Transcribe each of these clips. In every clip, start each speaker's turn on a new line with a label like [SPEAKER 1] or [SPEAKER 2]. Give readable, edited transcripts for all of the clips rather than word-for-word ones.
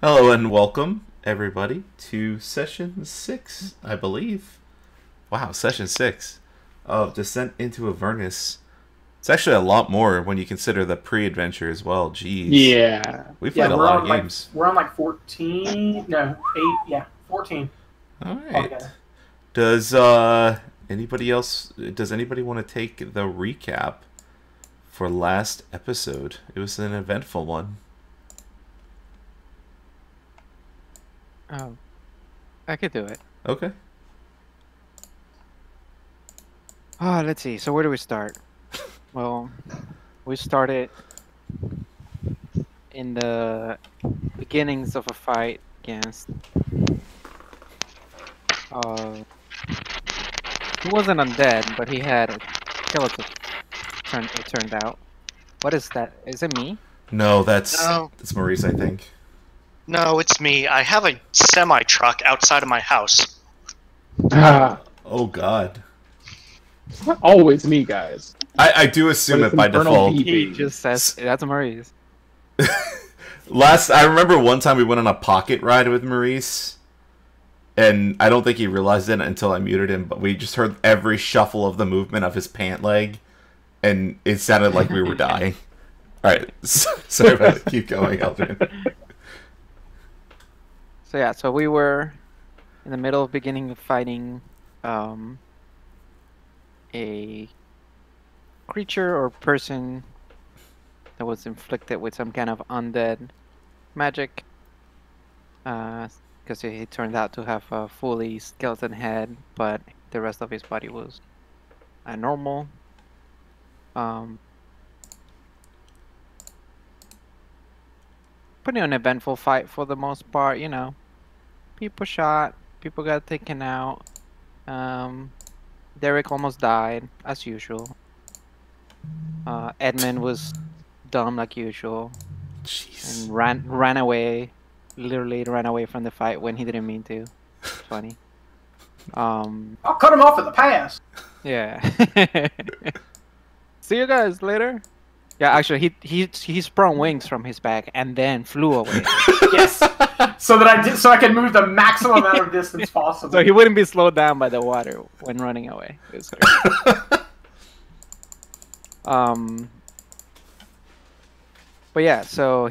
[SPEAKER 1] Hello and welcome, everybody, to session 6, I believe. Wow, session 6 of Descent into Avernus. It's actually a lot more when you consider the pre-adventure as well. Jeez.
[SPEAKER 2] Yeah.
[SPEAKER 1] We
[SPEAKER 3] Yeah,
[SPEAKER 1] played a lot of games.
[SPEAKER 3] we're on like 14. No, 8. Yeah, 14
[SPEAKER 1] Alright.
[SPEAKER 3] altogether.
[SPEAKER 1] Does anybody want to take the recap for last episode? It was an eventful one.
[SPEAKER 4] Oh, I could do it.
[SPEAKER 1] Okay.
[SPEAKER 4] Let's see. So where do we start? Well, we started in the beginnings of a fight against. He wasn't undead, but he had a skeleton. It turned out. What is that? Is it me?
[SPEAKER 1] No, that's
[SPEAKER 5] No,
[SPEAKER 1] Maurice, I think.
[SPEAKER 5] no, it's me. I have a semi-truck outside of my house.
[SPEAKER 1] Oh God.
[SPEAKER 2] It's not always me, guys.
[SPEAKER 1] I do assume
[SPEAKER 2] But
[SPEAKER 1] it
[SPEAKER 2] it's
[SPEAKER 1] by
[SPEAKER 2] Infernal
[SPEAKER 1] default.
[SPEAKER 2] Deep.
[SPEAKER 4] He just says that's Maurice.
[SPEAKER 1] I remember one time we went on a pocket ride with Maurice, and I don't think he realized it until I muted him, but we just heard every shuffle of the movement of his pant leg, and it sounded like we were dying. Alright, sorry about it. Keep going, Eldrin.
[SPEAKER 4] So yeah, so we were in the middle of beginning of fighting a creature or person that was inflicted with some kind of undead magic. Because he turned out to have a fully skeleton head, but the rest of his body was normal. Pretty uneventful fight for the most part, you know. People shot, people got taken out. Derek almost died, as usual. Edmund was dumb like usual
[SPEAKER 1] Jeez.
[SPEAKER 4] and ran away, literally ran away from the fight when he didn't mean to. It's funny.
[SPEAKER 3] I'll cut him off at the pass.
[SPEAKER 4] Yeah. See you guys later. Yeah, actually, he sprung wings from his back and then flew away.
[SPEAKER 3] Yes, so I could move the maximum amount of distance possible.
[SPEAKER 4] So he wouldn't be slowed down by the water when running away. It was great. But yeah, so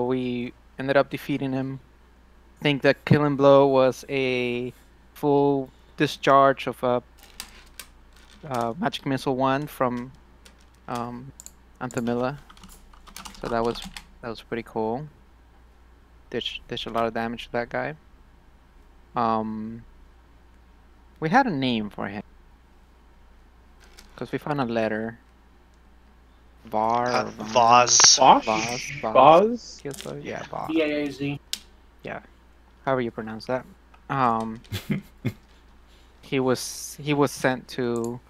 [SPEAKER 4] we ended up defeating him. I think the killing blow was a full discharge of a magic missile one from Antamilla. So that was pretty cool. Did a lot of damage to that guy. We had a name for him because we found a letter. Var.
[SPEAKER 5] Vaz.
[SPEAKER 2] Boz?
[SPEAKER 4] Yeah, Vaz.
[SPEAKER 3] BAAZ.
[SPEAKER 4] Yeah, however you pronounce that. He was sent to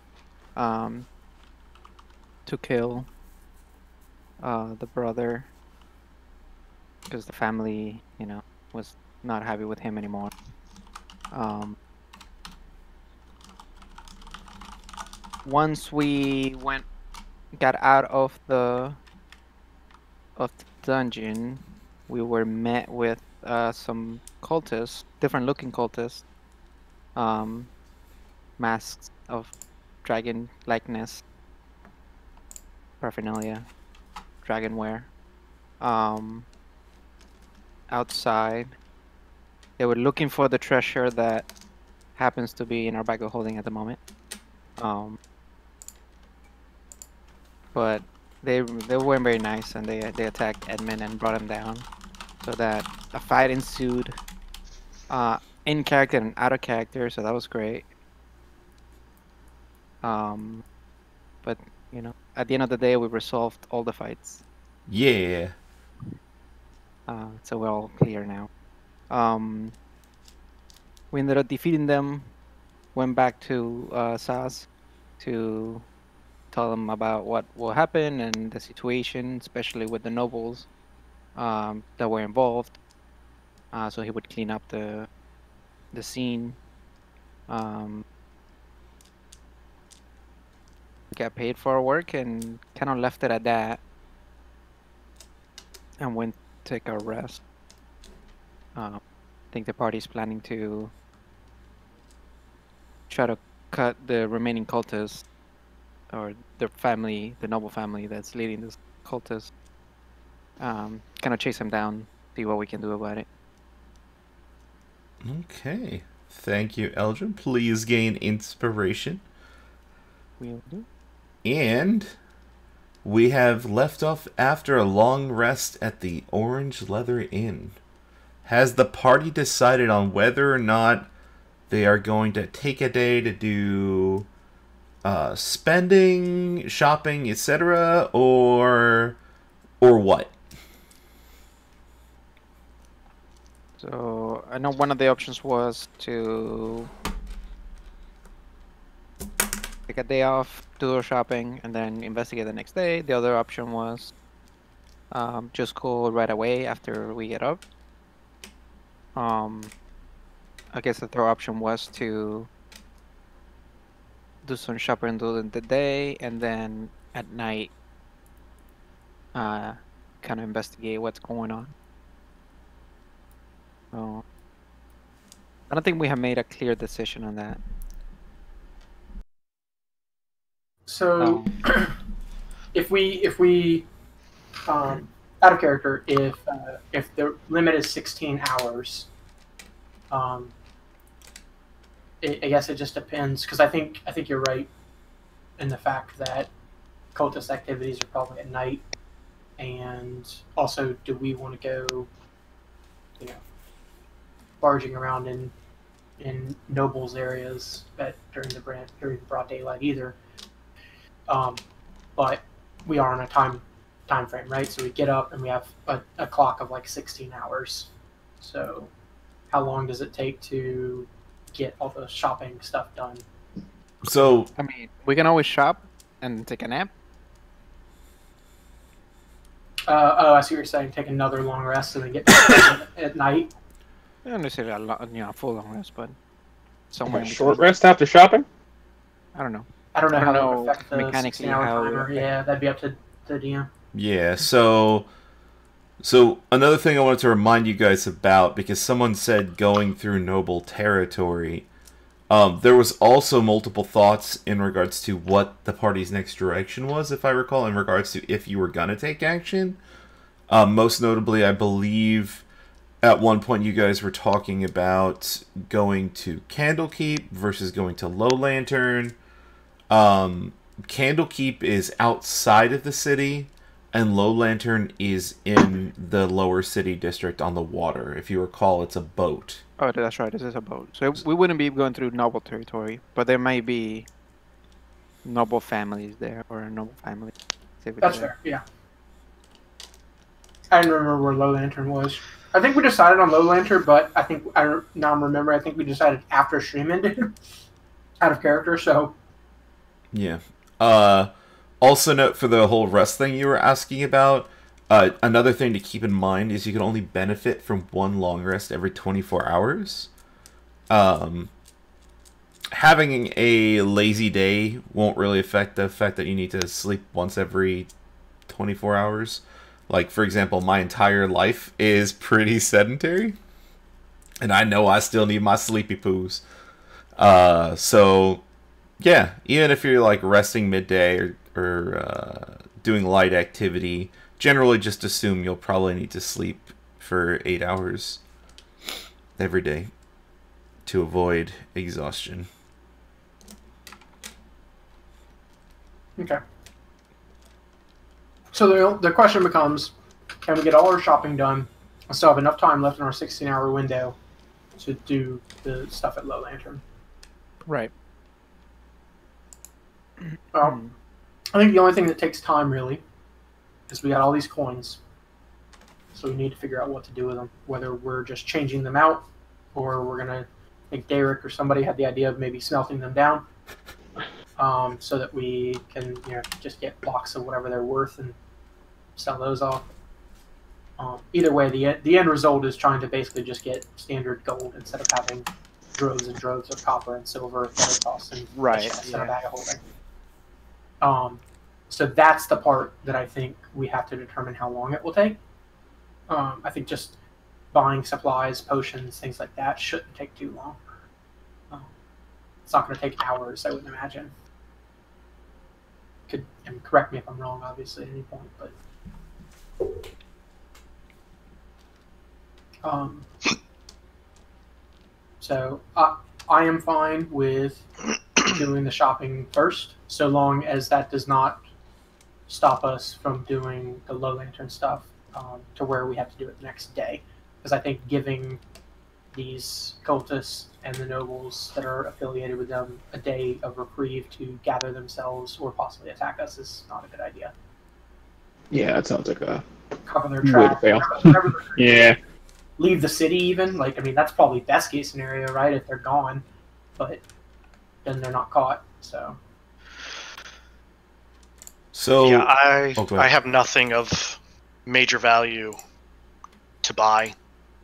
[SPEAKER 4] kill the brother because the family, you know, was not happy with him anymore. Once we got out of the dungeon, we were met with some cultists, different looking cultists, masks of dragon likeness, paraphernalia, dragonware. Outside, they were looking for the treasure that happens to be in our bag of holding at the moment. But they weren't very nice, and they attacked Edmund and brought him down, so that a fight ensued, in character and out of character. So that was great. But you know, at the end of the day, we resolved all the fights.
[SPEAKER 1] Yeah.
[SPEAKER 4] So we're all clear now. We ended up defeating them. Went back to Saz to tell them about what will happen and the situation, especially with the nobles that were involved. So he would clean up the scene. Got paid for our work and kind of left it at that, and went to take a rest. I think the party's planning to try to cut the remaining cultists, or the family, the noble family that's leading this cultist. Kind of chase them down, see what we can do about it.
[SPEAKER 1] Okay. Thank you, Eldrin. Please gain inspiration.
[SPEAKER 4] We'll do.
[SPEAKER 1] And we have left off after a long rest at the Orange Leather Inn. Has the party decided on whether or not they are going to take a day to do spending, shopping, etc., or what?
[SPEAKER 4] So I know one of the options was to take a day off, do our shopping, and then investigate the next day. The other option was just go right away after we get up. I guess the third option was to do some shopping during the day, and then at night, kind of investigate what's going on. So I don't think we have made a clear decision on that.
[SPEAKER 3] So, if we out of character, if the limit is 16 hours, I guess it just depends, because I think you're right in the fact that cultist activities are probably at night, and also, do we want to go, barging around in nobles areas during the broad daylight either? But we are on a time frame, right? So we get up and we have a clock of like 16 hours. So how long does it take to get all the shopping stuff done?
[SPEAKER 1] So
[SPEAKER 4] I mean, we can always shop and take a nap.
[SPEAKER 3] I see what you're saying. Take another long rest and then get back at night.
[SPEAKER 4] Not necessarily a full long rest, but somewhere
[SPEAKER 2] A
[SPEAKER 4] in
[SPEAKER 2] short
[SPEAKER 4] between.
[SPEAKER 2] rest after shopping?
[SPEAKER 4] I don't know.
[SPEAKER 3] I don't know how that
[SPEAKER 4] know
[SPEAKER 3] would affect the
[SPEAKER 4] mechanically
[SPEAKER 3] 16-hour
[SPEAKER 4] how-
[SPEAKER 3] timer. Yeah, that'd be up to the DM.
[SPEAKER 1] yeah, so another thing I wanted to remind you guys about, because someone said going through noble territory, there was also multiple thoughts in regards to what the party's next direction was, if I recall, in regards to if you were gonna take action. Most notably, I believe at one point you guys were talking about going to Candlekeep versus going to Low Lantern. Candlekeep is outside of the city, and Low Lantern is in the lower city district on the water. If you recall, it's a boat.
[SPEAKER 4] Oh, that's right. This is a boat. So we wouldn't be going through noble territory, but there might be noble families there, or a noble family.
[SPEAKER 3] That's fair. Yeah. I didn't remember where Low Lantern was. I think we decided on Low Lantern, but I think I think we decided after stream ended, out of character. So
[SPEAKER 1] Yeah. Also note for the whole rest thing you were asking about, another thing to keep in mind is you can only benefit from one long rest every 24 hours. Having a lazy day won't really affect the fact that you need to sleep once every 24 hours. Like, for example, my entire life is pretty sedentary, and I know I still need my sleepy poos. So yeah, even if you're like resting midday or doing light activity, generally just assume you'll probably need to sleep for 8 hours every day to avoid exhaustion.
[SPEAKER 3] okay. So the question becomes, can we get all our shopping done and still have enough time left in our 16-hour window to do the stuff at Low Lantern?
[SPEAKER 4] Right.
[SPEAKER 3] I think the only thing that takes time, really, is we got all these coins. So we need to figure out what to do with them. Whether we're just changing them out, or we're going to, I think Derek or somebody had the idea of maybe smelting them down. So that we can, just get blocks of whatever they're worth and sell those off. Either way, the end result is trying to basically just get standard gold instead of having droves and droves of copper and silver that are costing
[SPEAKER 4] Right,
[SPEAKER 3] instead of bag of holding. So that's the part that I think we have to determine how long it will take. I think just buying supplies, potions, things like that shouldn't take too long. It's not going to take hours, I wouldn't imagine. And correct me if I'm wrong, obviously, at any point, but so I am fine with doing the shopping first, so long as that does not stop us from doing the low lantern stuff to where we have to do it the next day. Because I think giving these cultists and the nobles that are affiliated with them a day of reprieve to gather themselves or possibly attack us is not a good idea.
[SPEAKER 2] Yeah, that sounds like a
[SPEAKER 3] Cover their
[SPEAKER 2] way to
[SPEAKER 3] tracks.
[SPEAKER 2] fail.
[SPEAKER 3] Whatever
[SPEAKER 2] Yeah.
[SPEAKER 3] leave the city even. Like, I mean, that's probably best case scenario, right? If they're gone, but then they're not caught. So
[SPEAKER 5] Yeah,
[SPEAKER 1] Okay.
[SPEAKER 5] I have nothing of major value to buy.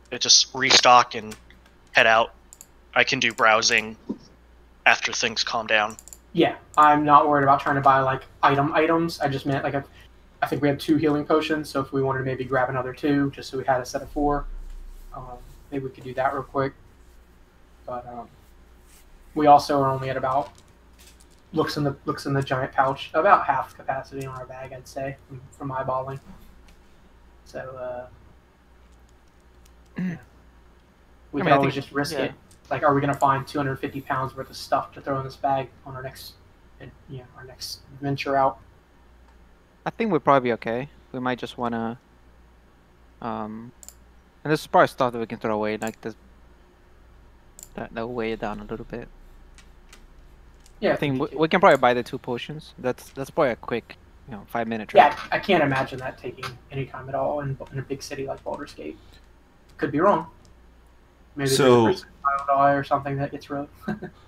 [SPEAKER 5] I just restock and head out. I can do browsing after things calm down.
[SPEAKER 3] yeah, I'm not worried about trying to buy like items. I just meant like I think we have 2 healing potions, so if we wanted to maybe grab another 2, just so we had a set of 4, maybe we could do that real quick. But we also are only at about looks in the giant pouch about half capacity on our bag, I'd say, from eyeballing. So yeah. We can always just risk it. Like, are we going to find 250 pounds worth of stuff to throw in this bag on our next venture out?
[SPEAKER 4] I think we'll probably be okay. We might just wanna, and there's probably stuff that we can throw away, like this, that weigh it down a little bit.
[SPEAKER 3] Yeah,
[SPEAKER 4] I think we can probably buy the 2 potions. That's probably a quick, 5-minute trip.
[SPEAKER 3] yeah. I can't imagine that taking any time at all in a big city like Baldur's Gate. Could be wrong. Maybe there's a die or something that gets rogue.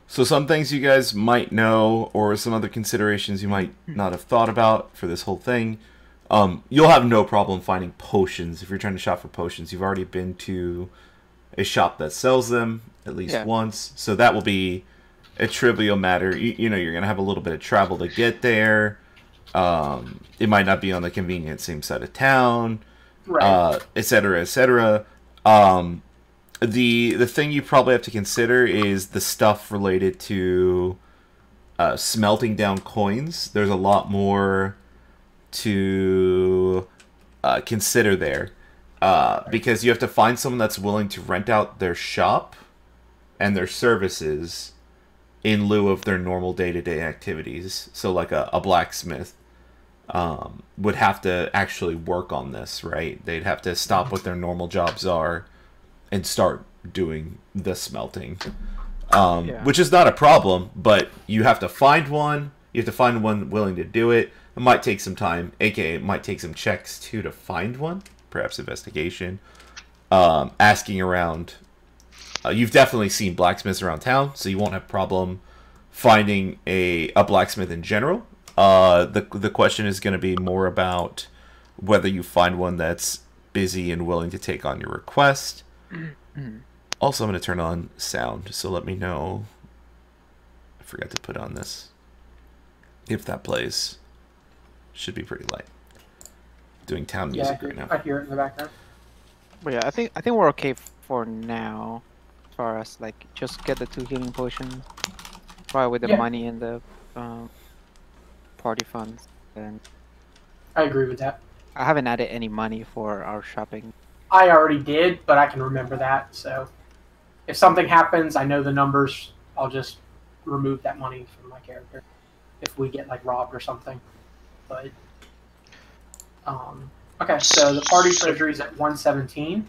[SPEAKER 1] So some things you guys might know, or some other considerations you might not have thought about for this whole thing. You'll have no problem finding potions if you're trying to shop for potions. You've already been to a shop that sells them at least once, so that will be a trivial matter. You know, you're going to have a little bit of travel to get there. It might not be on the convenient same side of town,
[SPEAKER 3] Right.
[SPEAKER 1] et cetera, et cetera. The thing you probably have to consider is the stuff related to smelting down coins. There's a lot more to consider there, because you have to find someone that's willing to rent out their shop and their services in lieu of their normal day-to-day activities. So like a blacksmith would have to actually work on this, right? They'd have to stop what their normal jobs are and start doing the smelting, which is not a problem, but you have to find one. You have to find one willing to do it. It might take some time, aka it might take some checks too to find one, perhaps investigation, asking around. You've definitely seen blacksmiths around town, so you won't have problem finding a blacksmith in general. The question is going to be more about whether you find one that's busy and willing to take on your request. Also, I'm going to turn on sound, so let me know. I forgot to put on this. If that plays. Should be pretty light. Doing town music right now.
[SPEAKER 3] I hear it in the background.
[SPEAKER 4] But yeah, I think we're okay for now, as far as like just get the 2 healing potions, probably with the money and the party funds. And
[SPEAKER 3] I agree with that.
[SPEAKER 4] I haven't added any money for our shopping.
[SPEAKER 3] I already did, but I can remember that. So if something happens, I know the numbers. I'll just remove that money from my character if we get like robbed or something. But okay, so the party treasury is at 117.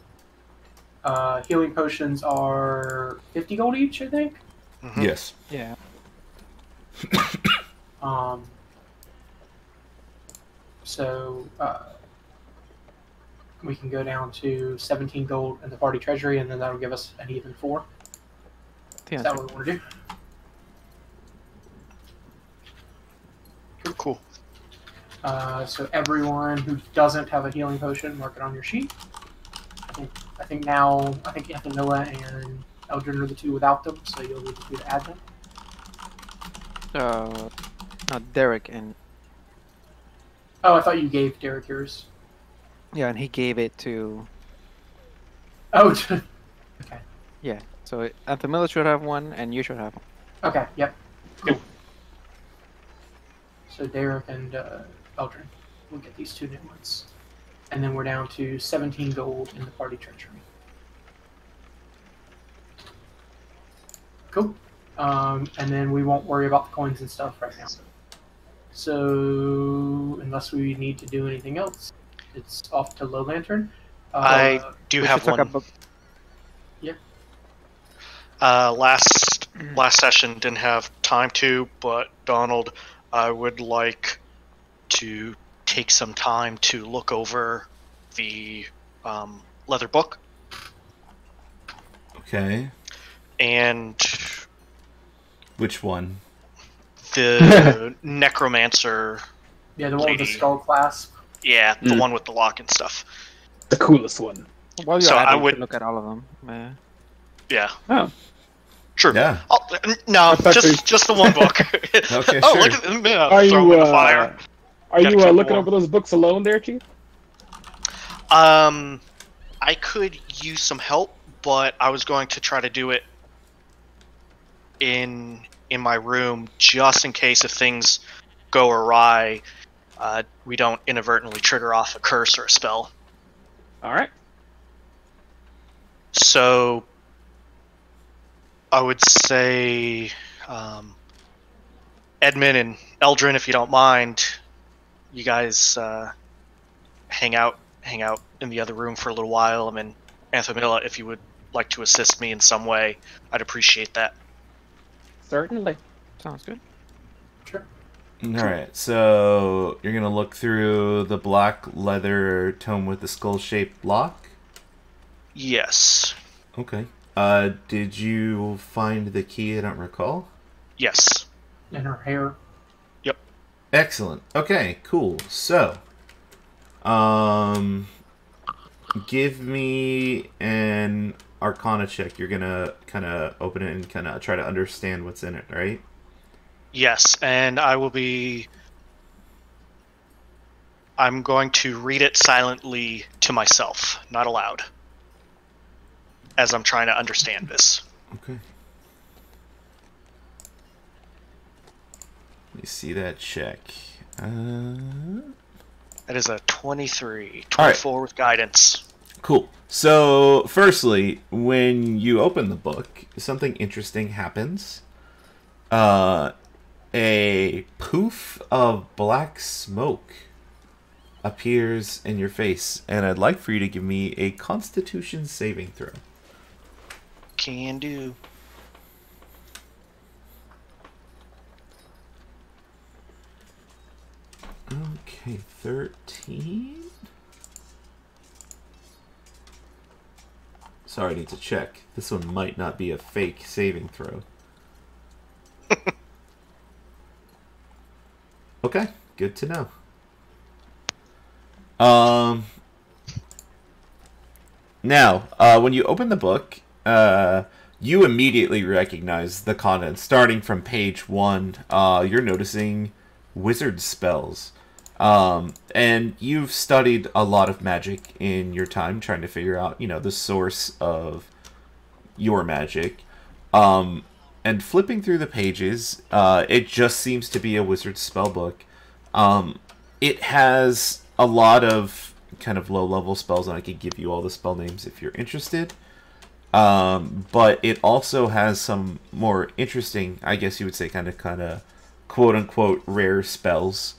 [SPEAKER 3] Healing potions are 50 gold each, I think.
[SPEAKER 5] Mm-hmm.
[SPEAKER 1] Yes.
[SPEAKER 4] Yeah.
[SPEAKER 3] So we can go down to 17 gold in the party treasury, and then that'll give us an even 4. Is that what we want to do?
[SPEAKER 5] Cool.
[SPEAKER 3] So everyone who doesn't have a healing potion, mark it on your sheet. I think Noah and Eldrin are the 2 without them, so you'll need to add them.
[SPEAKER 4] No, Derek and...
[SPEAKER 3] Oh, I thought you gave Derek yours.
[SPEAKER 4] Yeah, and he gave it to...
[SPEAKER 3] Oh, okay.
[SPEAKER 4] Yeah. So Anthemilla should have one, and you should have one.
[SPEAKER 3] Okay, yep. Cool. So Derek and Eldrin will get these 2 new ones. And then we're down to 17 gold in the party treasury. Cool. And then we won't worry about the coins and stuff right now. So, unless we need to do anything else, it's off to Low Lantern.
[SPEAKER 5] I do
[SPEAKER 4] We
[SPEAKER 5] have
[SPEAKER 4] should talk
[SPEAKER 5] one.
[SPEAKER 4] about-
[SPEAKER 5] Last session didn't have time to, but Donald, I would like to take some time to look over the leather book
[SPEAKER 1] Okay.
[SPEAKER 5] and
[SPEAKER 1] Which one?
[SPEAKER 5] the necromancer.
[SPEAKER 3] Yeah, the one with the
[SPEAKER 5] lady.
[SPEAKER 3] skull clasp.
[SPEAKER 5] Yeah, the one with the lock and stuff.
[SPEAKER 2] The coolest one.
[SPEAKER 4] While you're
[SPEAKER 5] So
[SPEAKER 4] at it,
[SPEAKER 5] I
[SPEAKER 4] you
[SPEAKER 5] would-
[SPEAKER 4] can look at all of them.
[SPEAKER 5] Yeah,
[SPEAKER 2] Oh,
[SPEAKER 5] sure.
[SPEAKER 1] Yeah.
[SPEAKER 5] Oh, no,
[SPEAKER 2] I thought
[SPEAKER 5] just the one book.
[SPEAKER 1] Okay,
[SPEAKER 5] Oh,
[SPEAKER 1] sure.
[SPEAKER 5] look at them! Yeah,
[SPEAKER 2] are
[SPEAKER 5] throw
[SPEAKER 2] you
[SPEAKER 5] in the fire.
[SPEAKER 2] are
[SPEAKER 5] Gotta
[SPEAKER 2] you
[SPEAKER 5] keep
[SPEAKER 2] looking
[SPEAKER 5] warm.
[SPEAKER 2] over those books alone, there, Chief?
[SPEAKER 5] I could use some help, but I was going to try to do it in my room just in case if things go awry, we don't inadvertently trigger off a curse or a spell.
[SPEAKER 2] All right.
[SPEAKER 5] So I would say Edmund and Eldrin, if you don't mind, you guys hang out in the other room for a little while. I mean, Anthemilla, if you would like to assist me in some way, I'd appreciate that.
[SPEAKER 2] Certainly.
[SPEAKER 4] Sounds good.
[SPEAKER 3] Sure.
[SPEAKER 1] Alright, so you're gonna look through the black leather tome with the skull-shaped lock?
[SPEAKER 5] Yes.
[SPEAKER 1] Okay. Did you find the key? I don't recall.
[SPEAKER 5] Yes.
[SPEAKER 3] And her hair.
[SPEAKER 1] Excellent. Okay, cool. So, give me an Arcana check. You're gonna kind of open it and kind of try to understand what's in it, right?
[SPEAKER 5] Yes, and I'm going to read it silently to myself, not aloud, as I'm trying to understand this.
[SPEAKER 1] Okay. Let me see that check.
[SPEAKER 5] That is a 23. 24 with guidance.
[SPEAKER 1] Cool. So, firstly, when you open the book, something interesting happens. A poof of black smoke appears in your face, and I'd like for you to give me a Constitution saving throw.
[SPEAKER 5] Can do.
[SPEAKER 1] Okay, 13. Sorry, I need to check. This one might not be a fake saving throw. Okay, good to know. Now, when you open the book, you immediately recognize the contents. Starting from page 1, you're noticing wizard spells. And you've studied a lot of magic in your time, trying to figure out, the source of your magic. And flipping through the pages, it just seems to be a wizard spell book. It has a lot of kind of low-level spells, and I could give you all the spell names if you're interested. But it also has some more interesting, I guess you would say, kind of quote-unquote rare spells.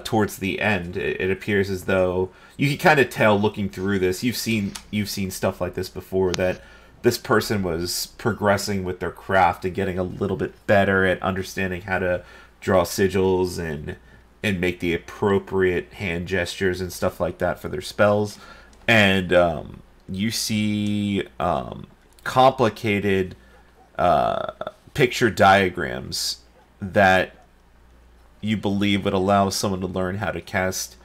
[SPEAKER 1] Towards the end, it appears as though you can kind of tell looking through this. You've seen stuff like this before, that this person was progressing with their craft and getting a little bit better at understanding how to draw sigils and make the appropriate hand gestures and stuff like that for their spells. And you see complicated picture diagrams that you believe would allow someone to learn how to cast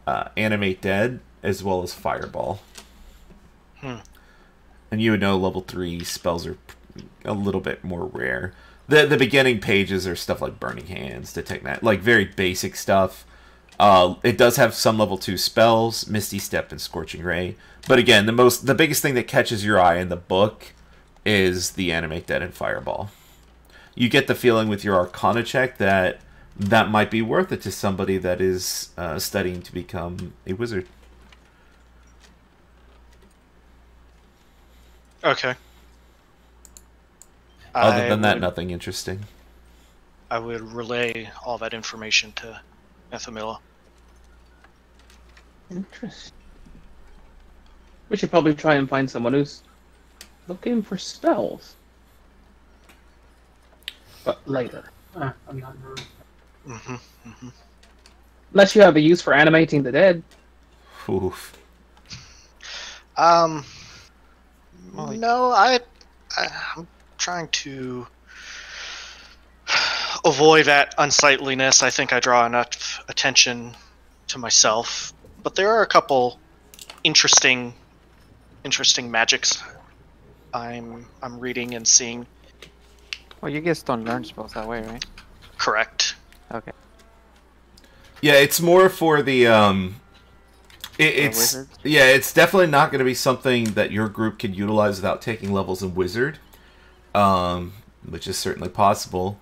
[SPEAKER 1] Animate Dead as well as Fireball. And you would know level 3 spells are a little bit more rare. The beginning pages are stuff like Burning Hands, Detect That, like very basic stuff. It does have some level 2 spells, Misty Step and Scorching Ray. But again, the biggest thing that catches your eye in the book is the Animate Dead and Fireball. You get the feeling with your Arcana check that that might be worth it to somebody that is studying to become a wizard.
[SPEAKER 5] Okay.
[SPEAKER 1] Other than that, nothing interesting.
[SPEAKER 5] I would relay all that information to Ethamila.
[SPEAKER 2] Interesting. We should probably try and find someone who's looking for spells. But later.
[SPEAKER 3] I'm not in a hurry.
[SPEAKER 5] Mm-hmm. Mm-hmm.
[SPEAKER 2] Unless you have a use for animating the dead.
[SPEAKER 1] Oof.
[SPEAKER 5] No,
[SPEAKER 4] Molly.
[SPEAKER 5] I'm trying to avoid that unsightliness. I think I draw enough attention to myself, but there are a couple interesting magics I'm reading and seeing.
[SPEAKER 4] Well, you guys don't learn spells that way, right?
[SPEAKER 5] Correct.
[SPEAKER 4] Okay.
[SPEAKER 1] Yeah, it's more for the it's
[SPEAKER 4] wizards?
[SPEAKER 1] yeah, it's definitely not going to be something that your group can utilize without taking levels in wizard, which is certainly possible.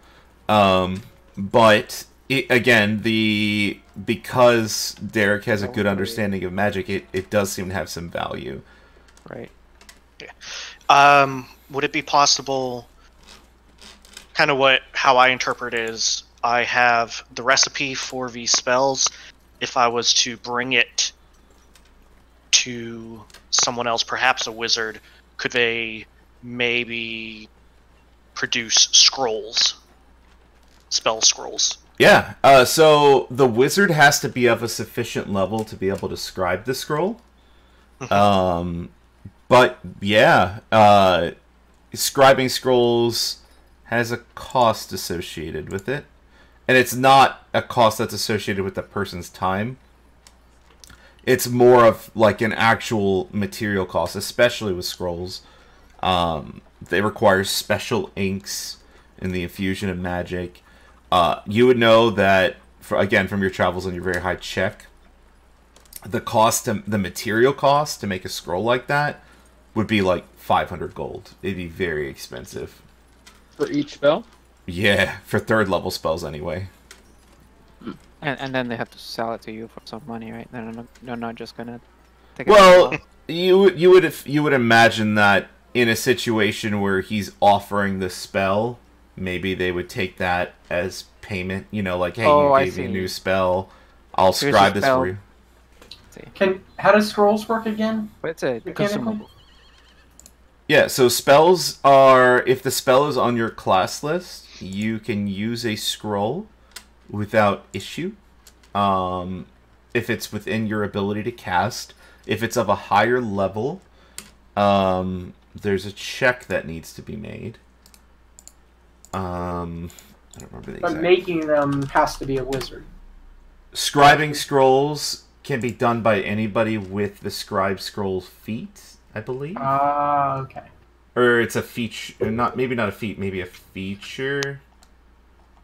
[SPEAKER 1] But again, because Derek has a good understanding of magic, it does seem to have some value.
[SPEAKER 4] Right.
[SPEAKER 5] Would it be possible? Kind of how I interpret is I have the recipe for these spells. If I was to bring it to someone else, perhaps a wizard, could they maybe produce scrolls, spell scrolls?
[SPEAKER 1] Yeah. So the wizard has to be of a sufficient level to be able to scribe the scroll. But yeah, scribing scrolls has a cost associated with it. And it's not a cost that's associated with the person's time. It's more of like an actual material cost, especially with scrolls. They require special inks in the infusion of magic. You would know that, again, from your travels and your very high check, the material cost to make a scroll like that would be like 500 gold. It'd be very expensive.
[SPEAKER 2] For each spell?
[SPEAKER 1] Yeah, for 3rd level spells anyway.
[SPEAKER 4] And then they have to sell it to you for some money, right? They're not just gonna take it.
[SPEAKER 1] Well, you would imagine that in a situation where he's offering the spell, maybe they would take that as payment. You know, like, hey,
[SPEAKER 4] Oh,
[SPEAKER 1] you
[SPEAKER 4] I
[SPEAKER 1] gave me a
[SPEAKER 4] see.
[SPEAKER 1] new spell. I'll
[SPEAKER 4] Here's your
[SPEAKER 1] scribe this
[SPEAKER 4] spell.
[SPEAKER 1] for you.
[SPEAKER 3] How does scrolls work again?
[SPEAKER 4] But it's a
[SPEAKER 3] Mechanically?
[SPEAKER 4] consumable.
[SPEAKER 1] Yeah, so spells are, if the spell is on your class list, you can use a scroll without issue. If it's within your ability to cast. If it's of a higher level, there's a check that needs to be made. I don't remember the
[SPEAKER 3] But
[SPEAKER 1] exact.
[SPEAKER 3] making them has to be a wizard.
[SPEAKER 1] Scribing scrolls can be done by anybody with the scribe scroll feat, I believe.
[SPEAKER 3] Okay.
[SPEAKER 1] Or it's a feature, maybe not a feat, maybe a feature.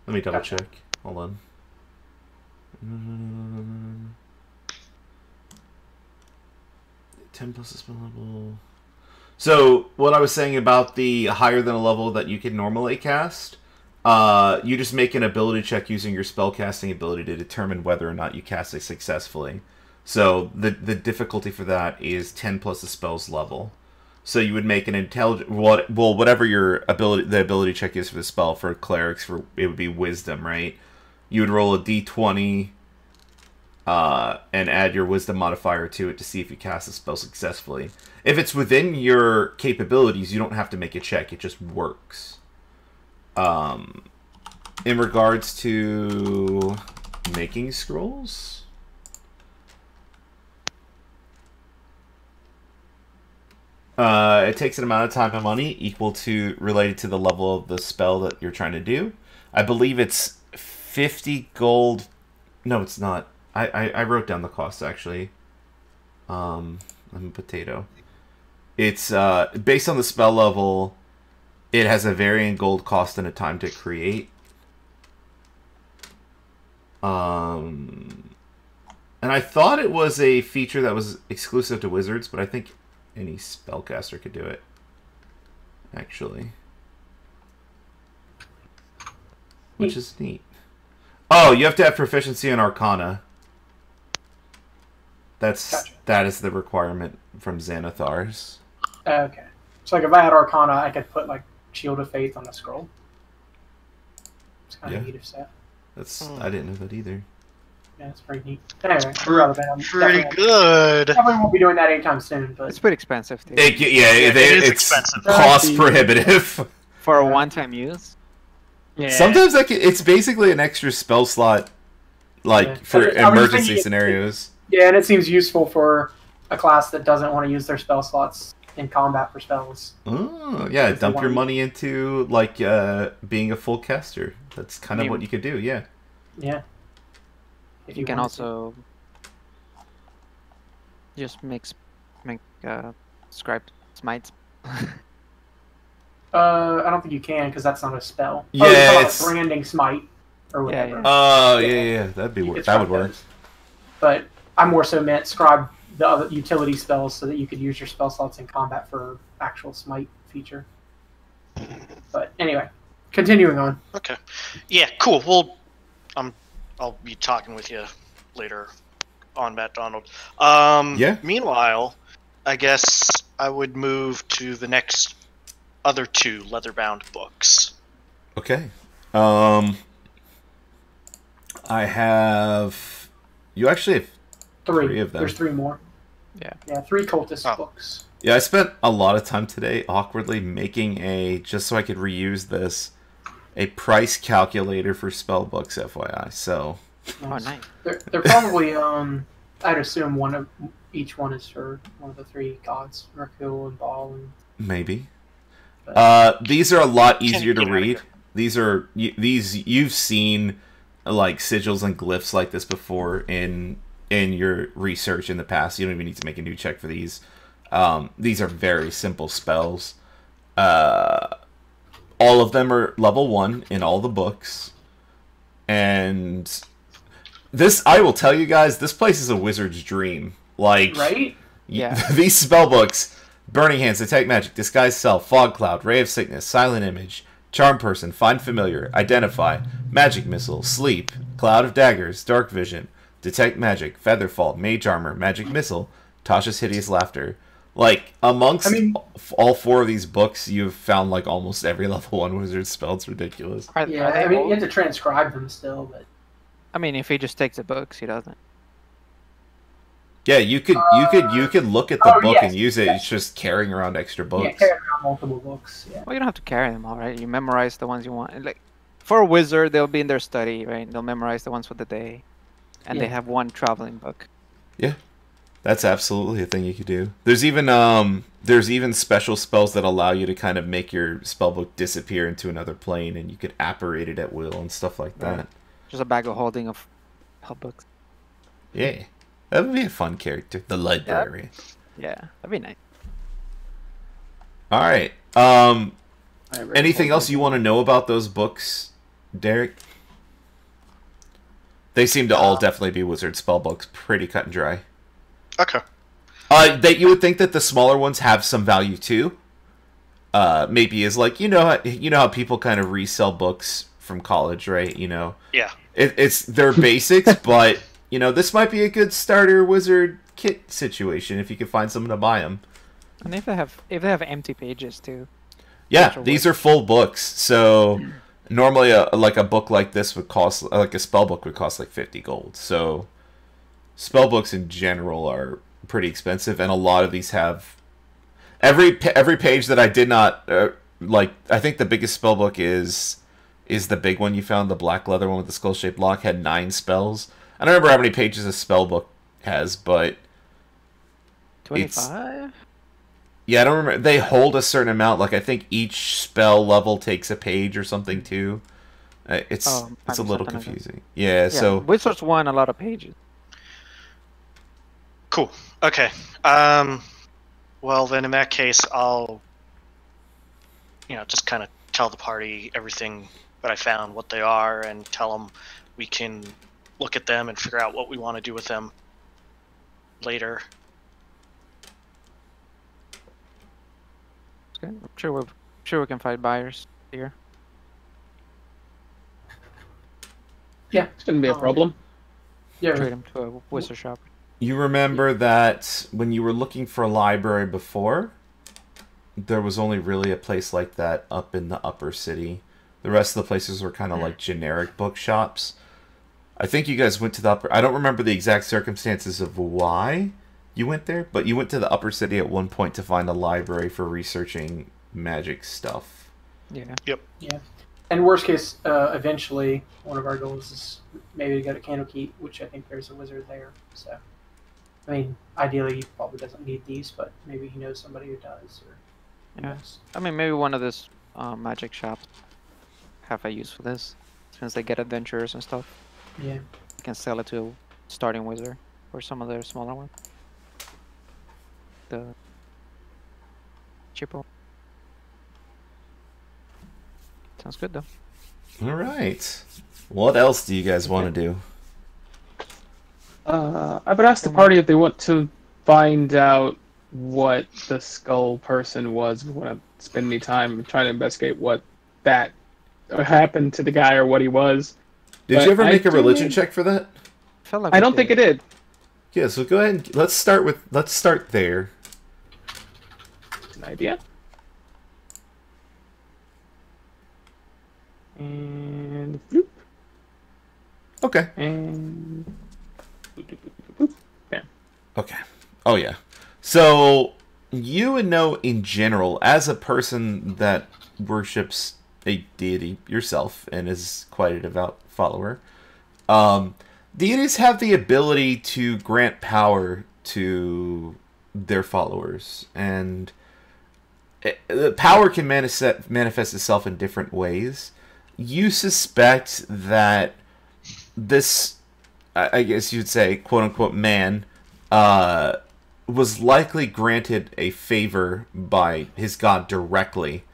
[SPEAKER 1] Let me double
[SPEAKER 3] Gotcha.
[SPEAKER 1] check. Hold on. 10 plus a spell level. So, what I was saying about the higher than a level that you can normally cast, you just make an ability check using your spellcasting ability to determine whether or not you cast it successfully. So, the difficulty for that is 10 plus the spell's level. So you would make an whatever your the ability check is for the spell. For clerics, it would be wisdom, right? You would roll a d20 and add your wisdom modifier to it to see if you cast the spell successfully. If it's within your capabilities, you don't have to make a check. It just works. In regards to making scrolls, it takes an amount of time and money related to the level of the spell that you're trying to do. I believe it's 50 gold. No, it's not. I wrote down the cost, actually. I'm a potato. It's based on the spell level. It has a varying gold cost and a time to create. And I thought it was a feature that was exclusive to wizards, but I think any spellcaster could do it. Actually. Which is neat. Oh, you have to have proficiency in Arcana. That is the requirement from Xanathars.
[SPEAKER 3] Okay. So like if I had Arcana, I could put like Shield of Faith on a scroll. It's kind of neat if so.
[SPEAKER 1] I didn't know that either.
[SPEAKER 3] Yeah, it's pretty neat. Anyway, we're out of it.
[SPEAKER 5] Pretty good.
[SPEAKER 3] Definitely won't be doing that anytime soon, but
[SPEAKER 4] It's pretty expensive too.
[SPEAKER 5] It's expensive.
[SPEAKER 1] Cost prohibitive.
[SPEAKER 4] For a one-time use.
[SPEAKER 2] Yeah.
[SPEAKER 1] Sometimes it's basically an extra spell slot, like for
[SPEAKER 3] But I was
[SPEAKER 1] emergency
[SPEAKER 3] thinking
[SPEAKER 1] scenarios.
[SPEAKER 3] yeah, and it seems useful for a class that doesn't want to use their spell slots in combat for spells.
[SPEAKER 1] Oh, yeah,
[SPEAKER 3] If they
[SPEAKER 1] dump your
[SPEAKER 3] want-
[SPEAKER 1] money into like being a full caster. That's kind of what you could do. Yeah.
[SPEAKER 3] Yeah. If
[SPEAKER 4] You can
[SPEAKER 3] wanted to.
[SPEAKER 4] also just make scribed smites.
[SPEAKER 3] I don't think you can because that's not a spell.
[SPEAKER 1] Yeah,
[SPEAKER 3] you're talking about
[SPEAKER 1] it's-
[SPEAKER 3] branding smite or whatever.
[SPEAKER 4] Yeah.
[SPEAKER 1] Oh, yeah. That'd be
[SPEAKER 3] You could
[SPEAKER 1] that would
[SPEAKER 3] scribe
[SPEAKER 1] work.
[SPEAKER 3] those. But I more so meant scribe the other utility spells so that you could use your spell slots in combat for actual smite feature. But anyway, continuing on.
[SPEAKER 5] Okay. Yeah, cool. Well, I'll be talking with you later on, Matt Donald.
[SPEAKER 1] Yeah.
[SPEAKER 5] Meanwhile, I guess I would move to the next other two leather-bound books.
[SPEAKER 1] Okay. I have. You actually have. Three of them.
[SPEAKER 3] There's three more.
[SPEAKER 4] Yeah.
[SPEAKER 3] Yeah, three cultist
[SPEAKER 5] Oh.
[SPEAKER 3] books.
[SPEAKER 1] Yeah, I spent a lot of time today awkwardly making just so I could reuse this, a price calculator for spell books, FYI. So.
[SPEAKER 4] Oh, nice.
[SPEAKER 3] They're probably I'd assume each one is for one of the three gods, Mercule and Baal and
[SPEAKER 1] Maybe.
[SPEAKER 3] but-
[SPEAKER 1] These are a lot easier to
[SPEAKER 5] Get outta
[SPEAKER 1] read.
[SPEAKER 5] here.
[SPEAKER 1] You've seen like sigils and glyphs like this before in your research in the past. You don't even need to make a new check for these. These are very simple spells. All of them are level 1 in all the books. And this, I will tell you guys, this place is a wizard's dream. Like,
[SPEAKER 3] right?
[SPEAKER 4] Yeah.
[SPEAKER 1] these spell books: Burning Hands, Detect Magic, Disguise Self, Fog Cloud, Ray of Sickness, Silent Image, Charm Person, Find Familiar, Identify, Magic Missile, Sleep, Cloud of Daggers, Dark Vision, Detect Magic, Featherfall, Mage Armor, Magic Missile, Tasha's Hideous Laughter. Like, amongst all four of these books, you've found like almost every level 1 wizard spell. It's ridiculous.
[SPEAKER 4] Are
[SPEAKER 3] Yeah,
[SPEAKER 4] they
[SPEAKER 3] I mean
[SPEAKER 4] all-
[SPEAKER 3] you have to transcribe them still, but
[SPEAKER 4] I mean, if he just takes the books, he doesn't.
[SPEAKER 1] Yeah, you could look at the
[SPEAKER 3] oh,
[SPEAKER 1] book
[SPEAKER 3] yes,
[SPEAKER 1] and use it.
[SPEAKER 3] yes.
[SPEAKER 1] It's just carrying around extra
[SPEAKER 3] yeah,
[SPEAKER 1] books.
[SPEAKER 3] carry around multiple books. Yeah.
[SPEAKER 4] Well, you don't have to carry them all, right? You memorize the ones you want. And, like, for a wizard, they'll be in their study, right? They'll memorize the ones for the day, and they
[SPEAKER 3] Yeah.
[SPEAKER 4] have one traveling book.
[SPEAKER 1] That's absolutely a thing you could do. There's even special spells that allow you to kind of make your spellbook disappear into another plane, and you could apparate it at will and stuff like that.
[SPEAKER 4] Just a bag of holding of help books.
[SPEAKER 1] Yeah, that would be a fun character. The librarian.
[SPEAKER 4] Yeah, that'd be nice.
[SPEAKER 1] All right.
[SPEAKER 2] I read
[SPEAKER 1] Anything
[SPEAKER 2] all
[SPEAKER 1] else you want to know about those books, Derek? They seem to all definitely be wizard spell books. Pretty cut and dry.
[SPEAKER 5] Okay.
[SPEAKER 1] That you would think that the smaller ones have some value too. Maybe is like you know how people kind of resell books from college, right? You know,
[SPEAKER 5] Yeah.
[SPEAKER 1] it's their basics, but you know this might be a good starter wizard kit situation if you can find someone to buy them.
[SPEAKER 4] And if they have empty pages too.
[SPEAKER 1] Yeah,
[SPEAKER 4] Special
[SPEAKER 1] these
[SPEAKER 4] work.
[SPEAKER 1] are full books. So normally, a book like this would cost like a spell book would cost like 50 gold. So spell books in general are pretty expensive, and a lot of these have every page that I did not like. I think the biggest spell book is the big one you found, the black leather one with the skull shaped lock, had 9 spells. I don't remember how many pages a spell book has, but
[SPEAKER 4] 25?
[SPEAKER 1] yeah, I don't remember. They hold a certain amount. Like I think each spell level takes a page or something too. It's a little
[SPEAKER 4] something like that.
[SPEAKER 1] confusing. Yeah,
[SPEAKER 4] Yeah,
[SPEAKER 1] so
[SPEAKER 4] Wizards won a lot of pages.
[SPEAKER 5] Cool. Okay. Well, then in that case, I'll, just kind of tell the party everything that I found, what they are, and tell them we can look at them and figure out what we want to do with them later.
[SPEAKER 4] Okay. I'm sure we can find buyers here.
[SPEAKER 3] Yeah.
[SPEAKER 2] Shouldn't be a problem.
[SPEAKER 3] Yeah.
[SPEAKER 4] Trade them to a wizard shop.
[SPEAKER 1] You remember that when you were looking for a library before, there was only really a place like that up in the upper city. The rest of the places were kind of like generic bookshops. I think you guys went to the upper... I don't remember the exact circumstances of why you went there, but you went to the upper city at one point to find a library for researching magic stuff.
[SPEAKER 4] Yeah.
[SPEAKER 5] Yep.
[SPEAKER 3] Yeah. And worst case, eventually, one of our goals is maybe to go to Candlekeep, which I think there's a wizard there. So, I mean, ideally, he probably doesn't need these, but maybe he knows somebody who does. Or who
[SPEAKER 4] Yeah.
[SPEAKER 3] knows.
[SPEAKER 4] I mean, maybe one of these magic shops have a use for this, since they get adventurers and stuff.
[SPEAKER 3] Yeah.
[SPEAKER 4] You can sell it to a starting wizard or some of their smaller ones. The cheaper one. Sounds good though.
[SPEAKER 1] All right. What else do you guys want to do?
[SPEAKER 2] I would ask the party if they want to find out what the skull person was. We want to spend any time trying to investigate what that happened to the guy or what he was.
[SPEAKER 1] Did
[SPEAKER 2] But
[SPEAKER 1] you ever
[SPEAKER 2] I
[SPEAKER 1] make a
[SPEAKER 2] do
[SPEAKER 1] religion
[SPEAKER 2] need-
[SPEAKER 1] check for that?
[SPEAKER 4] Felt like
[SPEAKER 2] I
[SPEAKER 4] we
[SPEAKER 2] don't think it did.
[SPEAKER 1] Yeah, so go ahead and let's start there.
[SPEAKER 2] It's an idea. And bloop,
[SPEAKER 1] Okay.
[SPEAKER 2] and bloop, bloop, bloop, bloop. Okay.
[SPEAKER 1] Okay. Oh yeah. So you would know in general, as a person that worships a deity yourself and is quite a devout follower, deities have the ability to grant power to their followers, and the power can manifest itself in different ways. You suspect that this, I guess you'd say, quote-unquote, man, was likely granted a favor by his god directly,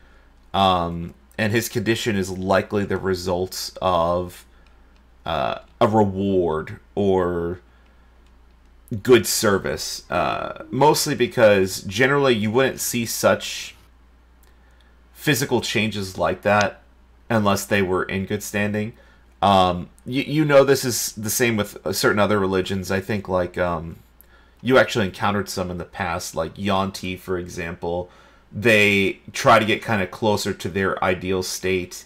[SPEAKER 1] and his condition is likely the result of a reward or good service, mostly because generally you wouldn't see such physical changes like that unless they were in good standing. You know this is the same with certain other religions. I think like you actually encountered some in the past, like Yanti, for example. They try to get kind of closer to their ideal state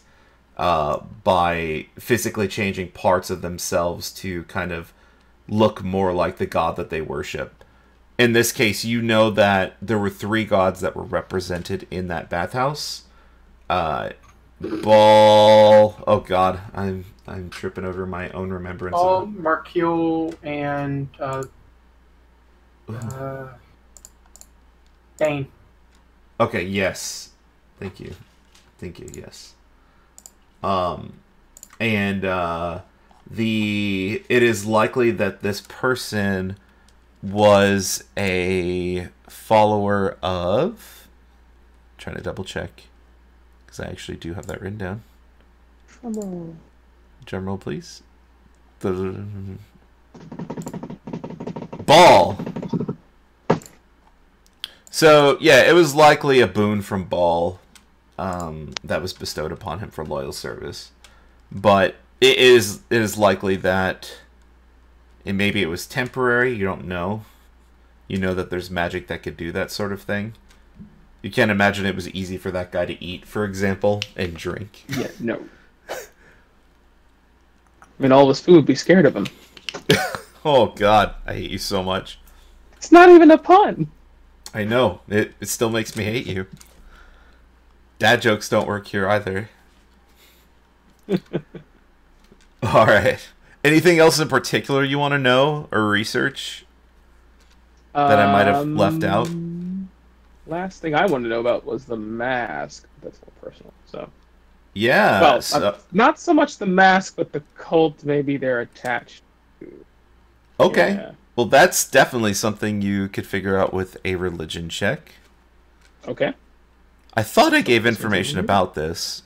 [SPEAKER 1] by physically changing parts of themselves to kind of look more like the god that they worship. In this case, you know that there were 3 gods that were represented in that bathhouse. Ball. Oh god, I'm tripping over my own remembrance.
[SPEAKER 3] All
[SPEAKER 1] of it.
[SPEAKER 3] Markiel and Dane.
[SPEAKER 1] Okay, yes. Thank you. Yes. And it is likely that this person was a follower of, trying to double check, because I actually do have that written down. Drum roll, please. Ball. So yeah, it was likely a boon from Ball that was bestowed upon him for loyal service, but it is likely that maybe it was temporary. You don't know. You know that there's magic that could do that sort of thing. You can't imagine it was easy for that guy to eat, for example, and drink.
[SPEAKER 2] Yeah, no. I mean, all of his food would be scared of him.
[SPEAKER 1] Oh god, I hate you so much.
[SPEAKER 2] It's not even a pun.
[SPEAKER 1] I know. It still makes me hate you. Dad jokes don't work here either. Alright. Anything else in particular you want to know or research that I might have left out?
[SPEAKER 2] Last thing I wanted to know about was the mask. That's more personal, so...
[SPEAKER 1] Yeah.
[SPEAKER 2] Well, not so much the mask, but the cult maybe they're attached to.
[SPEAKER 1] Okay.
[SPEAKER 2] Yeah.
[SPEAKER 1] Well, that's definitely something you could figure out with a religion check.
[SPEAKER 2] Okay.
[SPEAKER 1] I thought I gave information about this,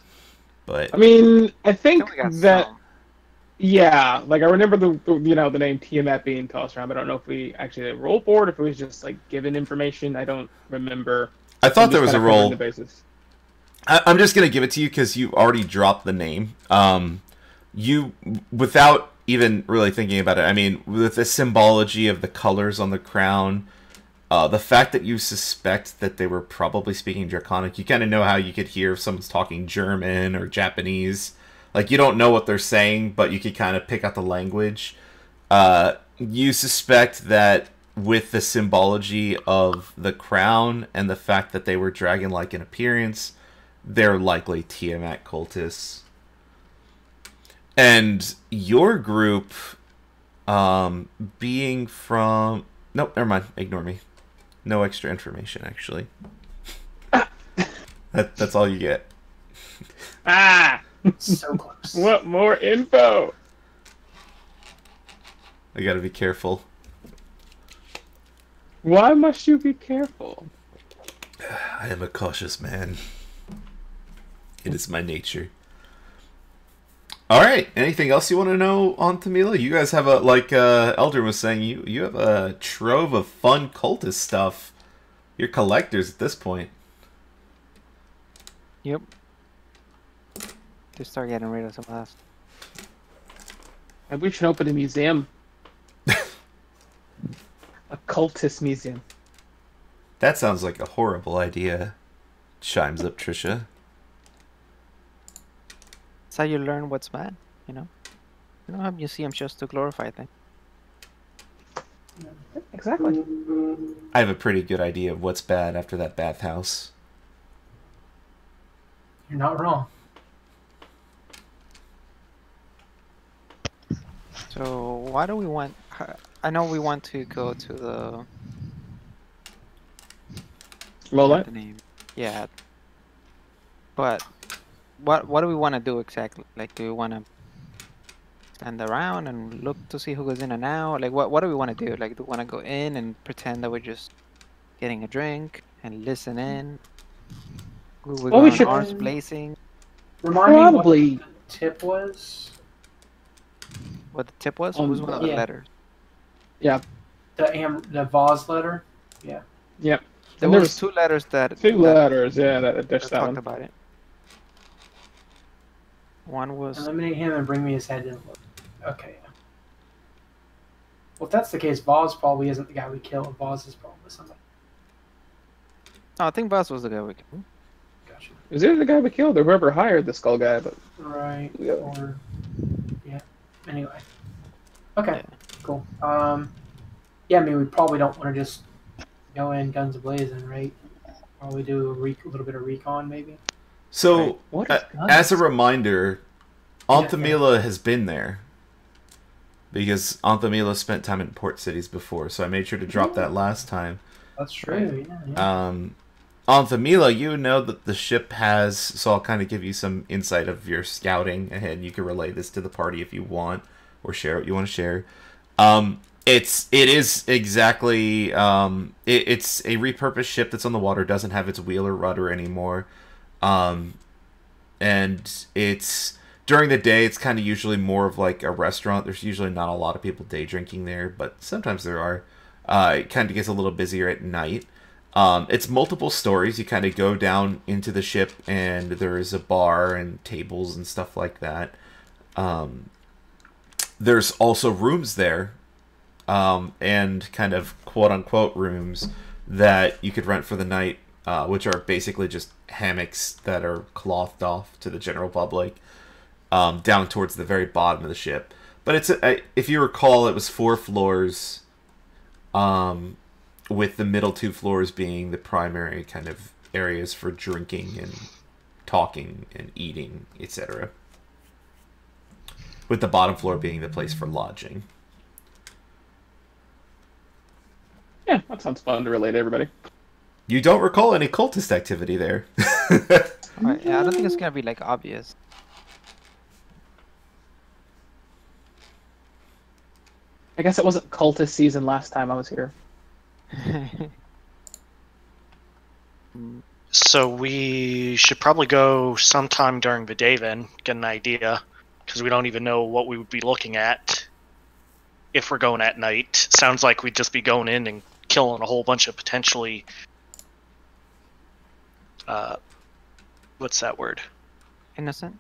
[SPEAKER 1] but...
[SPEAKER 2] I mean, I think
[SPEAKER 4] we got
[SPEAKER 2] that...
[SPEAKER 4] some.
[SPEAKER 2] Yeah, like I remember the name Tiamat being tossed around, but I don't know if we actually did a roll for it, if it was just like given information. I don't remember.
[SPEAKER 1] I
[SPEAKER 2] So I'm
[SPEAKER 1] thought there
[SPEAKER 2] just
[SPEAKER 1] was
[SPEAKER 2] kind
[SPEAKER 1] a
[SPEAKER 2] of covering the
[SPEAKER 1] roll.
[SPEAKER 2] bases.
[SPEAKER 1] I'm just gonna give it to you because you already dropped the name. You, without even really thinking about it, I mean, with the symbology of the colors on the crown, the fact that you suspect that they were probably speaking Draconic, you kind of know how you could hear if someone's talking German or Japanese. Like, you don't know what they're saying, but you could kind of pick out the language. You suspect that with the symbology of the crown and the fact that they were dragon-like in appearance, they're likely Tiamat cultists. And your group, being from... Nope, never mind. Ignore me. No extra information, actually. That's all you get.
[SPEAKER 2] Ah!
[SPEAKER 3] So close.
[SPEAKER 2] What more info?
[SPEAKER 1] I gotta be careful.
[SPEAKER 2] Why must you be careful?
[SPEAKER 1] I am a cautious man. It is my nature. Alright, anything else you want to know on Tamila? You guys have like Elder was saying, you have a trove of fun cultist stuff. You're collectors at this point.
[SPEAKER 4] Yep. Just start getting rid of some last.
[SPEAKER 2] Maybe we should open a museum. A cultist museum.
[SPEAKER 1] That sounds like a horrible idea. Chimes up Trisha.
[SPEAKER 4] That's how you learn what's bad, you know? You don't have museums just to glorify things.
[SPEAKER 2] Exactly.
[SPEAKER 1] I have a pretty good idea of what's bad after that bathhouse.
[SPEAKER 3] You're not wrong.
[SPEAKER 4] So why do we want... I know we want to go to the...
[SPEAKER 2] Lowlight?
[SPEAKER 4] The name. Yeah. But what do we want to do exactly? Like, do we want to stand around and look to see who goes in and out? Like, what do we want to do? Like, do we want to go in and pretend that we're just getting a drink and listen in? We're
[SPEAKER 2] Well, we
[SPEAKER 4] going
[SPEAKER 2] should-
[SPEAKER 4] arms blazing.
[SPEAKER 3] Remind me
[SPEAKER 2] Probably.
[SPEAKER 3] what the tip was.
[SPEAKER 4] What the tip was?
[SPEAKER 2] Um,
[SPEAKER 4] Was one of the
[SPEAKER 3] yeah.
[SPEAKER 4] letters.
[SPEAKER 2] Yeah.
[SPEAKER 3] The vase letter. Yeah.
[SPEAKER 2] Yep.
[SPEAKER 4] There
[SPEAKER 2] And there
[SPEAKER 4] was two letters that
[SPEAKER 2] two letters, yeah, that
[SPEAKER 4] that
[SPEAKER 2] dished that
[SPEAKER 4] talked
[SPEAKER 2] one.
[SPEAKER 4] about it. One was
[SPEAKER 3] Eliminate him and bring me his head in. Okay. Well, if that's the case, Voz probably isn't the guy we killed. Voz is probably somebody.
[SPEAKER 4] I think Buzz was the guy we killed.
[SPEAKER 3] Gotcha.
[SPEAKER 2] It was either the guy we killed or whoever hired the skull guy, but
[SPEAKER 3] Right.
[SPEAKER 2] Yeah.
[SPEAKER 3] Or yeah. Anyway. Okay.
[SPEAKER 4] Yeah.
[SPEAKER 3] Cool. Yeah. I mean, we probably don't want to just go in guns blazing, right? Probably do a little bit of recon, maybe.
[SPEAKER 1] So,
[SPEAKER 2] Right. What is
[SPEAKER 1] as a
[SPEAKER 2] guns?
[SPEAKER 1] reminder, Anthamila has been there. Because Anthamila spent time in port cities before, so I made sure to drop that last time.
[SPEAKER 3] That's true. Yeah.
[SPEAKER 1] Anthamila, you know that the ship has, so I'll kind of give you some insight of your scouting ahead. You can relay this to the party if you want, or share what you want to share. It is exactly, it's a repurposed ship that's on the water, doesn't have its wheel or rudder anymore. And it's, during the day, it's kind of usually more of like a restaurant. There's usually not a lot of people day drinking there, but sometimes there are. It kind of gets a little busier at night. It's multiple stories. You kind of go down into the ship, and there is a bar and tables and stuff like that. There's also rooms there, and kind of quote-unquote rooms that you could rent for the night, which are basically just hammocks that are clothed off to the general public, down towards the very bottom of the ship. But it's if you recall, it was 4 floors, with the middle 2 floors being the primary kind of areas for drinking and talking and eating, etc. With the bottom floor being the place for lodging.
[SPEAKER 2] Yeah, that sounds fun to relate to everybody.
[SPEAKER 1] You don't recall any cultist activity there.
[SPEAKER 4] Alright, yeah, I don't think it's gonna be like obvious.
[SPEAKER 2] I guess it wasn't cultist season last time I was here.
[SPEAKER 5] So we should probably go sometime during the day then, get an idea. because we don't even know what we would be looking at if we're going at night. Sounds like we'd just be going in and killing a whole bunch of potentially what's that word?
[SPEAKER 4] Innocent.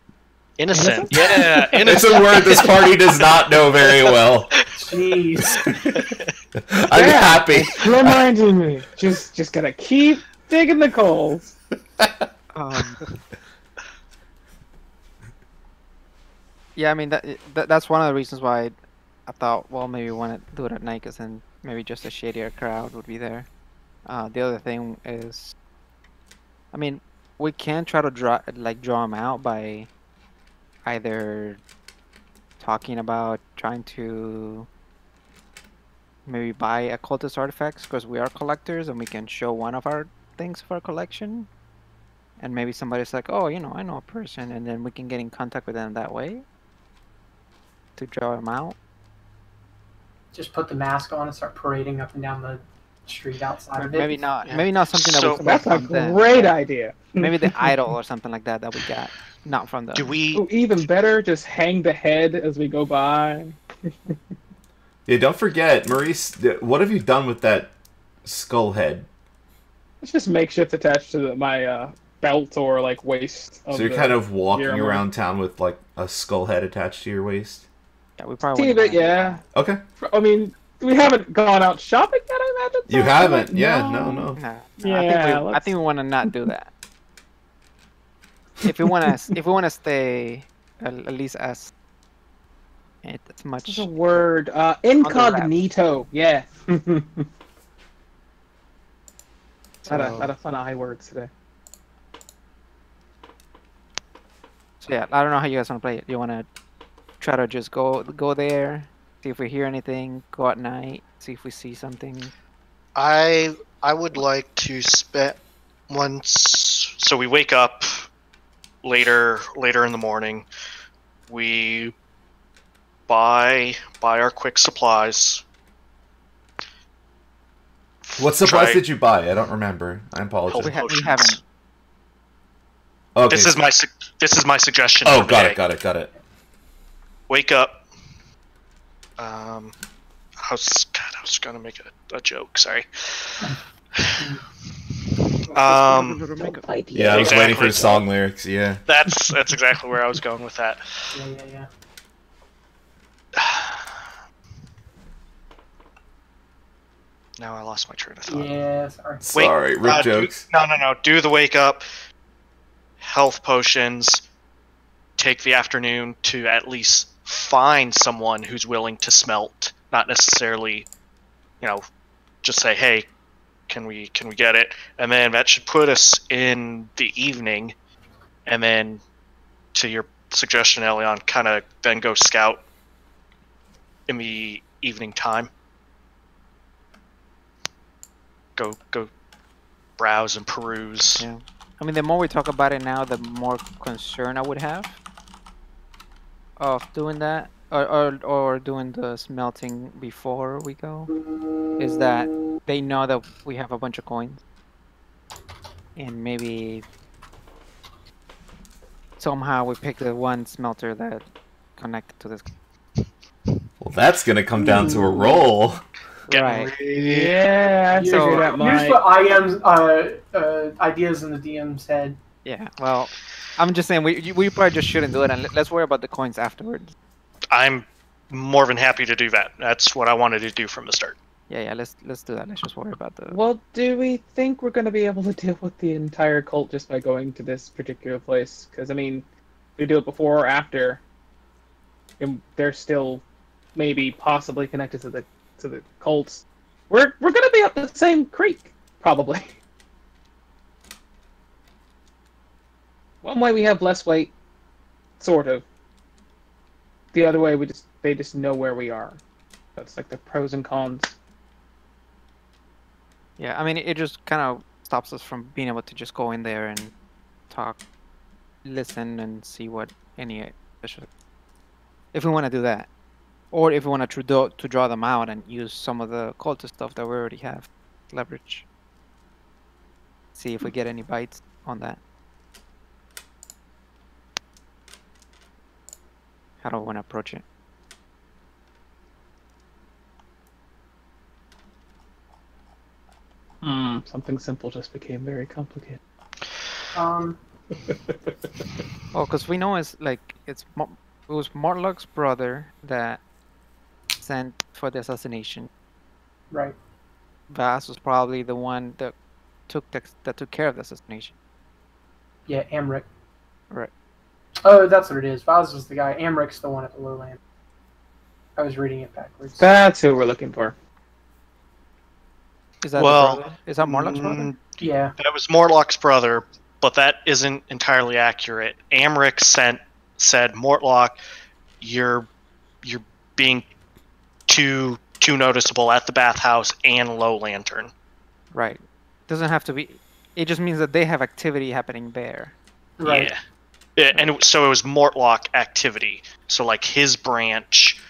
[SPEAKER 5] Innocent. Yeah,
[SPEAKER 1] It's
[SPEAKER 5] innocent.
[SPEAKER 1] a word this party does not know very well.
[SPEAKER 3] Jeez.
[SPEAKER 1] I'm happy.
[SPEAKER 2] It's reminding me. Just gotta keep digging the coals.
[SPEAKER 4] Yeah, I mean that's one of the reasons why I thought, well, maybe we want to do it at night, because then maybe just a shadier crowd would be there. The other thing is, I mean, we can try to draw them out by either talking about trying to maybe buy occultist artifacts, because we are collectors and we can show one of our things for our collection, and maybe somebody's like, oh, I know a person, and then we can get in contact with them that way to draw them out.
[SPEAKER 3] Just put the mask on and start parading up and down the street outside of it.
[SPEAKER 4] Maybe not.
[SPEAKER 5] Yeah.
[SPEAKER 4] Maybe not something that
[SPEAKER 5] So-
[SPEAKER 4] we
[SPEAKER 2] That's a
[SPEAKER 4] from them.
[SPEAKER 2] great idea.
[SPEAKER 4] Maybe the idol or something like that we got, not from them.
[SPEAKER 5] Do we?
[SPEAKER 2] Ooh, even better, just hang the head as we go by.
[SPEAKER 1] Yeah, don't forget, Maurice, what have you done with that skull head?
[SPEAKER 2] It's just makeshift attached to my belt or like waist.
[SPEAKER 1] So you're kind of walking
[SPEAKER 2] armor.
[SPEAKER 1] around town with like a skull head attached to your waist?
[SPEAKER 4] Yeah, we probably
[SPEAKER 2] Team
[SPEAKER 4] wouldn't
[SPEAKER 2] it,
[SPEAKER 4] wanna do
[SPEAKER 2] yeah.
[SPEAKER 1] Okay.
[SPEAKER 2] I mean, we haven't gone out shopping yet, I imagine.
[SPEAKER 1] You
[SPEAKER 2] so?
[SPEAKER 1] haven't? Yeah, no.
[SPEAKER 4] that. Nah,
[SPEAKER 2] Yeah,
[SPEAKER 4] I think we want to not do that. If we want to stay at least as much.
[SPEAKER 2] What's a word? Incognito. Yeah. Not a fun I words today.
[SPEAKER 4] So yeah, I don't know how you guys want to play it. You want to try to just go there, see if we hear anything, go at night, see if we see something.
[SPEAKER 5] I would like to spend once. So we wake up later in the morning. We buy our quick supplies.
[SPEAKER 1] What supplies
[SPEAKER 5] Try-
[SPEAKER 1] did you buy? I don't remember. I apologize.
[SPEAKER 4] We
[SPEAKER 5] Potions.
[SPEAKER 4] haven't.
[SPEAKER 1] Okay.
[SPEAKER 5] This is my suggestion.
[SPEAKER 1] Oh,
[SPEAKER 5] for the
[SPEAKER 1] got
[SPEAKER 5] day.
[SPEAKER 1] it.
[SPEAKER 5] Wake up. I was gonna make a joke. Sorry.
[SPEAKER 1] Yeah, I was waiting for
[SPEAKER 5] Exactly.
[SPEAKER 1] the song lyrics, yeah.
[SPEAKER 5] That's exactly where I was going with that.
[SPEAKER 3] Yeah.
[SPEAKER 5] Now I lost my train of thought.
[SPEAKER 3] Yeah, sorry.
[SPEAKER 1] Sorry, rip jokes.
[SPEAKER 5] No. Do the wake up, health potions, take the afternoon to at least find someone who's willing to smelt. Not necessarily, just say, hey, can we get it? And then that should put us in the evening. And then, to your suggestion, Elion, kind of then go scout in the evening time. Go browse and peruse.
[SPEAKER 4] Yeah. I mean, the more we talk about it now, the more concern I would have of doing that or doing the smelting before we go. Is that they know that we have a bunch of coins, and maybe somehow we pick the one smelter that connected to this.
[SPEAKER 1] Well, that's gonna come down to a roll.
[SPEAKER 4] Right.
[SPEAKER 2] Yeah, I
[SPEAKER 3] Use
[SPEAKER 2] figured that might.
[SPEAKER 3] what IM's ideas in the DM's head.
[SPEAKER 4] Yeah. Well, I'm just saying we probably just shouldn't do it, and let's worry about the coins afterwards.
[SPEAKER 5] I'm more than happy to do that. That's what I wanted to do from the start.
[SPEAKER 4] Yeah. Let's do that. Let's just worry about the.
[SPEAKER 2] Well, do we think we're going to be able to deal with the entire cult just by going to this particular place? Because, I mean, if we do it before or after, and they're still maybe possibly connected to the cults, we're going to be up the same creek, probably. One way we have less weight, sort of. The other way, they just know where we are. That's like the pros and cons.
[SPEAKER 4] Yeah, I mean, it just kind of stops us from being able to just go in there and talk, listen, and see what any if we want to do that, or if we want to draw them out and use some of the cultist stuff that we already have, leverage. See if we get any bites on that. How do I want to approach it?
[SPEAKER 2] Something simple just became very complicated.
[SPEAKER 3] Um,
[SPEAKER 4] Well, because we know it was Mortlock's brother that sent for the assassination.
[SPEAKER 3] right.
[SPEAKER 4] Vas was probably the one that took care of the assassination.
[SPEAKER 3] Yeah, Amric.
[SPEAKER 4] Right.
[SPEAKER 3] Oh, that's what it is. Vaz was the guy. Amric's the one at the lowland. I was reading it backwards.
[SPEAKER 2] That's who we're looking for.
[SPEAKER 4] Is that the
[SPEAKER 5] Well,
[SPEAKER 4] brother? Is that Morlock's brother?
[SPEAKER 3] Yeah.
[SPEAKER 5] That was Mortlock's brother, but that isn't entirely accurate. Amric said, Mortlock, you're being too noticeable at the bathhouse and Low Lantern.
[SPEAKER 4] Right. Doesn't have to be. It just means that they have activity happening there.
[SPEAKER 3] Right.
[SPEAKER 5] Yeah, and so it was Mortlock activity. So like his branch.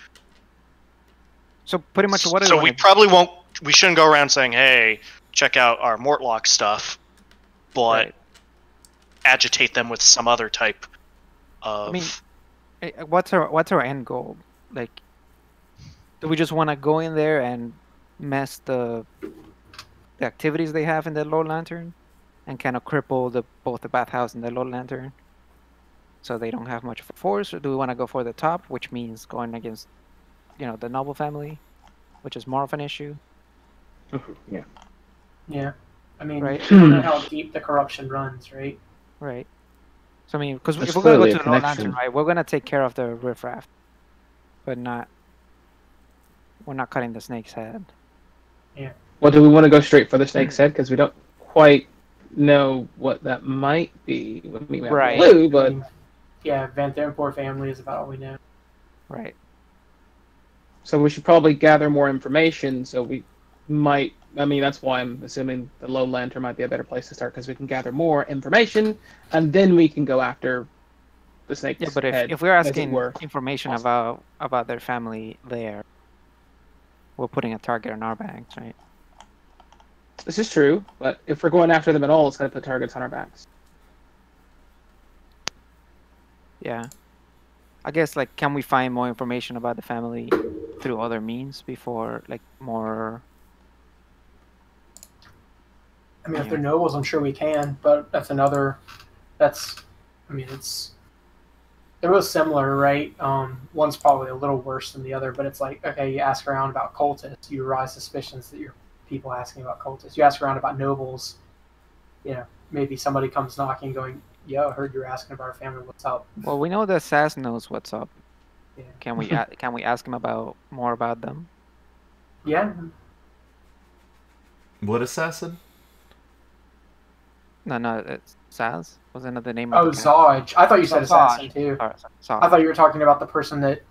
[SPEAKER 4] So pretty much what
[SPEAKER 5] So we probably won't. We shouldn't go around saying, "Hey, check out our Mortlock stuff," but
[SPEAKER 4] Right.
[SPEAKER 5] agitate them with some other type of.
[SPEAKER 4] I mean, what's our end goal? Like, do we just want to go in there and mess the activities they have in the Low Lantern, and kind of cripple both the bathhouse and the Low Lantern, so they don't have much of a force? Or do we want to go for the top, which means going against, the noble family, which is more of an issue?
[SPEAKER 2] Yeah.
[SPEAKER 3] Yeah. I mean,
[SPEAKER 4] Right.
[SPEAKER 3] you don't know how deep the corruption runs, right?
[SPEAKER 4] Right. So I mean, because
[SPEAKER 2] There's
[SPEAKER 4] if we're gonna go
[SPEAKER 2] clearly
[SPEAKER 4] to
[SPEAKER 2] a
[SPEAKER 4] the Low Lantern,
[SPEAKER 2] connection.
[SPEAKER 4] right, we're gonna take care of the riffraff, but we're not cutting the snake's head.
[SPEAKER 2] Well, do we want to go straight for the snake's head? Because we don't quite know what that might be. I mean, we have
[SPEAKER 4] Right.
[SPEAKER 2] a clue, but
[SPEAKER 3] Yeah, Van Thempor family is about all we know.
[SPEAKER 4] Right.
[SPEAKER 2] so we should probably gather more information. So we might. I mean, that's why I'm assuming the Low Lantern might be a better place to start, because we can gather more information, and then we can go after the snake's
[SPEAKER 4] Yeah, but
[SPEAKER 2] head.
[SPEAKER 4] if we're
[SPEAKER 2] as it
[SPEAKER 4] asking
[SPEAKER 2] were.
[SPEAKER 4] information
[SPEAKER 2] Awesome.
[SPEAKER 4] about their family there, we're putting a target on our backs, right?
[SPEAKER 2] This is true, but if we're going after them at all, it's going to put targets on our backs.
[SPEAKER 4] Yeah. I guess, like, can we find more information about the family through other means before, like, more...
[SPEAKER 3] I mean, if they're nobles, I'm sure we can, but that's another. I mean, they're both similar, right? One's probably a little worse than the other, but it's like, okay, you ask around about cultists, you arise suspicions that you're people asking about cultists. You ask around about nobles, maybe somebody comes knocking, going, "Yo, I heard you're asking about our family. What's up?"
[SPEAKER 4] Well, we know that Sass knows what's up.
[SPEAKER 3] Yeah.
[SPEAKER 4] Can we can we ask him more about them?
[SPEAKER 3] Yeah.
[SPEAKER 1] What assassin?
[SPEAKER 4] No, it's Saz. Wasn't it the name
[SPEAKER 3] Oh,
[SPEAKER 4] of the character?
[SPEAKER 3] Zaj. I thought you said
[SPEAKER 4] Zaj.
[SPEAKER 3] assassin too.
[SPEAKER 4] Sorry,
[SPEAKER 3] I thought you were talking about the person that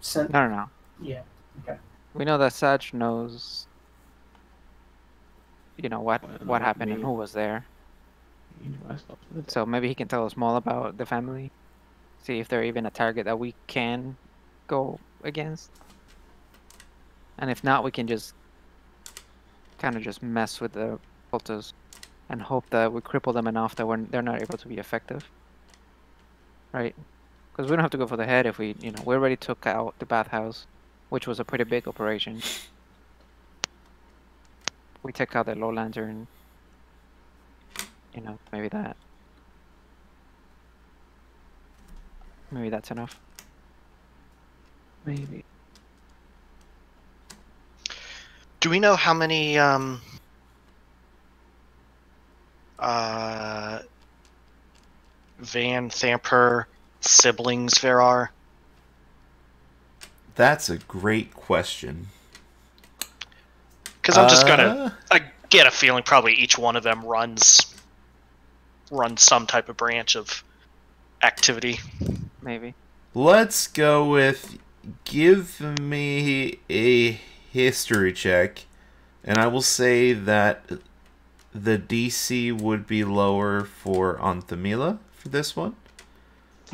[SPEAKER 3] sent.
[SPEAKER 4] No.
[SPEAKER 3] Yeah. Okay.
[SPEAKER 4] We know that Saj knows, what happened and who was there. So maybe he can tell us more about the family. See if they're even a target that we can go against. And if not, we can just kind of just mess with the cultists and hope that we cripple them enough that they're not able to be effective. Right? Because we don't have to go for the head if we already took out the bathhouse, which was a pretty big operation. We take out the Low Lantern. Maybe that's enough.
[SPEAKER 2] Maybe.
[SPEAKER 5] Do we know how many Van Thamper siblings there are?
[SPEAKER 1] That's a great question.
[SPEAKER 5] Because I'm just I get a feeling probably each one of them runs some type of branch of activity.
[SPEAKER 4] Maybe.
[SPEAKER 1] Let's go with, give me a history check, and I will say that the DC would be lower for Anthamila for this one.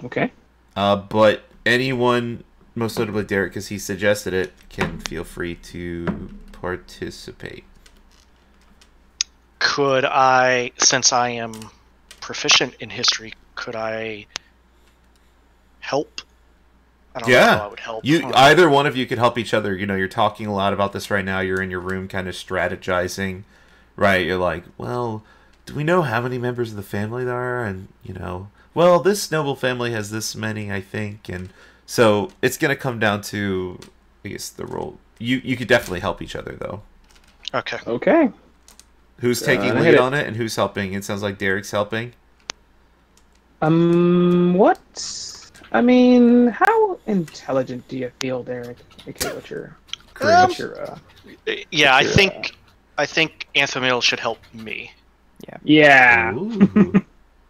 [SPEAKER 2] Okay.
[SPEAKER 1] But anyone, most notably Derek, because he suggested it, can feel free to participate.
[SPEAKER 5] Could I, since I am proficient in history, could I help I don't know how I would help.
[SPEAKER 1] Either one of you could help each other. You know, you're talking a lot about this right now. You're in your room kind of strategizing, right? You're like, well, do we know how many members of the family there are? And, you know, well, this noble family has this many, I think. And so it's going to come down to, I guess, the role. You could definitely help each other, though.
[SPEAKER 5] Okay.
[SPEAKER 2] Okay.
[SPEAKER 1] Who's taking lead on it and who's helping? It sounds like Derek's helping.
[SPEAKER 2] What? I mean, how intelligent do you feel, Derek? Okay, what's your...
[SPEAKER 5] Yeah, I think Anthemiel should help me.
[SPEAKER 2] Yeah.
[SPEAKER 1] Ooh.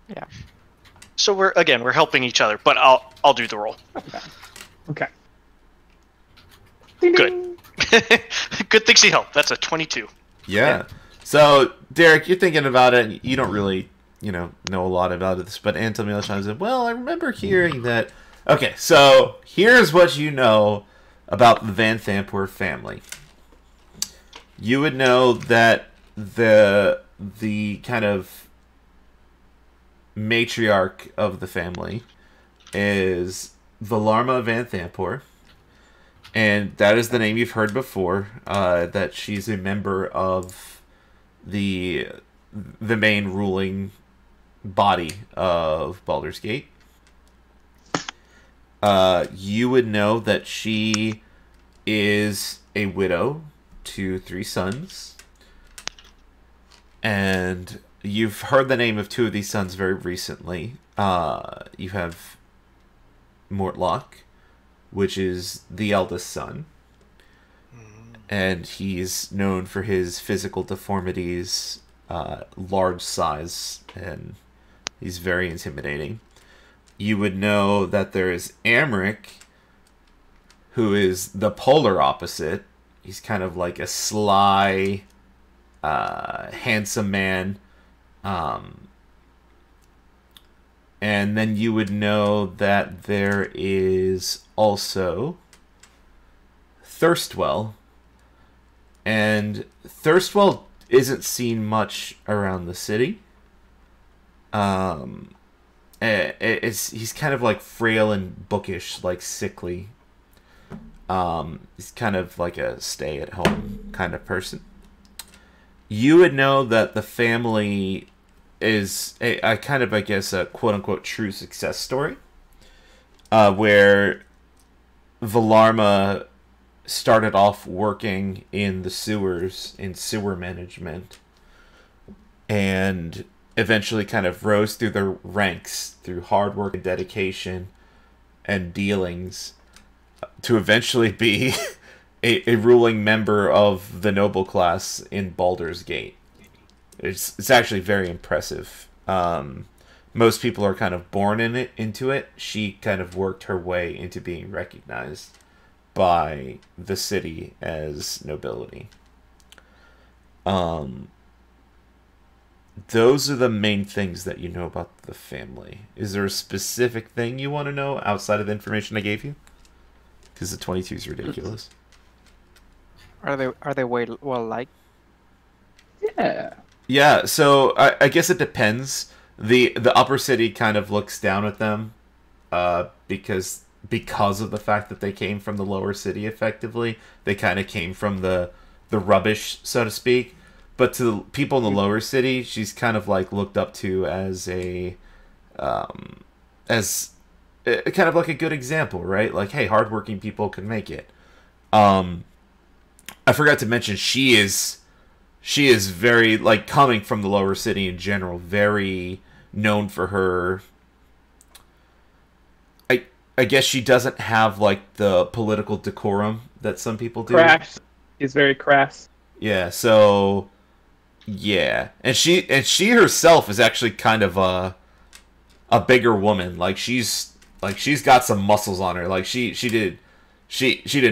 [SPEAKER 4] Yeah.
[SPEAKER 5] So we're helping each other, but I'll do the roll.
[SPEAKER 2] Okay.
[SPEAKER 5] Good. Good thing she helped. That's a 22.
[SPEAKER 1] Yeah. So, Derek, you're thinking about it, and you don't really, know a lot about this, but Anthemiel chimes in, well, I remember hearing that... Okay, so here's what you know about the Van Thampor family. You would know that the kind of matriarch of the family is Valarma Van Thampor, and that is the name you've heard before, that she's a member of the main ruling body of Baldur's Gate. You would know that she is a widow to 3 sons. And you've heard the name of 2 of these sons very recently. You have Mortlock, which is the eldest son. And he's known for his physical deformities, large size, and he's very intimidating. You would know that there is Amric, who is the polar opposite. He's kind of like a sly, handsome man. And then you would know that there is also Thirstwell. And Thirstwell isn't seen much around the city. He's kind of like frail and bookish, like sickly. He's kind of like a stay-at-home kind of person. You would know that the family is a kind of, I guess, a quote-unquote true success story, where Valarma started off working in the sewers, in sewer management, and eventually kind of rose through the ranks through hard work and dedication and dealings to eventually be a ruling member of the noble class in Baldur's Gate. It's actually very impressive. Most people are kind of born into it. She kind of worked her way into being recognized by the city as nobility. Those are the main things that you know about the family. Is there a specific thing you want to know outside of the information I gave you? Because the 22 is ridiculous.
[SPEAKER 4] Are they well liked?
[SPEAKER 2] Yeah.
[SPEAKER 1] Yeah, so I guess it depends. The upper city kind of looks down at them because of the fact that they came from the lower city effectively. They kind of came from the rubbish, so to speak. But to the people in the lower city, she's kind of like looked up to as a kind of like a good example, right? Like, hey, hardworking people can make it. I forgot to mention she is very, like, coming from the lower city in general, very known for her. I guess she doesn't have like the political decorum that some people do.
[SPEAKER 2] Crass. She's very crass.
[SPEAKER 1] Yeah, so yeah. And she herself is actually kind of a bigger woman. Like she's got some muscles on her. Like she did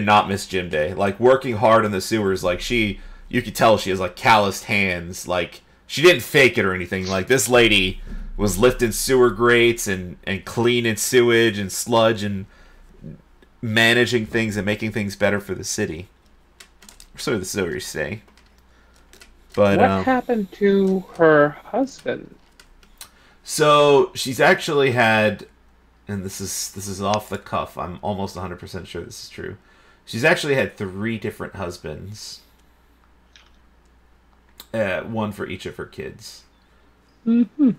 [SPEAKER 1] not miss gym day. Like working hard in the sewers, like you could tell she has like calloused hands. Like she didn't fake it or anything. Like this lady was lifting sewer grates and cleaning sewage and sludge and managing things and making things better for the city. Or so the sewers say. But
[SPEAKER 2] what happened to her husband?
[SPEAKER 1] So she's actually had and this is off the cuff. I'm almost 100% sure this is true. She's actually had 3 different husbands. One for each of her kids.
[SPEAKER 2] Mm-hmm.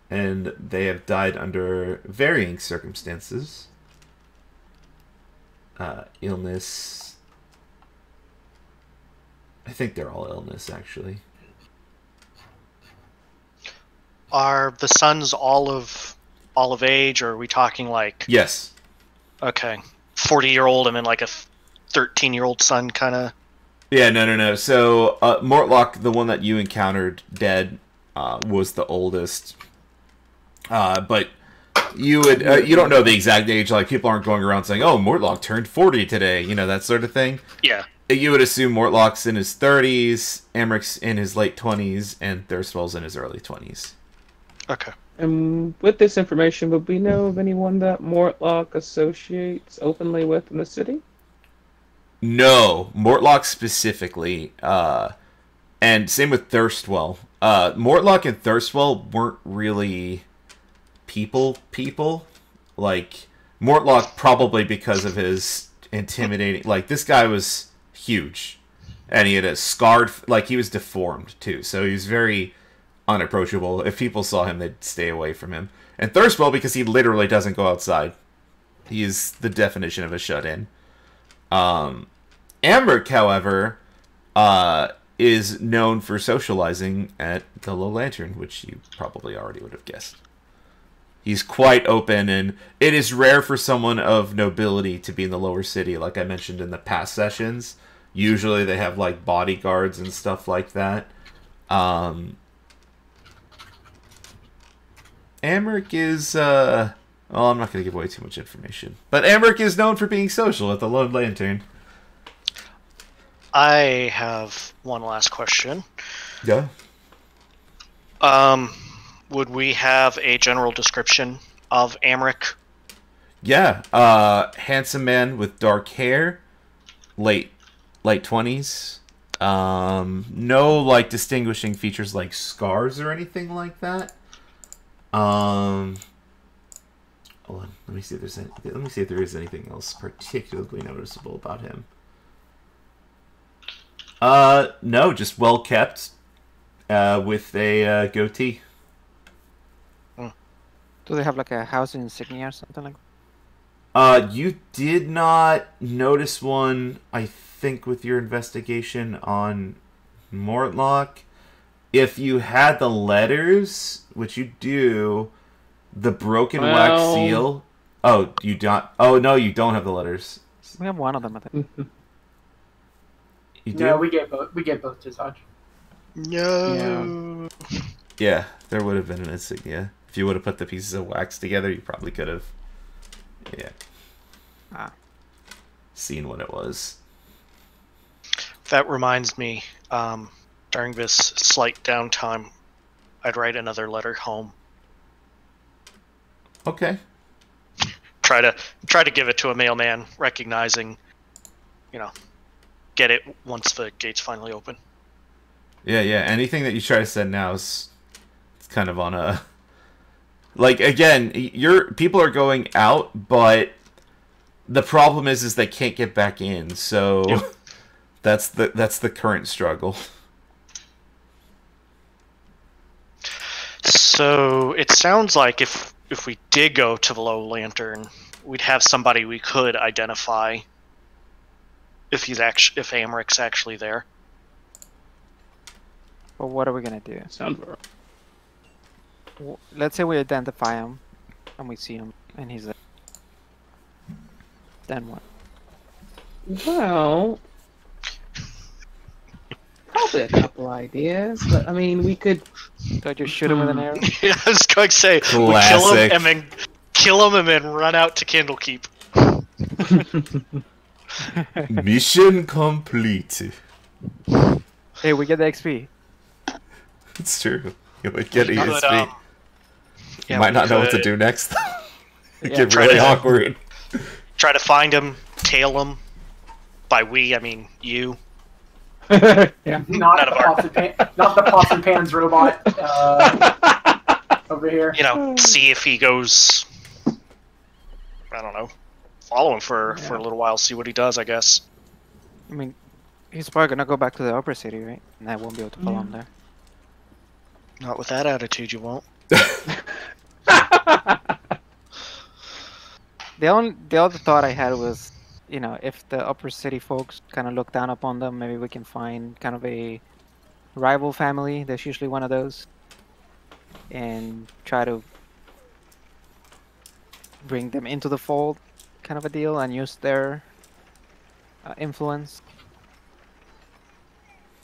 [SPEAKER 1] And they have died under varying circumstances. Illness. I think they're all illness, actually.
[SPEAKER 5] Are the sons all of age, or are we talking like...
[SPEAKER 1] Yes.
[SPEAKER 5] Okay. 40-year-old and then like a 13-year-old son kind of...
[SPEAKER 1] Yeah, no. So, Mortlock, the one that you encountered dead, was the oldest. But you would you don't know the exact age. Like, people aren't going around saying, "Oh, Mortlock turned 40 today," you know, that sort of thing.
[SPEAKER 5] Yeah.
[SPEAKER 1] You would assume Mortlock's in his 30s, Amric's in his late 20s, and Thirstwell's in his early 20s.
[SPEAKER 5] Okay.
[SPEAKER 2] And with this information, would we know of anyone that Mortlock associates openly with in the city?
[SPEAKER 1] No, Mortlock specifically, and same with Thirstwell. Mortlock and Thirstwell weren't really people. Like, Mortlock, probably because of his intimidating... Like, this guy was huge, and he had a scarred... Like, he was deformed, too, so he was very unapproachable. If people saw him, they'd stay away from him. And Thirstwell, because he literally doesn't go outside. He is the definition of a shut-in. Amric, however, is known for socializing at the Low Lantern, which you probably already would have guessed. He's quite open, and it is rare for someone of nobility to be in the lower city, like I mentioned in the past sessions. Usually they have, like, bodyguards and stuff like that. Amric is, well, I'm not going to give away too much information. But Amric is known for being social at the Lone Lantern.
[SPEAKER 5] I have one last question.
[SPEAKER 1] Yeah.
[SPEAKER 5] Would we have a general description of Amric?
[SPEAKER 1] Yeah. Handsome man with dark hair. Late 20s. No, like, distinguishing features like scars or anything like that. Hold on. Let me see if there is anything else particularly noticeable about him. No, just well kept, with a goatee.
[SPEAKER 4] Do they have like a house insignia or something like that?
[SPEAKER 1] You did not notice one, I think, with your investigation on Mortlock. If you had the letters, which you do, the broken wax seal. Oh, you don't. Oh no, you don't have the letters.
[SPEAKER 4] We have one of them, I think.
[SPEAKER 1] You do?
[SPEAKER 3] No, we get both to Zaj.
[SPEAKER 5] No.
[SPEAKER 1] Yeah, there would have been an insignia. If you would have put the pieces of wax together, you probably could have. Yeah. Seen what it was.
[SPEAKER 5] That reminds me, during this slight downtime, I'd write another letter home.
[SPEAKER 1] Okay.
[SPEAKER 5] Try to give it to a mailman, recognizing, get it once the gates finally open.
[SPEAKER 1] Yeah. Anything that you try to send now it's kind of on a... Like, again, people are going out, but the problem is they can't get back in, so yep. that's the current struggle.
[SPEAKER 5] So it sounds like if we did go to the Low Lantern, we'd have somebody we could identify if Amric's actually there.
[SPEAKER 4] But what are we gonna do?
[SPEAKER 2] Sounds right.
[SPEAKER 4] Let's say we identify him, and we see him, and he's there. Then what?
[SPEAKER 2] Well, probably a couple ideas, but I mean, we could.
[SPEAKER 4] Do I just shoot him with an arrow?
[SPEAKER 5] Yeah, I was going to say, we kill him and then run out to Candlekeep.
[SPEAKER 1] Mission complete.
[SPEAKER 4] Hey, we get the XP.
[SPEAKER 1] It's true. You would get ESP.
[SPEAKER 5] But,
[SPEAKER 1] you might not know what to do next. It
[SPEAKER 4] Yeah,
[SPEAKER 1] get really awkward.
[SPEAKER 5] Try to find him, tail him. By we, I mean you.
[SPEAKER 2] Yeah.
[SPEAKER 3] Not the pots and pans robot over here.
[SPEAKER 5] See if he goes I don't know, follow him for a little while, see what he does, I guess.
[SPEAKER 4] I mean, he's probably gonna go back to the upper city, right? And I won't be able to follow him there.
[SPEAKER 5] Not with that attitude, you won't.
[SPEAKER 4] The other thought I had was, you know, if the upper city folks kind of look down upon them, maybe we can find kind of a rival family. There's usually one of those, and try to bring them into the fold, kind of a deal, and use their influence.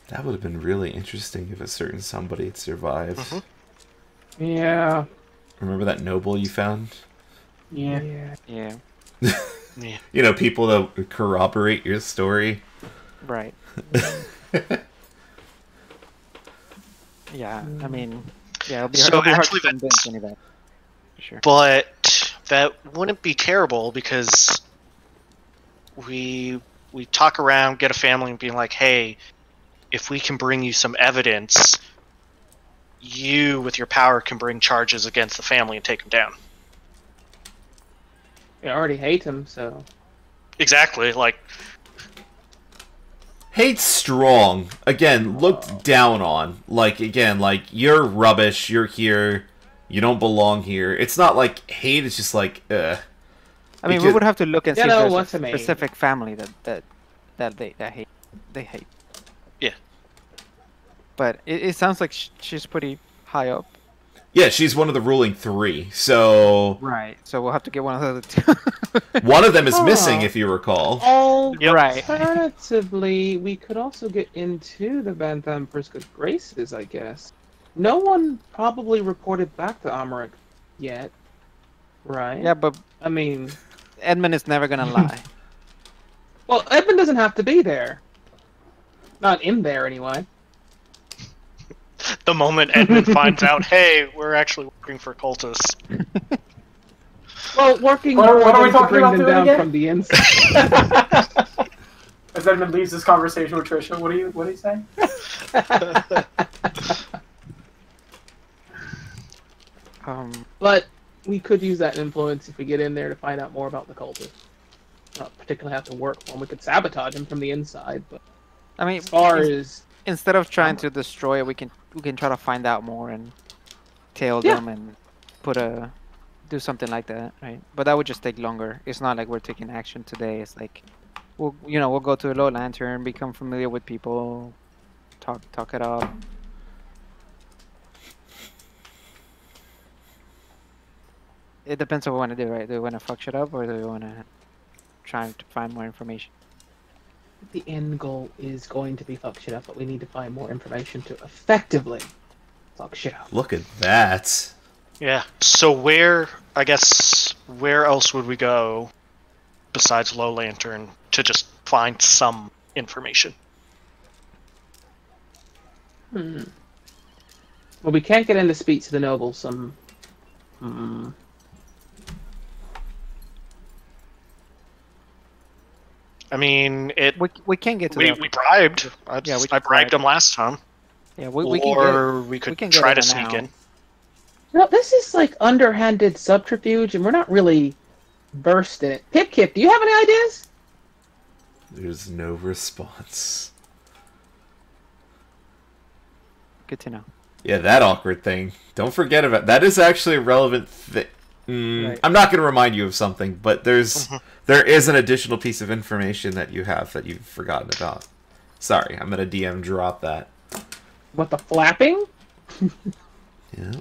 [SPEAKER 1] That would have been really interesting if a certain somebody had survived.
[SPEAKER 5] Mm-hmm.
[SPEAKER 2] Yeah.
[SPEAKER 1] Remember that noble you found?
[SPEAKER 2] Yeah.
[SPEAKER 4] Yeah.
[SPEAKER 5] Yeah.
[SPEAKER 1] You know, people that corroborate your story.
[SPEAKER 4] Right. Yeah, I mean, yeah, it'll be,
[SPEAKER 5] So
[SPEAKER 4] it'll be hard
[SPEAKER 5] actually
[SPEAKER 4] to convince any of that. For sure.
[SPEAKER 5] But that wouldn't be terrible because we talk around, get a family, and be like, hey, if we can bring you some evidence, you with your power can bring charges against the family and take them down.
[SPEAKER 2] I already hate him, so.
[SPEAKER 5] Exactly. Like,
[SPEAKER 1] Hate's strong. Again, looked down on. Like, again, like, you're rubbish, you're here, you don't belong here. It's not like hate, it's just like,
[SPEAKER 4] I mean, we
[SPEAKER 1] because-
[SPEAKER 4] would have to look and see
[SPEAKER 2] You
[SPEAKER 4] if
[SPEAKER 2] know
[SPEAKER 4] there's
[SPEAKER 2] what
[SPEAKER 4] a
[SPEAKER 2] I mean.
[SPEAKER 4] specific family that they hate.
[SPEAKER 5] Yeah.
[SPEAKER 4] But it sounds like she's pretty high up.
[SPEAKER 1] Yeah, she's one of the ruling three, so...
[SPEAKER 4] Right. So we'll have to get one of the other two.
[SPEAKER 1] One of them is
[SPEAKER 2] Huh.
[SPEAKER 1] missing, if you recall.
[SPEAKER 5] Yep.
[SPEAKER 4] Right.
[SPEAKER 2] Alternatively, we could also get into the Bantham Empress good graces, I guess. No one probably reported back to Amaric yet, right?
[SPEAKER 4] Yeah, but
[SPEAKER 2] I mean,
[SPEAKER 4] Edmund is never gonna lie.
[SPEAKER 2] well, Edmund doesn't have to be there. Not in there, anyway.
[SPEAKER 5] the moment Edmund finds out, hey, we're actually working for cultists.
[SPEAKER 2] Well, working
[SPEAKER 3] What
[SPEAKER 2] for
[SPEAKER 3] are we
[SPEAKER 2] them to
[SPEAKER 3] talking
[SPEAKER 2] bring
[SPEAKER 3] about
[SPEAKER 2] them
[SPEAKER 3] doing
[SPEAKER 2] down
[SPEAKER 3] again?
[SPEAKER 2] from the inside.
[SPEAKER 3] As Edmund leaves this conversation with Trisha, what do you say?
[SPEAKER 2] But we could use that influence if we get in there to find out more about the cultist. Not particularly have to work for him. We could sabotage him from the inside, but
[SPEAKER 4] I mean,
[SPEAKER 2] as far as
[SPEAKER 4] instead of trying to destroy it, we can try to find out more and tail
[SPEAKER 2] Yeah.
[SPEAKER 4] them and do something like that, right? But that would just take longer. It's not like we're taking action today. It's like we'll go to a low lantern, become familiar with people, talk it up. It depends on what we want to do, right? Do we want to fuck shit up or do we want to try to find more information?
[SPEAKER 2] the end goal is going to be fuck shit up, but we need to find more information to effectively fuck shit up.
[SPEAKER 1] Look at that.
[SPEAKER 5] Yeah. So where else would we go besides Low Lantern to just find some information?
[SPEAKER 2] Well, we can't get in to speak to the nobles.
[SPEAKER 5] I mean,
[SPEAKER 4] We can get to
[SPEAKER 5] we
[SPEAKER 4] that.
[SPEAKER 5] bribed. I
[SPEAKER 4] can
[SPEAKER 5] bribed him last time.
[SPEAKER 4] Yeah, we
[SPEAKER 5] Or
[SPEAKER 4] can
[SPEAKER 5] we could
[SPEAKER 4] can get
[SPEAKER 5] try
[SPEAKER 4] in
[SPEAKER 5] to
[SPEAKER 4] there
[SPEAKER 5] sneak
[SPEAKER 4] now.
[SPEAKER 5] in.
[SPEAKER 2] No, this is like underhanded subterfuge, and we're not really versed in it. Pip, do you have any ideas?
[SPEAKER 1] There's no response.
[SPEAKER 4] Good to know.
[SPEAKER 1] Yeah, that awkward thing. Don't forget about that. Is actually a relevant thing.
[SPEAKER 4] Right.
[SPEAKER 1] I'm not going to remind you of something, but there is an additional piece of information that you have that you've forgotten about. Sorry, I'm going to DM drop that.
[SPEAKER 2] What, the flapping?
[SPEAKER 1] Yeah.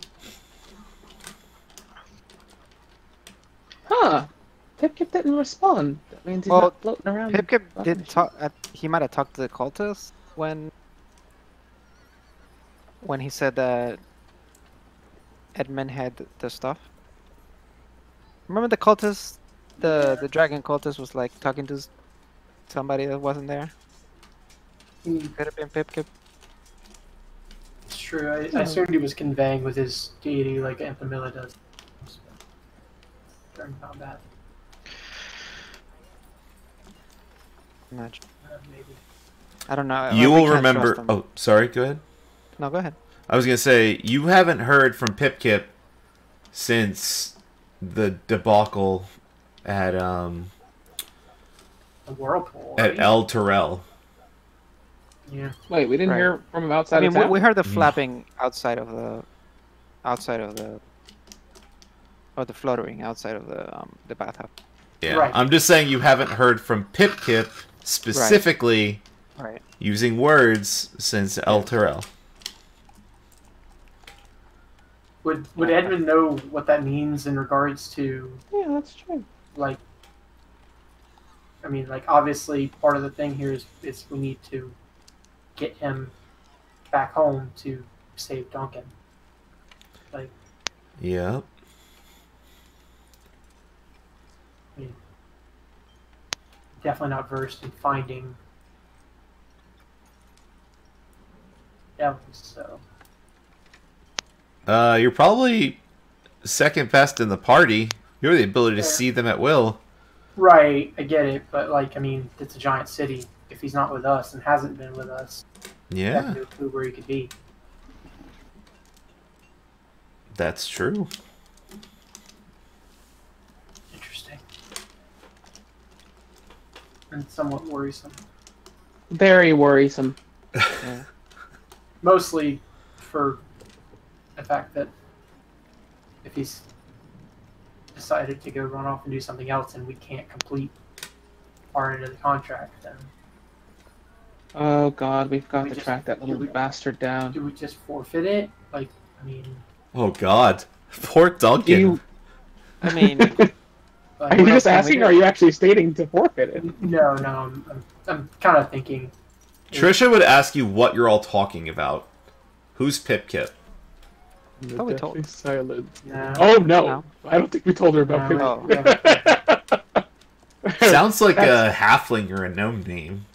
[SPEAKER 2] Huh. Pip didn't respond. That means he's
[SPEAKER 4] Well,
[SPEAKER 2] not floating around.
[SPEAKER 4] Pipkip
[SPEAKER 2] fucking
[SPEAKER 4] did
[SPEAKER 2] shit.
[SPEAKER 4] talk. He might have talked to the cultists when he said that Edmund had the stuff. Remember the cultist, the dragon cultist was like talking to somebody that wasn't there. Could have been Pipkip.
[SPEAKER 3] It's true. I assumed he was conveying with his deity like Anthamila does. During combat.
[SPEAKER 4] Imagine.
[SPEAKER 3] Maybe.
[SPEAKER 4] I don't know.
[SPEAKER 1] You
[SPEAKER 4] we
[SPEAKER 1] will
[SPEAKER 4] can't
[SPEAKER 1] remember.
[SPEAKER 4] trust him.
[SPEAKER 1] Oh, sorry. Go ahead.
[SPEAKER 4] No, go ahead.
[SPEAKER 1] I was gonna say you haven't heard from Pipkip since the debacle at
[SPEAKER 3] The whirlpool.
[SPEAKER 1] at
[SPEAKER 3] Right?
[SPEAKER 1] El Terrell.
[SPEAKER 3] Yeah.
[SPEAKER 2] Wait, we didn't
[SPEAKER 4] Right.
[SPEAKER 2] hear from him outside
[SPEAKER 4] I mean,
[SPEAKER 2] of town?
[SPEAKER 4] we heard the
[SPEAKER 1] Mm.
[SPEAKER 4] flapping outside of the or the fluttering outside of the bathhouse.
[SPEAKER 1] Yeah,
[SPEAKER 3] Right.
[SPEAKER 1] I'm just saying you haven't heard from Pip Kip specifically
[SPEAKER 4] Right.
[SPEAKER 1] using words since El Terrell.
[SPEAKER 3] Would Edmund know what that means in regards to,
[SPEAKER 2] Yeah, that's true.
[SPEAKER 3] like, I mean, like, obviously part of the thing here is we need to get him back home to save Duncan. Like,
[SPEAKER 1] Yep.
[SPEAKER 3] I mean, definitely not versed in finding devils, so.
[SPEAKER 1] You're probably second best in the party. You have the ability to
[SPEAKER 3] Yeah.
[SPEAKER 1] see them at will.
[SPEAKER 3] Right, I get it, but, like, I mean, it's a giant city. If he's not with us and hasn't been with us, I
[SPEAKER 1] Yeah,
[SPEAKER 3] have no clue where he could be.
[SPEAKER 1] that's true.
[SPEAKER 3] Interesting. And somewhat worrisome.
[SPEAKER 2] Very worrisome.
[SPEAKER 4] Yeah.
[SPEAKER 3] Mostly for the fact that if he's decided to go run off and do something else and we can't complete our end of the contract, then
[SPEAKER 2] Oh god, we've got
[SPEAKER 3] We
[SPEAKER 2] to
[SPEAKER 3] just-
[SPEAKER 2] track that little
[SPEAKER 3] we-
[SPEAKER 2] bastard down.
[SPEAKER 3] do we just forfeit it? Like, I mean,
[SPEAKER 1] Oh God, poor Duncan.
[SPEAKER 2] Do you,
[SPEAKER 4] I mean,
[SPEAKER 3] like,
[SPEAKER 2] are you
[SPEAKER 3] what
[SPEAKER 2] just
[SPEAKER 3] else can we
[SPEAKER 2] asking,
[SPEAKER 3] do?
[SPEAKER 2] or are you actually stating to forfeit it?
[SPEAKER 3] No, I'm kind of thinking.
[SPEAKER 1] Trisha would ask you what you're all talking about. Who's Pip Kip?
[SPEAKER 4] thought we told.
[SPEAKER 2] Deathly silence.
[SPEAKER 3] No.
[SPEAKER 2] Oh no.
[SPEAKER 4] No.
[SPEAKER 2] I don't think we told her about
[SPEAKER 3] No,
[SPEAKER 2] him.
[SPEAKER 1] Sounds like
[SPEAKER 2] That's-
[SPEAKER 1] a halfling or a gnome name.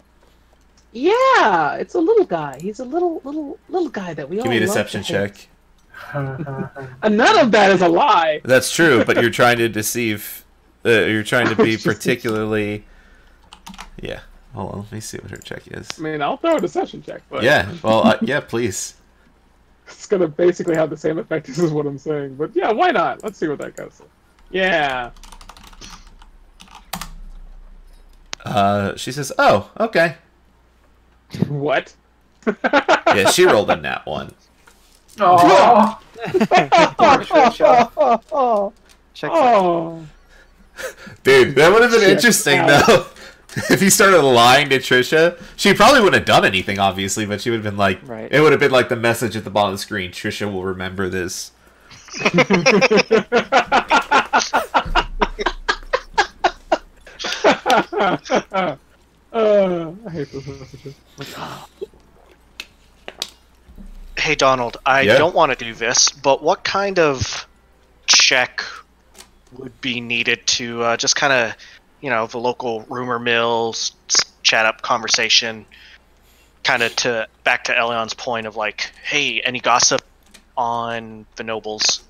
[SPEAKER 2] Yeah, it's a little guy. He's a little guy that we all
[SPEAKER 1] Give me a
[SPEAKER 2] love
[SPEAKER 1] deception
[SPEAKER 2] to hate.
[SPEAKER 1] check.
[SPEAKER 2] And none of that is a lie.
[SPEAKER 1] That's true, but you're trying to deceive. You're trying to be particularly. Yeah. Hold on. Let me see what her check is.
[SPEAKER 2] I mean, I'll throw a deception check, but
[SPEAKER 1] Yeah. Well. Yeah. Please.
[SPEAKER 2] it's gonna basically have the same effect as what I'm saying. But yeah, why not? Let's see what that goes. Yeah.
[SPEAKER 1] She says, "Oh, okay."
[SPEAKER 2] What?
[SPEAKER 1] Yeah. She rolled a nat one.
[SPEAKER 3] Oh,
[SPEAKER 4] Check.
[SPEAKER 2] Oh.
[SPEAKER 1] Dude, that would have been
[SPEAKER 2] Shit.
[SPEAKER 1] interesting
[SPEAKER 2] Ow.
[SPEAKER 1] though. If he started lying to Trisha, she probably wouldn't have done anything, obviously, but she would have been like,
[SPEAKER 4] Right.
[SPEAKER 1] it would have been like the message at the bottom of the screen. Trisha will remember this.
[SPEAKER 2] I hate those messages.
[SPEAKER 5] Hey Donald, I
[SPEAKER 1] Yeah?
[SPEAKER 5] don't want to do this, but what kind of check would be needed to just kind of, the local rumor mills, chat up conversation, kind of to back to Elion's point of like, hey, any gossip on the nobles?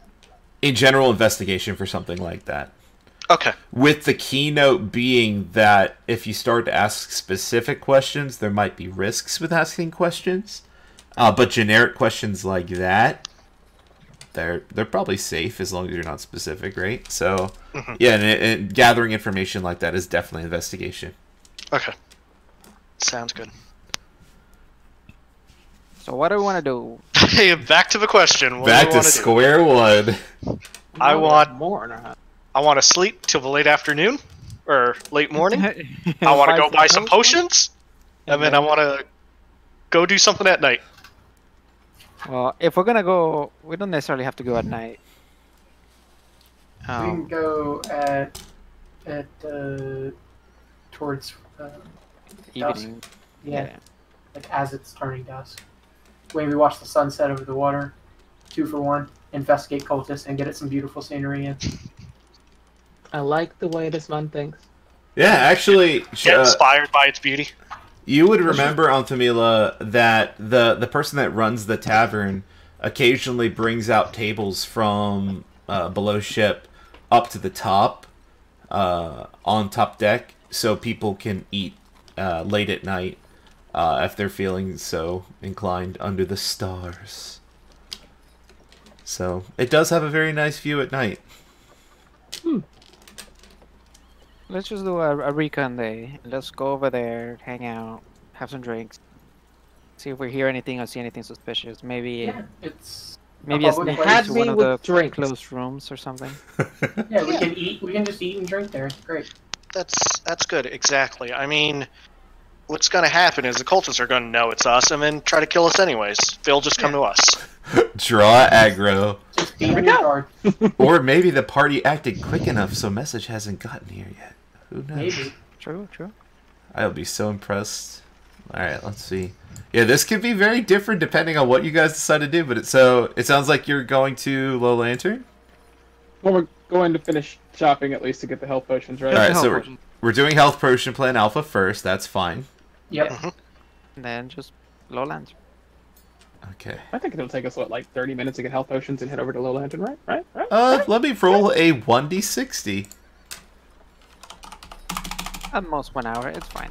[SPEAKER 1] In general, investigation for something like that.
[SPEAKER 5] Okay.
[SPEAKER 1] With the keynote being that if you start to ask specific questions, there might be risks with asking questions. But generic questions like that, they're probably safe as long as you're not specific, right? So, yeah, and gathering information like that is definitely investigation.
[SPEAKER 5] Okay. Sounds good.
[SPEAKER 4] So what do we want to do?
[SPEAKER 5] Hey, back to the question. What
[SPEAKER 1] Back
[SPEAKER 5] do we
[SPEAKER 1] to
[SPEAKER 5] want to do?
[SPEAKER 1] square one.
[SPEAKER 5] I want
[SPEAKER 2] more in our house.
[SPEAKER 5] I want to sleep till the late afternoon or late morning. I want to go buy some potions, and then I want to go do something at night.
[SPEAKER 4] Well, if we're gonna go, we don't necessarily have to go at night.
[SPEAKER 3] we can go at towards
[SPEAKER 4] Evening.
[SPEAKER 3] yeah, like as it's turning dusk. Maybe watch the sunset over the water. 2 for 1. Investigate cultists and get it some beautiful scenery in.
[SPEAKER 2] I like the way this man thinks.
[SPEAKER 1] Yeah, actually,
[SPEAKER 5] Get inspired by its beauty.
[SPEAKER 1] you would remember, Altamila, that the person that runs the tavern occasionally brings out tables from below ship up to the top, on top deck, so people can eat late at night if they're feeling so inclined under the stars. So it does have a very nice view at night.
[SPEAKER 4] Let's just do a recon day. Let's go over there, hang out, have some drinks, see if we hear anything or see anything suspicious. Maybe
[SPEAKER 3] Yeah, it's
[SPEAKER 4] maybe
[SPEAKER 3] a
[SPEAKER 4] a
[SPEAKER 3] public
[SPEAKER 4] sneak
[SPEAKER 3] place.
[SPEAKER 4] into one
[SPEAKER 2] me
[SPEAKER 4] of
[SPEAKER 2] with
[SPEAKER 4] the
[SPEAKER 2] drinks.
[SPEAKER 4] closed rooms or something.
[SPEAKER 3] Yeah, we can eat. We can just eat and drink there. It's great.
[SPEAKER 5] That's good. Exactly. I mean, what's going to happen is the cultists are going to know it's us and then try to kill us anyways. They'll just come to us.
[SPEAKER 1] Draw aggro.
[SPEAKER 3] Just be on your guard.
[SPEAKER 1] Or maybe the party acted quick enough so message hasn't gotten here yet. Who knows?
[SPEAKER 3] Maybe.
[SPEAKER 4] True, true.
[SPEAKER 1] I'll be so impressed. Alright, let's see. Yeah, this could be very different depending on what you guys decide to do, but it sounds like you're going to Low Lantern?
[SPEAKER 2] Well, we're going to finish shopping at least to get the health potions, right?
[SPEAKER 1] Alright,
[SPEAKER 4] Health
[SPEAKER 1] so
[SPEAKER 4] potion.
[SPEAKER 1] we're doing Health Potion Plan Alpha first, that's fine.
[SPEAKER 3] Yep.
[SPEAKER 4] And then just low lantern.
[SPEAKER 1] Okay.
[SPEAKER 2] I think it'll take us, what, like 30 minutes to get health potions and head over to Low Lantern, right? Right?
[SPEAKER 1] Let me roll a 1d60.
[SPEAKER 4] At most 1 hour. It's fine.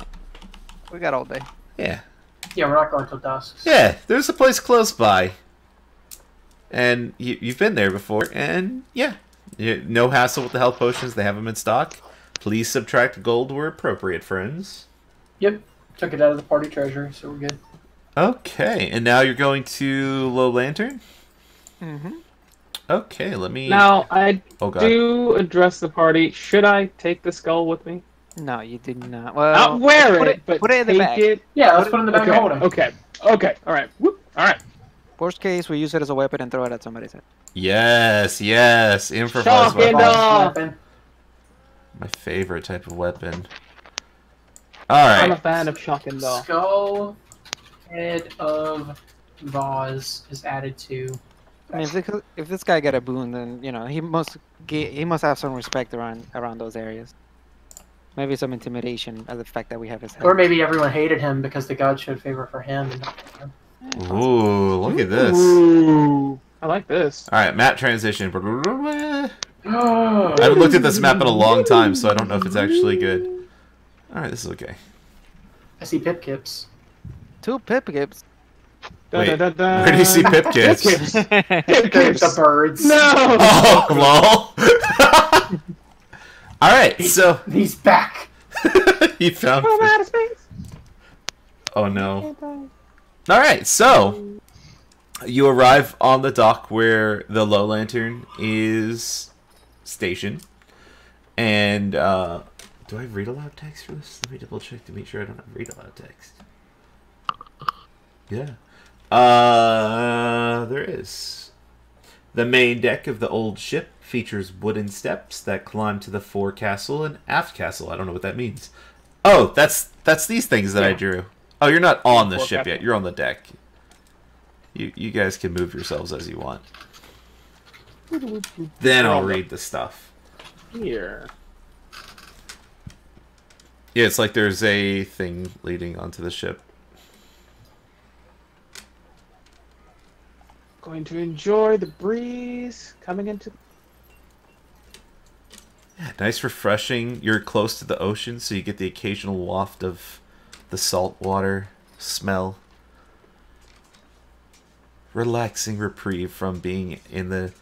[SPEAKER 4] We got all day.
[SPEAKER 1] Yeah.
[SPEAKER 3] Yeah, we're not going till dusk.
[SPEAKER 1] Yeah, there's a place close by. And you've been there before, and yeah. No hassle with the health potions, they have them in stock. Please subtract gold where appropriate, friends.
[SPEAKER 3] Yep. Took it out of the party treasury, so we're good.
[SPEAKER 1] Okay, and now you're going to Low Lantern?
[SPEAKER 4] Mm-hmm.
[SPEAKER 1] Okay, let me...
[SPEAKER 2] Now, I
[SPEAKER 1] Oh, God.
[SPEAKER 2] do address the party. Should I take the skull with me?
[SPEAKER 4] No, you did not. Well,
[SPEAKER 2] Not wear
[SPEAKER 4] put
[SPEAKER 2] it, but
[SPEAKER 4] put it in the
[SPEAKER 2] take
[SPEAKER 4] bag.
[SPEAKER 2] it.
[SPEAKER 3] Yeah, let's put it in the bag
[SPEAKER 2] Okay,
[SPEAKER 3] of holding.
[SPEAKER 2] okay, alright. Alright.
[SPEAKER 4] Worst case, we use it as a weapon and throw it at somebody's head.
[SPEAKER 1] Yes, improvised
[SPEAKER 2] Shocking
[SPEAKER 1] weapon.
[SPEAKER 2] dog.
[SPEAKER 3] Weapon.
[SPEAKER 1] My favorite type of weapon.
[SPEAKER 2] I'm a
[SPEAKER 1] Alright.
[SPEAKER 2] fan of shock and awe.
[SPEAKER 3] Skull head of vase is added to.
[SPEAKER 4] I mean, if this guy got a boon, then you know he must have some respect around those areas. Maybe some intimidation at the fact that we have his head.
[SPEAKER 3] Or maybe everyone hated him because the gods showed favor for him and not for him.
[SPEAKER 1] Ooh, look at this.
[SPEAKER 2] Ooh, I like this.
[SPEAKER 1] Alright, map transition. I
[SPEAKER 3] Oh,
[SPEAKER 1] haven't looked at this map in a long time, so I don't know if it's actually good. Alright, this is okay.
[SPEAKER 3] I see Pip Kips.
[SPEAKER 4] 2 pip-gips.
[SPEAKER 1] Wait, where do you see Pip Kids?
[SPEAKER 2] Pip
[SPEAKER 3] There's the birds.
[SPEAKER 2] No!
[SPEAKER 1] Oh, lol. Alright, so...
[SPEAKER 3] He's back.
[SPEAKER 1] he found...
[SPEAKER 2] From outer space.
[SPEAKER 1] Oh, no. Alright, so... You arrive on the dock where the Low Lantern is stationed. And, do I have read aloud text for this? Let me double check to make sure I don't have read aloud text. Yeah. There is. The main deck of the old ship features wooden steps that climb to the forecastle and aft castle. I don't know what that means. Oh, that's these things that I drew. Oh, you're not on the ship yet. You're on the deck. You guys can move yourselves as you want. Then I'll read the stuff.
[SPEAKER 2] Here.
[SPEAKER 1] Yeah, it's like there's a thing leading onto the ship.
[SPEAKER 2] Going to enjoy the breeze coming into.
[SPEAKER 1] Yeah, nice, refreshing. You're close to the ocean, so you get the occasional waft of the salt water smell. Relaxing reprieve from being in the...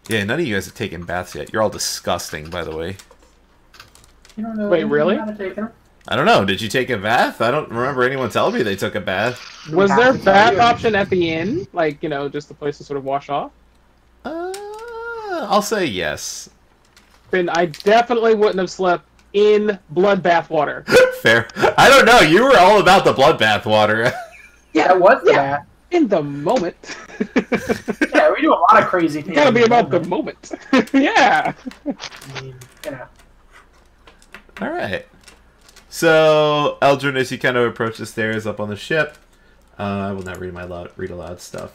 [SPEAKER 1] Yeah, none of you guys have taken baths yet. You're all disgusting, by the way.
[SPEAKER 3] You don't know
[SPEAKER 2] Wait,
[SPEAKER 3] anything
[SPEAKER 2] really?
[SPEAKER 3] about it, Taken?
[SPEAKER 1] I don't know. Did you take a bath? I don't remember anyone telling me they took a bath.
[SPEAKER 2] Was
[SPEAKER 3] have
[SPEAKER 2] there
[SPEAKER 3] to
[SPEAKER 2] a bath
[SPEAKER 3] tell you.
[SPEAKER 2] option at the inn? Like, you know, just a place to sort of wash off?
[SPEAKER 1] I'll say yes.
[SPEAKER 2] Then I definitely wouldn't have slept in bloodbath water.
[SPEAKER 1] Fair. I don't know. You were all about the bloodbath water.
[SPEAKER 3] Yeah, that was
[SPEAKER 2] Yeah.
[SPEAKER 3] that.
[SPEAKER 2] In the moment.
[SPEAKER 3] Yeah, we do a lot of crazy things.
[SPEAKER 2] Gotta be about the moment. Yeah.
[SPEAKER 3] I mean, you know.
[SPEAKER 1] All right. So, Eldrin, as you kind of approach the stairs up on the ship, I will not read my read aloud stuff.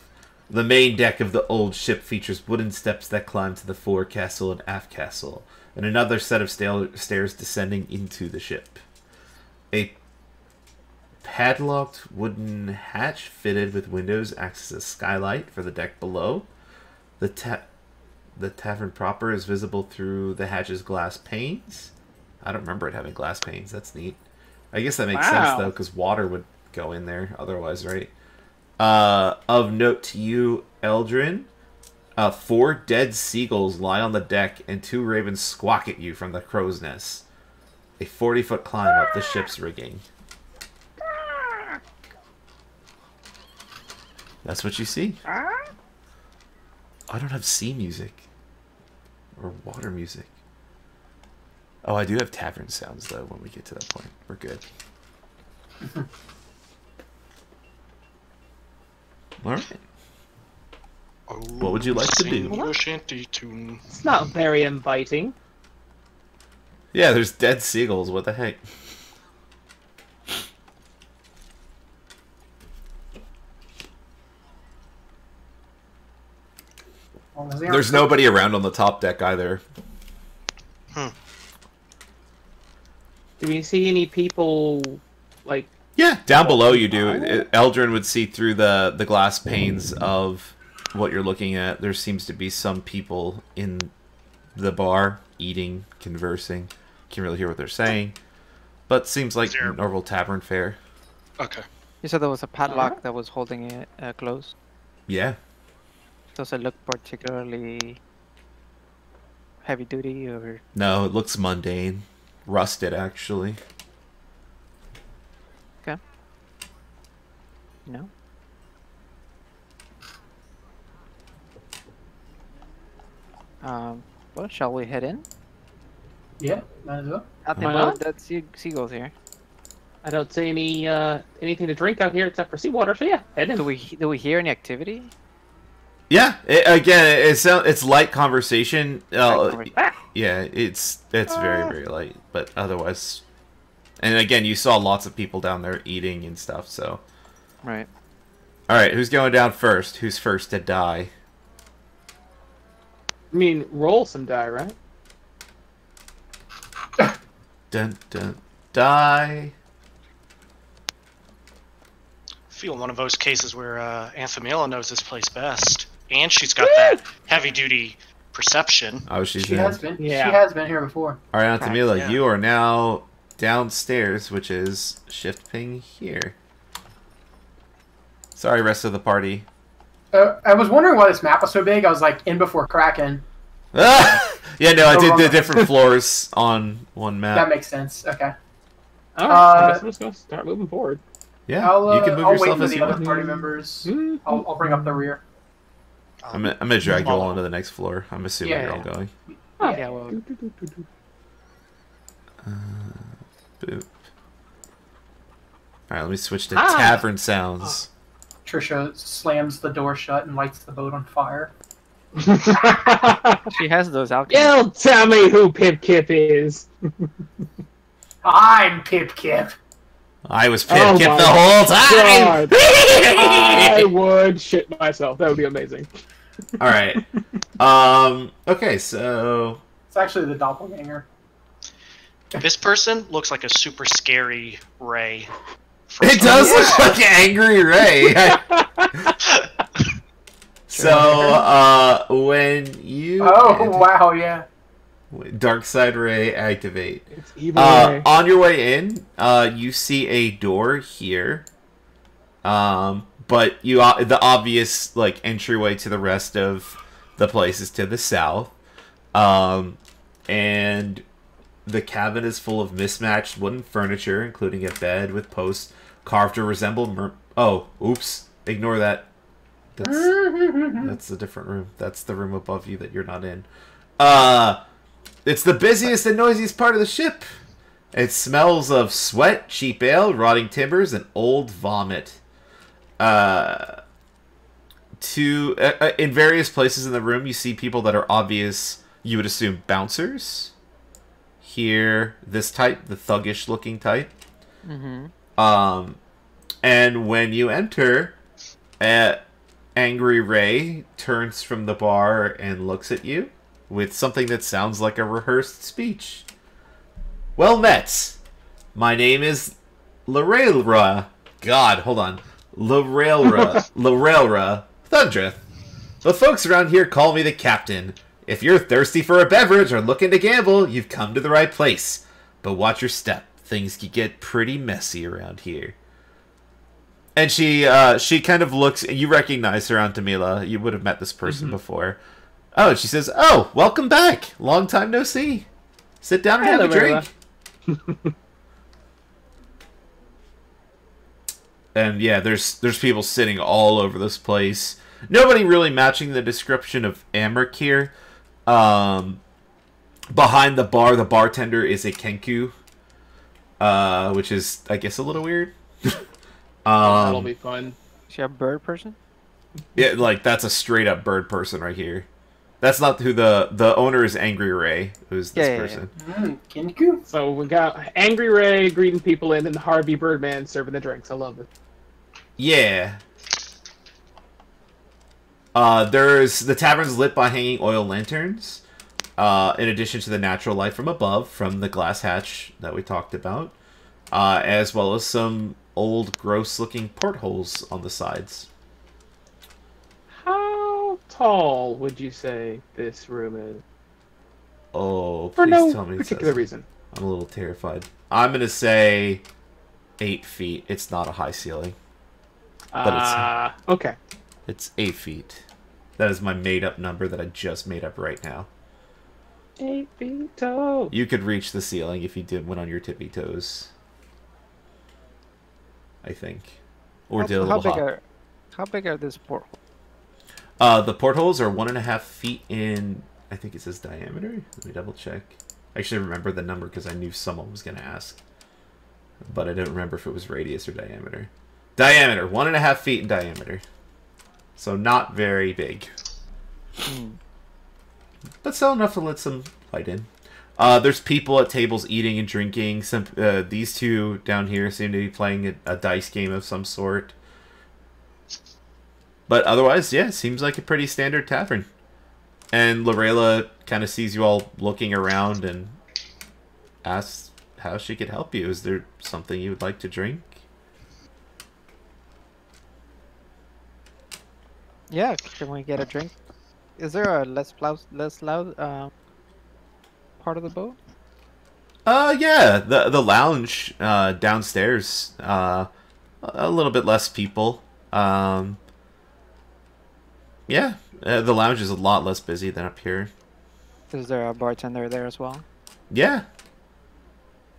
[SPEAKER 1] The main deck of the old ship features wooden steps that climb to the forecastle and aft castle, and another set of stairs descending into the ship. A padlocked wooden hatch fitted with windows acts as a skylight for the deck below. The tavern proper is visible through the hatch's glass panes. I don't remember it having glass panes. That's neat. I guess that makes sense,
[SPEAKER 2] Wow.
[SPEAKER 1] though, because water would go in there otherwise, right? Of note to you, Eldrin, 4 dead seagulls lie on the deck, and 2 ravens squawk at you from the crow's nest. a 40-foot climb up the ship's rigging. That's what you see. I don't have sea music. Or water music. Oh, I do have tavern sounds, though, when we get to that point. We're good. Alright. What would you like to do?
[SPEAKER 5] Sing a shanty tune.
[SPEAKER 2] It's not very inviting.
[SPEAKER 1] Yeah, there's dead seagulls. What the heck? There's nobody around on the top deck either.
[SPEAKER 2] Do we see any people, like...
[SPEAKER 1] Yeah, down below you do. Eldrin would see through the glass panes of what you're looking at. There seems to be some people in the bar, eating, conversing. Can't really hear what they're saying. But seems like normal tavern fare.
[SPEAKER 5] Okay.
[SPEAKER 4] You said there was a padlock that was holding it closed.
[SPEAKER 1] Yeah.
[SPEAKER 4] Does it look particularly heavy duty or?
[SPEAKER 1] No, it looks mundane. Rusted, actually.
[SPEAKER 4] Okay. No. Well, shall we head in?
[SPEAKER 3] Yeah, might as well.
[SPEAKER 4] Nothing
[SPEAKER 2] Why
[SPEAKER 4] but
[SPEAKER 2] not?
[SPEAKER 4] dead seagulls here.
[SPEAKER 2] I don't see any anything to drink out here except for seawater, so yeah, head in.
[SPEAKER 4] Do we hear any activity?
[SPEAKER 1] Yeah, it's light conversation.
[SPEAKER 2] Ah!
[SPEAKER 1] Yeah, it's very, very light, but otherwise... And again, you saw lots of people down there eating and stuff, so...
[SPEAKER 4] Right.
[SPEAKER 1] Alright, who's going down first? Who's first to die?
[SPEAKER 2] I mean, roll some die, right?
[SPEAKER 1] Dun, dun, die.
[SPEAKER 5] Feel one of those cases where Anthamila knows this place best. And she's got that heavy-duty perception.
[SPEAKER 1] Oh, she's
[SPEAKER 3] She
[SPEAKER 1] in.
[SPEAKER 3] has been.
[SPEAKER 2] Yeah.
[SPEAKER 3] She has been here before.
[SPEAKER 1] Alright, Antamila,
[SPEAKER 5] Yeah.
[SPEAKER 1] you are now downstairs, which is shift ping here. Sorry, rest of the party.
[SPEAKER 3] I was wondering why this map was so big. I was like in before Kraken.
[SPEAKER 1] Yeah, no, I did the different floors on one map.
[SPEAKER 3] That makes sense. Okay.
[SPEAKER 2] Alright, I guess I'm just gonna start moving forward.
[SPEAKER 1] Yeah,
[SPEAKER 3] I'll,
[SPEAKER 1] you can move
[SPEAKER 3] I'll wait
[SPEAKER 1] yourself
[SPEAKER 3] for
[SPEAKER 1] as
[SPEAKER 3] the
[SPEAKER 1] you
[SPEAKER 3] other
[SPEAKER 1] want.
[SPEAKER 3] party members.
[SPEAKER 2] Mm.
[SPEAKER 3] I'll bring up the rear.
[SPEAKER 1] I'm gonna drag you all into the next floor. I'm assuming
[SPEAKER 3] Yeah.
[SPEAKER 1] you're all going.
[SPEAKER 4] Yeah. Well.
[SPEAKER 1] Boop. Alright, let me switch to
[SPEAKER 2] Ah.
[SPEAKER 1] tavern sounds.
[SPEAKER 3] Trisha slams the door shut and lights the boat on fire.
[SPEAKER 4] She has those alchemy.
[SPEAKER 2] You'll tell me who Pip Kip is.
[SPEAKER 3] I'm Pip Kip.
[SPEAKER 1] I was Pip
[SPEAKER 2] Oh
[SPEAKER 1] Kip
[SPEAKER 2] my
[SPEAKER 1] the whole time!
[SPEAKER 2] God. I would shit myself. That would be amazing.
[SPEAKER 1] Alright. Okay, so...
[SPEAKER 3] It's actually the doppelganger.
[SPEAKER 5] This person looks like a super scary Ray.
[SPEAKER 1] It does look like Angry Ray! So, when you...
[SPEAKER 3] Oh, wow, yeah.
[SPEAKER 1] Dark Side Ray activate.
[SPEAKER 2] It's evil. Ray.
[SPEAKER 1] On your way in, you see a door here. But you the obvious like entryway to the rest of the place is to the south. And the cabin is full of mismatched wooden furniture, including a bed with posts carved to resemble oh, oops. Ignore that. That's a different room. That's the room above you that you're not in. It's the busiest and noisiest part of the ship. It smells of sweat, cheap ale, rotting timbers, and old vomit. In various places in the room, you see people that are obvious, you would assume, bouncers. Here, this type, the thuggish-looking type.
[SPEAKER 4] Mm-hmm.
[SPEAKER 1] And when you enter, Angry Ray turns from the bar and looks at you with something that sounds like a rehearsed speech. Well met. My name is Larailra. God, hold on. Larailra Thundreth. The folks around here call me the captain. If you're thirsty for a beverage or looking to gamble, you've come to the right place. But watch your step. Things can get pretty messy around here. And she kind of looks... You recognize her, Antamila. You would have met this person before. Oh, and she says, "Oh, welcome back. Long time no see. Sit down and have a
[SPEAKER 2] Hello,
[SPEAKER 1] drink." And yeah, there's people sitting all over this place. Nobody really matching the description of Amric here. Behind the bartender is a Kenku, which is, I guess, a little weird.
[SPEAKER 2] That'll be fun.
[SPEAKER 4] Is she a bird person?
[SPEAKER 1] Yeah, like that's a straight up bird person right here. That's not who the owner is. Angry Ray, who's this person.
[SPEAKER 3] Kinku?
[SPEAKER 2] So we got Angry Ray greeting people in, and Harvey Birdman serving the drinks. I love it.
[SPEAKER 1] Yeah. There's the tavern's lit by hanging oil lanterns. In addition to the natural light from above, from the glass hatch that we talked about, as well as some old, gross-looking portholes on the sides.
[SPEAKER 2] How tall would you say this room is?
[SPEAKER 1] Oh,
[SPEAKER 2] For
[SPEAKER 1] please
[SPEAKER 2] no
[SPEAKER 1] tell me it
[SPEAKER 2] particular
[SPEAKER 1] says.
[SPEAKER 2] reason.
[SPEAKER 1] I'm a little terrified. I'm gonna say 8 feet. It's not a high ceiling. But
[SPEAKER 2] okay.
[SPEAKER 1] it's 8 feet. That is my made-up number that I just made up right now.
[SPEAKER 2] 8 feet tall.
[SPEAKER 1] You could reach the ceiling if you went on your tippy toes. I think. Or did a little hop.
[SPEAKER 4] How big are these portholes?
[SPEAKER 1] The portholes are 1.5 feet in, I think it says diameter. Let me double check. I actually remember the number because I knew someone was going to ask. But I didn't remember if it was radius or diameter. Diameter, 1.5 feet in diameter. So not very big. But still enough to let some light in. There's people at tables eating and drinking. These two down here seem to be playing a dice game of some sort. But otherwise, yeah, it seems like a pretty standard tavern. And Lorela kind of sees you all looking around and asks how she could help you. Is there something you would like to drink?
[SPEAKER 4] Yeah, can we get a drink? Is there a less loud part of the boat?
[SPEAKER 1] Yeah, the lounge downstairs. A little bit less people. Yeah, the lounge is a lot less busy than up here.
[SPEAKER 4] Is there a bartender there as well?
[SPEAKER 1] Yeah.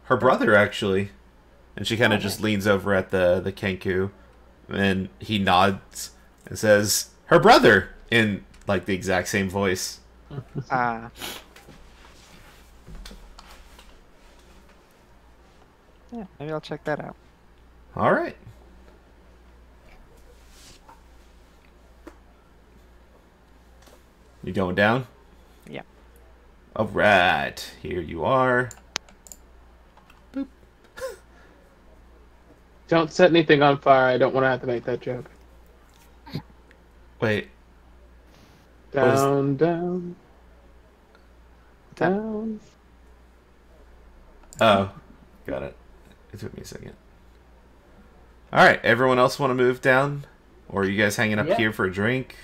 [SPEAKER 1] Her brother, actually. And she kind of just leans over at the Kenku. And he nods and says, her brother! In, like, the exact same voice.
[SPEAKER 4] Yeah, maybe I'll check that out.
[SPEAKER 1] Alright. You going down?
[SPEAKER 4] Yeah.
[SPEAKER 1] Alright. Here you are. Boop.
[SPEAKER 2] Don't set anything on fire. I don't want to have to make that joke.
[SPEAKER 1] Wait.
[SPEAKER 2] Down, down. Down.
[SPEAKER 1] Oh. Got it. It took me a second. Alright. Everyone else want to move down? Or are you guys hanging up here for a drink?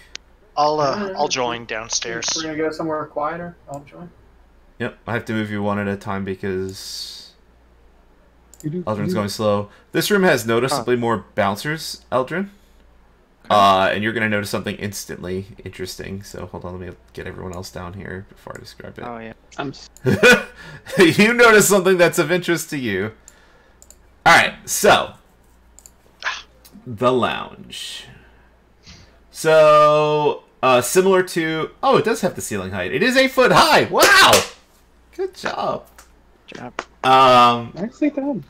[SPEAKER 5] I'll join downstairs.
[SPEAKER 3] We're gonna go somewhere quieter. I'll join.
[SPEAKER 1] Yep, I have to move you one at a time because Eldrin's going slow. This room has noticeably more bouncers, Eldrin. And you're going to notice something instantly interesting. So hold on, let me get everyone else down here before I describe it.
[SPEAKER 4] Oh, yeah.
[SPEAKER 1] You notice something that's of interest to you. Alright, so. The lounge. So, similar to... Oh, it does have the ceiling height. It is 8 foot high! Wow! Good job.
[SPEAKER 2] Nicely done.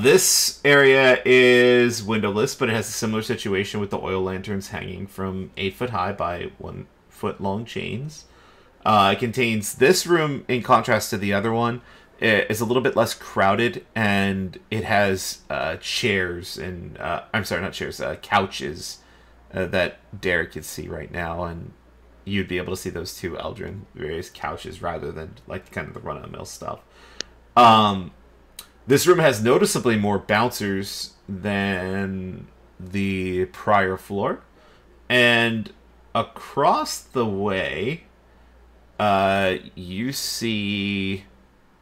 [SPEAKER 1] This area is windowless, but it has a similar situation with the oil lanterns hanging from 8 foot high by 1 foot long chains. It contains this room, in contrast to the other one, is a little bit less crowded, and it has chairs and I'm sorry, not chairs, couches that Derek can see right now, and you'd be able to see those two Eldrin, various couches rather than like kind of the run-of-the-mill stuff. This room has noticeably more bouncers than the prior floor, and across the way, you see,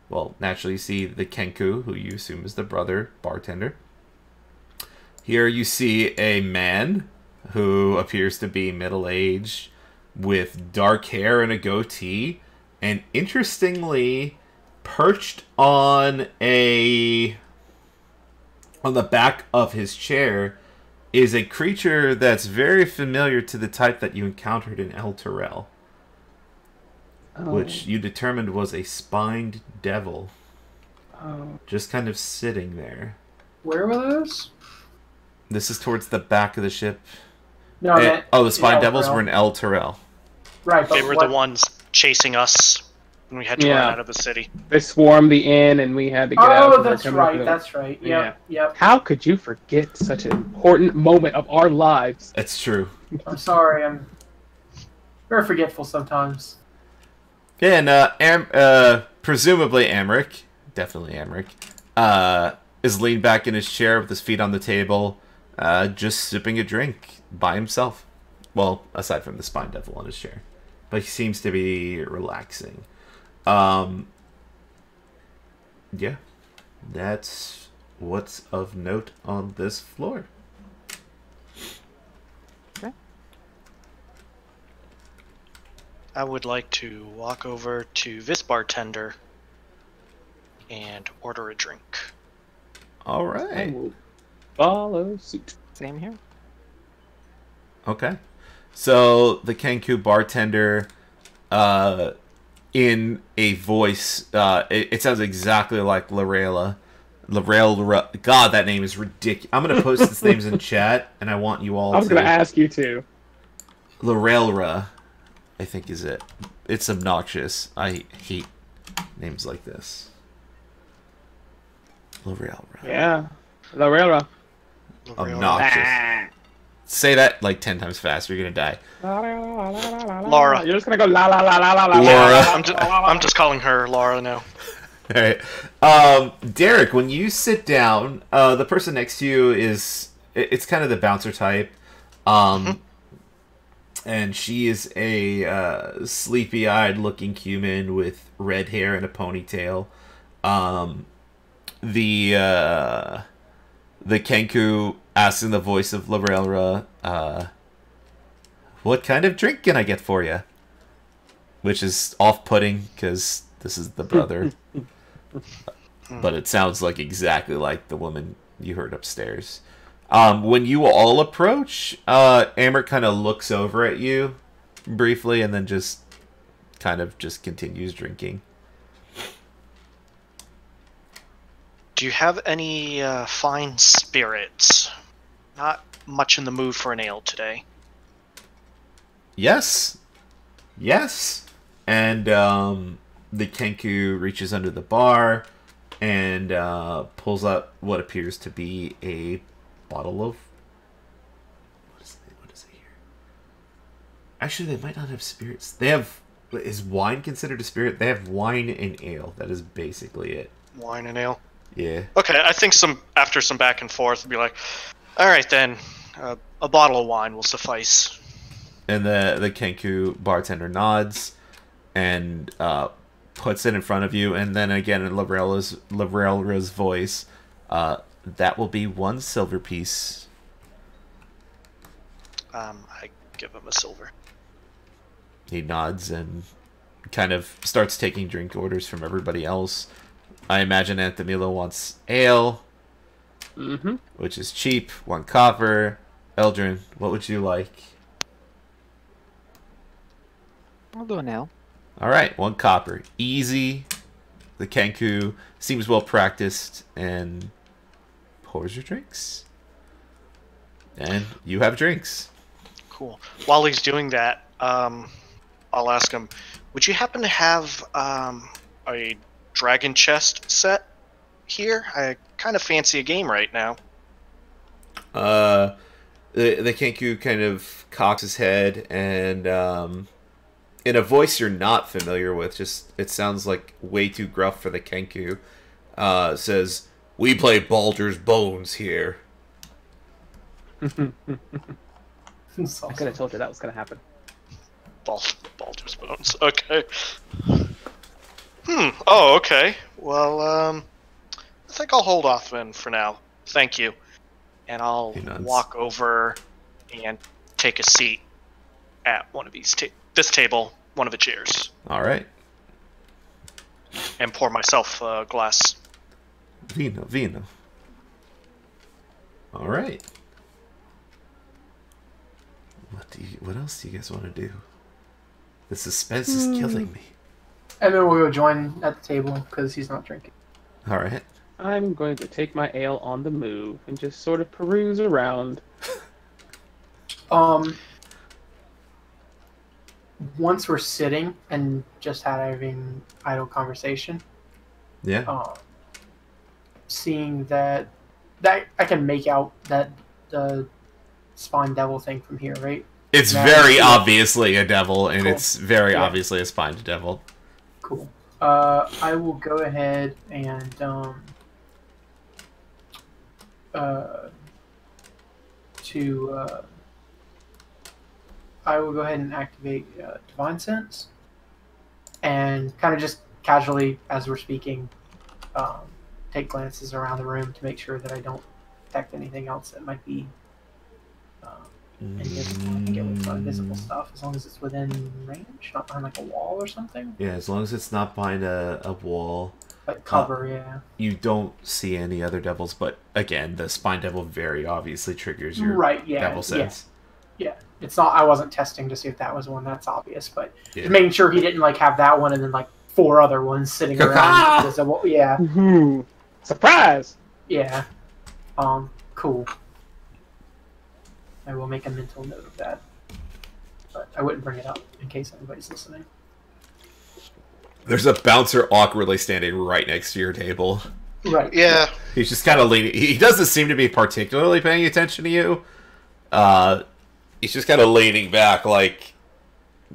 [SPEAKER 1] well, naturally you see the Kenku, who you assume is the brother bartender. Here you see a man who appears to be middle-aged with dark hair and a goatee, and interestingly, perched on the back of his chair is a creature that's very familiar to the type that you encountered in El Terrell, which you determined was a spined devil. Just kind of sitting there.
[SPEAKER 3] Where were those?
[SPEAKER 1] This is towards the back of the ship.
[SPEAKER 3] No, I meant
[SPEAKER 1] the spined
[SPEAKER 3] El
[SPEAKER 1] devils
[SPEAKER 3] Terrell.
[SPEAKER 1] were in El Terrell.
[SPEAKER 3] Right, but
[SPEAKER 5] They were
[SPEAKER 3] what,
[SPEAKER 5] the ones chasing us when we had to run out of the city.
[SPEAKER 2] They swarmed the inn, and we had to get out.
[SPEAKER 3] Oh, that's right. That's right. Yep.
[SPEAKER 2] How could you forget such an important moment of our lives?
[SPEAKER 1] That's true.
[SPEAKER 3] I'm sorry. I'm very forgetful sometimes.
[SPEAKER 1] Yeah, and presumably Amric, definitely Amric, is leaned back in his chair with his feet on the table, just sipping a drink by himself. Well, aside from the spine devil on his chair. But he seems to be relaxing. Yeah, that's what's of note on this floor.
[SPEAKER 4] Okay.
[SPEAKER 5] I would like to walk over to this bartender and order a drink.
[SPEAKER 1] All
[SPEAKER 2] I
[SPEAKER 1] right.
[SPEAKER 2] will follow suit.
[SPEAKER 4] Same here.
[SPEAKER 1] Okay. So the Kenku bartender, in a voice, it sounds exactly like Lorela. God, that name is ridiculous. I'm going to post its names in chat, and I want you all
[SPEAKER 2] I was
[SPEAKER 1] to...
[SPEAKER 2] going to ask you to.
[SPEAKER 1] Lorelra, I think is it. It's obnoxious. I hate names like this. Lorelra.
[SPEAKER 2] Yeah. La Railroad.
[SPEAKER 1] Obnoxious. Say that like 10 times faster, you're going to die.
[SPEAKER 5] Laura.
[SPEAKER 2] You're just going to go la la la la la la.
[SPEAKER 1] Laura.
[SPEAKER 5] I'm just calling her Laura now.
[SPEAKER 1] Alright. Derek, when you sit down, the person next to you it's kind of the bouncer type. And she is a sleepy-eyed looking human with red hair and a ponytail. The Kenku asks in the voice of Lorelra, what kind of drink can I get for you? Which is off-putting, because this is the brother. But it sounds like exactly like the woman you heard upstairs. When you all approach, Amber kind of looks over at you briefly and then just continues drinking.
[SPEAKER 5] Do you have any fine spirits? Not much in the mood for an ale today.
[SPEAKER 1] Yes. And the Kenku reaches under the bar and pulls out what appears to be a bottle of... What is it here? Actually, they might not have spirits. They have... Is wine considered a spirit? They have wine and ale. That is basically it.
[SPEAKER 5] Wine and ale?
[SPEAKER 1] Yeah.
[SPEAKER 5] Okay, I think after some back and forth, we'll be like, all right then, a bottle of wine will suffice.
[SPEAKER 1] And the Kenku bartender nods and puts it in front of you, and then again in Lavrelra's voice, that will be 1 silver piece.
[SPEAKER 5] I give him a silver.
[SPEAKER 1] He nods and kind of starts taking drink orders from everybody else. I imagine Anthemilo wants ale, which is cheap, 1 copper. Eldrin, what would you like?
[SPEAKER 4] I'll do an ale.
[SPEAKER 1] Alright, 1 copper. Easy. The Kenku seems well practiced and pours your drinks. And you have drinks.
[SPEAKER 5] Cool. While he's doing that, I'll ask him, would you happen to have a dragon chest set here? I kind of fancy a game right now.
[SPEAKER 1] The Kenku kind of cocks his head and in a voice you're not familiar with, just it sounds like way too gruff for the Kenku, says, "We play Baldur's Bones here."
[SPEAKER 2] I could have told you that was going to happen.
[SPEAKER 5] Balder's Bones. Okay. Oh, okay. Well, I think I'll hold off then for now. Thank you. And I'll walk over and take a seat at one of these this table, one of the chairs.
[SPEAKER 1] All right.
[SPEAKER 5] and pour myself a glass.
[SPEAKER 1] Vino. All right. What else do you guys want to do? The suspense is killing me.
[SPEAKER 3] And then we'll go join at the table because he's not drinking.
[SPEAKER 1] All right.
[SPEAKER 2] I'm going to take my ale on the move and just sort of peruse around.
[SPEAKER 3] Once we're sitting and just having idle conversation.
[SPEAKER 1] Yeah.
[SPEAKER 3] Seeing that I can make out that the spine devil thing from here, right?
[SPEAKER 1] It's
[SPEAKER 3] Now,
[SPEAKER 1] very obviously a devil, and
[SPEAKER 3] Cool.
[SPEAKER 1] it's very
[SPEAKER 3] Yeah.
[SPEAKER 1] obviously a spined devil.
[SPEAKER 3] Cool. I will go ahead and I will go ahead and activate Divine Sense, and kind of just casually, as we're speaking, take glances around the room to make sure that I don't detect anything else that might be invisible. I think it was invisible stuff, as long as it's within range, not behind like a wall or something.
[SPEAKER 1] Yeah, as long as it's not behind a wall.
[SPEAKER 3] Like cover, yeah.
[SPEAKER 1] You don't see any other devils, but again, the spine devil very obviously triggers your
[SPEAKER 3] Right, yeah,
[SPEAKER 1] devil sense.
[SPEAKER 3] Yeah. It's not. I wasn't testing to see if that was one that's obvious, but
[SPEAKER 1] Yeah.
[SPEAKER 3] just making sure he didn't like have that one and then like 4 other ones sitting around. Visible. Yeah,
[SPEAKER 2] Surprise!
[SPEAKER 3] yeah. Cool. I will make a mental note of that, but I wouldn't bring it up in case anybody's listening.
[SPEAKER 1] There's a bouncer awkwardly standing right next to your table.
[SPEAKER 3] Right.
[SPEAKER 5] Yeah.
[SPEAKER 1] He's just kind of leaning. He doesn't seem to be particularly paying attention to you. He's just kind of leaning back, like,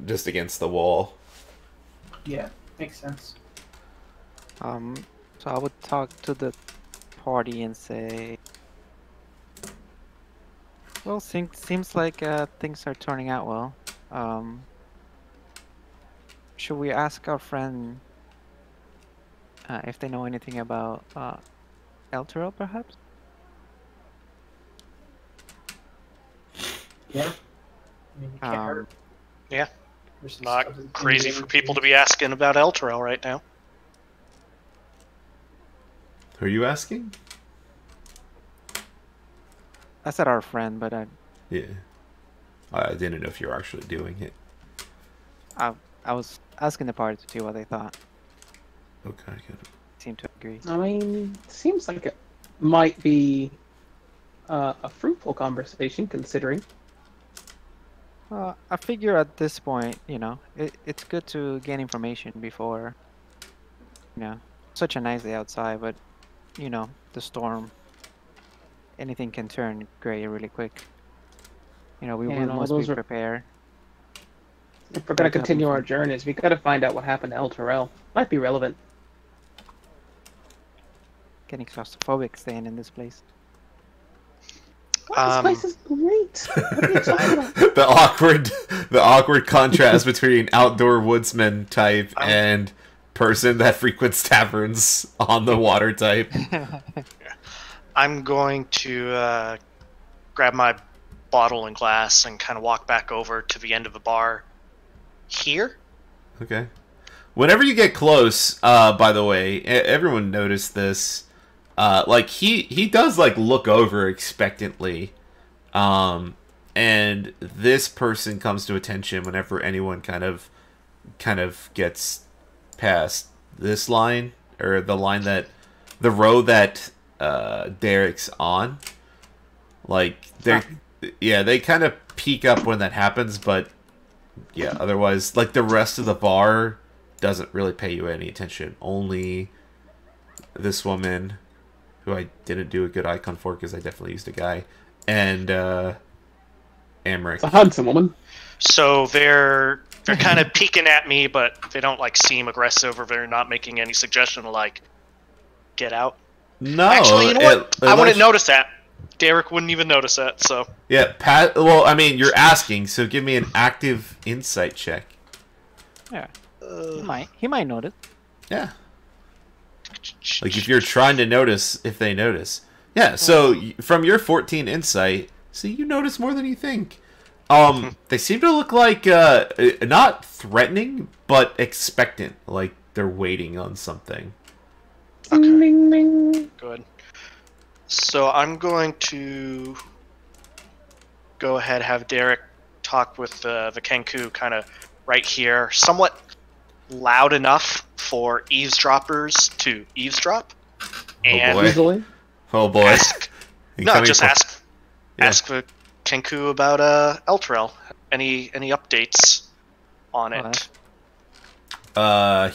[SPEAKER 1] just against the wall.
[SPEAKER 3] Yeah, makes sense.
[SPEAKER 4] So I would talk to the party and say, well, seems like things are turning out well. Should we ask our friend if they know anything about Elturel, perhaps?
[SPEAKER 3] Yeah. I mean, it can't hurt.
[SPEAKER 5] Yeah.
[SPEAKER 3] There's some
[SPEAKER 5] Not
[SPEAKER 3] stuff that's
[SPEAKER 5] crazy
[SPEAKER 3] in
[SPEAKER 5] for
[SPEAKER 3] the
[SPEAKER 5] people to be asking about Elturel right now.
[SPEAKER 1] Who are you asking?
[SPEAKER 4] I said our friend, but
[SPEAKER 1] Yeah. I didn't know if you were actually doing it.
[SPEAKER 4] I was asking the party to see what they thought.
[SPEAKER 1] Okay, good.
[SPEAKER 4] Seemed to agree.
[SPEAKER 2] I mean, seems like it might be a fruitful conversation, considering.
[SPEAKER 4] I figure at this point, it's good to gain information before, such a nice day outside, but, the storm, anything can turn gray really quick. We
[SPEAKER 2] And all
[SPEAKER 4] must
[SPEAKER 2] those
[SPEAKER 4] be
[SPEAKER 2] are-
[SPEAKER 4] prepared.
[SPEAKER 2] If we're going to continue our journeys, we got to find out what happened to El Terrell. Might be relevant.
[SPEAKER 4] Getting claustrophobic staying in this place.
[SPEAKER 2] This place is great. What are you talking about?
[SPEAKER 1] the awkward contrast between outdoor woodsman type and person that frequents taverns on the water type.
[SPEAKER 5] I'm going to grab my bottle and glass and kind of walk back over to the end of the bar here.
[SPEAKER 1] Okay. Whenever you get close, by the way, everyone noticed this. Like he does like look over expectantly, and this person comes to attention whenever anyone kind of gets past this line, or the row that Derek's on. Like they kind of peek up when that happens, but yeah, otherwise, like the rest of the bar doesn't really pay you any attention. Only this woman, who I didn't do a good icon for because I definitely used a guy, and Amric.
[SPEAKER 2] It's a handsome woman.
[SPEAKER 5] So they're kind of peeking at me, but they don't like seem aggressive, or they're not making any suggestion to like get out.
[SPEAKER 1] No,
[SPEAKER 5] Actually, you know what? I wouldn't
[SPEAKER 1] unless-
[SPEAKER 5] notice that. Derek wouldn't even notice that. So
[SPEAKER 1] Yeah, Pat. Well, I mean, you're asking, so give me an active insight check.
[SPEAKER 4] Yeah, he might notice.
[SPEAKER 1] Yeah, like if you're trying to notice if they notice. Yeah, so from your 14 insight, see, you notice more than you think. They seem to look like not threatening, but expectant, like they're waiting on something.
[SPEAKER 5] Okay.
[SPEAKER 2] Ding, ding.
[SPEAKER 5] Good. So I'm going to go ahead have Derek talk with the Kenku kind of right here, somewhat loud enough for eavesdroppers to eavesdrop. And
[SPEAKER 1] boy.
[SPEAKER 2] Easily.
[SPEAKER 1] Oh boy!
[SPEAKER 5] ask, no,
[SPEAKER 1] Incoming
[SPEAKER 5] just
[SPEAKER 1] for-
[SPEAKER 5] ask the Kenku about Elturel. Any updates on it?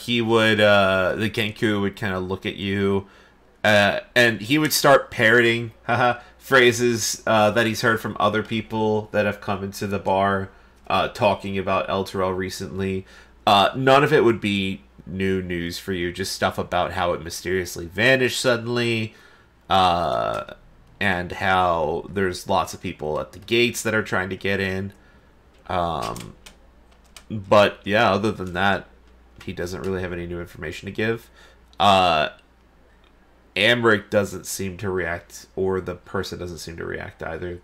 [SPEAKER 1] He would the Genku would kind of look at you, and he would start parroting phrases that he's heard from other people that have come into the bar, talking about Elturel recently. None of it would be new news for you, just stuff about how it mysteriously vanished suddenly, and how there's lots of people at the gates that are trying to get in. But yeah, other than that, he doesn't really have any new information to give. Amric doesn't seem to react, or the person doesn't seem to react either.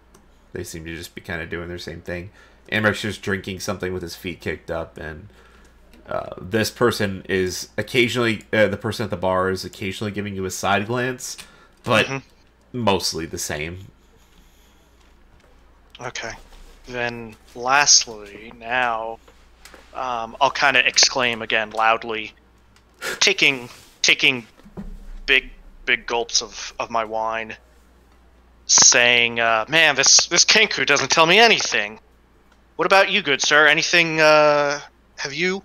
[SPEAKER 1] They seem to just be kind of doing their same thing. Amric's just drinking something with his feet kicked up, and this person is occasionally, the person at the bar is occasionally giving you a side glance, but mostly the same.
[SPEAKER 5] Okay. Then lastly, now I'll kind of exclaim again loudly, taking big gulps of my wine, saying, "Man, this Kenku doesn't tell me anything. What about you, good sir? Anything? Have you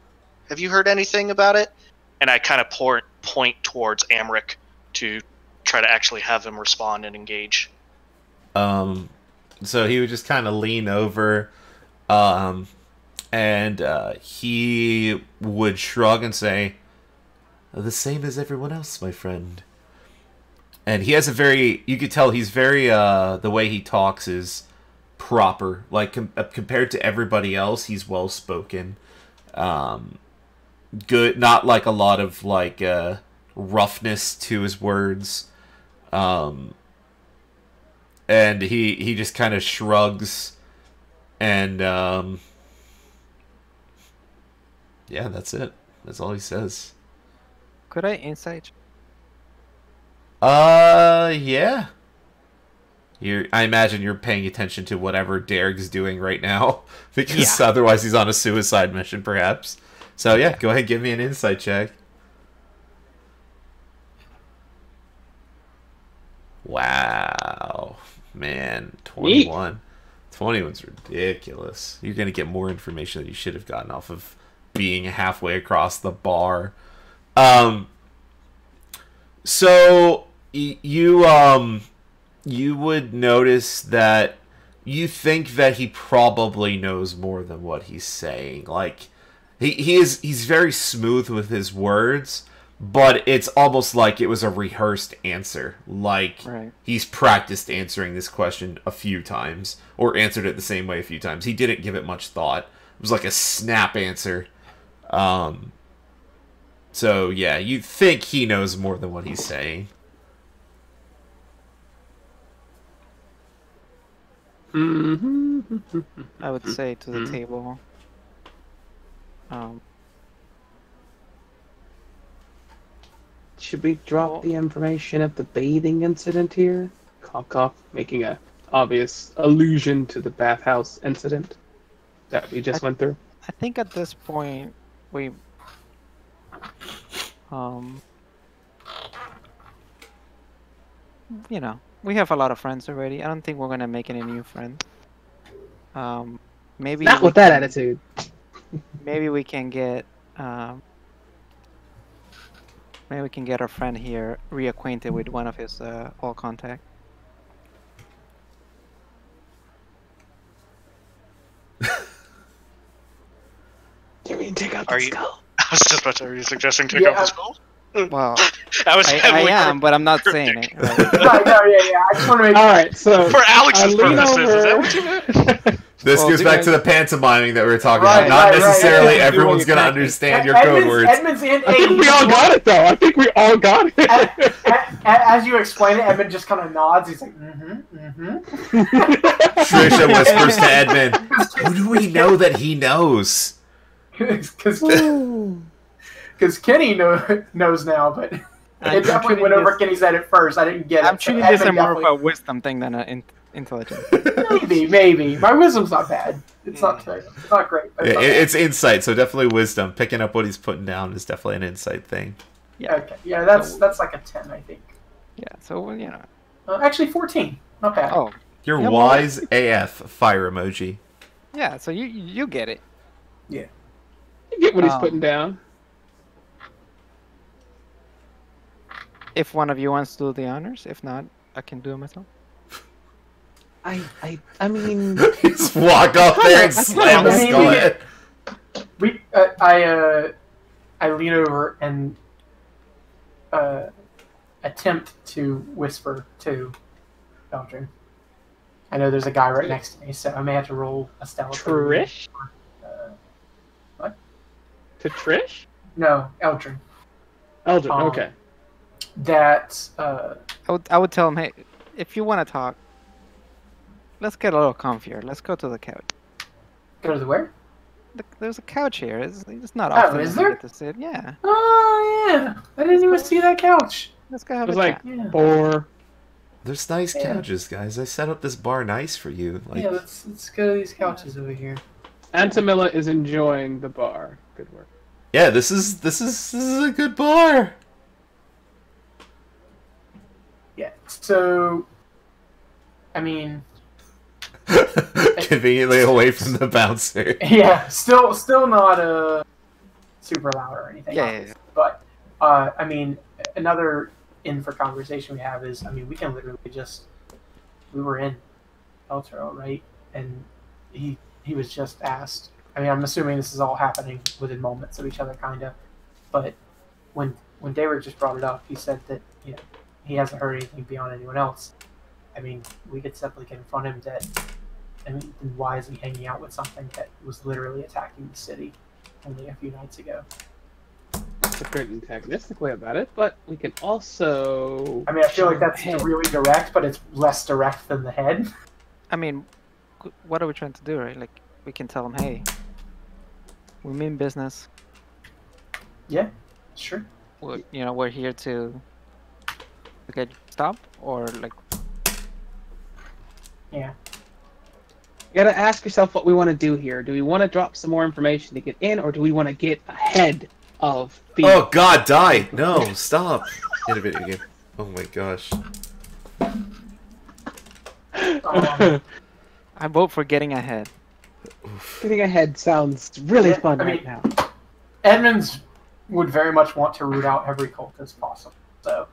[SPEAKER 5] heard anything about it?" And I kind of point towards Amric to try to actually have him respond and engage.
[SPEAKER 1] So he would just kind of lean over, and he would shrug and say, "The same as everyone else, my friend." And he has a very, you could tell he's very, the way he talks is proper. Like, compared to everybody else, he's well-spoken. Good, not like a lot of, like, roughness to his words. And he just kind of shrugs, and, yeah, that's it. That's all he says.
[SPEAKER 4] Could I insight?
[SPEAKER 1] Yeah. I imagine you're paying attention to whatever Derek's doing right now, because otherwise he's on a suicide mission, perhaps. So yeah, go ahead and give me an insight check. Wow. Man, 21. 21's ridiculous. You're going to get more information that you should have gotten off of being halfway across the bar. So you would notice that you think that he probably knows more than what he's saying. Like, he's very smooth with his words, but it's almost like it was a rehearsed answer. Like, he's practiced answering this question a few times, or answered it the same way a few times. He didn't give it much thought. It was like a snap answer. So, yeah, you think he knows more than what he's saying.
[SPEAKER 4] I would say to the table.
[SPEAKER 2] Should we drop the information of the bathing incident here? Cough, making a obvious allusion to the bathhouse incident that we just went through.
[SPEAKER 4] I think at this point we we have a lot of friends already. I don't think we're gonna make any new friends. Maybe
[SPEAKER 2] not with that attitude.
[SPEAKER 4] Maybe we can get maybe we can get our friend here reacquainted with one of his old contact.
[SPEAKER 2] You mean take out the skull?
[SPEAKER 5] I was just about to. Are you suggesting take out the skull?
[SPEAKER 4] Well,
[SPEAKER 5] I
[SPEAKER 4] am, but I'm not saying it. Right?
[SPEAKER 3] No, yeah. I just want to make.
[SPEAKER 2] All right, so
[SPEAKER 5] for Alex's
[SPEAKER 2] lean
[SPEAKER 5] purposes, is that
[SPEAKER 2] over.
[SPEAKER 5] what you meant?
[SPEAKER 1] This goes back to the pantomiming that we were talking about. Not necessarily everyone's going to understand your code words.
[SPEAKER 3] Edmund's in
[SPEAKER 2] I think we all got it, though. I think we all got it.
[SPEAKER 3] As you explain it, Edmund just kind of nods. He's like,
[SPEAKER 1] Trisha whispers to Edmund, who do we know that he knows?
[SPEAKER 3] Because Kenny knows now, but it definitely went over Kenny's head at first. I didn't get it.
[SPEAKER 4] I'm treating this as more of a wisdom thing than an intelligence.
[SPEAKER 3] Maybe. My wisdom's not bad. It's not great. But
[SPEAKER 1] it's insight, so definitely wisdom. Picking up what he's putting down is definitely an insight thing.
[SPEAKER 3] Yeah. Okay. Yeah, that's like a 10, I think.
[SPEAKER 4] Yeah. So you know.
[SPEAKER 3] Actually, 14. Not bad.
[SPEAKER 4] Oh.
[SPEAKER 1] You're wise AF. Fire emoji.
[SPEAKER 4] Yeah. So you get it.
[SPEAKER 3] Yeah.
[SPEAKER 2] You get what he's putting down.
[SPEAKER 4] If one of you wants to do the honors, if not, I can do it myself.
[SPEAKER 2] I mean,
[SPEAKER 1] just walk up there and slam his skull in.
[SPEAKER 3] I lean over and attempt to whisper to Baldur. I know there's a guy right next to me, so I may have to roll a stealth.
[SPEAKER 2] Trish?
[SPEAKER 3] What?
[SPEAKER 2] To Trish?
[SPEAKER 3] No, Eldrin.
[SPEAKER 2] Eldrin, okay.
[SPEAKER 3] That
[SPEAKER 4] I would tell him, hey, if you want to talk, let's get a little comfier. Let's go to the couch.
[SPEAKER 3] Go to the where?
[SPEAKER 4] There's a couch here. It's not often
[SPEAKER 3] is there?
[SPEAKER 4] you get to sit. Yeah.
[SPEAKER 3] Oh yeah, I didn't even see that couch.
[SPEAKER 4] Let's go have
[SPEAKER 2] It
[SPEAKER 4] a
[SPEAKER 2] was like
[SPEAKER 4] chat.
[SPEAKER 2] 4.
[SPEAKER 1] There's nice couches, guys. I set up this bar nice for you. Like,
[SPEAKER 3] Yeah, let's go to these couches over here.
[SPEAKER 2] Antamilla is enjoying the bar. Good work.
[SPEAKER 1] yeah, this is a good bar.
[SPEAKER 3] Yeah. So, I mean,
[SPEAKER 1] Conveniently away from the bouncer.
[SPEAKER 3] yeah, still not super loud or anything.
[SPEAKER 4] Yeah.
[SPEAKER 3] But I mean, another in for conversation we have is, I mean, we can literally we were in Eltero, right? And he was just asked. I mean, I'm assuming this is all happening within moments of each other, kind of. But when David just brought it up, he said that he hasn't heard anything beyond anyone else. I mean, we could simply confront him that. I mean, why is he hanging out with something that was literally attacking the city only a few nights ago?
[SPEAKER 2] That's a very antagonistic way about it, but we can also...
[SPEAKER 3] I mean, I feel like that's really direct, but it's less direct than the head.
[SPEAKER 4] I mean, what are we trying to do, right? Like, we can tell him, hey, we mean business.
[SPEAKER 3] Yeah, sure.
[SPEAKER 4] We're here to get stopped, or like...
[SPEAKER 3] Yeah.
[SPEAKER 2] You gotta ask yourself what we want to do here. Do we want to drop some more information to get in, or do we want to get ahead of the...
[SPEAKER 1] Oh god, die! No, stop! In a video game. Oh my gosh.
[SPEAKER 4] I vote for getting ahead.
[SPEAKER 2] Getting ahead sounds really fun right now.
[SPEAKER 3] Edmonds would very much want to root out every cult as possible. So,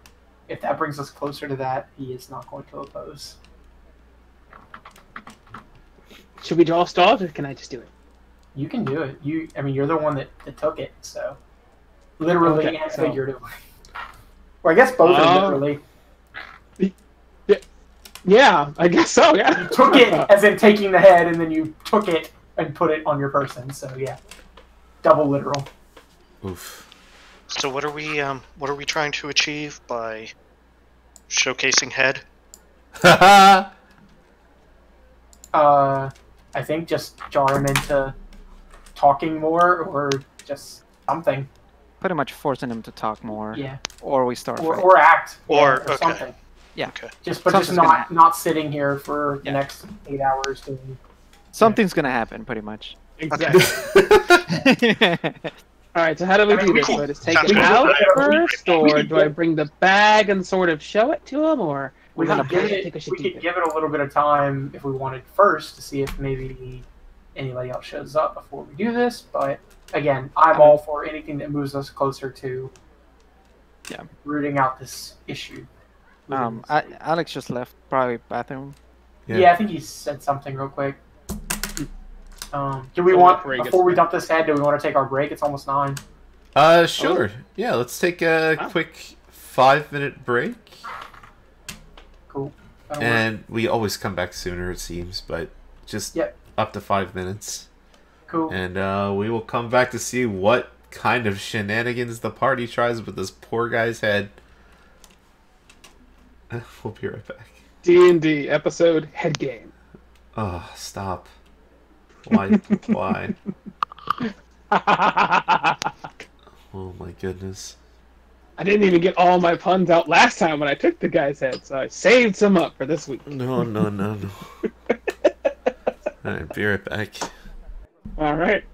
[SPEAKER 3] if that brings us closer to that, he is not going to oppose.
[SPEAKER 2] Should we draw straws, or can I just do it?
[SPEAKER 3] You can do it. I mean, you're the one that took it, so literally
[SPEAKER 2] Okay,
[SPEAKER 3] and
[SPEAKER 2] so-
[SPEAKER 3] figuratively. Or I guess both are literally.
[SPEAKER 2] Yeah, I guess so, yeah.
[SPEAKER 3] You took it as in taking the head, and then you took it and put it on your person. So yeah, double literal.
[SPEAKER 1] Oof.
[SPEAKER 5] So what are we trying to achieve by showcasing head?
[SPEAKER 3] I think just jar him into talking more, or just something.
[SPEAKER 4] Pretty much forcing him to talk more.
[SPEAKER 3] Yeah.
[SPEAKER 4] Or we start.
[SPEAKER 3] Or act.
[SPEAKER 5] Or
[SPEAKER 3] yeah,
[SPEAKER 5] okay.
[SPEAKER 3] something.
[SPEAKER 4] Yeah.
[SPEAKER 5] Okay.
[SPEAKER 3] Just
[SPEAKER 4] Something's gonna happen.
[SPEAKER 3] not sitting here for the
[SPEAKER 4] Yeah.
[SPEAKER 3] next 8 hours doing.
[SPEAKER 4] Something's gonna happen, pretty much.
[SPEAKER 2] Exactly. Alright, so how do we do this? Do I just take
[SPEAKER 5] Sounds
[SPEAKER 2] it
[SPEAKER 5] good.
[SPEAKER 2] out first, or do I bring the bag and sort of show it to him, or...
[SPEAKER 3] We
[SPEAKER 2] we're
[SPEAKER 3] could
[SPEAKER 2] gonna
[SPEAKER 3] give
[SPEAKER 2] take a shit
[SPEAKER 3] we
[SPEAKER 2] deep
[SPEAKER 3] could give it a little bit of time if we wanted first to see if maybe anybody else shows up before we do this. But again, I'm all for anything that moves us closer to rooting out this issue.
[SPEAKER 4] Alex just left, probably bathroom.
[SPEAKER 3] Yeah, I think he said something real quick. Do we want, before we dump this head, do we want to take our break? It's almost 9.
[SPEAKER 1] Sure. Yeah, let's take a quick 5-minute break.
[SPEAKER 3] Cool.
[SPEAKER 1] And we always come back sooner, it seems, but just up to 5 minutes.
[SPEAKER 3] Cool.
[SPEAKER 1] And we will come back to see what kind of shenanigans the party tries with this poor guy's head. We'll be right back.
[SPEAKER 2] D&D episode Head Game.
[SPEAKER 1] Oh, stop. Why? Why? Oh my goodness.
[SPEAKER 2] I didn't even get all my puns out last time when I took the guy's head, so I saved some up for this week.
[SPEAKER 1] No. Alright, be right back.
[SPEAKER 2] Alright.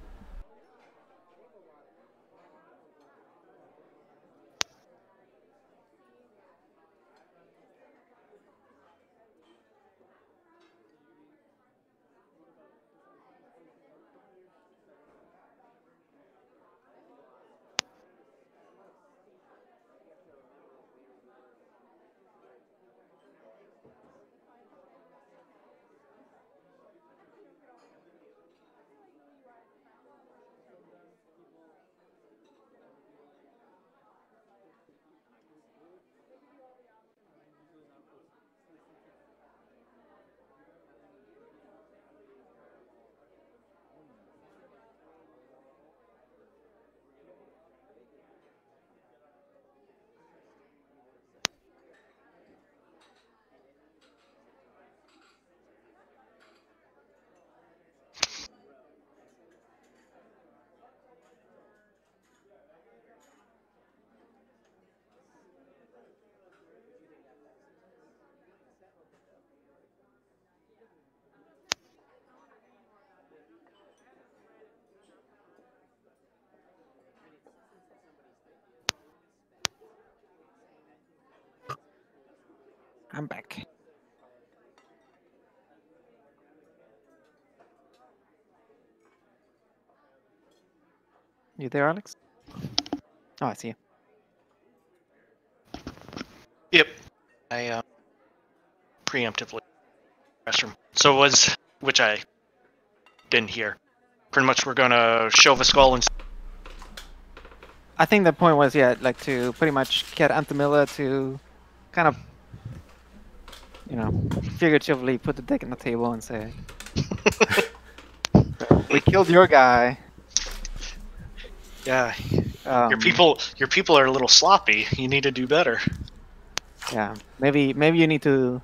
[SPEAKER 4] I'm back. You there, Alex? Oh, I see you.
[SPEAKER 5] Yep. I preemptively restroom. So was which I didn't hear. Pretty much we're gonna shove a skull and
[SPEAKER 4] I think the point was, yeah, like to pretty much get Antamilla to kind of, you know, figuratively put the dick on the table and say, "We killed your guy."
[SPEAKER 5] yeah. Your people are a little sloppy. You need to do better.
[SPEAKER 4] Yeah, maybe you need to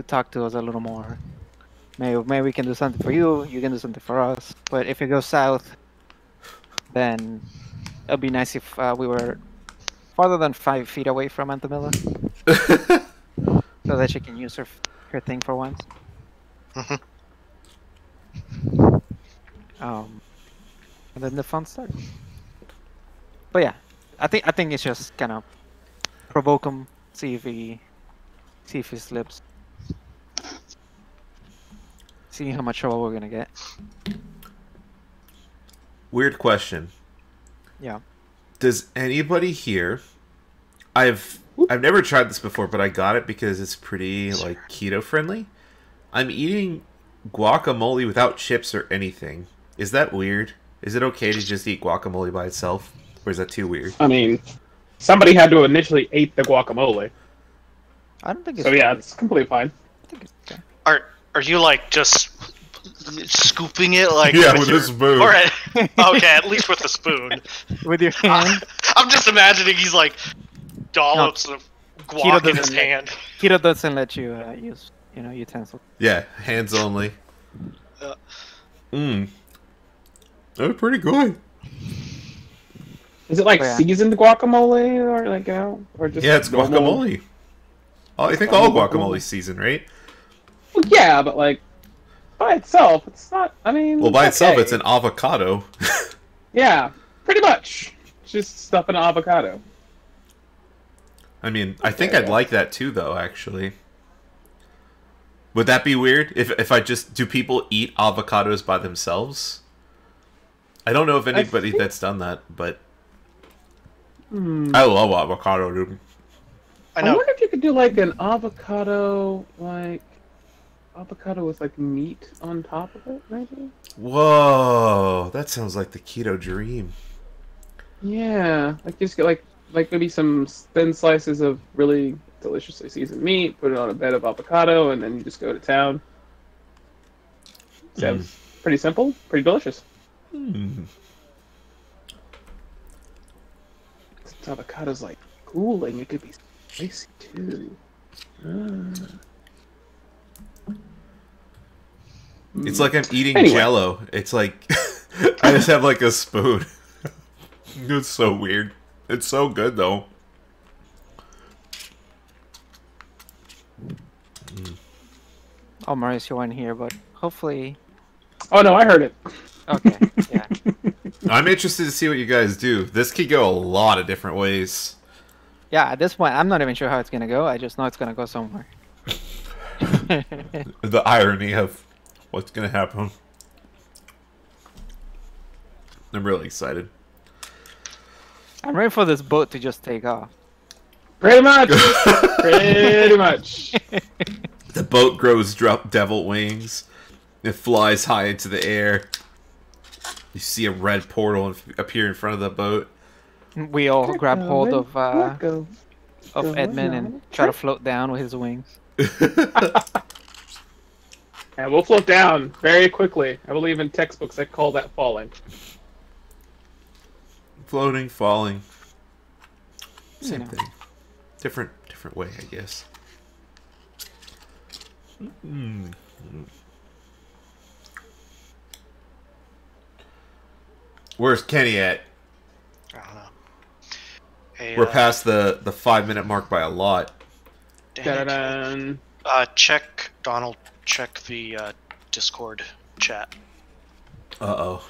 [SPEAKER 4] talk to us a little more. Maybe we can do something for you. You can do something for us. But if it goes south, then it'd be nice if we were farther than 5 feet away from Antamilla, so that she can use her thing for once.
[SPEAKER 5] Mhm.
[SPEAKER 4] And then the fun starts. But yeah, I think it's just kind of provoke him, see if he slips, see how much trouble we're gonna get.
[SPEAKER 1] Weird question.
[SPEAKER 4] Yeah.
[SPEAKER 1] Does anybody here... I've never tried this before, but I got it because it's pretty like keto friendly. I'm eating guacamole without chips or anything. Is that weird? Is it okay to just eat guacamole by itself? Or is that too weird?
[SPEAKER 2] I mean, somebody had to initially eat the guacamole.
[SPEAKER 4] I don't think it's
[SPEAKER 2] So yeah, it's completely fine.
[SPEAKER 4] I think it's okay.
[SPEAKER 5] Are you like just scooping it like
[SPEAKER 1] Yeah, with
[SPEAKER 5] your,
[SPEAKER 1] a spoon.
[SPEAKER 5] Or okay, at least with the spoon.
[SPEAKER 4] With your hand.
[SPEAKER 5] I'm just imagining he's like dollops the guac in his
[SPEAKER 4] doesn't-
[SPEAKER 5] hand.
[SPEAKER 4] Keto doesn't let you use, utensils.
[SPEAKER 1] Yeah, hands only.
[SPEAKER 5] Uh.
[SPEAKER 1] That was pretty good.
[SPEAKER 2] Is it like
[SPEAKER 4] Oh, yeah.
[SPEAKER 2] seasoned guacamole or like or just
[SPEAKER 1] Yeah, it's
[SPEAKER 2] normal-
[SPEAKER 1] guacamole. Oh, I think all guacamole's seasoned, right?
[SPEAKER 2] Well, yeah, but like by itself, it's not. I mean,
[SPEAKER 1] Well, by
[SPEAKER 2] it's
[SPEAKER 1] itself,
[SPEAKER 2] okay.
[SPEAKER 1] it's an avocado.
[SPEAKER 2] Yeah, pretty much. Just stuff in avocado.
[SPEAKER 1] I mean, I think I'd like that too, though, actually. Would that be weird? If I just... Do people eat avocados by themselves? I don't know if anybody
[SPEAKER 2] think-
[SPEAKER 1] that's done that, but... I love avocado, dude.
[SPEAKER 5] I
[SPEAKER 2] I
[SPEAKER 5] know.
[SPEAKER 2] wonder if you could do like an avocado, avocado with like meat on top of it, maybe.
[SPEAKER 1] Whoa, that sounds like the keto dream.
[SPEAKER 2] Yeah, like just get like maybe some thin slices of really deliciously seasoned meat, put it on a bed of avocado, and then you just go to town. Sounds pretty simple, pretty delicious. This avocado's like cooling. It could be spicy too.
[SPEAKER 1] It's like I'm eating
[SPEAKER 2] Anyway.
[SPEAKER 1] Jello. It's like I just have like a spoon. It's so weird. It's so good though.
[SPEAKER 4] Oh, Maurice, you weren't here, but hopefully.
[SPEAKER 2] Oh no, I heard it.
[SPEAKER 4] Okay, yeah.
[SPEAKER 1] I'm interested to see what you guys do. This could go a lot of different ways.
[SPEAKER 4] Yeah, at this point, I'm not even sure how it's gonna go. I just know it's gonna go somewhere.
[SPEAKER 1] The irony of what's gonna happen. I'm really excited.
[SPEAKER 4] I'm ready for this boat to just take off.
[SPEAKER 2] Pretty much. Pretty much.
[SPEAKER 1] The boat grows devil wings. It flies high into the air. You see a red portal appear in front of the boat.
[SPEAKER 4] We all grab hold of
[SPEAKER 2] Go.
[SPEAKER 4] Edmund and try to float down with his wings.
[SPEAKER 2] And we'll float down very quickly. I believe in textbooks they call that falling.
[SPEAKER 1] Floating, falling.
[SPEAKER 4] You
[SPEAKER 1] Same
[SPEAKER 4] know.
[SPEAKER 1] thing. Different way, I guess. Where's Kenny at?
[SPEAKER 5] I don't know. Hey,
[SPEAKER 1] We're past the 5-minute mark by a lot.
[SPEAKER 5] dang it.
[SPEAKER 2] Da-da-dun.
[SPEAKER 5] Check, Donald, check the Discord chat.
[SPEAKER 1] Uh-oh.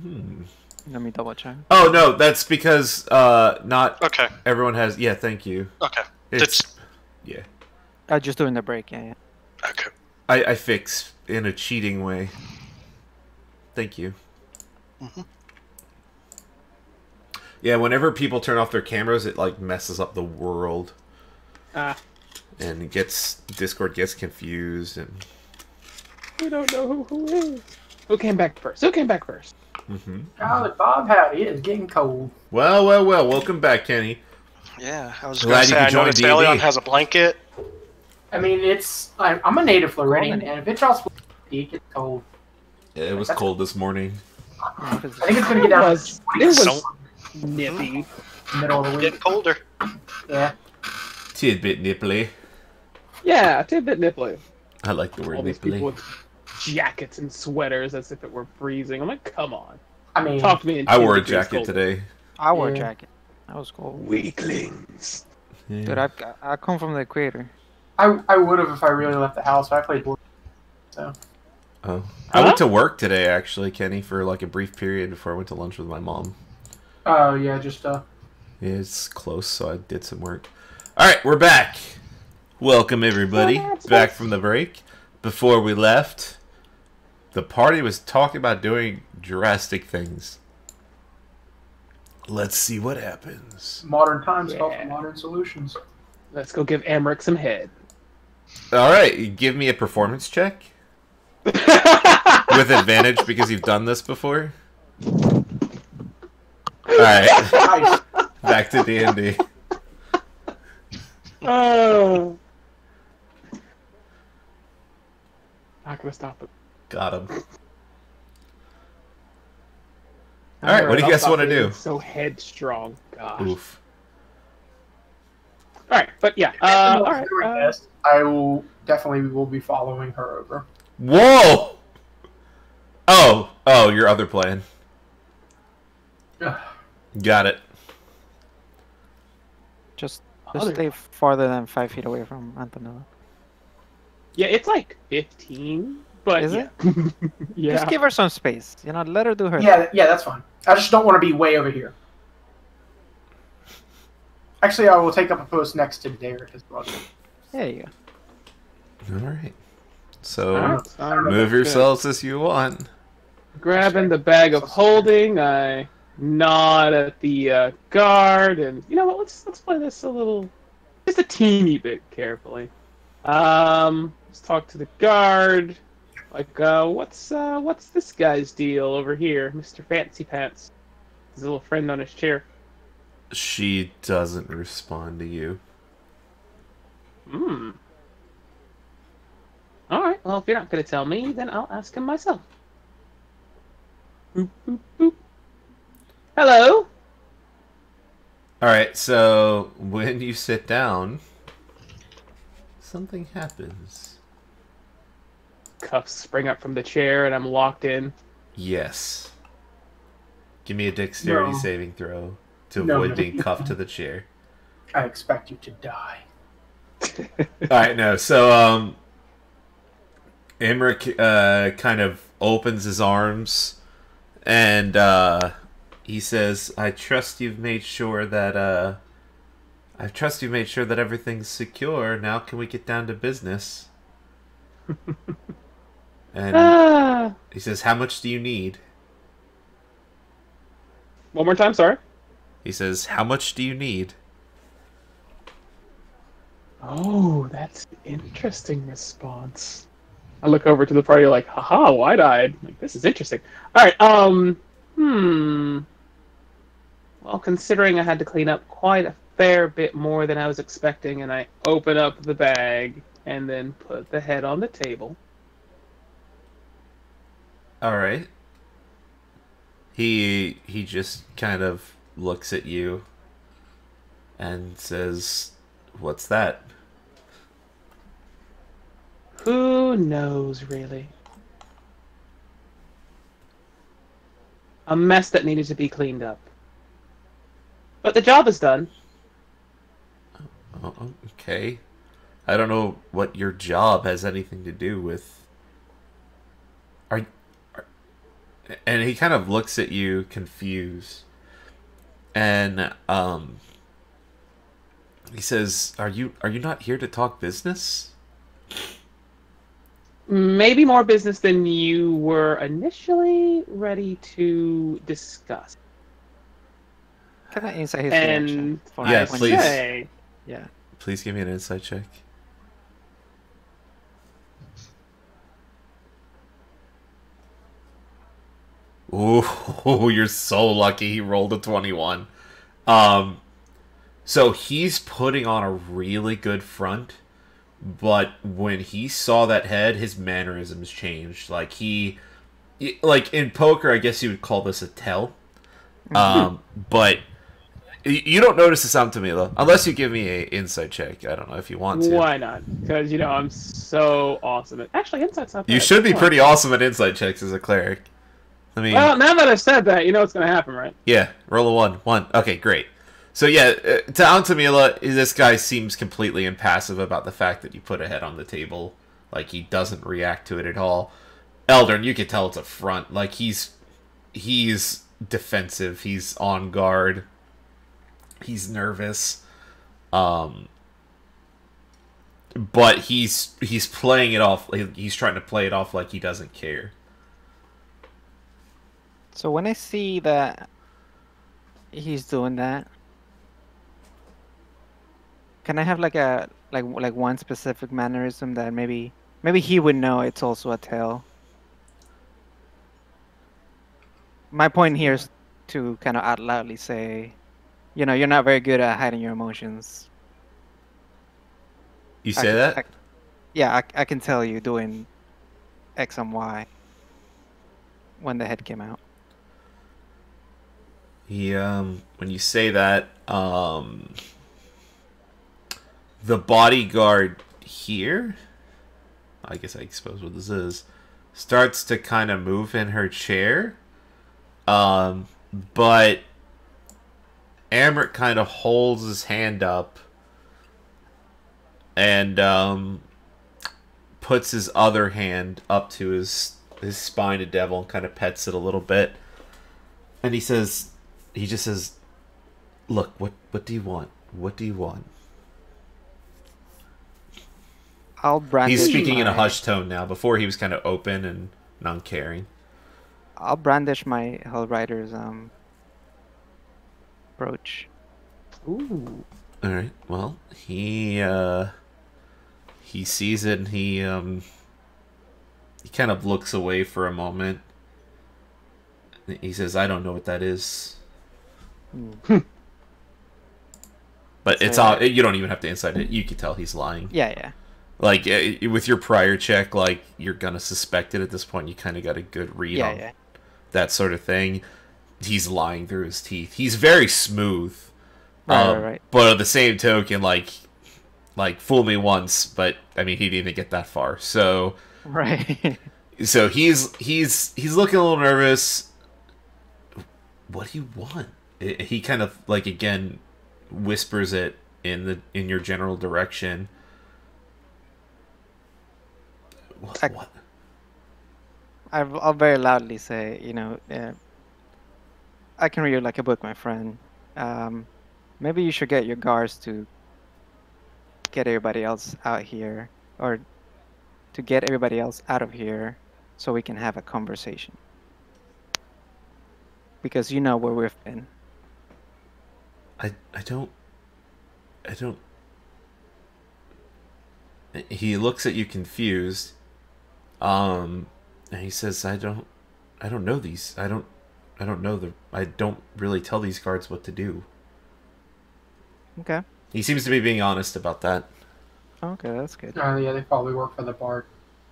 [SPEAKER 4] Let me double check.
[SPEAKER 1] Oh, no, that's because not
[SPEAKER 5] Okay,
[SPEAKER 1] everyone has... Yeah, thank you.
[SPEAKER 5] okay.
[SPEAKER 1] It's...
[SPEAKER 5] That's
[SPEAKER 1] Yeah.
[SPEAKER 4] Just doing the break, yeah.
[SPEAKER 5] okay.
[SPEAKER 1] I fix in a cheating way. Thank you.
[SPEAKER 5] Mhm.
[SPEAKER 1] Yeah, whenever people turn off their cameras, it like messes up the world,
[SPEAKER 2] Ah,
[SPEAKER 1] and it Discord gets confused, and
[SPEAKER 2] we don't know who is. Who came back first? Who came back first?
[SPEAKER 3] Howdy, Bob, howdy. It is getting cold.
[SPEAKER 1] well, welcome back, Kenny.
[SPEAKER 5] Yeah, I was
[SPEAKER 1] Glad
[SPEAKER 5] gonna
[SPEAKER 1] you
[SPEAKER 5] say
[SPEAKER 1] could
[SPEAKER 5] I
[SPEAKER 1] join
[SPEAKER 5] noticed
[SPEAKER 1] D&D.
[SPEAKER 5] Leon has a blanket.
[SPEAKER 3] I mean, I'm a native Floridian, and if it's all it gets cold.
[SPEAKER 1] Yeah, it was cold this morning.
[SPEAKER 3] I think it's going to get
[SPEAKER 2] It
[SPEAKER 3] down
[SPEAKER 2] was, it was
[SPEAKER 5] So-
[SPEAKER 2] nippy.
[SPEAKER 3] to the middle of the week.
[SPEAKER 5] Getting colder.
[SPEAKER 3] Yeah.
[SPEAKER 1] Tidbit nipply.
[SPEAKER 2] Yeah, tidbit nipply.
[SPEAKER 1] I like the
[SPEAKER 2] All
[SPEAKER 1] word
[SPEAKER 2] these people
[SPEAKER 1] nipply.
[SPEAKER 2] with jackets and sweaters as if it were freezing. I'm like, come on.
[SPEAKER 3] I mean,
[SPEAKER 2] Talk to me in
[SPEAKER 1] I
[SPEAKER 2] 10
[SPEAKER 1] wore a
[SPEAKER 2] degrees
[SPEAKER 1] jacket
[SPEAKER 2] colder.
[SPEAKER 1] today.
[SPEAKER 4] I wore a
[SPEAKER 3] Yeah.
[SPEAKER 4] jacket. That was cold.
[SPEAKER 2] Weaklings.
[SPEAKER 1] Yeah.
[SPEAKER 4] Dude, I come from the equator.
[SPEAKER 3] I would have if I really left the house, but I played board. So,
[SPEAKER 1] Oh, I went to work today actually, Kenny, for like a brief period before I went to lunch with my mom.
[SPEAKER 3] oh, yeah, just,
[SPEAKER 1] Yeah, it's close, so I did some work. All right, we're back. Welcome everybody back from the break. Before we left, the party was talking about doing drastic things. Let's see what happens.
[SPEAKER 3] modern times call
[SPEAKER 2] Yeah.
[SPEAKER 3] for modern solutions.
[SPEAKER 2] Let's go give Amric some head.
[SPEAKER 1] All right, give me a performance check with advantage because you've done this before. All right,
[SPEAKER 3] Nice.
[SPEAKER 1] back to D&D.
[SPEAKER 2] Oh. Not gonna stop it.
[SPEAKER 1] Got him. All right, what do you
[SPEAKER 2] I'll
[SPEAKER 1] guys
[SPEAKER 2] stop
[SPEAKER 1] want to
[SPEAKER 2] being
[SPEAKER 1] do?
[SPEAKER 2] So headstrong. Gosh.
[SPEAKER 1] Oof.
[SPEAKER 2] All right, but yeah. All right.
[SPEAKER 3] I will definitely will be following her over.
[SPEAKER 1] Whoa! Oh, your other plan.
[SPEAKER 3] Ugh.
[SPEAKER 1] Got it.
[SPEAKER 4] Just
[SPEAKER 2] Other-
[SPEAKER 4] stay farther than 5 feet away from Antonella.
[SPEAKER 2] Yeah, it's like 15, but
[SPEAKER 4] Is
[SPEAKER 2] yeah.
[SPEAKER 4] it?
[SPEAKER 2] Yeah.
[SPEAKER 4] Just give her some space. You know, let her do her.
[SPEAKER 3] Yeah, that's fine. I just don't want to be way over here. Actually, I will take up a post next to Derek as well.
[SPEAKER 4] There you go.
[SPEAKER 1] All right. So
[SPEAKER 2] All right, so
[SPEAKER 1] move yourselves as you want.
[SPEAKER 2] grabbing the bag of holding, I nod at the guard, and you know what? Let's play this a little, just a teeny bit carefully. Let's talk to the guard. Like, what's this guy's deal over here, Mr. Fancy Pants? His little friend on his chair.
[SPEAKER 1] She doesn't respond to you.
[SPEAKER 2] Hmm. All right. Well, if you're not going to tell me, then I'll ask him myself. Boop, boop, boop. Hello.
[SPEAKER 1] Alright, so when you sit down, something happens.
[SPEAKER 2] Cuffs spring up from the chair, and I'm locked in.
[SPEAKER 1] Yes. Give me a dexterity
[SPEAKER 3] No.
[SPEAKER 1] saving throw to
[SPEAKER 3] No,
[SPEAKER 1] avoid
[SPEAKER 3] no.
[SPEAKER 1] being cuffed to the chair.
[SPEAKER 3] I expect you to die.
[SPEAKER 1] Alright, no, so, Emmerich, kind of opens his arms, and, he says, I trust you've made sure that everything's secure. Now can we get down to business? And he says, how much do you need?
[SPEAKER 2] One more time, sorry.
[SPEAKER 1] He says, how much do you need?
[SPEAKER 2] Oh, that's an interesting response. I look over to the party like, haha, wide-eyed. Like, this is interesting. All right, Well, considering I had to clean up quite a fair bit more than I was expecting, and I open up the bag and then put the head on the table.
[SPEAKER 1] Alright. He just kind of looks at you and says, what's that?
[SPEAKER 2] Who knows, really? A mess that needed to be cleaned up. But the job is done.
[SPEAKER 1] Oh, okay. I don't know what your job has anything to do with... And he kind of looks at you confused. And, he says, are you not here to talk business?
[SPEAKER 2] Maybe more business than you were initially ready to discuss.
[SPEAKER 4] Can I insight his
[SPEAKER 2] And
[SPEAKER 4] reaction? For
[SPEAKER 1] Yeah,
[SPEAKER 4] when
[SPEAKER 1] please.
[SPEAKER 4] he-
[SPEAKER 2] say,
[SPEAKER 4] Yeah.
[SPEAKER 1] Please give me an insight check. Ooh, you're so lucky he rolled a 21. So he's putting on a really good front, but when he saw that head, his mannerisms changed. Like in poker, I guess you would call this a tell. But you don't notice this on Tamila, unless you give me a insight check. I don't know if you want to.
[SPEAKER 2] why not? Because, I'm so awesome. Actually, insight's not bad.
[SPEAKER 1] You should be
[SPEAKER 2] Come on.
[SPEAKER 1] pretty awesome at insight checks as a cleric. I mean,
[SPEAKER 2] Well, now that I've said that, you know what's going to happen, right?
[SPEAKER 1] yeah, roll a 1. 1. Okay, great. So yeah, to Antamila, this guy seems completely impassive about the fact that you put a head on the table. Like, he doesn't react to it at all. Eldrin, you can tell it's a front. Like, he's defensive. He's on guard. He's nervous. But he's playing it off. He's trying to play it off like he doesn't care.
[SPEAKER 4] So when I see that he's doing that, can I have like one specific mannerism that maybe he would know it's also a tell? My point here is to kind of out loudly say, you're not very good at hiding your emotions.
[SPEAKER 1] You say that?
[SPEAKER 4] I can tell you doing X and Y when the head came out.
[SPEAKER 1] He, when you say that, the bodyguard here, I guess I expose what this is, starts to kind of move in her chair, but Amrit kind of holds his hand up and puts his other hand up to his spined devil and kind of pets it a little bit, and he just says, "Look, what do you want? What do you want?"
[SPEAKER 4] I'll brandish.
[SPEAKER 1] He's speaking in a
[SPEAKER 4] my-
[SPEAKER 1] hushed tone now. Before he was kind of open and non-caring.
[SPEAKER 4] I'll brandish my Hellrider's brooch.
[SPEAKER 2] Ooh.
[SPEAKER 1] All right. Well, he sees it and he kind of looks away for a moment. He says, "I don't know what that is." But But it's all, you don't even have to insight it. You can tell he's lying.
[SPEAKER 4] Yeah.
[SPEAKER 1] Like, with your prior check, like, you're gonna suspect it at this point. You kind of got a good read on that sort of thing. He's lying through his teeth. He's very smooth.
[SPEAKER 4] Right.
[SPEAKER 1] But at the same token, like, fool me once, but, I mean, he didn't even get that far. So...
[SPEAKER 4] Right.
[SPEAKER 1] So he's looking a little nervous. What do you want? He kind of, like, again, whispers it in your general direction. What?
[SPEAKER 4] I'll very loudly say, I can read you like a book, my friend. Maybe you should get your guards to get everybody else out here, or to get everybody else out of here, so we can have a conversation. Because you know where we've been.
[SPEAKER 1] I don't. He looks at you confused. And he says, I don't know these. I don't really tell these guards what to do.
[SPEAKER 4] Okay.
[SPEAKER 1] He seems to be being honest about that.
[SPEAKER 4] Okay, that's good.
[SPEAKER 3] Yeah, they probably work for the bard.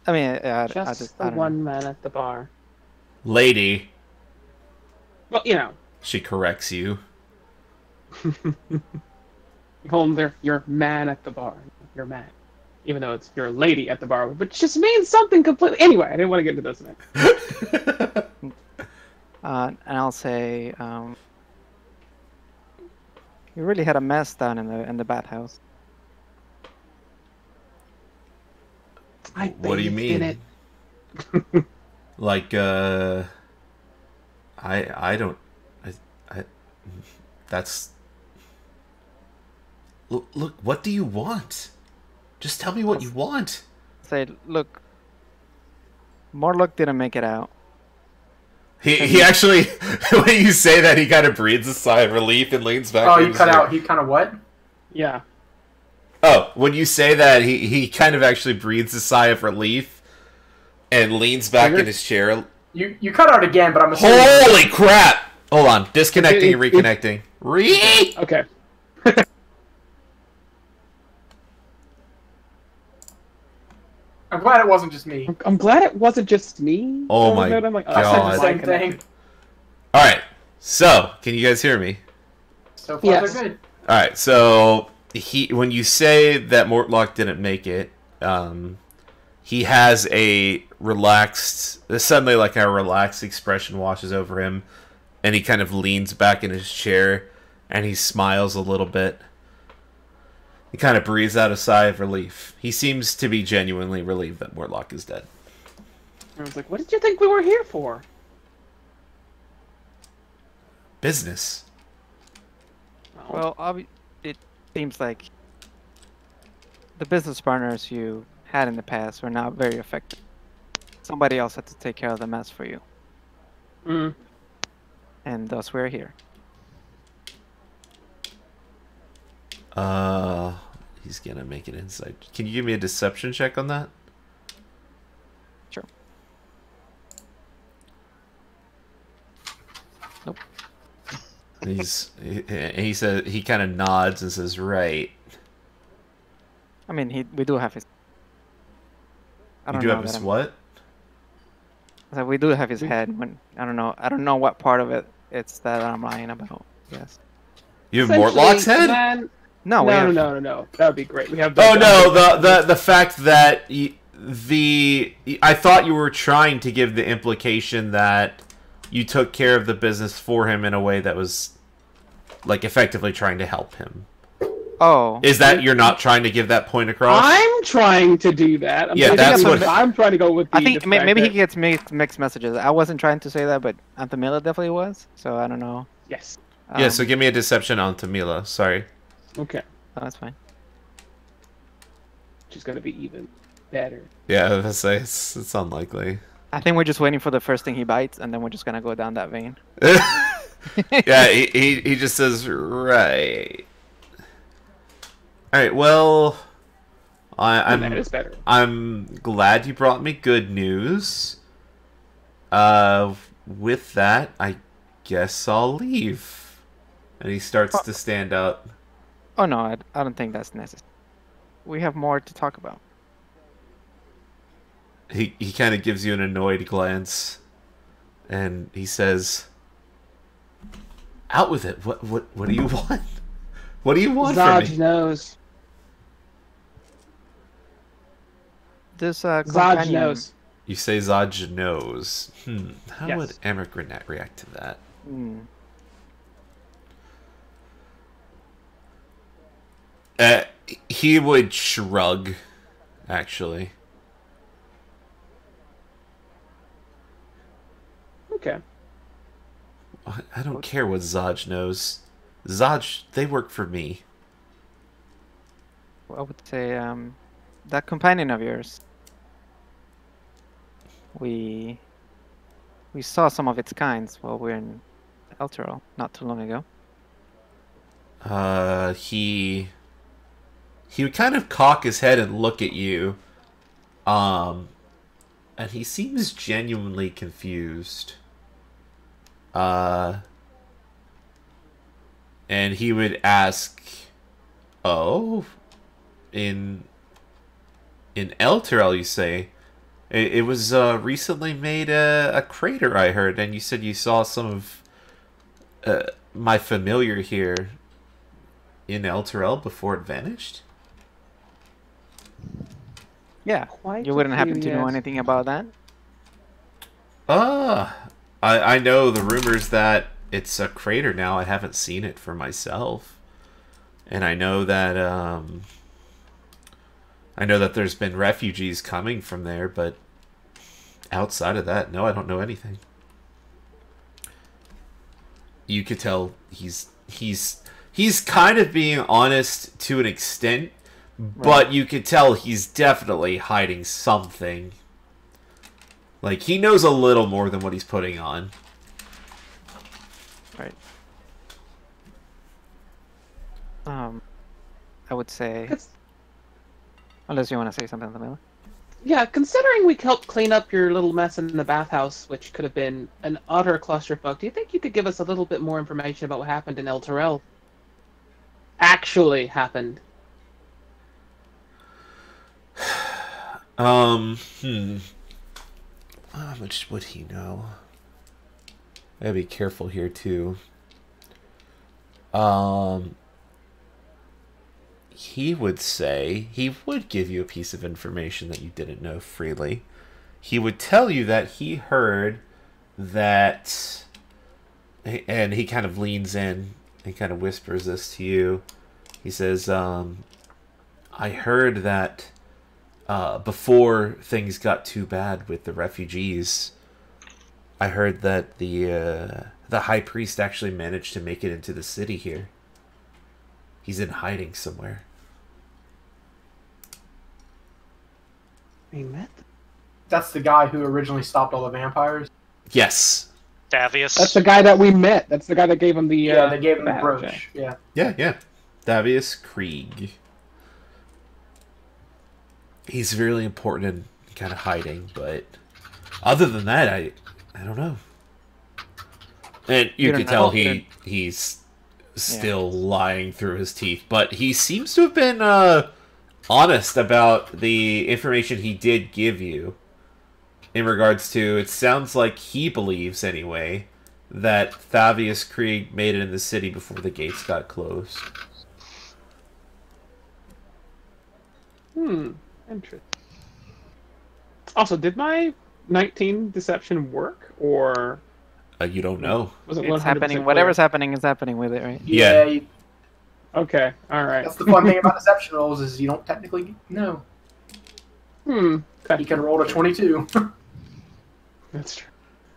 [SPEAKER 4] I mean,
[SPEAKER 2] Just
[SPEAKER 4] I
[SPEAKER 2] the
[SPEAKER 4] don't
[SPEAKER 2] one
[SPEAKER 4] know.
[SPEAKER 2] man at the bar.
[SPEAKER 1] Lady.
[SPEAKER 2] Well,
[SPEAKER 1] She corrects you.
[SPEAKER 2] you call him your man at the bar. Your man. Even though it's your lady at the bar, which just means something completely... Anyway, I didn't want to get into this tonight.
[SPEAKER 4] And I'll say, you really had a mess down in the bathhouse.
[SPEAKER 1] What do you mean?
[SPEAKER 2] In it.
[SPEAKER 1] Like, I don't... That's... Look, what do you want? Just tell me what you want.
[SPEAKER 4] Say, look, Morlock didn't make it out.
[SPEAKER 1] He actually, when you say that, he kind of breathes a sigh of relief and leans back.
[SPEAKER 3] Oh, you cut out. He kind of what?
[SPEAKER 2] Yeah.
[SPEAKER 1] Oh, when you say that, he kind of actually breathes a sigh of relief and leans back in his chair.
[SPEAKER 3] You cut out again, but I'm assuming...
[SPEAKER 1] Holy crap! Hold on. Disconnecting and reconnecting.
[SPEAKER 2] Okay.
[SPEAKER 3] I'm glad it wasn't just me.
[SPEAKER 2] I'm glad it wasn't just me.
[SPEAKER 1] Oh my
[SPEAKER 2] I'm like,
[SPEAKER 3] I said
[SPEAKER 1] God.
[SPEAKER 3] the same thing.
[SPEAKER 1] Alright, so, can you guys hear me?
[SPEAKER 3] So far,
[SPEAKER 2] Yes.
[SPEAKER 3] they're good.
[SPEAKER 1] Alright, so, when you say that Mortlock didn't make it, he has a relaxed, suddenly like a relaxed expression washes over him, and he kind of leans back in his chair, and he smiles a little bit. He kind of breathes out a sigh of relief. He seems to be genuinely relieved that Mortlock is dead.
[SPEAKER 2] I was like, what did you think we were here for?
[SPEAKER 1] Business.
[SPEAKER 4] Well, it seems like the business partners you had in the past were not very effective. Somebody else had to take care of the mess for you.
[SPEAKER 2] Mm.
[SPEAKER 4] And thus we're here.
[SPEAKER 1] He's gonna make an insight. Can you give me a deception check on that?
[SPEAKER 4] Sure. Nope.
[SPEAKER 1] He says, he kind of nods and says, "Right."
[SPEAKER 4] I mean, we do have his. I
[SPEAKER 1] You
[SPEAKER 4] don't
[SPEAKER 1] do
[SPEAKER 4] know
[SPEAKER 1] have
[SPEAKER 4] that
[SPEAKER 1] his
[SPEAKER 4] I'm-
[SPEAKER 1] what?
[SPEAKER 4] So we do have his head. When I don't know what part of it it's that I'm lying about. Yes.
[SPEAKER 1] You have Mortlock's
[SPEAKER 2] Essentially,
[SPEAKER 1] head?
[SPEAKER 2] man-
[SPEAKER 4] No, we have.
[SPEAKER 2] No. That would be great. We have.
[SPEAKER 1] Oh no, the fact that I thought you were trying to give the implication that you took care of the business for him in a way that was like effectively trying to help him.
[SPEAKER 4] Oh.
[SPEAKER 1] Is that you're not trying to give that point across?
[SPEAKER 2] I'm trying to do that.
[SPEAKER 1] Yeah, that's what-
[SPEAKER 2] I'm trying to go with.
[SPEAKER 4] I think
[SPEAKER 2] the
[SPEAKER 4] maybe he
[SPEAKER 2] fact
[SPEAKER 4] gets mixed messages. I wasn't trying to say that, but Antamila definitely was. So I don't know.
[SPEAKER 2] that- Yes.
[SPEAKER 1] Yeah, so give me a deception on Tamila. Sorry.
[SPEAKER 2] Okay.
[SPEAKER 4] Oh, that's fine.
[SPEAKER 2] She's gonna be even better.
[SPEAKER 1] Yeah, I was gonna say it's unlikely.
[SPEAKER 4] I think we're just waiting for the first thing he bites, and then we're just gonna go down that vein.
[SPEAKER 1] Yeah, he just says right. All right. Well,
[SPEAKER 2] That is better.
[SPEAKER 1] I'm glad you brought me good news. With that, I guess I'll leave. And he starts to stand up.
[SPEAKER 4] Oh no, I don't think that's necessary. We have more to talk about.
[SPEAKER 1] He kind of gives you an annoyed glance, and he says, "Out with it. What do you want? What do you want from
[SPEAKER 2] Zaj
[SPEAKER 1] me?"
[SPEAKER 2] knows.
[SPEAKER 4] This
[SPEAKER 2] Zaj
[SPEAKER 4] companion,
[SPEAKER 2] knows.
[SPEAKER 1] You say Zaj knows. How
[SPEAKER 2] Yes.
[SPEAKER 1] would Emmerich react to that?
[SPEAKER 4] hmm,
[SPEAKER 1] He would shrug, actually.
[SPEAKER 2] Okay.
[SPEAKER 1] I don't care what Zaj knows. Zaj, they work for me.
[SPEAKER 4] I would say that companion of yours. We saw some of its kinds while we were in Elturel not too long ago.
[SPEAKER 1] He would kind of cock his head and look at you. And he seems genuinely confused. And he would ask, "Oh, in Elturel, you say? It was recently made a crater, I heard, and you said you saw some of my familiar here in Elturel before it vanished?"
[SPEAKER 4] Yeah,
[SPEAKER 2] Quite
[SPEAKER 4] you
[SPEAKER 2] a
[SPEAKER 4] wouldn't happen
[SPEAKER 2] few,
[SPEAKER 4] to know
[SPEAKER 2] yes.
[SPEAKER 4] anything about that?
[SPEAKER 1] I know the rumors that it's a crater now. I haven't seen it for myself. And I know that there's been refugees coming from there, but outside of that, no, I don't know anything. You could tell he's kind of being honest to an extent, but you could tell he's definitely hiding something. Like, he knows a little more than what he's putting on.
[SPEAKER 4] Right. I would say,
[SPEAKER 2] It's-
[SPEAKER 4] unless you want to say something, Camilla.
[SPEAKER 2] Yeah, considering we helped clean up your little mess in the bathhouse, which could have been an utter clusterfuck, do you think you could give us a little bit more information about what happened in El Terrell? Actually happened.
[SPEAKER 1] How much would he know? I gotta be careful here too. He would say he would give you a piece of information that you didn't know freely. He would tell you that he heard that, and he kind of leans in and kind of whispers this to you. He says, I heard that before things got too bad with the refugees, I heard that the high priest actually managed to make it into the city here. He's in hiding somewhere.
[SPEAKER 2] We met.
[SPEAKER 3] That's the guy who originally stopped all the vampires.
[SPEAKER 1] Yes.
[SPEAKER 5] Davius.
[SPEAKER 2] That's the guy that we met. That's the guy that gave him the.
[SPEAKER 3] Yeah, they gave him the
[SPEAKER 2] badge,
[SPEAKER 3] brooch. Yeah.
[SPEAKER 1] Yeah. Davius Krieg. He's really important and kind of hiding, but other than that, I don't know. And you
[SPEAKER 4] don't
[SPEAKER 1] can tell
[SPEAKER 4] know.
[SPEAKER 1] he's still lying through his teeth, but he seems to have been honest about the information he did give you in regards to, it sounds like he believes anyway, that Thavius Krieg made it in the city before the gates got closed.
[SPEAKER 2] Interesting. Also, did my 19 deception work, or
[SPEAKER 1] You don't know.
[SPEAKER 2] was it
[SPEAKER 4] It's
[SPEAKER 2] 100%
[SPEAKER 4] happening.
[SPEAKER 2] clear?
[SPEAKER 4] Whatever's happening is happening with it, right?
[SPEAKER 1] Yeah.
[SPEAKER 2] Okay, alright.
[SPEAKER 3] That's the fun thing about deception rolls is you don't technically know.
[SPEAKER 2] Okay.
[SPEAKER 3] You can roll a 22.
[SPEAKER 2] That's true.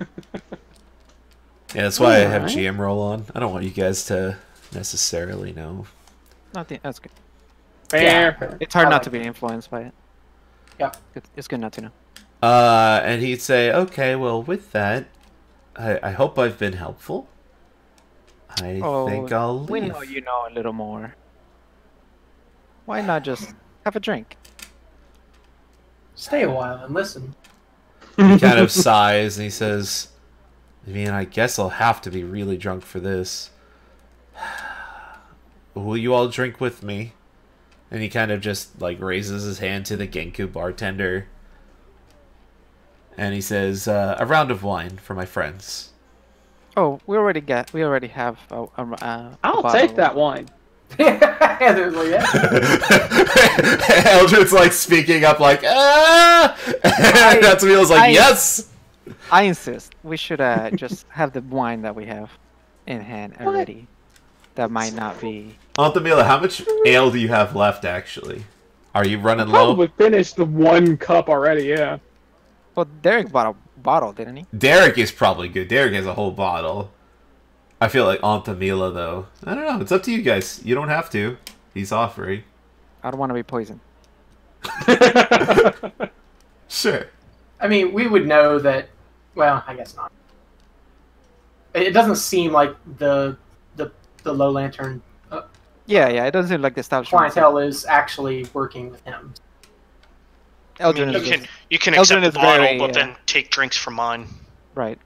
[SPEAKER 1] Yeah, that's why I have
[SPEAKER 2] Alright.
[SPEAKER 1] GM roll on. I don't want you guys to necessarily know.
[SPEAKER 4] That's good.
[SPEAKER 2] Fair.
[SPEAKER 4] It's hard
[SPEAKER 3] I
[SPEAKER 4] not
[SPEAKER 3] like
[SPEAKER 4] to be influenced by it.
[SPEAKER 3] Yeah.
[SPEAKER 4] It's good not to know.
[SPEAKER 1] And he'd say, okay, well, with that, I hope I've been helpful. I think I'll leave.
[SPEAKER 4] We know you know a little more. Why not just have a drink?
[SPEAKER 3] Stay a while and listen.
[SPEAKER 1] He kind of sighs and he says, I mean, I guess I'll have to be really drunk for this. will you all drink with me? And he kind of just like raises his hand to the Genku bartender. And he says, a round of wine for my friends.
[SPEAKER 4] Oh, we already have
[SPEAKER 2] I'll take that wine.
[SPEAKER 3] There's like, yeah.
[SPEAKER 1] Eldred's like speaking up like, ah! And Natsumila's like, yes!
[SPEAKER 4] I insist. We should just have the wine that we have in hand already. That might not be...
[SPEAKER 1] Altamila, how much ale do you have left, actually? Are you running
[SPEAKER 2] Probably
[SPEAKER 1] low?
[SPEAKER 2] finished the 1 cup already, yeah.
[SPEAKER 4] Well, Derek bought a bottle, didn't he?
[SPEAKER 1] Derek is probably good. Derek has a whole bottle. I feel like Altamila, though. I don't know. It's up to you guys. You don't have to. He's offering.
[SPEAKER 4] I don't want to be poisoned.
[SPEAKER 1] Sure.
[SPEAKER 3] I mean, we would know that. Well, I guess not. It doesn't seem like the Low Lantern
[SPEAKER 4] Yeah, it doesn't seem like the establishment.
[SPEAKER 3] clientele is actually working with him.
[SPEAKER 4] Eldrin
[SPEAKER 5] You can
[SPEAKER 4] Eldrin
[SPEAKER 5] accept the
[SPEAKER 4] is
[SPEAKER 5] bottle,
[SPEAKER 4] very,
[SPEAKER 5] but then take drinks from mine.
[SPEAKER 4] Right.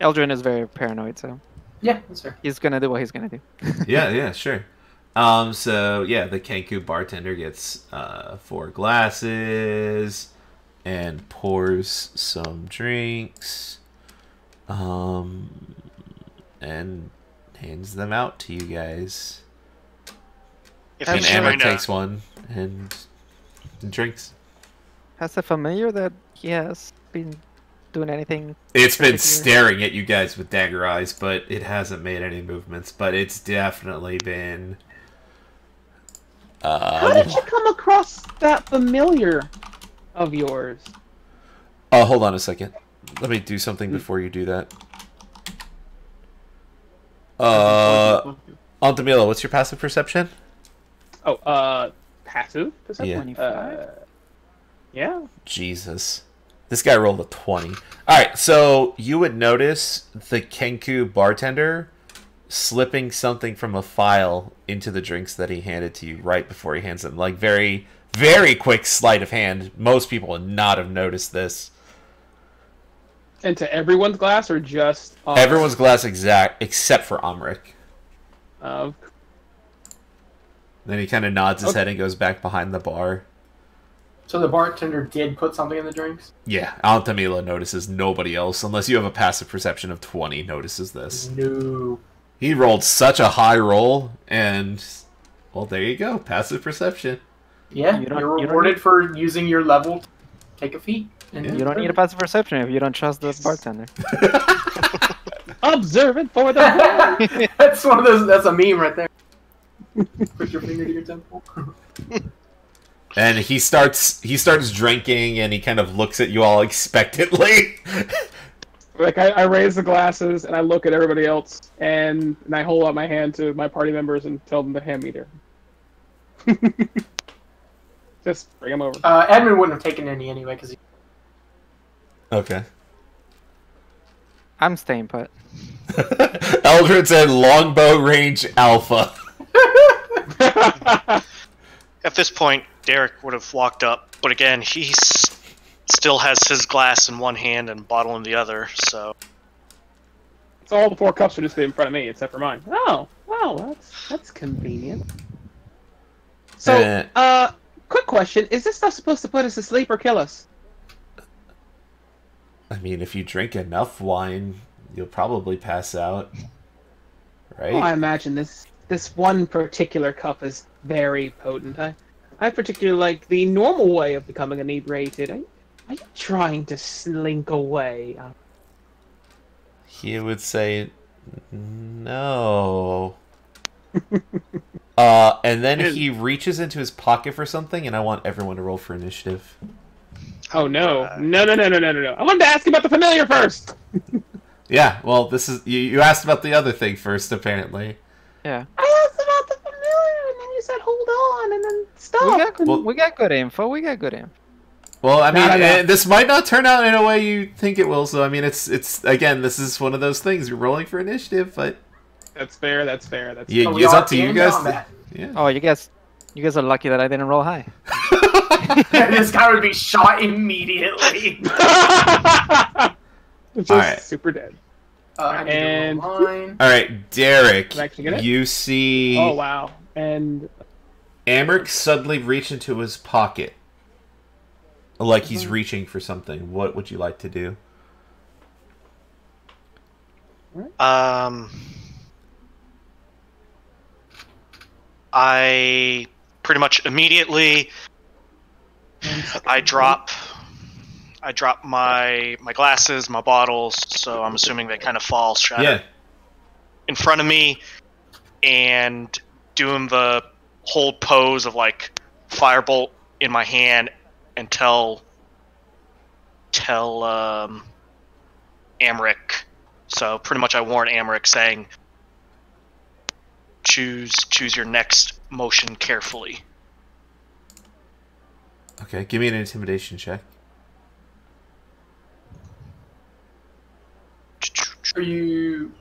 [SPEAKER 4] Eldrin is very paranoid, so
[SPEAKER 3] Yeah, that's fair.
[SPEAKER 4] he's gonna do what he's gonna do.
[SPEAKER 1] Yeah, sure. So, yeah, the Kenku bartender gets 4 glasses and pours some drinks and hands them out to you guys.
[SPEAKER 5] If
[SPEAKER 1] And
[SPEAKER 5] he's
[SPEAKER 1] Anna
[SPEAKER 5] trying to,
[SPEAKER 1] takes one and drinks.
[SPEAKER 4] Has a familiar that he has been doing anything?
[SPEAKER 1] It's been
[SPEAKER 4] particular?
[SPEAKER 1] staring at you guys with dagger eyes, but it hasn't made any movements. But it's definitely been...
[SPEAKER 2] How did you come across that familiar of yours?
[SPEAKER 1] Oh, hold on a second. Let me do something before you do that. Altamila, what's your passive perception?
[SPEAKER 2] Oh, passive?
[SPEAKER 1] Yeah.
[SPEAKER 4] 25?
[SPEAKER 2] Yeah.
[SPEAKER 1] Jesus. This guy rolled a 20. Alright, so you would notice the Kenku bartender slipping something from a file into the drinks that he handed to you right before he hands them. Like, very, very quick sleight of hand. Most people would not have noticed this.
[SPEAKER 2] Into everyone's glass or just...
[SPEAKER 1] Everyone's glass except for Amrik. Then he kind of nods his head and goes back behind the bar.
[SPEAKER 3] So the bartender did put something in the drinks?
[SPEAKER 1] Yeah, Altamila notices. Nobody else, unless you have a passive perception of 20, notices this.
[SPEAKER 3] No.
[SPEAKER 1] He rolled such a high roll, and... Well, there you go. Passive perception.
[SPEAKER 3] Yeah, you're rewarded for using your level to take a feat. And
[SPEAKER 4] You don't need a passive perception if you don't trust the bartender.
[SPEAKER 2] Observant for the...
[SPEAKER 3] That's one of those. That's a meme right there. Put your finger to your temple.
[SPEAKER 1] And he starts drinking, and he kind of looks at you all expectantly.
[SPEAKER 2] Like, I raise the glasses, and I look at everybody else, and I hold out my hand to my party members and tell them to hand me there. Just bring them over.
[SPEAKER 3] Edmund wouldn't have taken any anyway, because he...
[SPEAKER 1] Okay.
[SPEAKER 4] I'm staying put.
[SPEAKER 1] Eldred said longbow range alpha.
[SPEAKER 5] at this point, Derek would have walked up, but again, he still has his glass in one hand and bottle in the other, so...
[SPEAKER 2] So all the 4 cups are just in front of me, except for mine. Oh, wow, that's convenient. So, quick question. Is this stuff supposed to put us to sleep or kill us?
[SPEAKER 1] I mean, if you drink enough wine, you'll probably pass out. Right?
[SPEAKER 2] Well, I imagine this one particular cup is very potent. I particularly like the normal way of becoming inebriated. Are you trying to slink away?
[SPEAKER 1] He would say, no. And then he reaches into his pocket for something, and I want everyone to roll for initiative.
[SPEAKER 2] Oh, no. No. I wanted to ask you about the familiar first!
[SPEAKER 1] Yeah, well, this is... You asked about the other thing first, apparently.
[SPEAKER 4] Yeah.
[SPEAKER 2] I asked about the familiar, and then you said hold on, and then stop.
[SPEAKER 4] We got good info.
[SPEAKER 1] Well, I mean,
[SPEAKER 2] No.
[SPEAKER 1] this might not turn out in a way you think it will, so, I mean, it's again, this is one of those things. You're rolling for initiative, but...
[SPEAKER 2] That's fair.
[SPEAKER 1] It's up to you guys. Yeah.
[SPEAKER 4] Oh, you guys are lucky that I didn't roll high.
[SPEAKER 3] This guy would be shot immediately.
[SPEAKER 2] Just
[SPEAKER 1] Alright.
[SPEAKER 2] super dead.
[SPEAKER 3] I need
[SPEAKER 2] And-
[SPEAKER 3] to roll mine.
[SPEAKER 1] All right, Derek,
[SPEAKER 2] Can I actually get it?
[SPEAKER 1] you see
[SPEAKER 2] Oh wow! And
[SPEAKER 1] Amric suddenly reach into his pocket, like he's
[SPEAKER 2] Mhm.
[SPEAKER 1] reaching for something. What would you like to do?
[SPEAKER 5] I pretty much immediately I drop my glasses, my bottles, so I'm assuming they kind of fall shattered in front of me, and doing the hold pose of like firebolt in my hand and tell Amric. So pretty much I warn Amric saying, choose your next motion carefully.
[SPEAKER 1] Okay, give me an intimidation check.
[SPEAKER 3] Are you?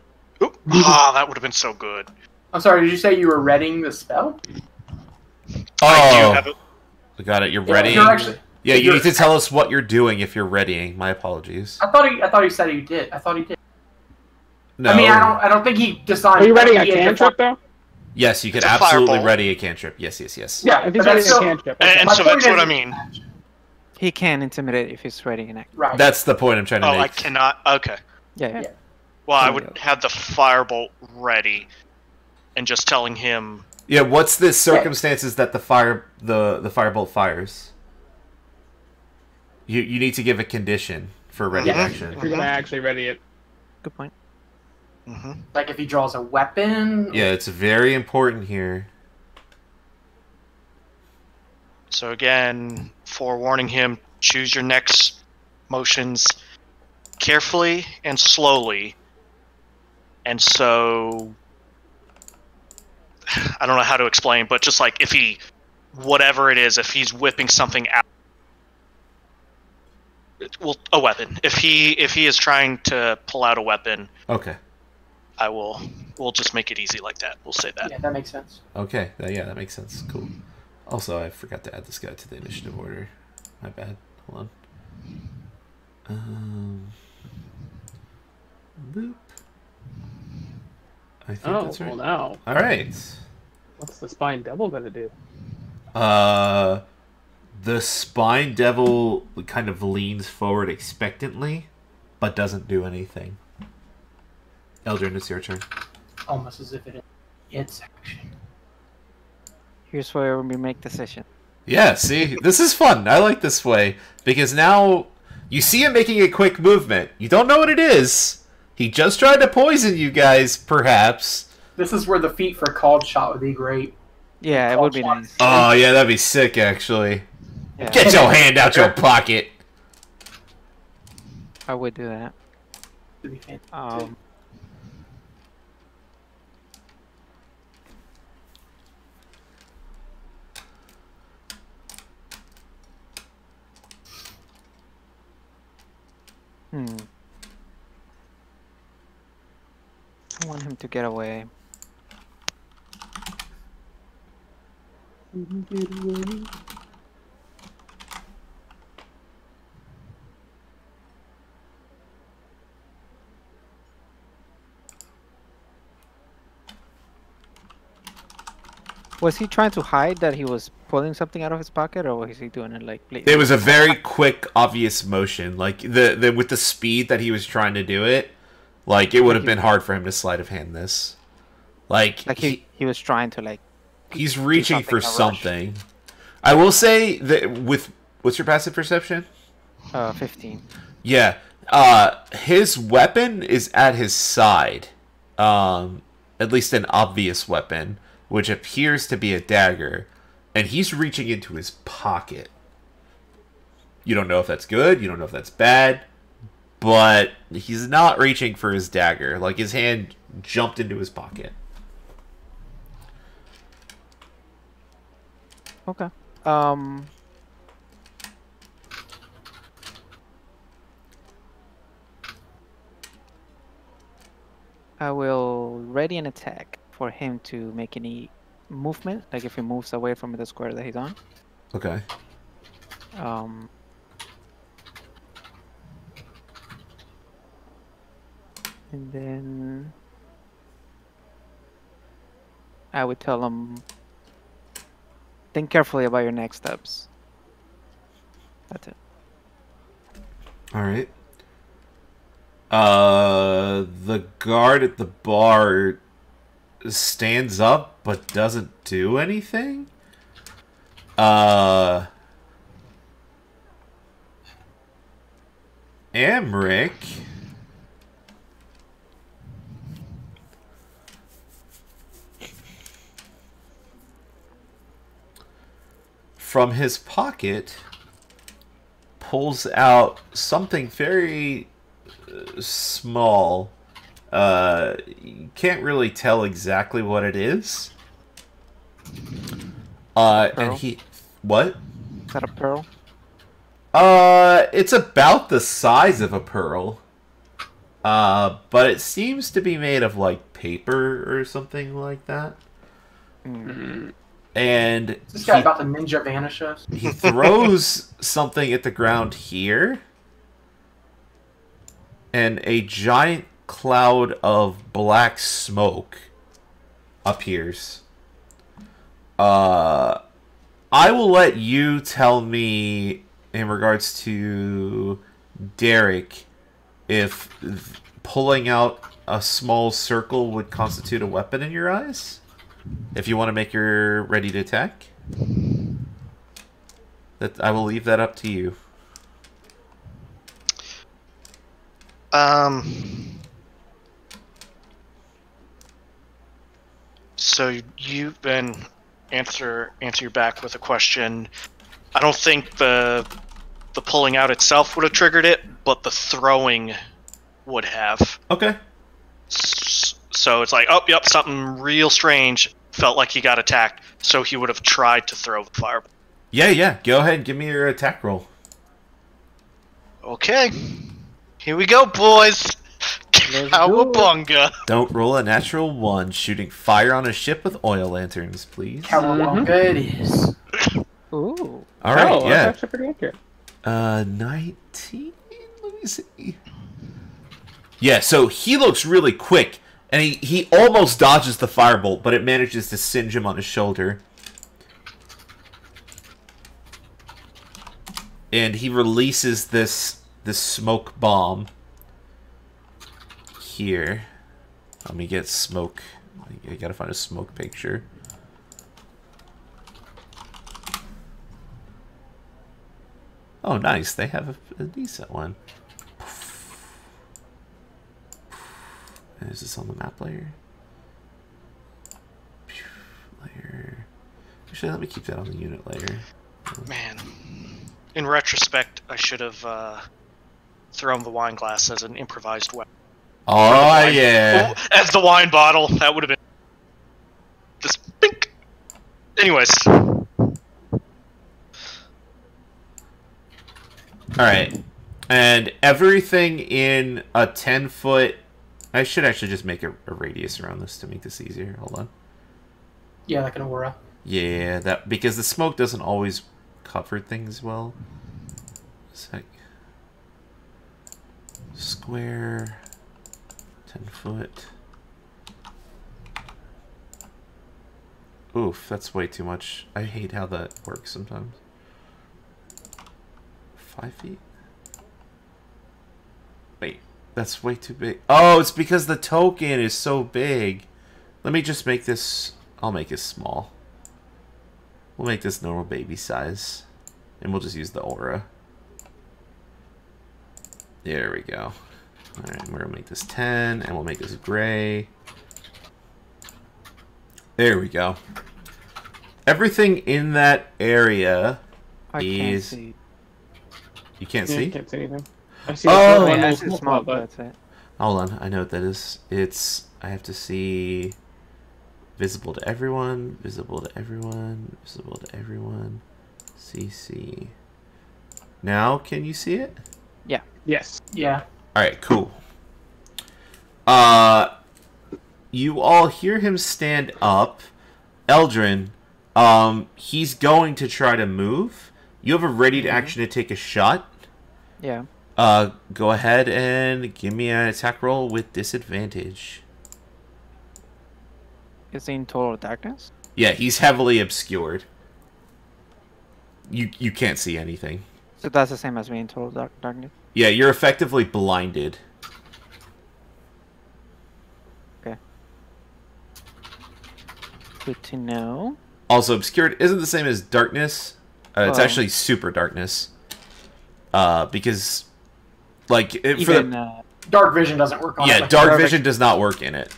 [SPEAKER 5] Oop. That would have been so good.
[SPEAKER 3] I'm sorry. Did you say you were readying the spell?
[SPEAKER 5] I do have it.
[SPEAKER 1] I got it. You're
[SPEAKER 3] Yeah,
[SPEAKER 1] readying.
[SPEAKER 3] you're actually-
[SPEAKER 1] Yeah, you
[SPEAKER 3] you're-
[SPEAKER 1] need to tell us what you're doing if you're readying. My apologies.
[SPEAKER 3] I thought he said he did. I thought he did.
[SPEAKER 1] No.
[SPEAKER 3] I mean, I don't think he decided.
[SPEAKER 2] are you ready a
[SPEAKER 3] he had
[SPEAKER 2] cantrip though?
[SPEAKER 1] Yes, you could
[SPEAKER 5] It's a
[SPEAKER 1] absolutely
[SPEAKER 5] firebolt.
[SPEAKER 1] ready a cantrip. Yes.
[SPEAKER 3] Yeah,
[SPEAKER 2] If he's
[SPEAKER 3] but
[SPEAKER 2] ready
[SPEAKER 3] that's
[SPEAKER 2] a
[SPEAKER 3] still-
[SPEAKER 2] cantrip. Okay.
[SPEAKER 5] And
[SPEAKER 3] My
[SPEAKER 5] so
[SPEAKER 3] point
[SPEAKER 5] that's what I
[SPEAKER 3] is-
[SPEAKER 5] mean.
[SPEAKER 4] He can intimidate if he's ready and active.
[SPEAKER 3] Right.
[SPEAKER 1] That's the point I'm trying to
[SPEAKER 5] Oh,
[SPEAKER 1] make.
[SPEAKER 5] I cannot. Okay.
[SPEAKER 4] Yeah.
[SPEAKER 3] Yeah.
[SPEAKER 5] Well, I
[SPEAKER 4] Oh,
[SPEAKER 5] would
[SPEAKER 4] yeah.
[SPEAKER 5] have the firebolt ready, and just telling him.
[SPEAKER 1] Yeah, what's the circumstances that the firebolt fires? You need to give a condition for ready
[SPEAKER 5] Yeah.
[SPEAKER 1] action.
[SPEAKER 2] If you're gonna actually ready it.
[SPEAKER 4] Good point.
[SPEAKER 5] Mm-hmm.
[SPEAKER 3] Like if he draws a weapon.
[SPEAKER 1] Yeah, it's very important here.
[SPEAKER 5] So again, forewarning him, choose your next motions carefully and slowly. And so, I don't know how to explain, but just like if he, whatever it is, if he's whipping something out, well, a weapon. If he is trying to pull out a weapon,
[SPEAKER 1] Okay.
[SPEAKER 5] we'll just make it easy like that. We'll say that.
[SPEAKER 3] Yeah, that makes sense.
[SPEAKER 1] Okay. Yeah, that makes sense. Cool. Also, I forgot to add this guy to the initiative order. My bad. Hold on. Boop. I think
[SPEAKER 2] Oh
[SPEAKER 1] that's right.
[SPEAKER 2] well, now
[SPEAKER 1] All right.
[SPEAKER 2] what's the spine devil gonna do?
[SPEAKER 1] The spine devil kind of leans forward expectantly, but doesn't do anything. Eldrin, it's your turn.
[SPEAKER 3] Almost as if it is its action.
[SPEAKER 4] Here's where we make decision.
[SPEAKER 1] Yeah, see, this is fun. I like this way because now you see him making a quick movement. You don't know what it is. He just tried to poison you guys, perhaps.
[SPEAKER 3] This is where the feat for called shot would be great.
[SPEAKER 4] Yeah, it would be nice.
[SPEAKER 1] Oh, yeah, that'd be sick, actually.
[SPEAKER 4] Yeah,
[SPEAKER 1] Get your hand out your pocket.
[SPEAKER 4] I would do that.
[SPEAKER 3] It'd be fantastic.
[SPEAKER 4] I want him to get away. Was he trying to hide that he was pulling something out of his pocket, or was he doing it like blatantly?
[SPEAKER 1] It was a very quick, obvious motion. Like the with the speed that he was trying to do it, like it would have been hard for him to sleight of hand this. Like
[SPEAKER 4] he was trying to like.
[SPEAKER 1] he's reaching for
[SPEAKER 4] something in a rush.
[SPEAKER 1] something. I will say that with what's your passive perception?
[SPEAKER 4] 15.
[SPEAKER 1] Yeah. His weapon is at his side. At least an obvious weapon, which appears to be a dagger, and he's reaching into his pocket. You don't know if that's good, you don't know if that's bad, but he's not reaching for his dagger. Like, his hand jumped into his pocket.
[SPEAKER 4] Okay. I will ready an attack for him to make any movement, like if he moves away from the square that he's on.
[SPEAKER 1] Okay.
[SPEAKER 4] And then I would tell him, think carefully about your next steps. That's it.
[SPEAKER 1] All right. The guard at the bar stands up but doesn't do anything. Amric. From his pocket, pulls out something very small. You can't really tell exactly what it is. And he... What?
[SPEAKER 4] Is that a pearl?
[SPEAKER 1] It's about the size of a pearl. But it seems to be made of, like, paper or something like that. And
[SPEAKER 3] Is this guy about to ninja vanish us?
[SPEAKER 1] he throws something at the ground here. And a giant cloud of black smoke appears. I will let you tell me in regards to Derek if pulling out a small circle would constitute a weapon in your eyes. If you want to make your ready to attack. I will leave that up to you.
[SPEAKER 5] So you then answer you back with a question. I don't think the pulling out itself would have triggered it, but the throwing would have.
[SPEAKER 1] Okay.
[SPEAKER 5] So it's like, oh, yep, something real strange. Felt like he got attacked, so he would have tried to throw the fireball.
[SPEAKER 1] Yeah. Go ahead and give me your attack roll.
[SPEAKER 5] Okay. Here we go, boys. Cowabunga.
[SPEAKER 1] Don't roll a natural 1. Shooting fire on a ship with oil lanterns, please.
[SPEAKER 3] Cowabunga it is.
[SPEAKER 4] Ooh.
[SPEAKER 1] All right,
[SPEAKER 2] Oh,
[SPEAKER 1] yeah.
[SPEAKER 2] that's actually pretty accurate.
[SPEAKER 1] 19? Let me see. Yeah, so he looks really quick, and he almost dodges the firebolt, but it manages to singe him on his shoulder. And he releases this smoke bomb here. Let me get smoke. I gotta find a smoke picture. Oh, nice. They have a decent one. Is this on the map layer? Layer. Actually, let me keep that on the unit layer.
[SPEAKER 5] Man. In retrospect, I should have thrown the wine glass as an improvised weapon.
[SPEAKER 1] Oh, yeah.
[SPEAKER 5] As the wine bottle. That would have been... Just bink. Anyways.
[SPEAKER 1] Alright. And everything in a 10-foot... I should actually just make a radius around this to make this easier. Hold on.
[SPEAKER 3] Yeah, like an aura.
[SPEAKER 1] Yeah, that because the smoke doesn't always cover things well. Sec. Square. 10 foot. Oof, that's way too much. I hate how that works sometimes. 5 feet? Wait, that's way too big. Oh, it's because the token is so big. Let me just make this... I'll make it small. We'll make this normal baby size. And we'll just use the aura. There we go. Alright, we're gonna make this 10, and we'll make this gray. There we go. Everything in that area
[SPEAKER 4] I can't
[SPEAKER 1] is...
[SPEAKER 4] see.
[SPEAKER 1] You can't
[SPEAKER 2] Yeah,
[SPEAKER 1] see?
[SPEAKER 2] I can't see anything. I see
[SPEAKER 1] Oh!
[SPEAKER 2] one
[SPEAKER 4] I
[SPEAKER 2] little
[SPEAKER 4] see
[SPEAKER 2] small
[SPEAKER 4] smoke,
[SPEAKER 2] but
[SPEAKER 4] that's it.
[SPEAKER 1] Hold on, I know what that is. It's... I have to see... Visible to everyone, visible to everyone, visible to everyone. CC. Now, can you see it?
[SPEAKER 4] Yeah.
[SPEAKER 2] yes.
[SPEAKER 3] Yeah.
[SPEAKER 1] Alright, cool. You all hear him stand up. Eldrin, he's going to try to move. You have a ready to action to take a shot.
[SPEAKER 4] Yeah.
[SPEAKER 1] Go ahead and give me an attack roll with disadvantage.
[SPEAKER 4] Is he in total darkness?
[SPEAKER 1] Yeah, he's heavily obscured. You can't see anything.
[SPEAKER 4] So that's the same as being in total darkness?
[SPEAKER 1] Yeah, you're effectively blinded.
[SPEAKER 4] Okay. Good to know.
[SPEAKER 1] Also, obscured isn't the same as darkness. It's actually super darkness. Because, like,
[SPEAKER 3] dark vision doesn't work on it.
[SPEAKER 1] Yeah, dark vision does not work in it.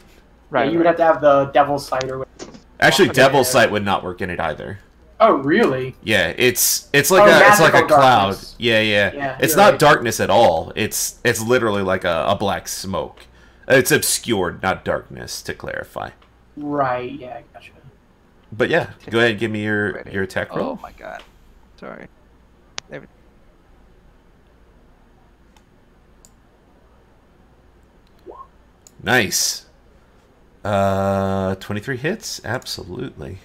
[SPEAKER 3] Right. Yeah, you would have to have the devil's sight or whatever.
[SPEAKER 1] Actually, devil's sight would not work in it either.
[SPEAKER 3] Oh, really?
[SPEAKER 1] Yeah, it's like a cloud. Yeah. It's not darkness at all. It's literally like a black smoke. It's obscured, not darkness, to clarify.
[SPEAKER 3] Right. Yeah, I gotcha.
[SPEAKER 1] But yeah, go ahead and give me your attack roll.
[SPEAKER 4] Oh my god. Sorry.
[SPEAKER 1] Nice. 23 hits? Absolutely.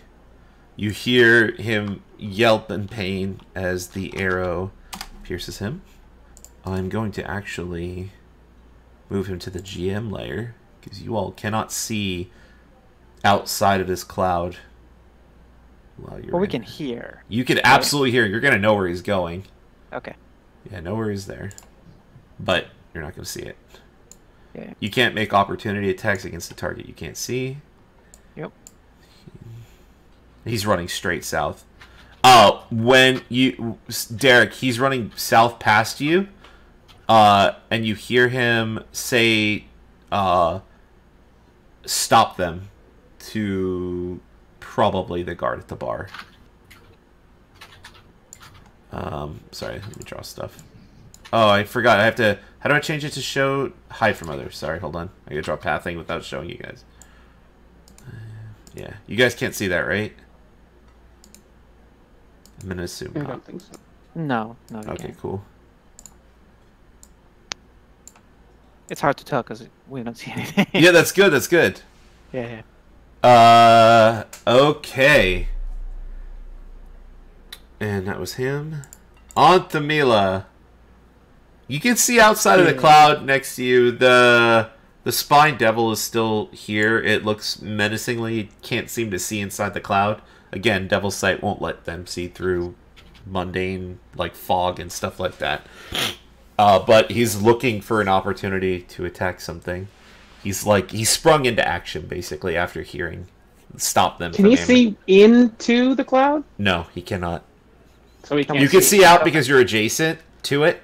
[SPEAKER 1] You hear him yelp in pain as the arrow pierces him. I'm going to actually move him to the GM layer, because you all cannot see outside of this cloud.
[SPEAKER 4] Well, we can hear.
[SPEAKER 1] You can absolutely hear. You're going to know where he's going.
[SPEAKER 4] Okay.
[SPEAKER 1] Yeah, know where he's there. But you're not going to see it.
[SPEAKER 4] Yeah.
[SPEAKER 1] You can't make opportunity attacks against the target you can't see.
[SPEAKER 4] Yep.
[SPEAKER 1] He's running straight south. Derek, he's running south past you, and you hear him say, stop them, to probably the guard at the bar. Sorry, let me draw stuff. Oh, I forgot. I have to... How do I change it to show... Hide from others. Sorry, hold on. I gotta draw pathing without showing you guys. Yeah. You guys can't see that, right? I'm gonna assume
[SPEAKER 2] I
[SPEAKER 1] not.
[SPEAKER 2] don't think so.
[SPEAKER 4] No,
[SPEAKER 1] Okay,
[SPEAKER 4] can't.
[SPEAKER 1] cool.
[SPEAKER 4] It's hard to tell because we don't see anything.
[SPEAKER 1] Yeah, that's good, that's good.
[SPEAKER 4] Yeah.
[SPEAKER 1] Okay. And that was him. On to Mila. You can see outside of the cloud next to you. The spine devil is still here. It looks menacingly. You can't seem to see inside the cloud. Again, devil's sight won't let them see through mundane, like, fog and stuff like that. But he's looking for an opportunity to attack something. He sprung into action, basically, after hearing stop them.
[SPEAKER 2] Can he see into the cloud?
[SPEAKER 1] No, he cannot.
[SPEAKER 2] So he
[SPEAKER 1] You can see out because you're adjacent to it.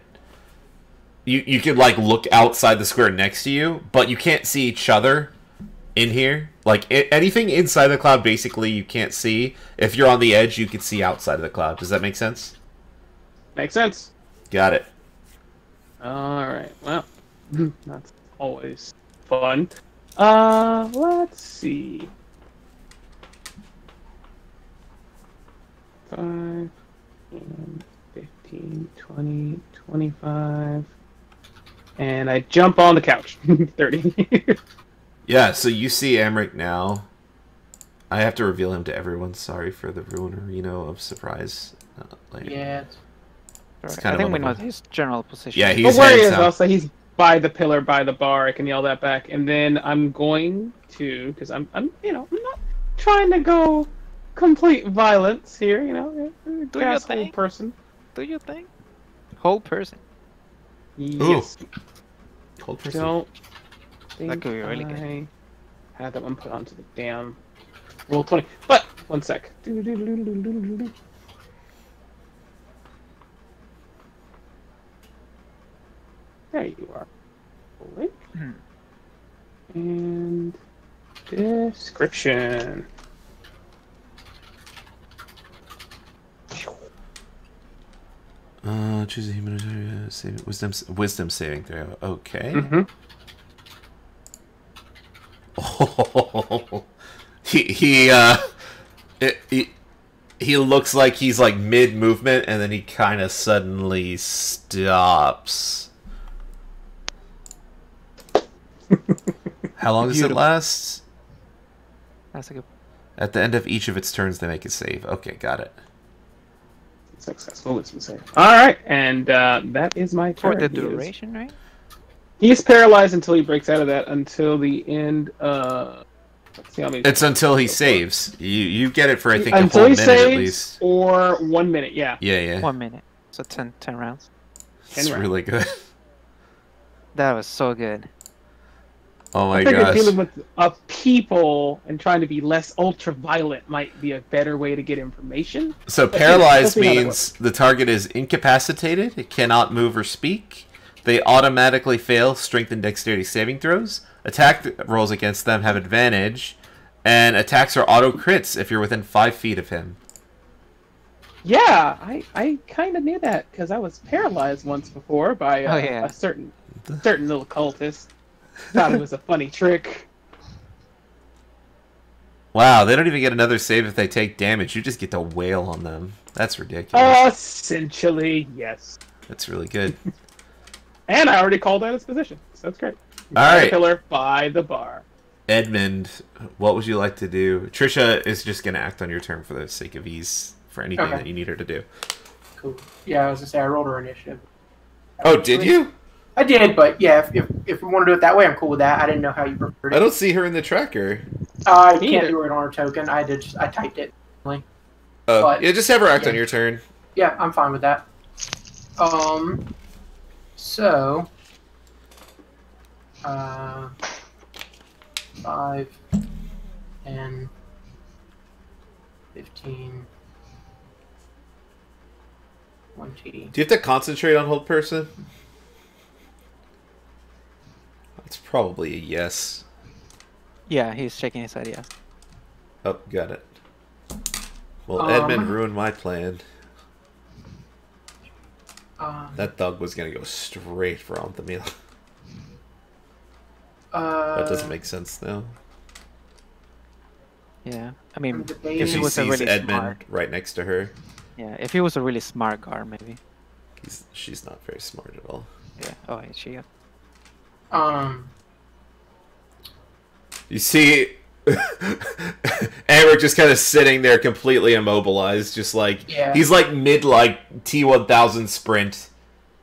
[SPEAKER 1] You could, like, look outside the square next to you, but you can't see each other in here. Like, anything inside the cloud, basically, you can't see. If you're on the edge, you can see outside of the cloud. Does that make sense?
[SPEAKER 2] Makes sense.
[SPEAKER 1] Got it.
[SPEAKER 2] Alright, well, that's always fun. Let's see. 5, 10, 15, 20, 25. And I jump on the couch. 30.
[SPEAKER 1] Yeah, so you see Amric now. I have to reveal him to everyone. Sorry for the ruinerino of surprise. Later.
[SPEAKER 3] Yeah.
[SPEAKER 1] It's
[SPEAKER 4] I
[SPEAKER 1] kind
[SPEAKER 4] think
[SPEAKER 1] of
[SPEAKER 4] we know his general position.
[SPEAKER 1] Yeah,
[SPEAKER 2] But
[SPEAKER 1] he's
[SPEAKER 2] where he
[SPEAKER 1] heading
[SPEAKER 2] is, I'll
[SPEAKER 1] south.
[SPEAKER 2] say he's by the pillar, by the bar. I can yell that back. And then I'm going to, because I'm I'm not trying to go complete violence here,
[SPEAKER 4] Do your thing.
[SPEAKER 2] person.
[SPEAKER 4] Do you think? Whole person.
[SPEAKER 2] Yes.
[SPEAKER 1] Cold person.
[SPEAKER 2] Don't think
[SPEAKER 4] That could be really good.
[SPEAKER 2] I had that one put onto the damn roll 20. But one sec. There you are. Link. And description.
[SPEAKER 1] Choose a human wisdom saving throw. Okay.
[SPEAKER 2] Mm-hmm.
[SPEAKER 1] Oh, he looks like he's like mid movement, and then he kind of suddenly stops. How long does it
[SPEAKER 4] Beautiful.
[SPEAKER 1] last?
[SPEAKER 4] That's a good.
[SPEAKER 1] At the end of each of its turns, they make a save. Okay, got it.
[SPEAKER 2] Successful wisdom save. All right, and that is my
[SPEAKER 4] For
[SPEAKER 2] turn.
[SPEAKER 4] the duration, right?
[SPEAKER 2] He is paralyzed until he breaks out of that until the end. Let's see how many.
[SPEAKER 1] It's until he saves. You get it for I think a
[SPEAKER 2] until
[SPEAKER 1] whole
[SPEAKER 2] he
[SPEAKER 1] minute
[SPEAKER 2] saves,
[SPEAKER 1] at least.
[SPEAKER 2] or 1 minute. Yeah.
[SPEAKER 1] Yeah.
[SPEAKER 4] 1 minute. So 10 rounds.
[SPEAKER 1] It's really good.
[SPEAKER 4] That was so good.
[SPEAKER 1] Oh my
[SPEAKER 2] I figured
[SPEAKER 1] gosh.
[SPEAKER 2] dealing with people and trying to be less ultraviolet might be a better way to get information.
[SPEAKER 1] So
[SPEAKER 2] But,
[SPEAKER 1] paralyzed
[SPEAKER 2] you know,
[SPEAKER 1] means the target is incapacitated, it cannot move or speak. They automatically fail strength and dexterity saving throws. Attack rolls against them have advantage, and attacks are auto crits if you're within 5 feet of him.
[SPEAKER 2] Yeah, I kind of knew that because I was paralyzed once before by a certain little cultist. Thought it was a funny trick.
[SPEAKER 1] Wow, they don't even get another save if they take damage. You just get to wail on them. That's ridiculous.
[SPEAKER 2] Essentially, yes.
[SPEAKER 1] That's really good.
[SPEAKER 2] And I already called out his position, so that's great.
[SPEAKER 1] All right.
[SPEAKER 2] Killer by the bar.
[SPEAKER 1] Edmund, what would you like to do? Trisha is just going to act on your turn for the sake of ease for anything that you need her to do.
[SPEAKER 3] Cool. Yeah, I was gonna say I rolled her initiative.
[SPEAKER 1] Oh, did you?
[SPEAKER 3] I did, but yeah, if we want to do it that way, I'm cool with that. I didn't know how you preferred it.
[SPEAKER 1] I don't see her in the tracker.
[SPEAKER 3] I can't do it on her token. I typed it.
[SPEAKER 1] Oh,
[SPEAKER 3] But,
[SPEAKER 1] yeah, just have her act on your turn.
[SPEAKER 3] Yeah, I'm fine with that. So, 5, 10, 15, 20.
[SPEAKER 1] Do you have to concentrate on hold person? That's probably a yes.
[SPEAKER 4] Yeah, he's shaking his head, yes.
[SPEAKER 1] Oh, got it. Well, Edmund ruined my plan. That dog was going to go straight for Anthamila. That doesn't make sense, though.
[SPEAKER 4] Yeah, I mean,
[SPEAKER 3] If
[SPEAKER 4] if he
[SPEAKER 1] She
[SPEAKER 4] was a
[SPEAKER 1] sees
[SPEAKER 4] really
[SPEAKER 1] Edmund
[SPEAKER 4] smart,
[SPEAKER 1] right next to her.
[SPEAKER 4] yeah, if he was a really smart guard, maybe.
[SPEAKER 1] She's not very smart at all.
[SPEAKER 4] Yeah. Oh, yeah, she.
[SPEAKER 1] You see Eric just kind of sitting there completely immobilized, just like he's like mid like T1000 sprint.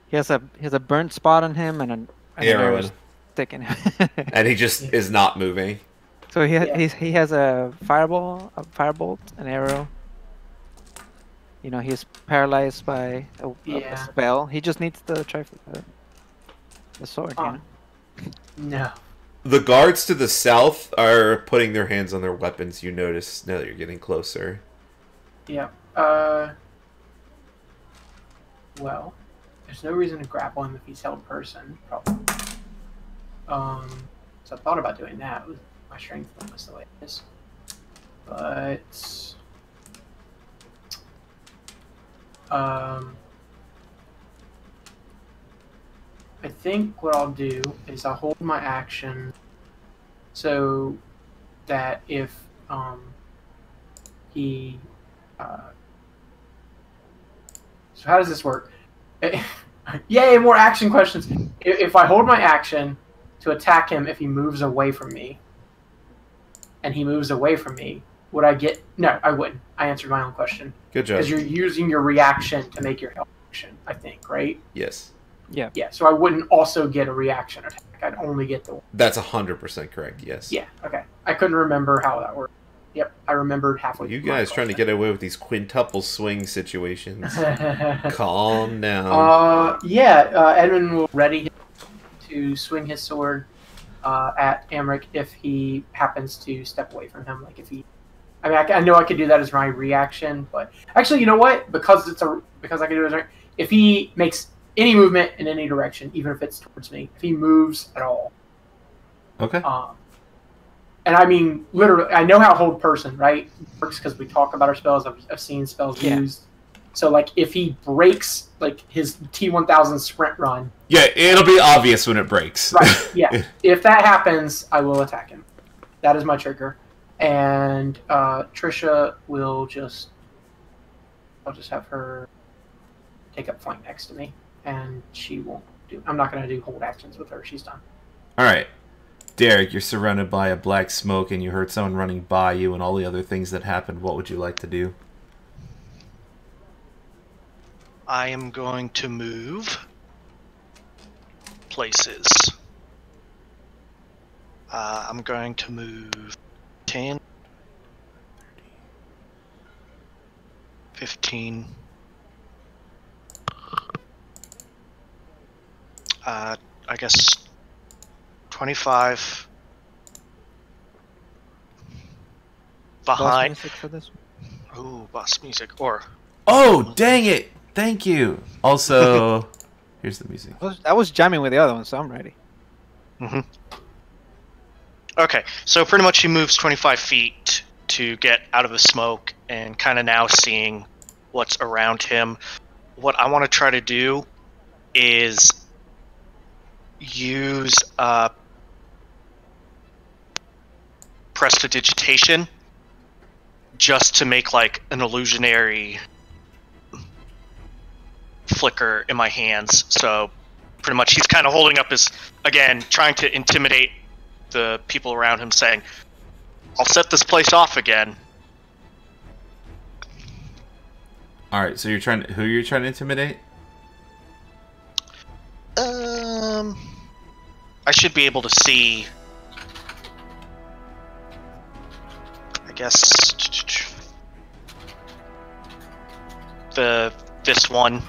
[SPEAKER 4] He has a burnt spot on him and an arrow stick in him.
[SPEAKER 1] And he just is not moving.
[SPEAKER 4] So he has a firebolt, an arrow. You know, he's paralyzed by a spell. He just needs the the sword. You know?
[SPEAKER 3] No.
[SPEAKER 1] The guards to the south are putting their hands on their weapons, you notice, now that you're getting closer.
[SPEAKER 3] Yeah. Well, there's no reason to grapple him if he's held person, probably. So I thought about doing that with my strength bonus the way it is. But I think what I'll do is I'll hold my action so that if he so how does this work? Yay, more action questions. If I hold my action to attack him if he moves away from me and he moves away from me, would I get... No, I wouldn't. I answered my own question.
[SPEAKER 1] Good job.
[SPEAKER 3] Because you're using your reaction to make your help action, I think, right?
[SPEAKER 1] Yes.
[SPEAKER 4] Yeah.
[SPEAKER 3] Yeah, so I wouldn't also get a reaction attack. I'd only get the one.
[SPEAKER 1] That's 100% correct, yes.
[SPEAKER 3] Yeah, okay. I couldn't remember how that worked. Yep, I remembered halfway
[SPEAKER 1] You
[SPEAKER 3] through my
[SPEAKER 1] guys trying to
[SPEAKER 3] question.
[SPEAKER 1] get away with these quintuple swing situations. Calm down.
[SPEAKER 3] Edmund will ready to swing his sword at Amric if he happens to step away from him. Like if he, I mean, I know I could do that as my reaction, but actually, you know what? Because I can do it if he makes any movement in any direction, even if it's towards me, if he moves at all.
[SPEAKER 1] Okay.
[SPEAKER 3] And I mean, literally, I know how hold person, right, works because we talk about our spells. I've seen spells used. So, like, if he breaks, like, his T1000 sprint run...
[SPEAKER 1] Yeah, it'll be obvious when it breaks.
[SPEAKER 3] Right, yeah. If that happens, I will attack him. That is my trigger. And Trisha will just... I'll just have her take up flank next to me. And she won't do... I'm not going to do hold actions with her. She's done.
[SPEAKER 1] All right. Derek, you're surrounded by a black smoke and you heard someone running by you and all the other things that happened. What would you like to do?
[SPEAKER 5] I am going to move places. I'm going to move 10, 15. I guess 25
[SPEAKER 4] Boss
[SPEAKER 5] behind.
[SPEAKER 4] music for this one?
[SPEAKER 5] Ooh, boss music. Or
[SPEAKER 1] Oh, dang it! Thank you. Also, here's the music.
[SPEAKER 4] I was jamming with the other one, so I'm ready.
[SPEAKER 5] okay, so pretty much he moves 25 feet to get out of the smoke and kind of now seeing what's around him. What I want to try to do is use prestidigitation just to make like an illusionary flicker in my hands. So pretty much he's kind of holding up his, again, trying to intimidate the people around him, saying, I'll set this place off again.
[SPEAKER 1] Alright, so who you're trying to intimidate?
[SPEAKER 5] I should be able to see, I guess, this one,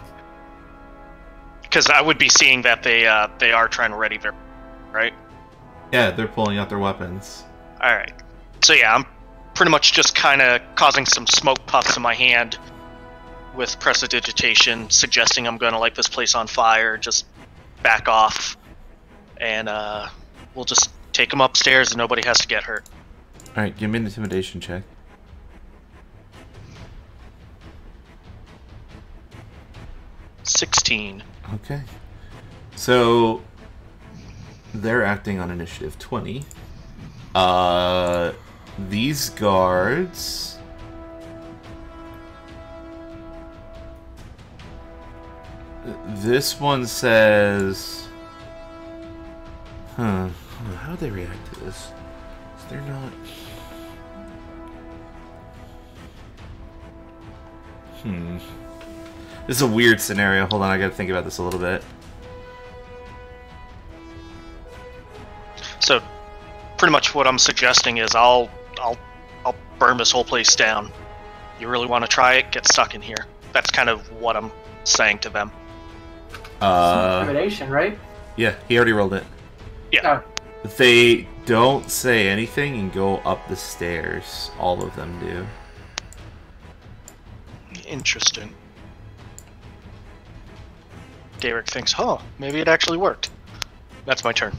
[SPEAKER 5] because I would be seeing that they are trying to ready their, right?
[SPEAKER 1] Yeah, they're pulling out their weapons.
[SPEAKER 5] All right. So yeah, I'm pretty much just kind of causing some smoke puffs in my hand with prestidigitation, suggesting I'm going to light this place on fire. Just back off, and we'll just take them upstairs, and nobody has to get hurt.
[SPEAKER 1] All right, give me an intimidation check.
[SPEAKER 5] 16.
[SPEAKER 1] Okay. So they're acting on initiative 20. These guards, this one says, how do they react to this? They're not. This is a weird scenario. Hold on, I gotta think about this a little bit.
[SPEAKER 5] So, pretty much what I'm suggesting is I'll burn this whole place down. You really want to try it? Get stuck in here. That's kind of what I'm saying to them.
[SPEAKER 3] Intimidation, right?
[SPEAKER 1] Yeah, he already rolled it.
[SPEAKER 5] Yeah.
[SPEAKER 3] Oh.
[SPEAKER 1] They don't say anything and go up the stairs. All of them do.
[SPEAKER 5] Interesting. Derek thinks, oh, maybe it actually worked. That's my turn.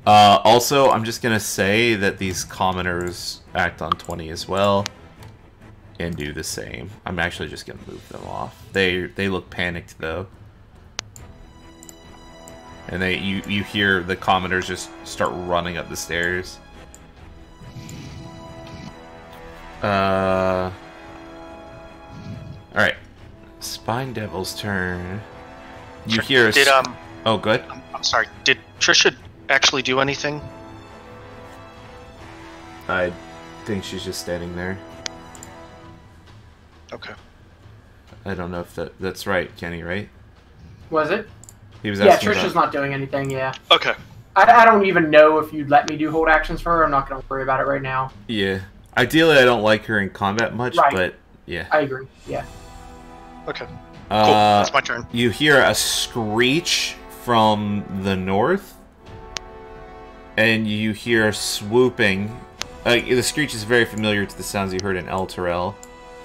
[SPEAKER 1] Also, I'm just gonna say that these commoners act on 20 as well, and do the same. I'm actually just gonna move them off. They look panicked though, and you hear the commoners just start running up the stairs. All right, Spine Devil's turn. You hear? Oh, good.
[SPEAKER 5] I'm sorry. Did Trisha actually do anything?
[SPEAKER 1] I think she's just standing there.
[SPEAKER 5] Okay.
[SPEAKER 1] I don't know if that's right, Kenny, right?
[SPEAKER 3] Was it?
[SPEAKER 1] He was
[SPEAKER 3] Yeah,
[SPEAKER 1] asking
[SPEAKER 3] Trisha's
[SPEAKER 1] about...
[SPEAKER 3] not doing anything, yeah.
[SPEAKER 5] Okay.
[SPEAKER 3] I don't even know if you'd let me do hold actions for her. I'm not going to worry about it right now.
[SPEAKER 1] Yeah. Ideally, I don't like her in combat much,
[SPEAKER 3] Right.
[SPEAKER 1] but yeah.
[SPEAKER 3] I agree, yeah.
[SPEAKER 5] Okay. Cool. That's my turn.
[SPEAKER 1] You hear a screech from the north, and you hear swooping. The screech is very familiar to the sounds you heard in El Terrell.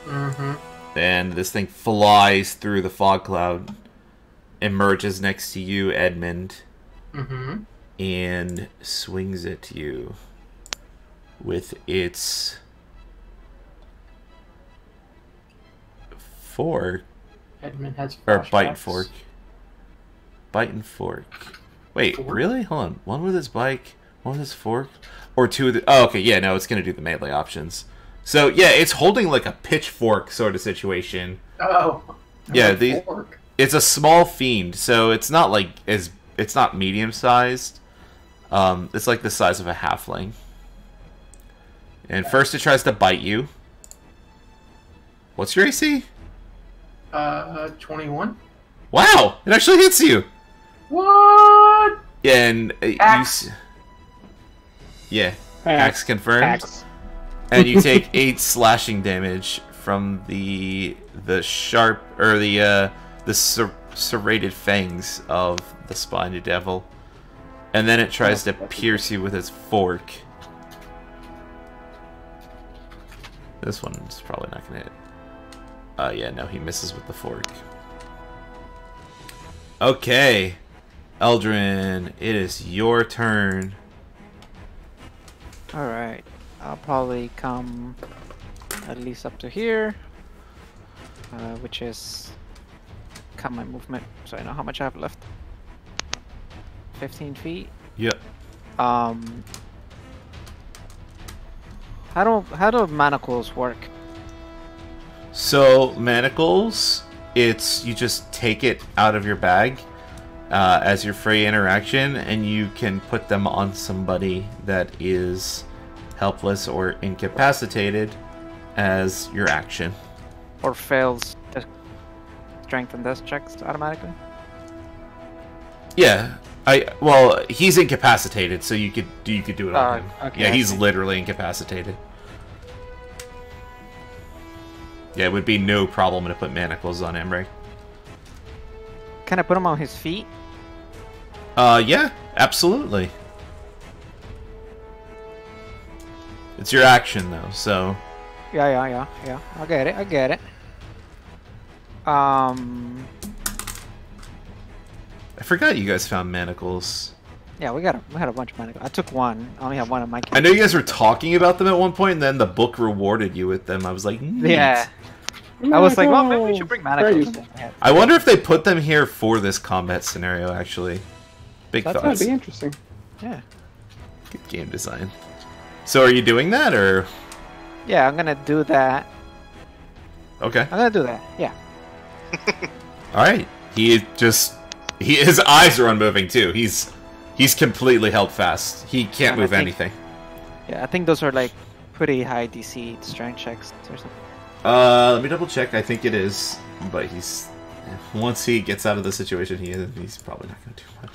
[SPEAKER 3] Mm-hmm.
[SPEAKER 1] And this thing flies through the fog cloud, emerges next to you, Edmund, and swings at you with its fork.
[SPEAKER 3] Edmund has
[SPEAKER 1] Or bite and
[SPEAKER 3] flashbacks.
[SPEAKER 1] fork. Bite and fork. Wait,
[SPEAKER 3] Fork?
[SPEAKER 1] really? Hold on. One with his bike, one with his fork, or two with the... Oh, okay, yeah, no, it's going to do the melee options. So, yeah, it's holding like a pitchfork sort of situation.
[SPEAKER 3] Oh.
[SPEAKER 1] Yeah,
[SPEAKER 3] Like fork.
[SPEAKER 1] it's a small fiend, so it's not like it's not medium-sized. It's like the size of a halfling. And first it tries to bite you. What's your AC?
[SPEAKER 3] 21.
[SPEAKER 1] Wow! It actually hits you!
[SPEAKER 3] What?
[SPEAKER 1] Yeah, and
[SPEAKER 3] Axe.
[SPEAKER 1] Yeah. Axe confirmed.
[SPEAKER 2] Axe.
[SPEAKER 1] And you take 8 slashing damage from the sharp, or the serrated fangs of the spiny devil. And then it tries to pierce you with its fork. This one's probably not gonna hit. Yeah, no, he misses with the fork. Okay. Eldrin, it is your turn.
[SPEAKER 4] Alright. I'll probably come at least up to here. Which is count my movement so I know how much I have left. 15 feet.
[SPEAKER 1] Yep.
[SPEAKER 4] How do manacles work?
[SPEAKER 1] So, manacles, it's you just take it out of your bag as your free interaction, and you can put them on somebody that is helpless or incapacitated as your action.
[SPEAKER 4] Or fails the strength and death checks automatically?
[SPEAKER 1] Yeah. Well, he's incapacitated, so you could do it on him.
[SPEAKER 2] Okay,
[SPEAKER 1] Yeah,
[SPEAKER 2] I
[SPEAKER 1] he's
[SPEAKER 2] see.
[SPEAKER 1] literally incapacitated. Yeah, it would be no problem to put manacles on Emre.
[SPEAKER 4] Can I put him on his feet?
[SPEAKER 1] Yeah, absolutely. It's your action though, so
[SPEAKER 4] Yeah. I get it.
[SPEAKER 1] I forgot you guys found manacles.
[SPEAKER 4] Yeah, we had a bunch of manacles. I took one. I only have one in my
[SPEAKER 1] I know you guys were talking about them at one point, and then the book rewarded you with them. I was like, neat.
[SPEAKER 4] Yeah. I was like, well, maybe we should bring
[SPEAKER 2] Very
[SPEAKER 4] manacles.
[SPEAKER 2] useful.
[SPEAKER 4] Yeah.
[SPEAKER 1] I wonder if they put them here for this combat scenario, actually. Big
[SPEAKER 2] That would
[SPEAKER 1] thoughts.
[SPEAKER 2] be interesting.
[SPEAKER 4] Yeah.
[SPEAKER 1] Good game design. So are you doing that, or?
[SPEAKER 4] Yeah, I'm gonna do that.
[SPEAKER 1] Okay.
[SPEAKER 4] I'm gonna do that. Yeah.
[SPEAKER 1] Alright. His eyes are unmoving, too. He's completely held fast. He can't
[SPEAKER 4] And I
[SPEAKER 1] move
[SPEAKER 4] think-
[SPEAKER 1] anything.
[SPEAKER 4] Yeah, I think those are like pretty high DC strength checks or something.
[SPEAKER 1] Let me double check. I think it is, but once he gets out of the situation he's probably not going to do much.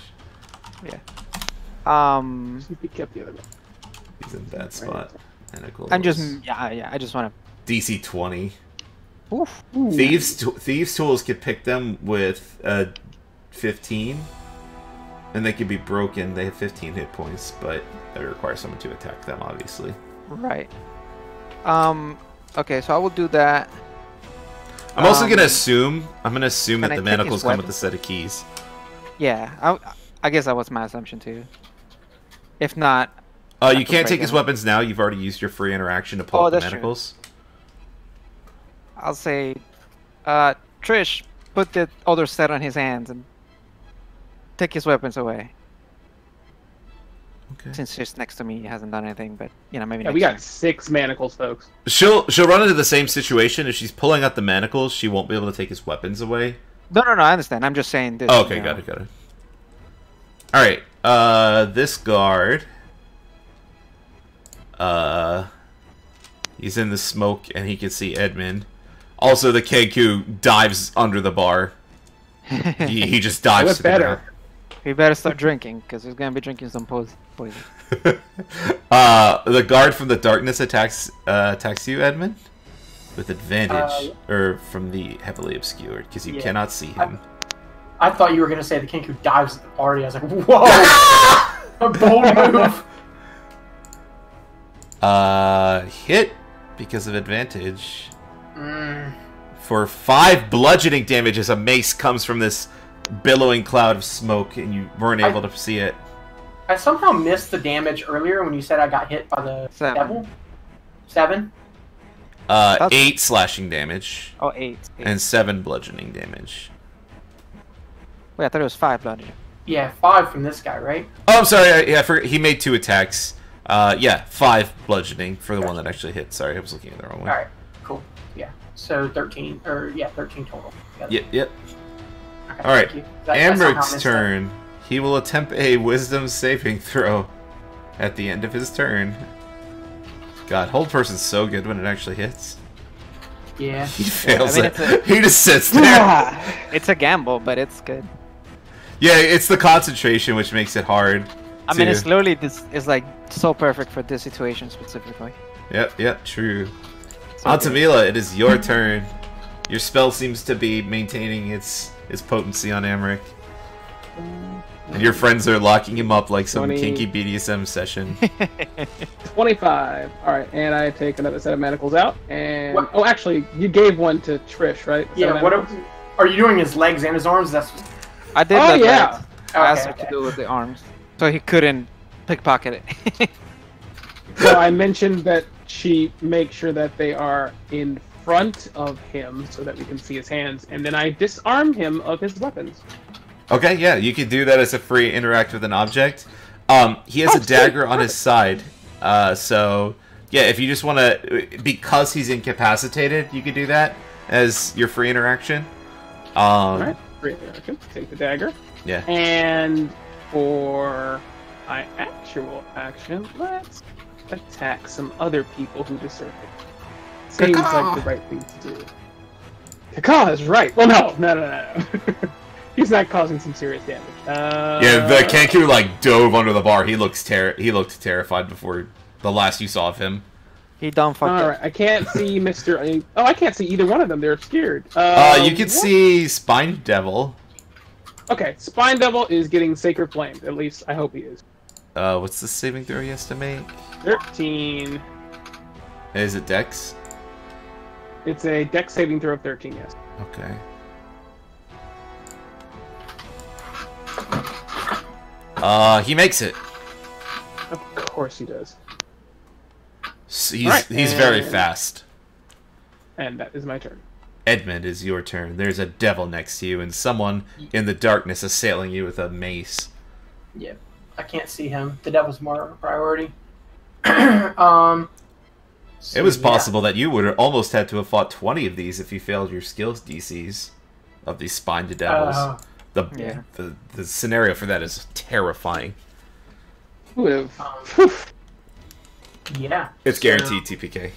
[SPEAKER 4] Yeah.
[SPEAKER 2] See if he kept the other one.
[SPEAKER 1] He's in that spot. Manacles.
[SPEAKER 4] I'm just I just want
[SPEAKER 1] DC 20.
[SPEAKER 4] to. Oof.
[SPEAKER 2] Ooh.
[SPEAKER 1] Thieves tools could pick them with 15, and they could be broken. They have 15 hit points, but that requires someone to attack them, obviously.
[SPEAKER 4] Right. Okay, so I will do that.
[SPEAKER 1] I'm also gonna assume that
[SPEAKER 4] I
[SPEAKER 1] the
[SPEAKER 4] take
[SPEAKER 1] manacles
[SPEAKER 4] his
[SPEAKER 1] come with
[SPEAKER 4] weapon?
[SPEAKER 1] a set of keys.
[SPEAKER 4] Yeah, I guess that was my assumption too. If not,
[SPEAKER 1] You
[SPEAKER 4] could
[SPEAKER 1] can't take
[SPEAKER 4] break
[SPEAKER 1] his
[SPEAKER 4] them.
[SPEAKER 1] weapons now. You've already used your free interaction to pull
[SPEAKER 4] Oh,
[SPEAKER 1] up the
[SPEAKER 4] that's true.
[SPEAKER 1] manacles.
[SPEAKER 4] I'll say, Trish, put the other set on his hands and take his weapons away.
[SPEAKER 1] Okay.
[SPEAKER 4] Since she's next to me, he hasn't done anything, but you know, maybe
[SPEAKER 2] Yeah,
[SPEAKER 4] next
[SPEAKER 2] we got
[SPEAKER 4] time.
[SPEAKER 2] 6 manacles, folks.
[SPEAKER 1] She'll run into the same situation. If she's pulling out the manacles, she won't be able to take his weapons away.
[SPEAKER 4] No, I understand. I'm just saying this.
[SPEAKER 1] Oh, okay,
[SPEAKER 4] you know.
[SPEAKER 1] got it. All right. This guard. He's in the smoke, and he can see Edmund. Also, the Kenku dives under the bar. He just dives
[SPEAKER 2] What's
[SPEAKER 1] to the
[SPEAKER 2] better?
[SPEAKER 1] ground.
[SPEAKER 4] We better start drinking, because he's gonna be drinking some poison.
[SPEAKER 1] The guard from the darkness attacks you, Edmund, with advantage, or from the heavily obscured, because you
[SPEAKER 3] Yeah.
[SPEAKER 1] cannot see him.
[SPEAKER 3] I thought you were going to say the king who dives at the party. I was like, whoa! A bold move!
[SPEAKER 1] Hit because of advantage
[SPEAKER 3] Mm,
[SPEAKER 1] for 5 bludgeoning damage as a mace comes from this billowing cloud of smoke, and you weren't able to see it.
[SPEAKER 3] I somehow missed the damage earlier when you said I got hit by the
[SPEAKER 4] 7.
[SPEAKER 3] devil. 7?
[SPEAKER 1] 8 slashing damage
[SPEAKER 4] Oh, 8.
[SPEAKER 1] and 7 bludgeoning damage.
[SPEAKER 4] Wait, I thought it was 5 bludgeoning.
[SPEAKER 3] Yeah, 5 from this guy, right?
[SPEAKER 1] Oh, I'm sorry. I forgot. He made 2 attacks. 5 bludgeoning for the one that actually hit. Sorry, I was looking at the wrong one.
[SPEAKER 3] Alright, cool. Yeah. So 13, 13 total.
[SPEAKER 1] Yep.
[SPEAKER 3] Okay,
[SPEAKER 1] All right.
[SPEAKER 3] thank you. I somehow
[SPEAKER 1] Amber's
[SPEAKER 3] missed
[SPEAKER 1] turn. He will attempt a wisdom saving throw at the end of his turn. God, hold person's so good when it actually hits.
[SPEAKER 3] Yeah.
[SPEAKER 1] He fails
[SPEAKER 4] I mean,
[SPEAKER 1] it. He just sits there.
[SPEAKER 4] It's a gamble, but it's good.
[SPEAKER 1] Yeah, it's the concentration which makes it hard.
[SPEAKER 4] I mean, it's literally this is like so perfect for this situation specifically.
[SPEAKER 1] Yep, true.
[SPEAKER 4] So good.
[SPEAKER 1] Altamila, it is your turn. Your spell seems to be maintaining its potency on Amric. And your friends are locking him up like some
[SPEAKER 2] 20.
[SPEAKER 1] kinky BDSM session.
[SPEAKER 2] 25. Alright, and I take another set of manacles out. And
[SPEAKER 3] What?
[SPEAKER 2] oh, actually, you gave one to Trish, right?
[SPEAKER 3] Yeah.
[SPEAKER 2] Set
[SPEAKER 3] What
[SPEAKER 2] of manacles?
[SPEAKER 3] are you doing? His legs and his arms? That's.
[SPEAKER 4] I did
[SPEAKER 2] Oh,
[SPEAKER 4] that.
[SPEAKER 2] yeah.
[SPEAKER 4] Right. I asked her
[SPEAKER 3] Okay.
[SPEAKER 4] to do with the arms, so he couldn't pickpocket it.
[SPEAKER 2] So I mentioned that she make sure that they are in front of him so that we can see his hands, and then I disarm him of his weapons.
[SPEAKER 1] Okay, yeah, you can do that as a free interact with an object. He has a
[SPEAKER 2] sweet,
[SPEAKER 1] dagger on his
[SPEAKER 2] perfect.
[SPEAKER 1] side. So, yeah, if you just want to... Because he's incapacitated, you could do that as your free interaction.
[SPEAKER 2] Alright, great action. Take the dagger.
[SPEAKER 1] Yeah.
[SPEAKER 2] And for my actual action, let's attack some other people who deserve it. Seems like the right thing to do. Kaka is right. Well, no. He's not causing some serious damage.
[SPEAKER 1] Yeah, the Kenku, like, dove under the bar. He looked terrified before the last you saw of him.
[SPEAKER 4] He done fucked up.
[SPEAKER 2] Alright, I can't see Mr. I can't see either one of them. They're obscured.
[SPEAKER 1] You can
[SPEAKER 2] what?
[SPEAKER 1] see Spine Devil.
[SPEAKER 2] Okay, Spine Devil is getting Sacred Flamed. At least, I hope he is.
[SPEAKER 1] What's the saving throw he has to make?
[SPEAKER 2] 13.
[SPEAKER 1] Is it Dex?
[SPEAKER 2] It's a dex saving throw of 13, yes.
[SPEAKER 1] Okay. He makes it.
[SPEAKER 2] Of course he does.
[SPEAKER 1] So he's
[SPEAKER 2] Alright,
[SPEAKER 1] very
[SPEAKER 2] and-
[SPEAKER 1] fast.
[SPEAKER 2] And that is my turn.
[SPEAKER 1] Edmund, is your turn. There's a devil next to you, and someone in the darkness assailing you with a mace.
[SPEAKER 3] Yeah. I can't see him. The devil's more of a priority.
[SPEAKER 1] It was possible that you would have almost had to have fought 20 of these if you failed your skills DCs of these spined devils.
[SPEAKER 4] Yeah.
[SPEAKER 1] The scenario for that is terrifying.
[SPEAKER 2] Who would have?
[SPEAKER 3] Yeah.
[SPEAKER 1] It's guaranteed TPK.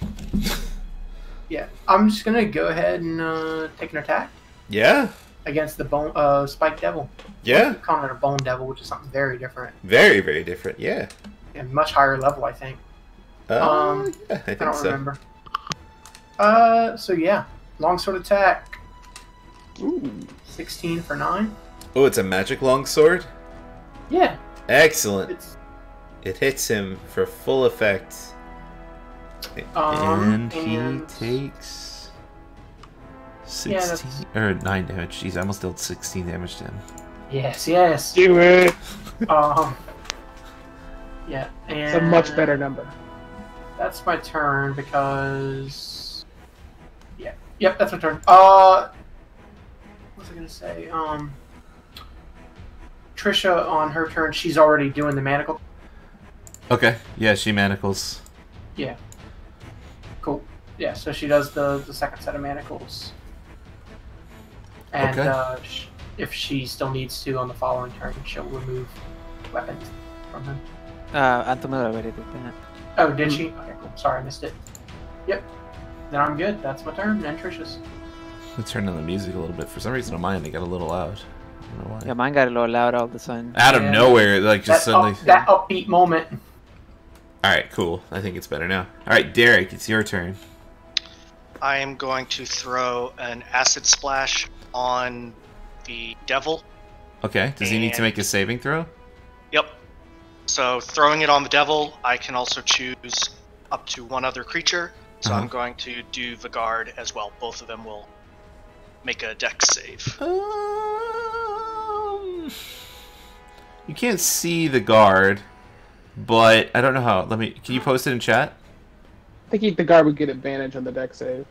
[SPEAKER 3] Yeah. I'm just gonna go ahead and take an attack
[SPEAKER 1] Yeah?
[SPEAKER 3] against the bone spike devil.
[SPEAKER 1] Yeah?
[SPEAKER 3] I'm calling it a bone devil, which is something very different
[SPEAKER 1] Very, very different. Yeah.
[SPEAKER 3] and much higher level, I think.
[SPEAKER 1] Yeah, I
[SPEAKER 3] I
[SPEAKER 1] think
[SPEAKER 3] don't
[SPEAKER 1] so.
[SPEAKER 3] remember. So yeah, longsword attack.
[SPEAKER 2] Ooh.
[SPEAKER 3] 16 for 9.
[SPEAKER 1] Oh, it's a magic longsword?
[SPEAKER 3] Yeah,
[SPEAKER 1] Excellent.
[SPEAKER 3] it's
[SPEAKER 1] It hits him for full effect. And he takes 16 or 9 damage. Jeez, I almost dealt 16 damage to him.
[SPEAKER 3] yes.
[SPEAKER 2] Do it.
[SPEAKER 3] Yeah, and
[SPEAKER 2] It's a much better number.
[SPEAKER 3] That's my turn because yep, that's my turn. What was I gonna say? Trisha on her turn, she's already doing the manacle.
[SPEAKER 1] Okay, yeah, she manacles.
[SPEAKER 3] Yeah. Cool. Yeah, so she does the second set of manacles. And
[SPEAKER 1] Okay.
[SPEAKER 3] if she still needs to on the following turn, she'll remove weapons from him.
[SPEAKER 4] Antomila already did that.
[SPEAKER 3] Oh, did she? Okay, cool. Sorry, I missed it. Yep. Then I'm good. That's my turn. And Trisha's.
[SPEAKER 1] Let's turn down the music a little bit. For some reason on mine, it got a little loud. I don't know why.
[SPEAKER 4] Yeah, mine got a little loud all of a sudden.
[SPEAKER 1] Out of
[SPEAKER 3] Yeah.
[SPEAKER 1] nowhere, like just suddenly.
[SPEAKER 3] That upbeat moment.
[SPEAKER 1] Alright, cool. I think it's better now. Alright, Derek, it's your turn.
[SPEAKER 5] I am going to throw an acid splash on the devil.
[SPEAKER 1] Okay, does he need to
[SPEAKER 5] And-
[SPEAKER 1] make a saving throw?
[SPEAKER 5] Yep. So throwing it on the devil, I can also choose up to one other creature. So I'm going to do the guard as well. Both of them will make a dex save.
[SPEAKER 1] You can't see the guard, but I don't know how. Can you post it in chat?
[SPEAKER 2] I think the guard would get advantage on the deck save.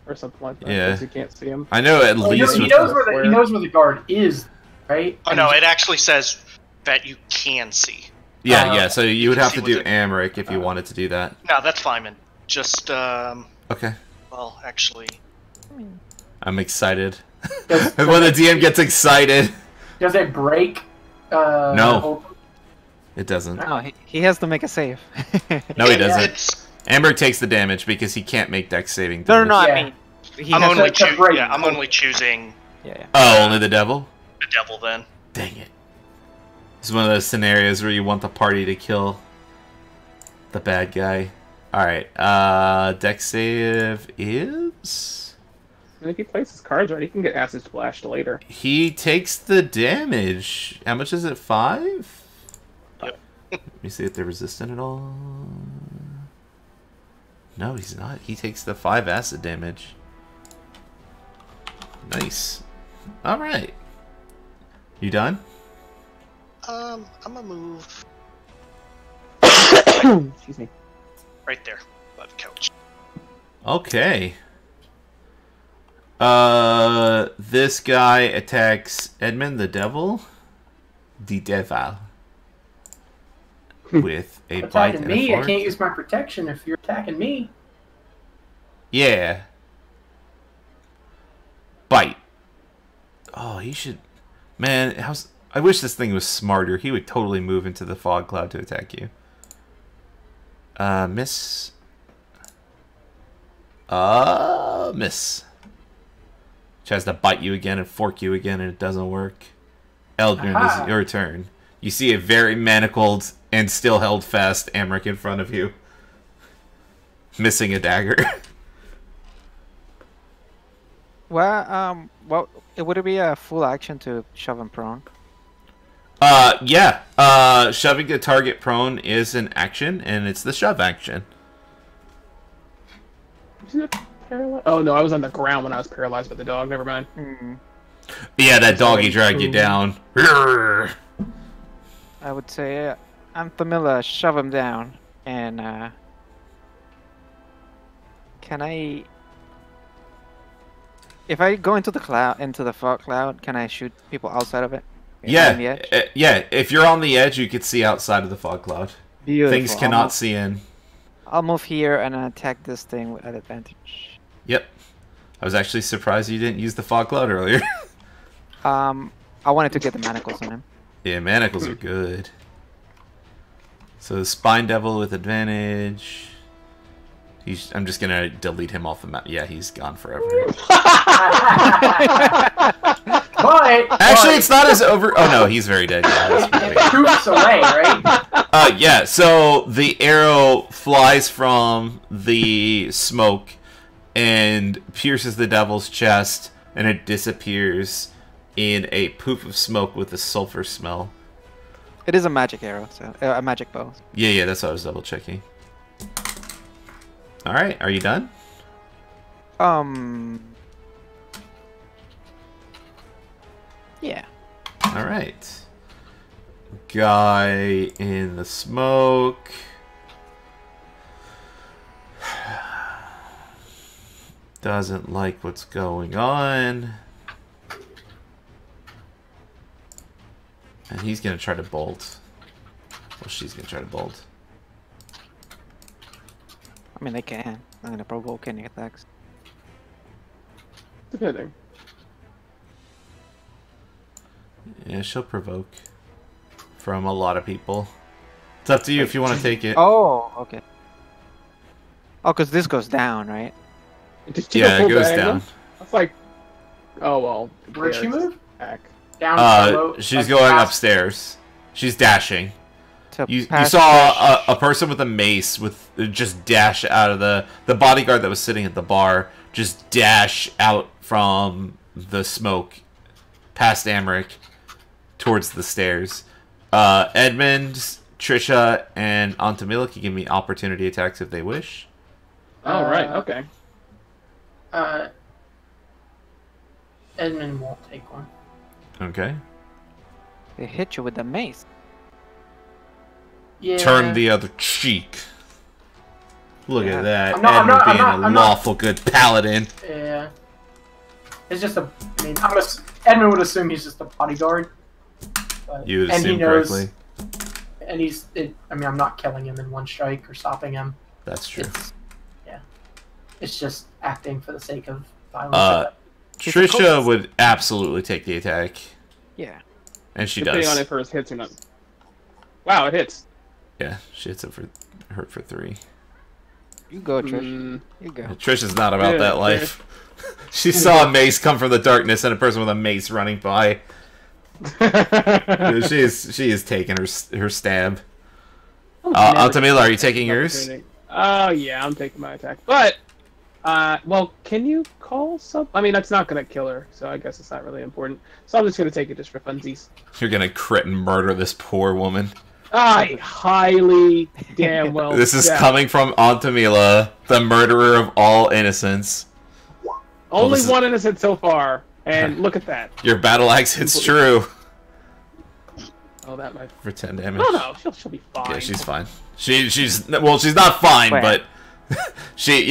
[SPEAKER 2] Or something like that.
[SPEAKER 1] Yeah.
[SPEAKER 2] Because you can't see him.
[SPEAKER 1] I know at
[SPEAKER 3] Well,
[SPEAKER 1] least
[SPEAKER 3] he
[SPEAKER 1] with
[SPEAKER 3] knows where the guard is, right?
[SPEAKER 5] Oh no, it actually says that you can see.
[SPEAKER 1] yeah, so you would have to
[SPEAKER 5] see
[SPEAKER 1] do
[SPEAKER 5] with it.
[SPEAKER 1] Amric if you wanted to do that.
[SPEAKER 5] No, that's fine, man. Just,
[SPEAKER 1] Okay.
[SPEAKER 5] well, actually,
[SPEAKER 1] I'm excited.
[SPEAKER 3] Does-
[SPEAKER 1] when the DM gets excited.
[SPEAKER 3] Does it break?
[SPEAKER 1] No. It doesn't.
[SPEAKER 4] No, he has to make a save.
[SPEAKER 1] No, he doesn't. Amber takes the damage because he can't make dex saving
[SPEAKER 4] No,
[SPEAKER 1] throws.
[SPEAKER 4] no, no.
[SPEAKER 3] Yeah.
[SPEAKER 4] I mean, he
[SPEAKER 5] I'm
[SPEAKER 4] has
[SPEAKER 5] only
[SPEAKER 3] to break.
[SPEAKER 5] I'm only choosing
[SPEAKER 4] yeah.
[SPEAKER 1] Oh, only the devil?
[SPEAKER 5] the devil then.
[SPEAKER 1] Dang it. This is one of those scenarios where you want the party to kill the bad guy. Alright, dex save is...
[SPEAKER 2] And if he plays his cards right, he can get acid splashed later.
[SPEAKER 1] He takes the damage. How much is it? 5?
[SPEAKER 5] Yep.
[SPEAKER 1] Let me see if they're resistant at all. No, he's not. He takes the 5 acid damage. Nice. Alright. You done?
[SPEAKER 5] I'm gonna move
[SPEAKER 2] Excuse me.
[SPEAKER 5] right there by the couch.
[SPEAKER 1] Okay. This guy attacks Edmund the Devil. The Devil. With a bite
[SPEAKER 3] Attacking
[SPEAKER 1] and a
[SPEAKER 3] me, I
[SPEAKER 1] fork.
[SPEAKER 3] can't use my protection if you're attacking me.
[SPEAKER 1] Yeah. Bite. Oh, he should... Man, I wish this thing was smarter. He would totally move into the fog cloud to attack you. Miss. Miss. Tries to bite you again and fork you again, and it doesn't work. Eldrin, this is your turn. You see a very manacled and still held fast Amric in front of you. Missing a dagger.
[SPEAKER 4] Well, would it be a full action to shove him prone?
[SPEAKER 1] Yeah. Shoving a target prone is an action, and it's the shove action.
[SPEAKER 2] Is it paralyzed? Oh no, I was on the ground when I was paralyzed by the dog. Never mind.
[SPEAKER 1] Yeah, that doggy dragged you down.
[SPEAKER 4] I would say Anthamilla, shove him down, and can I? If I go into the fog cloud, can I shoot people outside of it? On the edge?
[SPEAKER 1] Yeah. If you're on the edge, you can see outside of the fog cloud.
[SPEAKER 4] Beautiful.
[SPEAKER 1] Things cannot see in.
[SPEAKER 4] I'll move here and attack this thing at advantage.
[SPEAKER 1] Yep. I was actually surprised you didn't use the fog cloud earlier.
[SPEAKER 4] I wanted to get the manacles on him.
[SPEAKER 1] Yeah, manacles are good. So Spine Devil with advantage. I'm just gonna delete him off the map. Yeah, he's gone forever. Actually, it's not as over. Oh no, he's very dead. Yeah,
[SPEAKER 3] It poops away, right?
[SPEAKER 1] Yeah. So the arrow flies from the smoke and pierces the devil's chest, and it disappears in a poof of smoke with a sulfur smell.
[SPEAKER 4] It is a magic arrow, so a magic bow.
[SPEAKER 1] Yeah, that's what I was double checking. All right, are you done?
[SPEAKER 4] Yeah.
[SPEAKER 1] All right. Guy in the smoke. Doesn't like what's going on. And he's going to try to bolt. Well, she's going to try to bolt.
[SPEAKER 4] I mean, they can. I'm gonna provoke any attacks.
[SPEAKER 2] Depending.
[SPEAKER 1] Yeah, she'll provoke. From a lot of people. It's up to you if you want to take it.
[SPEAKER 4] Oh, okay. Oh, because this goes down, right?
[SPEAKER 1] Yeah, it goes down.
[SPEAKER 2] It's like, oh well.
[SPEAKER 3] Where'd she move?
[SPEAKER 2] Back.
[SPEAKER 3] Down below,
[SPEAKER 1] She's
[SPEAKER 3] like
[SPEAKER 1] going
[SPEAKER 3] past-
[SPEAKER 1] upstairs. She's dashing.
[SPEAKER 4] To
[SPEAKER 1] You
[SPEAKER 4] pass
[SPEAKER 1] saw a person with a mace with just dash out of the bodyguard that was sitting at the bar, just dash out from the smoke past Amric towards the stairs. Edmund, Trisha, and Antamila can give me opportunity attacks if they wish.
[SPEAKER 2] Oh right, okay.
[SPEAKER 3] Edmund won't take one.
[SPEAKER 1] Okay.
[SPEAKER 4] They hit you with the mace.
[SPEAKER 3] Yeah.
[SPEAKER 1] Turn the other cheek. Look
[SPEAKER 4] Yeah.
[SPEAKER 1] at that.
[SPEAKER 3] I'm not-
[SPEAKER 1] Edmund being
[SPEAKER 3] I'm
[SPEAKER 1] a
[SPEAKER 3] not-
[SPEAKER 1] lawful good paladin.
[SPEAKER 3] Yeah. It's just a. I mean, Edmund would assume he's just a bodyguard. But,
[SPEAKER 1] You
[SPEAKER 3] and he
[SPEAKER 1] assume
[SPEAKER 3] knows,
[SPEAKER 1] correctly.
[SPEAKER 3] And he's. I mean, I'm not killing him in one strike or stopping him.
[SPEAKER 1] That's true.
[SPEAKER 3] It's just acting for the sake of violence.
[SPEAKER 4] She's a
[SPEAKER 1] Trisha
[SPEAKER 4] cultist.
[SPEAKER 1] would absolutely take the attack.
[SPEAKER 4] Yeah.
[SPEAKER 1] And she
[SPEAKER 2] Depending on
[SPEAKER 1] does.
[SPEAKER 2] if hers hits or not. Wow, it hits.
[SPEAKER 1] Yeah, she hits it for 3.
[SPEAKER 4] You go, Trish. You go.
[SPEAKER 1] Trish is not about
[SPEAKER 2] Yeah,
[SPEAKER 1] that life. She saw a mace come from the darkness and a person with a mace running by. She is taking her stab. Altamila, are you taking yours?
[SPEAKER 2] Oh yeah, I'm taking my attack. But well, can you call some? I mean, that's not gonna kill her, so I guess it's not really important. So I'm just gonna take it just for funsies.
[SPEAKER 1] You're gonna crit and murder this poor woman.
[SPEAKER 2] I highly damn well.
[SPEAKER 1] This is
[SPEAKER 2] doubt.
[SPEAKER 1] coming from Altamila, the murderer of all innocents.
[SPEAKER 2] Only
[SPEAKER 1] this is-
[SPEAKER 2] one innocent so far, and look at that.
[SPEAKER 1] Your battle axe hits true
[SPEAKER 2] Oh, that might.
[SPEAKER 1] for 10 damage.
[SPEAKER 2] No, she'll be fine.
[SPEAKER 1] Yeah, she's fine. She's not fine,
[SPEAKER 4] Wait.
[SPEAKER 1] but she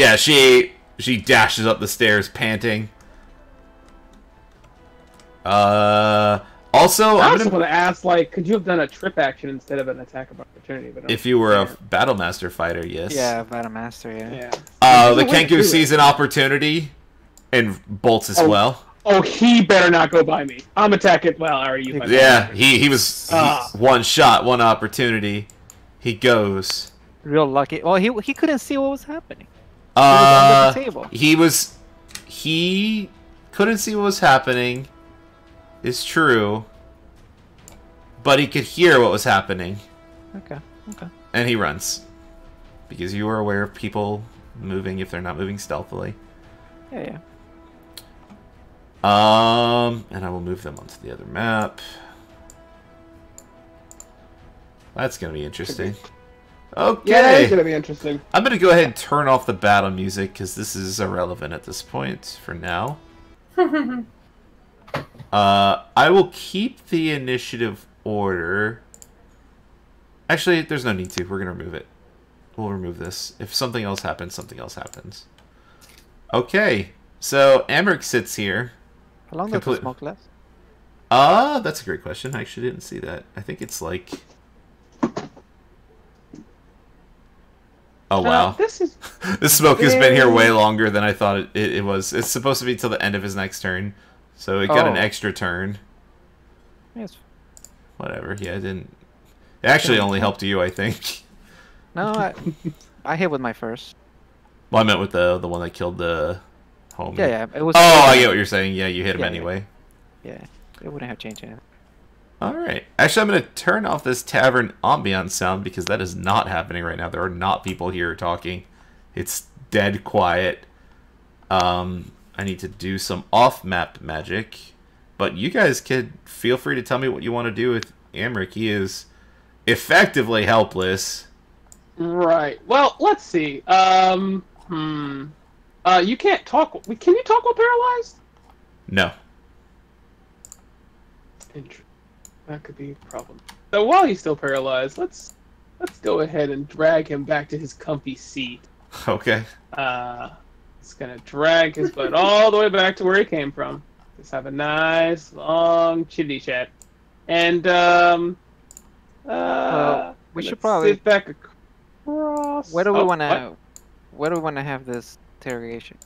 [SPEAKER 1] dashes up the stairs panting. Also,
[SPEAKER 2] I
[SPEAKER 1] I'm
[SPEAKER 2] also
[SPEAKER 1] gonna,
[SPEAKER 2] want to ask, like, could you have done a trip action instead of an attack of opportunity? But I don't
[SPEAKER 1] if you were a
[SPEAKER 2] care.
[SPEAKER 1] Battlemaster fighter, yes.
[SPEAKER 4] Yeah, Battle Master. Yeah.
[SPEAKER 2] Yeah.
[SPEAKER 1] The
[SPEAKER 2] There's a way to do
[SPEAKER 1] Kenku
[SPEAKER 2] it.
[SPEAKER 1] sees an opportunity and bolts as
[SPEAKER 2] Oh.
[SPEAKER 1] well.
[SPEAKER 2] Oh, he better not go by me. I'm attacking. Well, I already used my.
[SPEAKER 1] Yeah, he was
[SPEAKER 2] Ah.
[SPEAKER 1] one shot, one opportunity. He goes.
[SPEAKER 4] Real lucky. Well, he couldn't see what was happening. He was under the table.
[SPEAKER 1] He couldn't see what was happening. It's true. But he could hear what was happening.
[SPEAKER 4] Okay.
[SPEAKER 1] And he runs. Because you are aware of people moving if they're not moving stealthily.
[SPEAKER 4] Yeah.
[SPEAKER 1] And I will move them onto the other map. That's gonna be interesting. Okay.
[SPEAKER 2] Yeah, it's gonna be interesting.
[SPEAKER 1] I'm gonna go ahead and turn off the battle music because this is irrelevant at this point for now. I will keep the initiative order. Actually, there's no need to. We're gonna remove it. We'll remove this. If something else happens, something else happens. Okay, so Amric sits here.
[SPEAKER 4] How long does the
[SPEAKER 1] Complete-
[SPEAKER 4] smoke last?
[SPEAKER 1] That's a great question. I actually didn't see that. I think it's like... Oh, wow.
[SPEAKER 2] This is.
[SPEAKER 1] The smoke has been here way longer than I thought it was. It's supposed to be till the end of his next turn. So it got an
[SPEAKER 4] Oh.
[SPEAKER 1] extra turn.
[SPEAKER 4] Yes.
[SPEAKER 1] Whatever. Yeah, it didn't... It actually only helped you, I think.
[SPEAKER 4] No, I hit with my first.
[SPEAKER 1] Well, I meant with the one that killed the homie.
[SPEAKER 4] Yeah. It was.
[SPEAKER 1] Oh, I get what you're saying. Yeah, you hit him
[SPEAKER 4] Yeah,
[SPEAKER 1] anyway.
[SPEAKER 4] Yeah. It wouldn't have changed anything.
[SPEAKER 1] Alright. Actually, I'm going to turn off this tavern ambiance sound because that is not happening right now. There are not people here talking. It's dead quiet. I need to do some off-map magic. But you guys could feel free to tell me what you want to do with Amric. He is effectively helpless.
[SPEAKER 2] Right. Well, let's see. You can't talk. Can you talk while paralyzed?
[SPEAKER 1] No.
[SPEAKER 2] That could be a problem. So while he's still paralyzed, let's go ahead and drag him back to his comfy seat.
[SPEAKER 1] Okay.
[SPEAKER 2] It's gonna drag his butt all the way back to where he came from. Just have a nice long chitty chat, and
[SPEAKER 4] Well, we
[SPEAKER 2] let's
[SPEAKER 4] should probably-
[SPEAKER 2] sit back across.
[SPEAKER 4] Where do we
[SPEAKER 2] Oh,
[SPEAKER 4] want
[SPEAKER 2] what?
[SPEAKER 4] to? Where do we want to have this interrogation?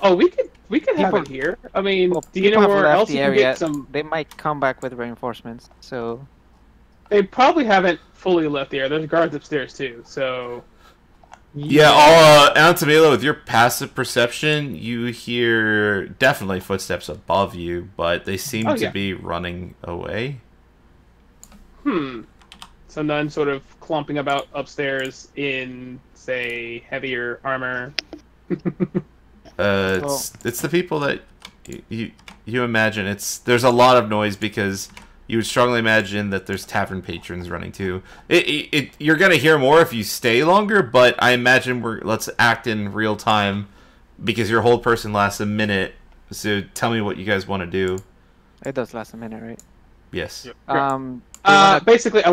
[SPEAKER 2] Oh, we could have
[SPEAKER 4] People-
[SPEAKER 2] it here. I mean,
[SPEAKER 4] Well,
[SPEAKER 2] do you know
[SPEAKER 4] people have
[SPEAKER 2] where
[SPEAKER 4] left
[SPEAKER 2] else
[SPEAKER 4] the
[SPEAKER 2] you can
[SPEAKER 4] area.
[SPEAKER 2] get some?
[SPEAKER 4] They might come back with reinforcements. So
[SPEAKER 2] They probably haven't fully left the area. There's guards upstairs too. So
[SPEAKER 1] Yeah, Antamila, with your passive perception, you hear definitely footsteps above you, but they seem
[SPEAKER 2] Oh,
[SPEAKER 1] to
[SPEAKER 2] yeah.
[SPEAKER 1] be running away.
[SPEAKER 2] So none sort of clumping about upstairs in, say, heavier armor.
[SPEAKER 1] It's the people that you imagine. There's a lot of noise because you would strongly imagine that there's tavern patrons running too. You're gonna hear more if you stay longer, but I imagine let's act in real time because your hold person lasts a minute. So tell me what you guys want to do.
[SPEAKER 4] it does last a minute, right?
[SPEAKER 1] Yes.
[SPEAKER 5] Yep.
[SPEAKER 4] Do we wanna-
[SPEAKER 2] Basically, I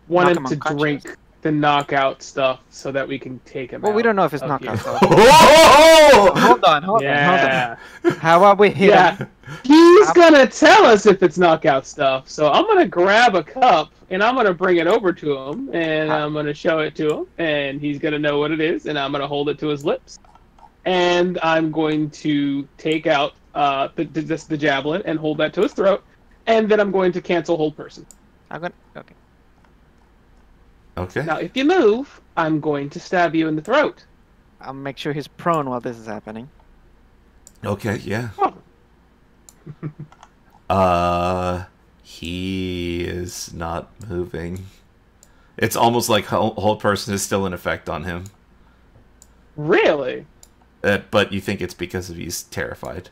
[SPEAKER 2] wanted
[SPEAKER 4] him
[SPEAKER 2] to
[SPEAKER 4] unconscious?
[SPEAKER 2] drink the knockout stuff so that we can take him
[SPEAKER 4] Well,
[SPEAKER 2] out.
[SPEAKER 4] we don't know if it's
[SPEAKER 2] of
[SPEAKER 4] knockout.
[SPEAKER 2] here.
[SPEAKER 4] So.
[SPEAKER 1] Whoa!
[SPEAKER 4] Hold on.
[SPEAKER 2] Yeah.
[SPEAKER 4] How about we hit
[SPEAKER 2] Yeah.
[SPEAKER 4] him?
[SPEAKER 2] He's gonna tell us if it's knockout stuff. So I'm gonna grab a cup and I'm gonna bring it over to him and I'm gonna show it to him and he's gonna know what it is and I'm gonna hold it to his lips and I'm going to take out the javelin and hold that to his throat and then I'm going to cancel hold person.
[SPEAKER 4] I'm gonna. Okay.
[SPEAKER 1] Okay.
[SPEAKER 2] Now, if you move, I'm going to stab you in the throat.
[SPEAKER 4] I'll make sure he's prone while this is happening.
[SPEAKER 1] Okay, yeah.
[SPEAKER 2] Oh.
[SPEAKER 1] He is not moving. It's almost like hold person is still in effect on him.
[SPEAKER 2] Really?
[SPEAKER 1] But you think it's because he's terrified.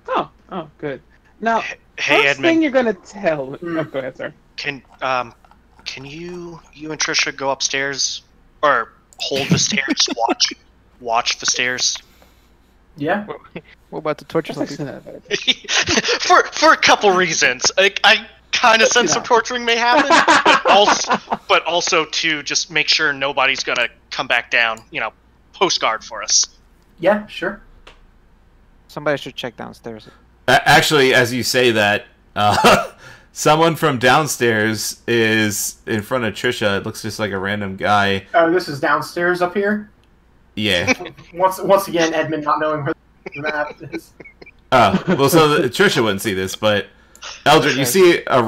[SPEAKER 2] Oh, good. Now,
[SPEAKER 5] Hey,
[SPEAKER 2] first
[SPEAKER 5] Edmund.
[SPEAKER 2] thing you're gonna tell me. Oh, go ahead, sir.
[SPEAKER 5] Can you and Trisha go upstairs or hold the stairs? Watch the stairs.
[SPEAKER 3] Yeah.
[SPEAKER 4] We're about to torture
[SPEAKER 2] That's
[SPEAKER 4] some
[SPEAKER 2] actually
[SPEAKER 4] people.
[SPEAKER 2] not a bad idea.
[SPEAKER 5] for a couple reasons. I kind of sense some torturing may happen, but also to just make sure nobody's gonna come back down. Post guard for us.
[SPEAKER 3] Yeah, sure.
[SPEAKER 4] Somebody should check downstairs.
[SPEAKER 1] Actually, as you say that, someone from downstairs is in front of Trisha. It looks just like a random guy.
[SPEAKER 3] Oh, this is downstairs up here.
[SPEAKER 1] Yeah.
[SPEAKER 3] Once again, Edmund not knowing where the map is.
[SPEAKER 1] Oh, well, so Trisha wouldn't see this, but Eldred, you see oh,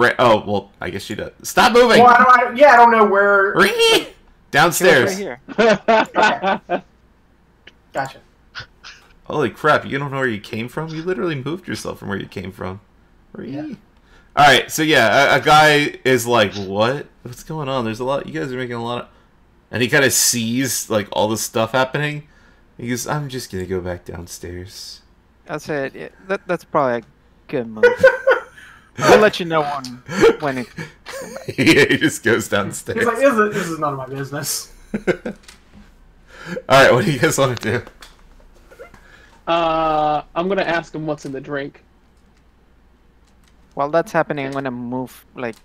[SPEAKER 1] well, I guess she does. Stop moving!
[SPEAKER 3] Well, I don't know where.
[SPEAKER 1] Downstairs.
[SPEAKER 4] Right here.
[SPEAKER 3] Okay. Gotcha.
[SPEAKER 1] Holy crap, you don't know where you came from? You literally moved yourself from where you came from.
[SPEAKER 3] Yeah.
[SPEAKER 1] Alright, so yeah, a guy is like, what? What's going on? There's a lot, you guys are making a lot of... And he kind of sees, like, all this stuff happening. He goes, I'm just gonna go back downstairs.
[SPEAKER 4] That's it. Yeah, that's probably a good move. I'll let you know when it...
[SPEAKER 1] He just goes downstairs.
[SPEAKER 3] He's like, this is none of my business.
[SPEAKER 1] Alright, what do you guys want to do?
[SPEAKER 2] I'm gonna ask him what's in the drink.
[SPEAKER 4] While that's happening, I'm gonna move, like,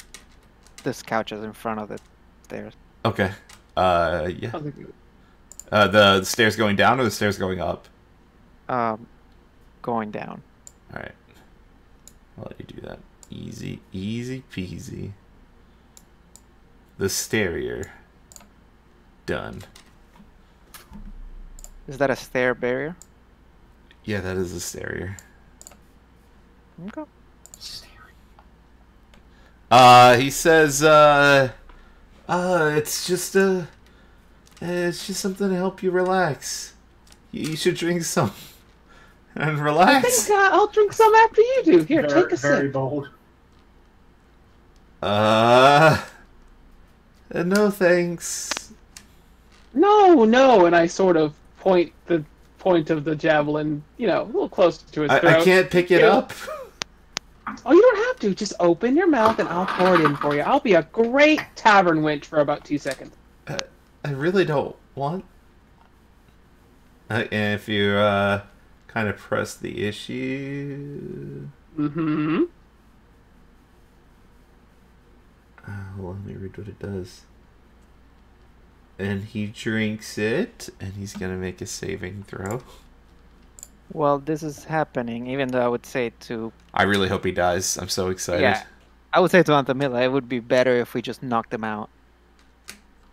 [SPEAKER 4] this couch is in front of the stairs.
[SPEAKER 1] Okay. Yeah.
[SPEAKER 2] Sounds like you-
[SPEAKER 1] The stairs going down or the stairs going up?
[SPEAKER 4] Going down.
[SPEAKER 1] Alright. I'll let you do that. Easy peasy. The stairier. Done.
[SPEAKER 4] Is that a stair barrier?
[SPEAKER 1] Yeah, that is a stairier.
[SPEAKER 4] Okay.
[SPEAKER 1] He says, it's just something to help you relax. You should drink some and
[SPEAKER 2] I
[SPEAKER 1] relax.
[SPEAKER 2] think I'll drink some after you do. Here,
[SPEAKER 3] Very,
[SPEAKER 2] take a
[SPEAKER 3] very
[SPEAKER 2] sip.
[SPEAKER 3] bold.
[SPEAKER 1] No thanks.
[SPEAKER 2] No, and I sort of point the point of the javelin, a little closer to his throat.
[SPEAKER 1] I can't pick it up.
[SPEAKER 2] Oh, you don't have to. Just open your mouth and I'll pour it in for you. I'll be a great tavern wench for about 2 seconds.
[SPEAKER 1] I really don't want. And if you kind of press the issue.
[SPEAKER 2] Mm-hmm.
[SPEAKER 1] Let me read what it does. And he drinks it, and he's gonna make a saving throw.
[SPEAKER 4] Well, this is happening, even though I would say to...
[SPEAKER 1] I really hope he dies. I'm so excited.
[SPEAKER 4] Yeah. I would say to Antamila, it would be better if we just knocked them out.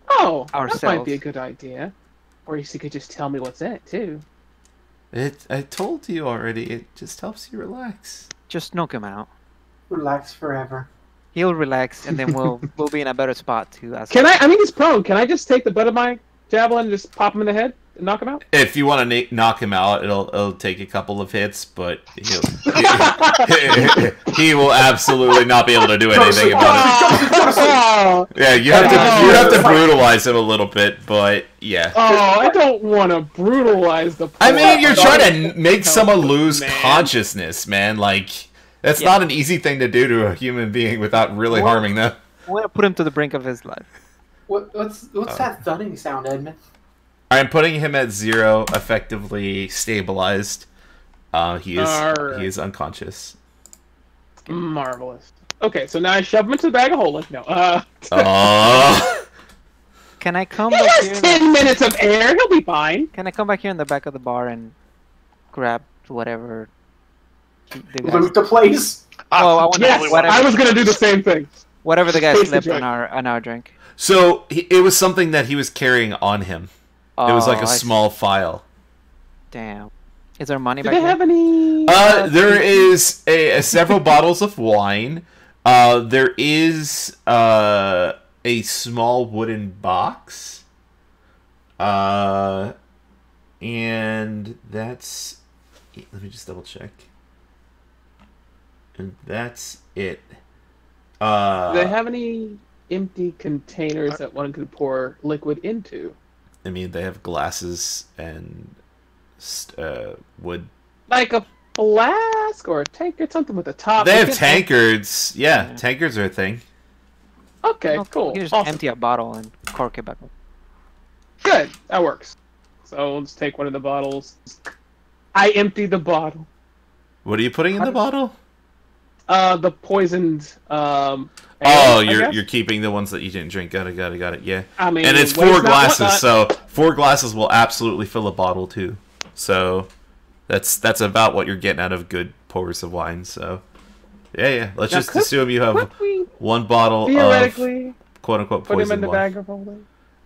[SPEAKER 2] Oh, that
[SPEAKER 4] Ourselves.
[SPEAKER 2] might be a good idea. Or you could just tell me what's in it, too.
[SPEAKER 1] I told you already. It just helps you relax.
[SPEAKER 4] Just knock him out.
[SPEAKER 3] Relax forever.
[SPEAKER 4] He'll relax, and then we'll be in a better spot to ask.
[SPEAKER 2] Can I mean, he's prone. Can I just take the butt of my javelin and just pop him in the head and knock him out?
[SPEAKER 1] If you want to knock him out, it'll take a couple of hits, but he will absolutely not be able to do anything about it.
[SPEAKER 2] Oh,
[SPEAKER 1] Yeah, you have to brutalize him a little bit, but yeah.
[SPEAKER 2] I don't want to brutalize the.
[SPEAKER 1] I mean, you're
[SPEAKER 2] poor
[SPEAKER 1] trying to make someone lose
[SPEAKER 2] man.
[SPEAKER 1] consciousness, man. Like, that's
[SPEAKER 4] Yeah.
[SPEAKER 1] not an easy thing to do to a human being without really
[SPEAKER 4] Well-
[SPEAKER 1] harming them.
[SPEAKER 4] I want to put him to the brink of his life.
[SPEAKER 3] What's that thudding sound, Edmund?
[SPEAKER 1] I'm putting him at 0, effectively stabilized. He
[SPEAKER 2] Alright.
[SPEAKER 1] is unconscious.
[SPEAKER 2] Marvelous. Okay, so now I shove him into the bag of holding. No,
[SPEAKER 1] Oh,
[SPEAKER 4] Can I come
[SPEAKER 2] he
[SPEAKER 4] back
[SPEAKER 2] has
[SPEAKER 4] here?
[SPEAKER 2] 10 minutes of air. He'll be fine.
[SPEAKER 4] Can I come back here in the back of the bar and grab whatever the guys,
[SPEAKER 3] Loot the place.
[SPEAKER 4] Oh, I want
[SPEAKER 2] Yes,
[SPEAKER 4] to whatever,
[SPEAKER 2] I was gonna do the same thing.
[SPEAKER 4] whatever the guy
[SPEAKER 2] Taste the
[SPEAKER 4] slipped
[SPEAKER 2] drink.
[SPEAKER 4] on our drink.
[SPEAKER 1] so it was something that he was carrying on him. It was like
[SPEAKER 4] Oh,
[SPEAKER 1] a
[SPEAKER 4] I
[SPEAKER 1] small file.
[SPEAKER 4] Damn. Is there money
[SPEAKER 2] Do
[SPEAKER 4] back
[SPEAKER 2] they
[SPEAKER 4] here?
[SPEAKER 2] have any?
[SPEAKER 1] There is several bottles of wine. There is a small wooden box. And that's... Let me just double check. And that's it.
[SPEAKER 2] Do they have any empty containers that one could pour liquid into?
[SPEAKER 1] I mean, they have glasses and wood.
[SPEAKER 2] Like a flask or a tankard, something with a top.
[SPEAKER 1] They have tankards. Yeah, tankards are a thing.
[SPEAKER 2] Okay,
[SPEAKER 4] No,
[SPEAKER 2] cool.
[SPEAKER 4] You can just
[SPEAKER 2] Awesome.
[SPEAKER 4] empty a bottle and cork it back up.
[SPEAKER 2] Good, that works. So let's take one of the bottles. I empty the bottle.
[SPEAKER 1] What are you putting in the bottle?
[SPEAKER 2] The poisoned.
[SPEAKER 1] You're keeping the ones that you didn't drink. Got it. Yeah.
[SPEAKER 2] I mean,
[SPEAKER 1] and it's
[SPEAKER 2] waste
[SPEAKER 1] 4
[SPEAKER 2] not,
[SPEAKER 1] glasses,
[SPEAKER 2] whatnot.
[SPEAKER 1] so 4 glasses will absolutely fill a bottle too. So that's about what you're getting out of good pours of wine. So yeah. Let's just assume you have one bottle
[SPEAKER 2] theoretically
[SPEAKER 1] of quote unquote
[SPEAKER 2] put him
[SPEAKER 1] poison
[SPEAKER 2] in the
[SPEAKER 1] wine.
[SPEAKER 2] bag of holding.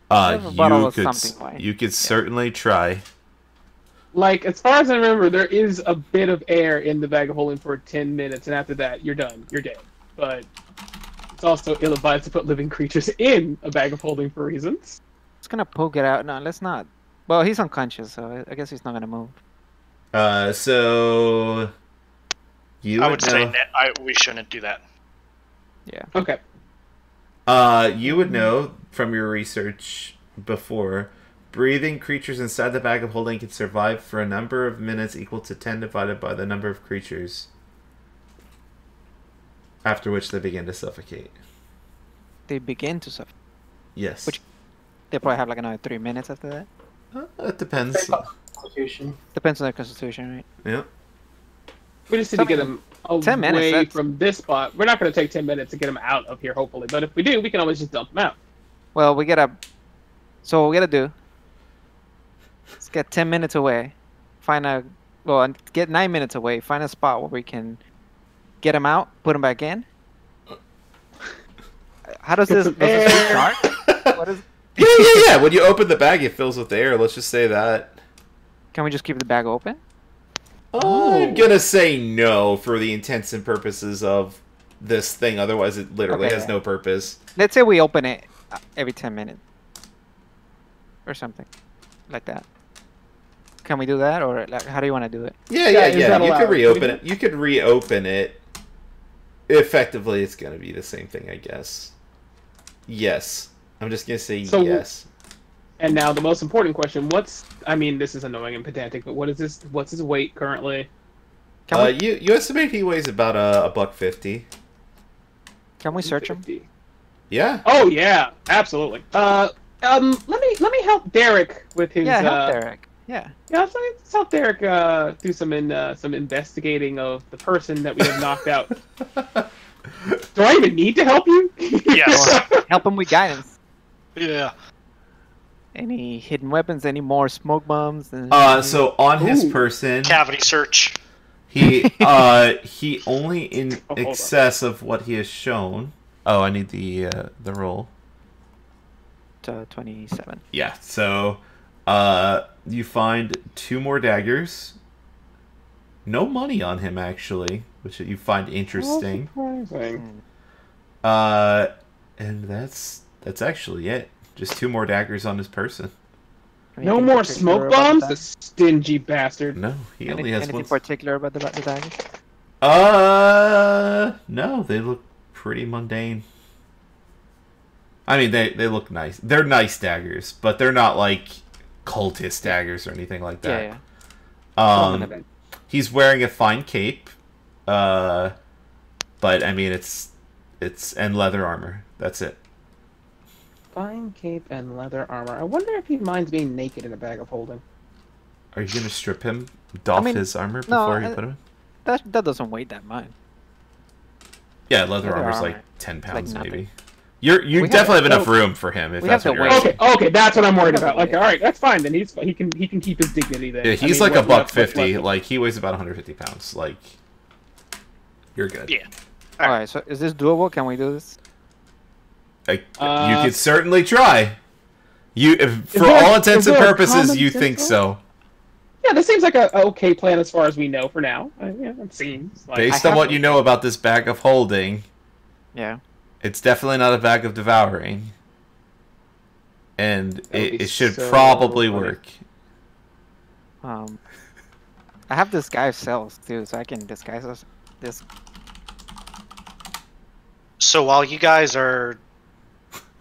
[SPEAKER 4] Have a bottle of something wine.
[SPEAKER 1] You could certainly try.
[SPEAKER 2] Like, as far as I remember, there is a bit of air in the bag of holding for 10 minutes, and after that, you're done. You're dead. But it's also ill-advised to put living creatures in a bag of holding for reasons.
[SPEAKER 4] It's gonna poke it out. No, let's not. Well, he's unconscious, so I guess he's not gonna move.
[SPEAKER 1] So you
[SPEAKER 5] I
[SPEAKER 1] would
[SPEAKER 5] would say
[SPEAKER 1] know.
[SPEAKER 5] we shouldn't do that.
[SPEAKER 4] Yeah.
[SPEAKER 2] Okay.
[SPEAKER 1] You would know from your research before. Breathing creatures inside the bag of holding can survive for a number of minutes equal to 10 divided by the number of creatures. After which they begin to suffocate.
[SPEAKER 4] They begin to suffer.
[SPEAKER 1] Yes.
[SPEAKER 4] Which they probably have like another 3 minutes after that.
[SPEAKER 1] It depends.
[SPEAKER 3] Constitution.
[SPEAKER 4] Depends on their constitution, right?
[SPEAKER 1] Yeah.
[SPEAKER 2] We just need to get him
[SPEAKER 4] 10 minutes,
[SPEAKER 2] away
[SPEAKER 4] that's-
[SPEAKER 2] from this spot. We're not going to take 10 minutes to get him out of here, hopefully. But if we do, we can always just dump him out.
[SPEAKER 4] Well, we gotta. So what we gotta do? Let's get 10 minutes away. Get 9 minutes away. Find a spot where we can get him out, put him back in. How does this start? What is?
[SPEAKER 1] Yeah. When you open the bag, it fills with air. Let's just say that.
[SPEAKER 4] Can we just keep the bag open?
[SPEAKER 1] I'm gonna say no for the intents and purposes of this thing. Otherwise, it literally
[SPEAKER 4] Okay.
[SPEAKER 1] has no purpose.
[SPEAKER 4] Let's say we open it every 10 minutes. Or something. Like that. Can we do that? Or like, how do you want to do it?
[SPEAKER 2] Yeah, is that
[SPEAKER 1] You
[SPEAKER 2] allowed?
[SPEAKER 1] could reopen it. You could reopen it. Effectively, it's gonna be the same thing, I guess. Yes. I'm just gonna say
[SPEAKER 2] So-
[SPEAKER 1] yes.
[SPEAKER 2] And now the most important question, this is annoying and pedantic, but what's his weight currently?
[SPEAKER 4] Can
[SPEAKER 1] You estimate he weighs about a $150.
[SPEAKER 4] Can we search him?
[SPEAKER 2] 50.
[SPEAKER 1] Yeah.
[SPEAKER 2] Oh yeah, absolutely. Let me help Derek with his.
[SPEAKER 4] Yeah, help Derek. Yeah.
[SPEAKER 2] Yeah, let's help Derek do some investigating of the person that we have knocked out. Do I even need to help you?
[SPEAKER 5] Yes.
[SPEAKER 4] Help him with guidance.
[SPEAKER 5] Yeah.
[SPEAKER 4] Any hidden weapons? Any more smoke bombs?
[SPEAKER 1] So on his
[SPEAKER 2] Ooh.
[SPEAKER 1] person,
[SPEAKER 5] Cavity search.
[SPEAKER 1] he only in
[SPEAKER 2] hold on.
[SPEAKER 1] excess of what he has shown. Oh, I need the roll.
[SPEAKER 4] 27.
[SPEAKER 1] Yeah. So, you find 2 more daggers. No money on him actually, which you find interesting.
[SPEAKER 2] Surprising.
[SPEAKER 1] And that's actually it. Just 2 more daggers on his person.
[SPEAKER 2] No
[SPEAKER 4] Anything
[SPEAKER 2] more
[SPEAKER 4] particular
[SPEAKER 2] smoke
[SPEAKER 4] about the
[SPEAKER 2] bombs, the
[SPEAKER 4] dagger?
[SPEAKER 2] stingy bastard.
[SPEAKER 1] No, he only has
[SPEAKER 4] Anything
[SPEAKER 1] one.
[SPEAKER 4] particular about the dagger?
[SPEAKER 1] No, they look pretty mundane. I mean, they look nice. They're nice daggers, but they're not like cultist daggers or anything like that.
[SPEAKER 4] Yeah.
[SPEAKER 1] He's wearing a fine cape, but I mean, it's and leather armor. That's it.
[SPEAKER 2] Fine cape and leather armor. I wonder if he minds being naked in a bag of holding.
[SPEAKER 1] Are you gonna strip him, doff
[SPEAKER 4] mean,
[SPEAKER 1] his armor
[SPEAKER 4] no,
[SPEAKER 1] before you put him in?
[SPEAKER 4] That doesn't weigh that much.
[SPEAKER 1] Yeah, leather
[SPEAKER 4] leather
[SPEAKER 1] armor's
[SPEAKER 4] armor.
[SPEAKER 1] like 10
[SPEAKER 4] It's
[SPEAKER 1] pounds
[SPEAKER 4] like
[SPEAKER 1] maybe.
[SPEAKER 4] nothing.
[SPEAKER 1] You
[SPEAKER 4] We
[SPEAKER 1] definitely have
[SPEAKER 4] have-
[SPEAKER 1] enough
[SPEAKER 4] well,
[SPEAKER 1] room for him if
[SPEAKER 4] we
[SPEAKER 1] that's
[SPEAKER 4] have
[SPEAKER 1] what
[SPEAKER 4] the
[SPEAKER 1] you're
[SPEAKER 4] weight.
[SPEAKER 1] asking.
[SPEAKER 2] Okay, that's what I'm worried
[SPEAKER 4] Yeah.
[SPEAKER 2] about. Like, all right, that's fine. Then he can keep his dignity. Then
[SPEAKER 1] Yeah,
[SPEAKER 2] I
[SPEAKER 1] he's
[SPEAKER 2] mean,
[SPEAKER 1] like a
[SPEAKER 2] what-
[SPEAKER 1] $150.
[SPEAKER 2] what-
[SPEAKER 1] Like he weighs about 150 pounds. Like you're good.
[SPEAKER 5] Yeah.
[SPEAKER 4] Alright, so is this doable? Can we do this?
[SPEAKER 1] Like, you
[SPEAKER 2] Uh,
[SPEAKER 1] could certainly try. For
[SPEAKER 2] there-
[SPEAKER 1] all intents
[SPEAKER 2] is
[SPEAKER 1] and
[SPEAKER 2] there a
[SPEAKER 1] purposes,
[SPEAKER 2] common
[SPEAKER 1] you
[SPEAKER 2] sense
[SPEAKER 1] think
[SPEAKER 2] rule?
[SPEAKER 1] so.
[SPEAKER 2] Yeah, this seems like a okay plan as far as we know for now. Yeah, it seems like
[SPEAKER 1] Based
[SPEAKER 4] I
[SPEAKER 1] on
[SPEAKER 4] have-
[SPEAKER 1] what you know about this bag of holding,
[SPEAKER 4] Yeah.
[SPEAKER 1] It's definitely not a bag of devouring. And it should
[SPEAKER 2] so
[SPEAKER 1] probably
[SPEAKER 2] funny.
[SPEAKER 1] work.
[SPEAKER 4] I have disguise cells too, so I can disguise this.
[SPEAKER 5] So while you guys are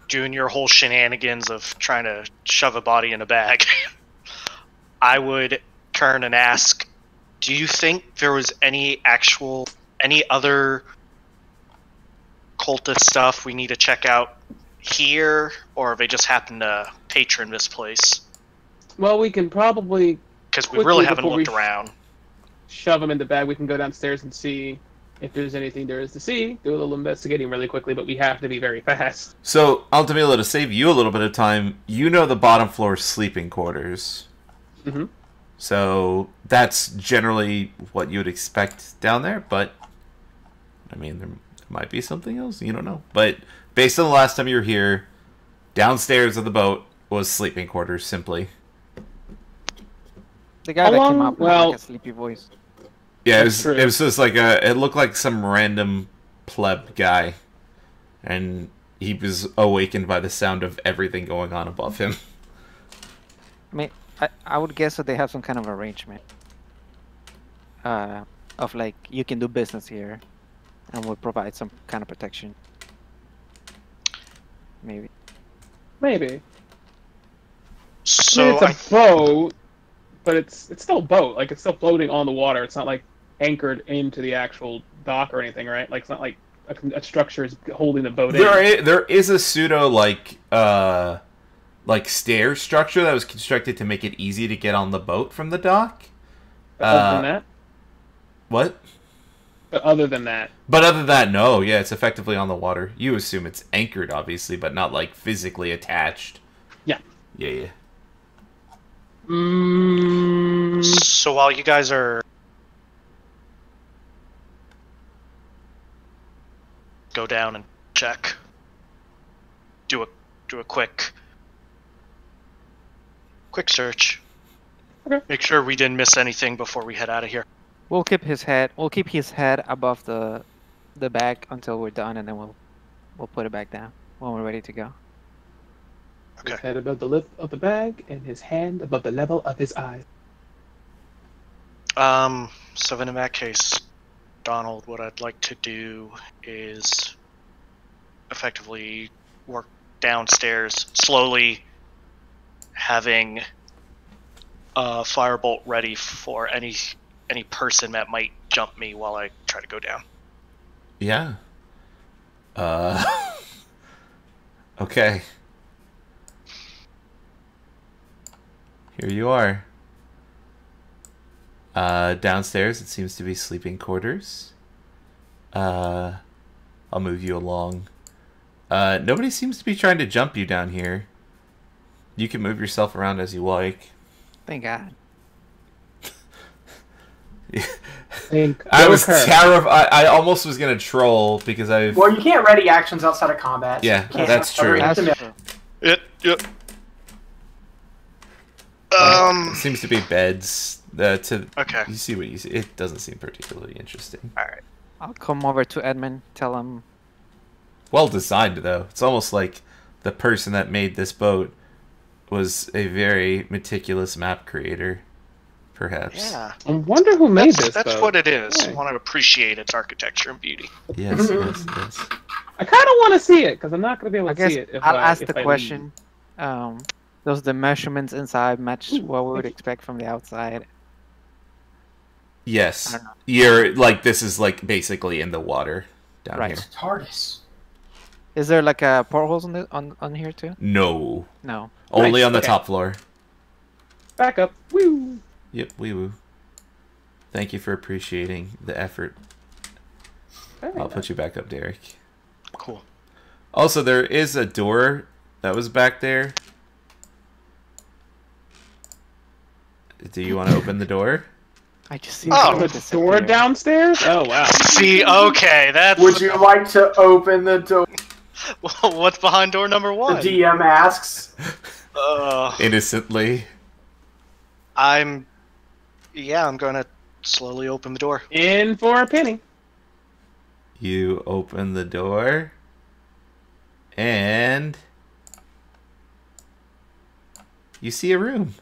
[SPEAKER 5] doing your whole shenanigans of trying to shove a body in a bag, I would turn and ask, do you think there was any other cultist stuff we need to check out here, or they just happen to patron this place?
[SPEAKER 2] Well, we can probably
[SPEAKER 5] Because we
[SPEAKER 2] quickly
[SPEAKER 5] really haven't
[SPEAKER 2] before we
[SPEAKER 5] looked around.
[SPEAKER 2] shove them in the bag. We can go downstairs and see if there's anything there is to see. Do a little investigating really quickly, but we have to be very fast.
[SPEAKER 1] So, Altamila, to save you a little bit of time, you know the bottom floor sleeping quarters.
[SPEAKER 2] Mm-hmm.
[SPEAKER 1] So, that's generally what you would expect down there, but, I mean, there might be something else, you don't know. But, based on the last time you were here, downstairs of the boat was sleeping quarters, simply.
[SPEAKER 4] The guy that came
[SPEAKER 2] long-
[SPEAKER 4] up had
[SPEAKER 2] well-
[SPEAKER 4] like a sleepy voice.
[SPEAKER 1] Yeah, it
[SPEAKER 2] That's
[SPEAKER 1] was,
[SPEAKER 2] true.
[SPEAKER 1] it was just like it looked like some random pleb guy. And he was awakened by the sound of everything going on above him.
[SPEAKER 4] I mean, I would guess that they have some kind of arrangement. Of like, you can do business here, and we'll provide some kind of protection. Maybe.
[SPEAKER 2] Maybe. I mean,
[SPEAKER 5] So
[SPEAKER 2] it's a boat, but it's still a boat. Like, it's still floating on the water. It's not like anchored into the actual dock or anything, right? Like, it's not like a structure is holding the boat in.
[SPEAKER 1] There is a pseudo like stair structure that was constructed to make it easy to get on the boat from the dock.
[SPEAKER 2] But other than that,
[SPEAKER 1] What?
[SPEAKER 2] but other than that,
[SPEAKER 1] But other than that, no. Yeah, it's effectively on the water. You assume it's anchored, obviously, but not like physically attached.
[SPEAKER 2] yeah.
[SPEAKER 1] Yeah.
[SPEAKER 5] So while you guys are go down and check, do a quick search.
[SPEAKER 2] Okay.
[SPEAKER 5] Make sure we didn't miss anything before we head out of here.
[SPEAKER 4] We'll keep his head above the bag until we're done, and then we'll put it back down when we're ready to go.
[SPEAKER 5] Okay.
[SPEAKER 2] His head above the lip of the bag, and his hand above the level of his eyes.
[SPEAKER 5] So then in that case, Donald, what I'd like to do is effectively work downstairs slowly, having a firebolt ready for any person that might jump me while I try to go down.
[SPEAKER 1] Yeah. Okay. Here you are. Downstairs, it seems to be sleeping quarters. I'll move you along. Nobody seems to be trying to jump you down here. You can move yourself around as you like.
[SPEAKER 4] Thank God.
[SPEAKER 1] I was terrified. I almost was gonna troll because I've.
[SPEAKER 3] Well, you can't ready actions outside of combat.
[SPEAKER 1] Yeah,
[SPEAKER 3] You can't
[SPEAKER 1] that's
[SPEAKER 3] cover
[SPEAKER 1] true.
[SPEAKER 3] it
[SPEAKER 4] That's
[SPEAKER 3] to me.
[SPEAKER 4] true.
[SPEAKER 5] Yep.
[SPEAKER 1] It seems to be beds.
[SPEAKER 5] Okay.
[SPEAKER 1] You see what you see. It doesn't seem particularly interesting.
[SPEAKER 5] All right.
[SPEAKER 4] I'll come over to Edmund, tell him.
[SPEAKER 1] Well designed, though. It's almost like the person that made this boat was a very meticulous map creator, perhaps.
[SPEAKER 5] Yeah.
[SPEAKER 2] I wonder who made this.
[SPEAKER 5] That's
[SPEAKER 2] boat.
[SPEAKER 5] what it is.
[SPEAKER 2] Yeah.
[SPEAKER 5] I want to appreciate its architecture and beauty.
[SPEAKER 1] Yes, yes.
[SPEAKER 2] I kind of want to see it because I'm not going to be able
[SPEAKER 4] I
[SPEAKER 2] to
[SPEAKER 4] guess
[SPEAKER 2] see it. If
[SPEAKER 4] I'll
[SPEAKER 2] I,
[SPEAKER 4] ask
[SPEAKER 2] if
[SPEAKER 4] the
[SPEAKER 2] I
[SPEAKER 4] question. Does the measurements inside match
[SPEAKER 2] Ooh,
[SPEAKER 4] what we would
[SPEAKER 2] thank you.
[SPEAKER 4] expect from the outside?
[SPEAKER 1] Yes.
[SPEAKER 4] I don't know.
[SPEAKER 1] You're like, this is like basically in the water down
[SPEAKER 4] Right.
[SPEAKER 1] here.
[SPEAKER 3] It's TARDIS.
[SPEAKER 4] Is there like a portholes on here too?
[SPEAKER 1] No.
[SPEAKER 4] No.
[SPEAKER 1] Only
[SPEAKER 2] Nice,
[SPEAKER 1] on the
[SPEAKER 2] okay.
[SPEAKER 1] top floor.
[SPEAKER 2] Back up. Woo.
[SPEAKER 1] Yep, wee woo. Thank you for appreciating the effort.
[SPEAKER 2] Very
[SPEAKER 1] I'll
[SPEAKER 2] nice.
[SPEAKER 1] put you back up, Derek.
[SPEAKER 5] Cool.
[SPEAKER 1] Also, there is a door that was back there. Do you want to open the door?
[SPEAKER 4] I just see
[SPEAKER 5] Oh.
[SPEAKER 4] it
[SPEAKER 2] The door downstairs? Oh, wow.
[SPEAKER 5] See, okay, that's
[SPEAKER 3] Would you like to open the door?
[SPEAKER 5] what's behind door number
[SPEAKER 3] The
[SPEAKER 5] 1.
[SPEAKER 3] DM asks.
[SPEAKER 1] Innocently.
[SPEAKER 5] I'm gonna slowly open the door.
[SPEAKER 2] In for a penny.
[SPEAKER 1] You open the door. And you see a room.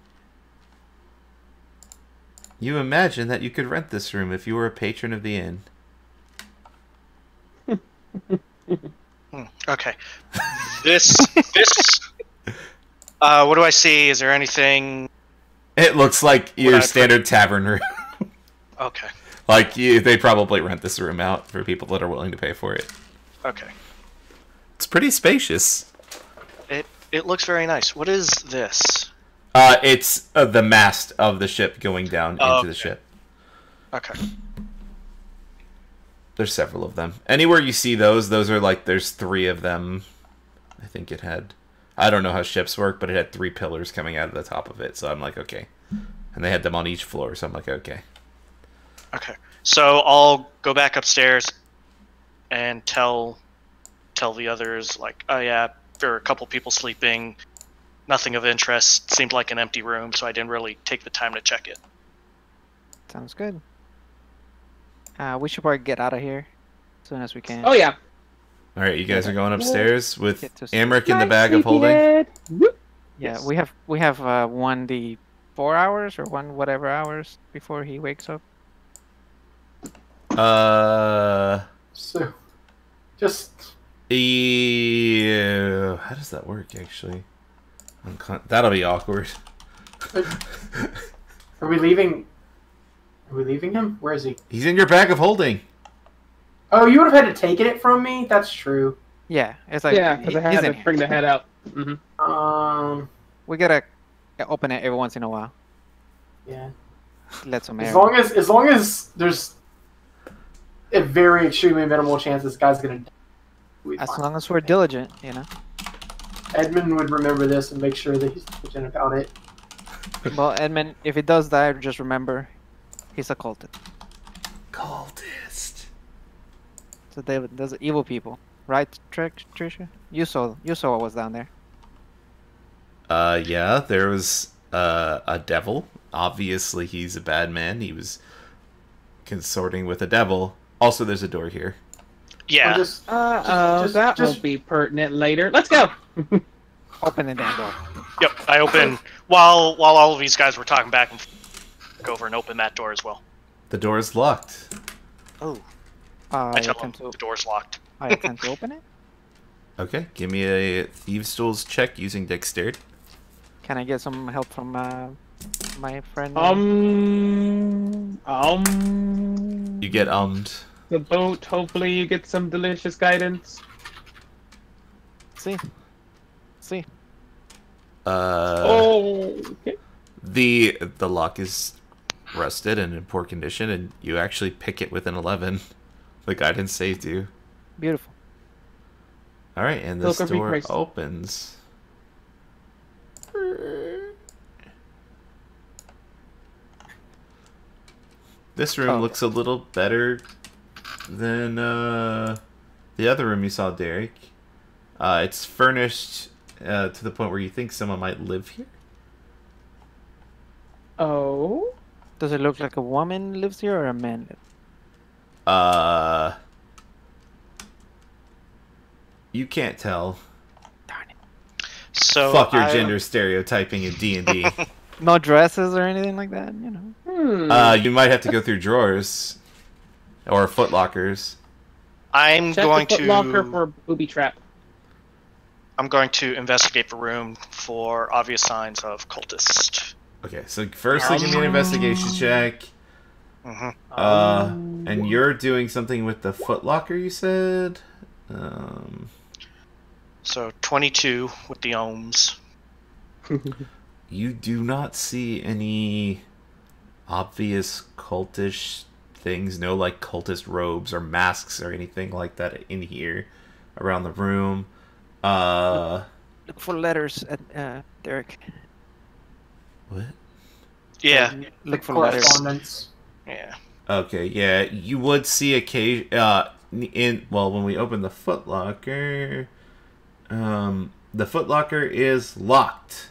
[SPEAKER 1] You imagine that you could rent this room if you were a patron of the inn.
[SPEAKER 5] Okay. This. What do I see? Is there anything?
[SPEAKER 1] It looks like your standard tavern room.
[SPEAKER 5] Okay.
[SPEAKER 1] Like, they probably rent this room out for people that are willing to pay for it.
[SPEAKER 5] Okay.
[SPEAKER 1] It's pretty spacious.
[SPEAKER 5] It looks very nice. What is this?
[SPEAKER 1] It's the mast of the ship going down into the ship.
[SPEAKER 5] Okay.
[SPEAKER 1] There's several of them. Anywhere you see those are like, there's 3 of them. I think it had... I don't know how ships work, but it had 3 pillars coming out of the top of it. So I'm like, okay. And they had them on each floor, so I'm like, okay.
[SPEAKER 5] Okay. So I'll go back upstairs and tell the others, like, oh yeah, there are a couple people sleeping. Nothing of interest. Seemed like an empty room, so I didn't really take the time to check it.
[SPEAKER 4] Sounds good. We should probably get out of here as soon as we can.
[SPEAKER 2] Oh yeah.
[SPEAKER 1] All right, you guys are going upstairs with
[SPEAKER 4] Get to-
[SPEAKER 1] Amric in the bag of holding.
[SPEAKER 2] Whoop.
[SPEAKER 4] Yeah,
[SPEAKER 2] Yes.
[SPEAKER 4] we have 1d4 hours or whatever hours before he wakes up.
[SPEAKER 3] So, just
[SPEAKER 1] How does that work, actually? That'll be awkward.
[SPEAKER 3] are we leaving? Are we leaving him? Where is he?
[SPEAKER 1] He's in your bag of holding.
[SPEAKER 3] Oh, you would have had to take it from me. That's true.
[SPEAKER 4] Yeah, it's like
[SPEAKER 2] Yeah, because I
[SPEAKER 4] he's
[SPEAKER 2] had
[SPEAKER 4] in
[SPEAKER 2] to
[SPEAKER 4] here.
[SPEAKER 2] bring the head out. Mm-hmm.
[SPEAKER 4] We gotta open it every once in a while.
[SPEAKER 3] Yeah.
[SPEAKER 4] Let some
[SPEAKER 3] As
[SPEAKER 4] air.
[SPEAKER 3] long as there's a very extremely minimal chance this guy's gonna die.
[SPEAKER 4] As long as we're diligent, you know.
[SPEAKER 3] Edmund would remember this and make sure that he's diligent about it.
[SPEAKER 4] Well, Edmund, if he does die, just remember, he's a cultist.
[SPEAKER 1] Cultist.
[SPEAKER 4] So those are evil people, right, Trisha? You saw what was down there.
[SPEAKER 1] Yeah, there was a devil. Obviously, he's a bad man. He was consorting with a devil. Also, there's a door here.
[SPEAKER 5] Yeah.
[SPEAKER 3] Just
[SPEAKER 2] That won't be pertinent later. Let's go.
[SPEAKER 4] Open the damn door.
[SPEAKER 5] Yep. I open while all of these guys were talking back and go over and open that door as well.
[SPEAKER 1] The door is locked.
[SPEAKER 5] Oh.
[SPEAKER 4] I
[SPEAKER 5] I tell them
[SPEAKER 4] attempt to
[SPEAKER 5] the door's locked.
[SPEAKER 4] open it.
[SPEAKER 1] Okay, give me a Thieves' Tools check using Dexterity.
[SPEAKER 4] Can I get some help from my friend?
[SPEAKER 1] You get
[SPEAKER 2] The boat. Hopefully, you get some delicious guidance.
[SPEAKER 4] See.
[SPEAKER 2] Okay.
[SPEAKER 1] The lock is rusted and in poor condition, and you actually pick it with an 11. The guidance saved you.
[SPEAKER 4] Beautiful.
[SPEAKER 1] All right, and this
[SPEAKER 2] Look, are we
[SPEAKER 1] door
[SPEAKER 2] crazy?
[SPEAKER 1] opens. This room
[SPEAKER 4] Oh.
[SPEAKER 1] looks a little better than the other room you saw, Derek. It's furnished to the point where you think someone might live here.
[SPEAKER 2] Oh.
[SPEAKER 4] Does it look like a woman lives here or a man?
[SPEAKER 1] You can't tell.
[SPEAKER 4] Darn it.
[SPEAKER 5] So
[SPEAKER 1] Fuck your
[SPEAKER 5] I-
[SPEAKER 1] gender stereotyping in D&D.
[SPEAKER 4] No dresses or anything like that, you know.
[SPEAKER 2] Hmm.
[SPEAKER 1] You might have to go through drawers or footlockers.
[SPEAKER 5] I'm
[SPEAKER 2] Check
[SPEAKER 5] going
[SPEAKER 2] the footlocker
[SPEAKER 5] to
[SPEAKER 2] for a booby trap.
[SPEAKER 5] I'm going to investigate the room for obvious signs of cultist.
[SPEAKER 1] Okay, so firstly, give me an investigation check.
[SPEAKER 5] hmm
[SPEAKER 1] And you're doing something with the footlocker, you said?
[SPEAKER 5] So 22 with the ohms.
[SPEAKER 1] You do not see any obvious cultish things, no like cultist robes or masks or anything like that in here around the room.
[SPEAKER 4] Look for letters at Derek.
[SPEAKER 1] What?
[SPEAKER 5] Yeah,
[SPEAKER 4] Look for letters.
[SPEAKER 3] Correspondence.
[SPEAKER 5] yeah.
[SPEAKER 1] Okay, yeah, you would see occasion when we open the footlocker, the footlocker is locked.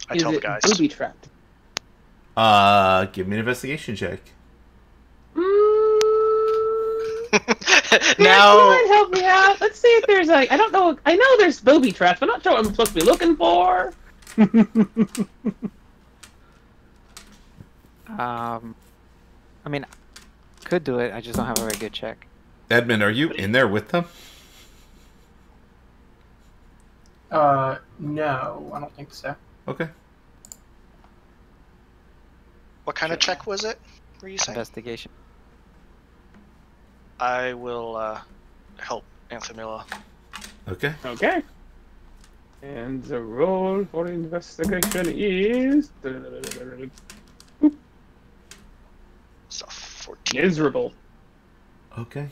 [SPEAKER 5] I
[SPEAKER 2] Is
[SPEAKER 5] tell the
[SPEAKER 2] it
[SPEAKER 5] guys.
[SPEAKER 2] booby trapped?
[SPEAKER 1] Give me an investigation check.
[SPEAKER 2] Now,
[SPEAKER 5] Now,
[SPEAKER 2] help me out. Let's see if there like, I don't know. I know there's booby traps, but I'm not sure what I'm supposed to be looking for.
[SPEAKER 4] I mean, could do it. I just don't have a very good check.
[SPEAKER 1] Edmund, are you in there with them?
[SPEAKER 3] No, I don't think so.
[SPEAKER 1] Okay.
[SPEAKER 5] What kind of check was it? Were you saying?
[SPEAKER 4] Investigation.
[SPEAKER 5] I will help Anthamila.
[SPEAKER 1] Okay.
[SPEAKER 2] Okay. And the roll for investigation is
[SPEAKER 5] So 14.
[SPEAKER 2] miserable.
[SPEAKER 1] Okay.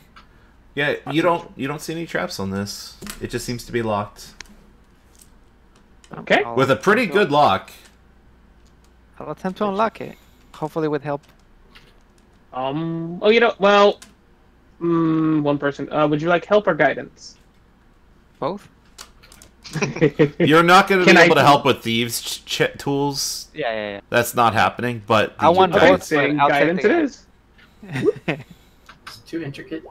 [SPEAKER 1] Yeah, you don't see any traps on this. It just seems to be locked.
[SPEAKER 2] Okay.
[SPEAKER 1] With a pretty good lock.
[SPEAKER 4] I'll attempt to unlock it. Hopefully with help.
[SPEAKER 2] Oh, you know, well, one person. Would you like help or guidance?
[SPEAKER 4] Both?
[SPEAKER 1] You're not going to be
[SPEAKER 2] Can
[SPEAKER 1] able
[SPEAKER 2] I-
[SPEAKER 1] to help with thieves' tools.
[SPEAKER 4] Yeah.
[SPEAKER 1] That's not happening, but...
[SPEAKER 4] I want
[SPEAKER 2] Okay,
[SPEAKER 4] both,
[SPEAKER 2] saying
[SPEAKER 4] but I'll take
[SPEAKER 2] guidance
[SPEAKER 4] the
[SPEAKER 2] it is.
[SPEAKER 3] It's too intricate.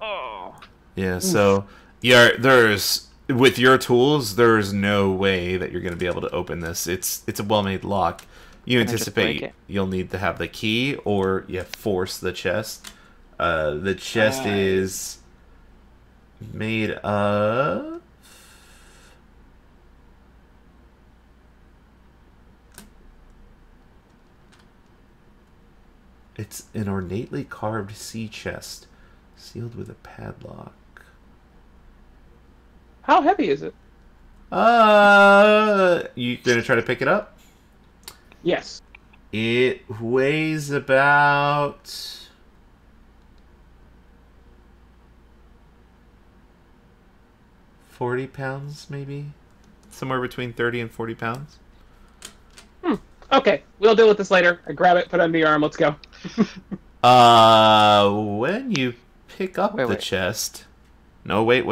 [SPEAKER 4] Oh.
[SPEAKER 1] Yeah, so... Yeah, there's... With your tools, there's no way that you're going to be able to open this. It's a well-made lock. You
[SPEAKER 4] Can I just break
[SPEAKER 1] anticipate
[SPEAKER 4] it?
[SPEAKER 1] you'll need to have the key, or you force the chest. The chest is made of... It's an ornately carved sea chest, sealed with a padlock.
[SPEAKER 2] How heavy is it?
[SPEAKER 1] You gonna try to pick it up?
[SPEAKER 2] Yes.
[SPEAKER 1] It weighs about 40 pounds, maybe? Somewhere between 30 and 40 pounds.
[SPEAKER 2] Okay, we'll deal with this later. I grab it, put it under your arm. Let's go.
[SPEAKER 1] When you pick up the
[SPEAKER 4] Wait.
[SPEAKER 1] chest... No, wait.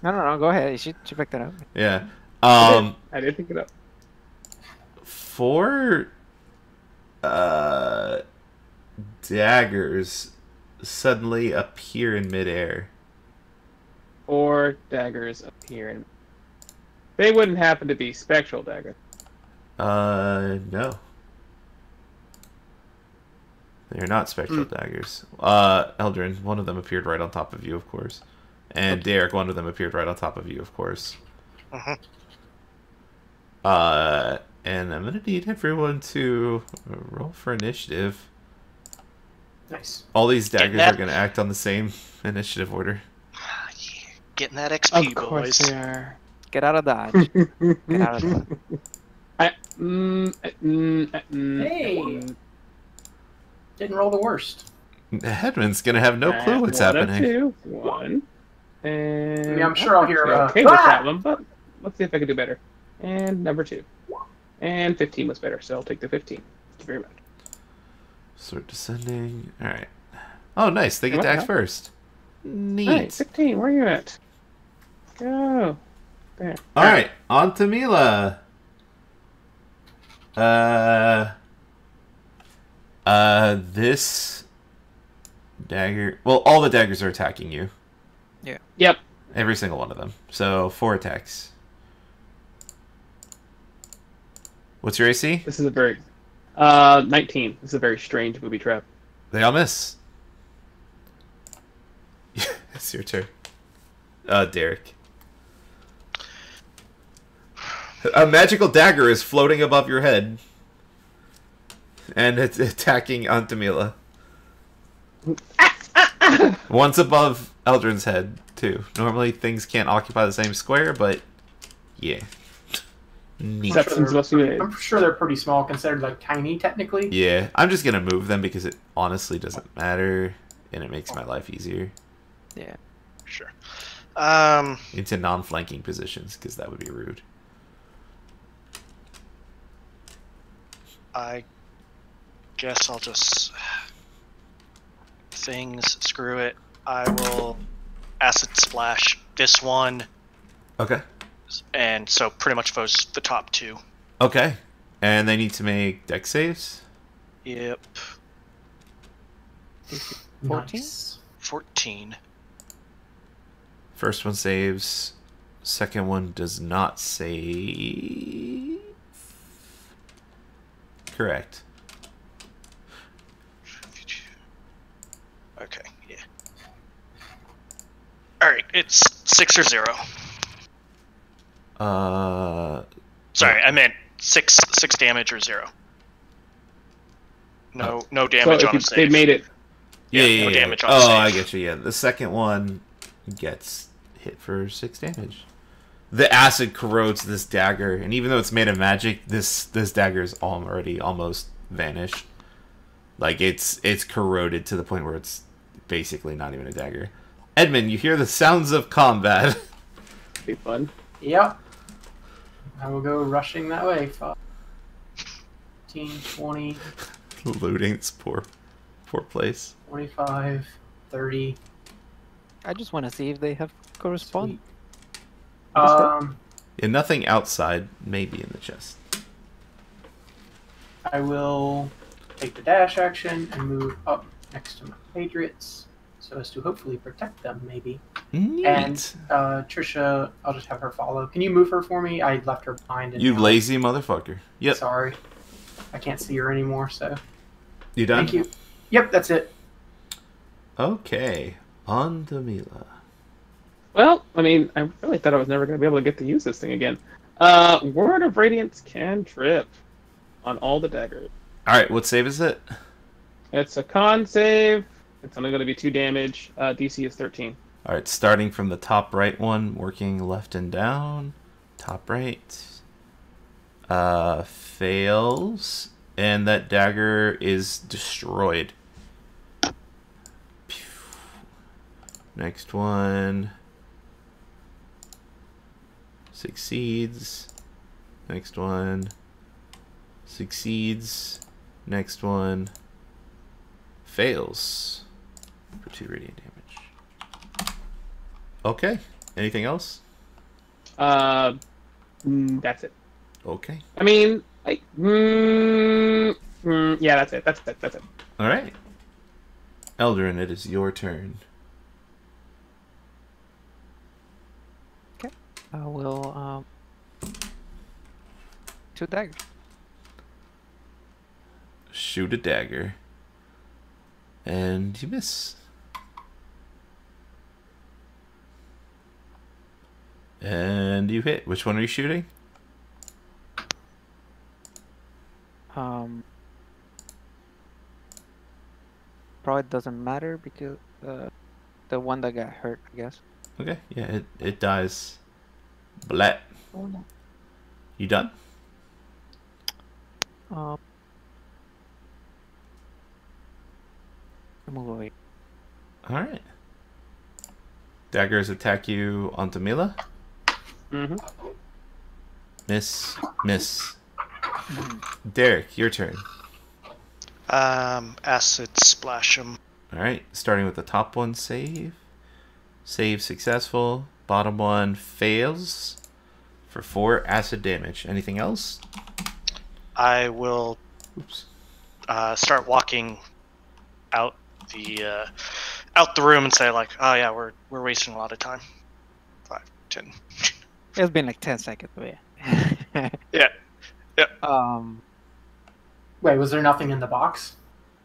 [SPEAKER 4] No. Go ahead. You should pick that up.
[SPEAKER 1] Yeah.
[SPEAKER 2] I did pick it up.
[SPEAKER 1] Four daggers suddenly appear in midair.
[SPEAKER 2] 4 daggers appear, and they wouldn't happen to be spectral daggers.
[SPEAKER 1] No. They're not spectral daggers. Eldrin, one of them appeared right on top of you, of course. And Derek, one of them appeared right on top of you, of course.
[SPEAKER 5] Mhm.
[SPEAKER 1] And I'm gonna need everyone to roll for initiative.
[SPEAKER 3] Nice.
[SPEAKER 1] All these daggers
[SPEAKER 5] that-
[SPEAKER 1] are gonna act on the same initiative order.
[SPEAKER 5] Yeah, getting that XP,
[SPEAKER 2] Of course
[SPEAKER 5] boys.
[SPEAKER 2] they are.
[SPEAKER 4] Get out of dodge. Get out of dodge.
[SPEAKER 3] Hey! Didn't roll the worst.
[SPEAKER 1] Hedman's gonna have no clue what's
[SPEAKER 2] one
[SPEAKER 1] happening.
[SPEAKER 2] Of 2, 1. And
[SPEAKER 3] I mean, I'm sure I'll hear,
[SPEAKER 2] okay with that one, but let's see if I can do better. And number 2. And 15 was better, so I'll take the 15. Thank you very much.
[SPEAKER 1] Sword descending. Alright. Oh, nice. They get to
[SPEAKER 2] Wow.
[SPEAKER 1] act first. Neat.
[SPEAKER 2] Alright, 15, where are you at? Go. There.
[SPEAKER 1] Alright, on to Mila. This dagger... Well, all the daggers are attacking you.
[SPEAKER 2] Yep.
[SPEAKER 1] Every single one of them. So, 4 attacks. What's your AC?
[SPEAKER 2] This is a very... 19. This is a very strange booby trap.
[SPEAKER 1] They all miss. It's your turn. Derek. A magical dagger is floating above your head. And it's attacking Antamila. Once above Eldrin's head, too. Normally things can't occupy the same square, but... Yeah. Neat.
[SPEAKER 2] Exceptions must be made.
[SPEAKER 3] I'm sure they're pretty small, considered like tiny technically.
[SPEAKER 1] Yeah, I'm just gonna move them because it honestly doesn't matter, and it makes my life easier.
[SPEAKER 4] Yeah.
[SPEAKER 5] Sure.
[SPEAKER 1] Into non-flanking positions, because that would be rude.
[SPEAKER 5] I guess I'll just screw it. I will acid splash this one,
[SPEAKER 1] Okay.
[SPEAKER 5] and so pretty much those the top 2.
[SPEAKER 1] Okay. And they need to make dex saves?
[SPEAKER 5] Yep.
[SPEAKER 4] 14?
[SPEAKER 3] Nice.
[SPEAKER 5] 14.
[SPEAKER 1] First one saves. Second one does not save. Correct.
[SPEAKER 5] Okay, yeah. Alright, it's 6 or 0. Sorry, I meant 6 damage or 0. No damage
[SPEAKER 2] So
[SPEAKER 5] on a
[SPEAKER 2] if
[SPEAKER 5] save.
[SPEAKER 2] they made it.
[SPEAKER 5] No damage on a
[SPEAKER 1] Oh,
[SPEAKER 5] save.
[SPEAKER 1] I get you. Yeah, the second one gets hit for 6 damage. The acid corrodes this dagger, and even though it's made of magic, this dagger is already almost vanished. Like it's corroded to the point where it's basically not even a dagger. Edmund, you hear the sounds of combat.
[SPEAKER 2] Be fun.
[SPEAKER 3] Yep. I will go rushing that way. 15, 20,
[SPEAKER 1] Looting this poor place.
[SPEAKER 3] 25, 30.
[SPEAKER 4] I just want to see if they have correspond.
[SPEAKER 3] Sweet. Um,
[SPEAKER 1] Yeah, nothing outside, maybe in the chest.
[SPEAKER 3] I will take the dash action and move up next to my Patriots so as to hopefully protect them, maybe.
[SPEAKER 1] Neat.
[SPEAKER 3] And Trisha, I'll just have her follow. Can you move her for me? I left her behind.
[SPEAKER 1] You lazy motherfucker. Yep.
[SPEAKER 3] Sorry. I can't see her anymore, so.
[SPEAKER 1] You done?
[SPEAKER 3] Thank you. Yep, that's it.
[SPEAKER 1] Okay. On to Mila.
[SPEAKER 2] Well, I mean, I really thought I was never going to be able to get to use this thing again. Word of Radiance can trip on all the daggers.
[SPEAKER 1] Alright, what save is it?
[SPEAKER 2] It's a con save. It's only going to be 2 damage. DC is 13.
[SPEAKER 1] Alright, starting from the top right one, working left and down. Top right. Fails. And that dagger is destroyed. Pew. Next one. Succeeds. Next one. Succeeds. Next one. Fails. For 2 radiant damage. Okay. Anything else?
[SPEAKER 2] That's it.
[SPEAKER 1] Okay.
[SPEAKER 2] I mean, like, yeah, that's it. That's it.
[SPEAKER 1] Alright. Eldrin, it is your turn.
[SPEAKER 4] I will 2 daggers.
[SPEAKER 1] Shoot a dagger. And you miss. And you hit. Which one are you shooting?
[SPEAKER 4] Probably doesn't matter because the one that got hurt, I guess.
[SPEAKER 1] Okay, yeah, it dies. Blat. You done?
[SPEAKER 4] Move away.
[SPEAKER 1] Alright. Daggers attack you onto Mila.
[SPEAKER 2] Mm-hmm.
[SPEAKER 1] Miss. Miss. Derek, your turn.
[SPEAKER 5] Acid splash him.
[SPEAKER 1] Alright, starting with the top one, save. Save successful. Bottom one fails for 4 acid damage. Anything else?
[SPEAKER 5] I will
[SPEAKER 1] Oops.
[SPEAKER 5] start walking out the room and say like, oh yeah, we're wasting a lot of time. 5, 10.
[SPEAKER 4] It's been like 10 seconds, but yeah.
[SPEAKER 5] Yeah.
[SPEAKER 3] Wait, was there nothing in the box?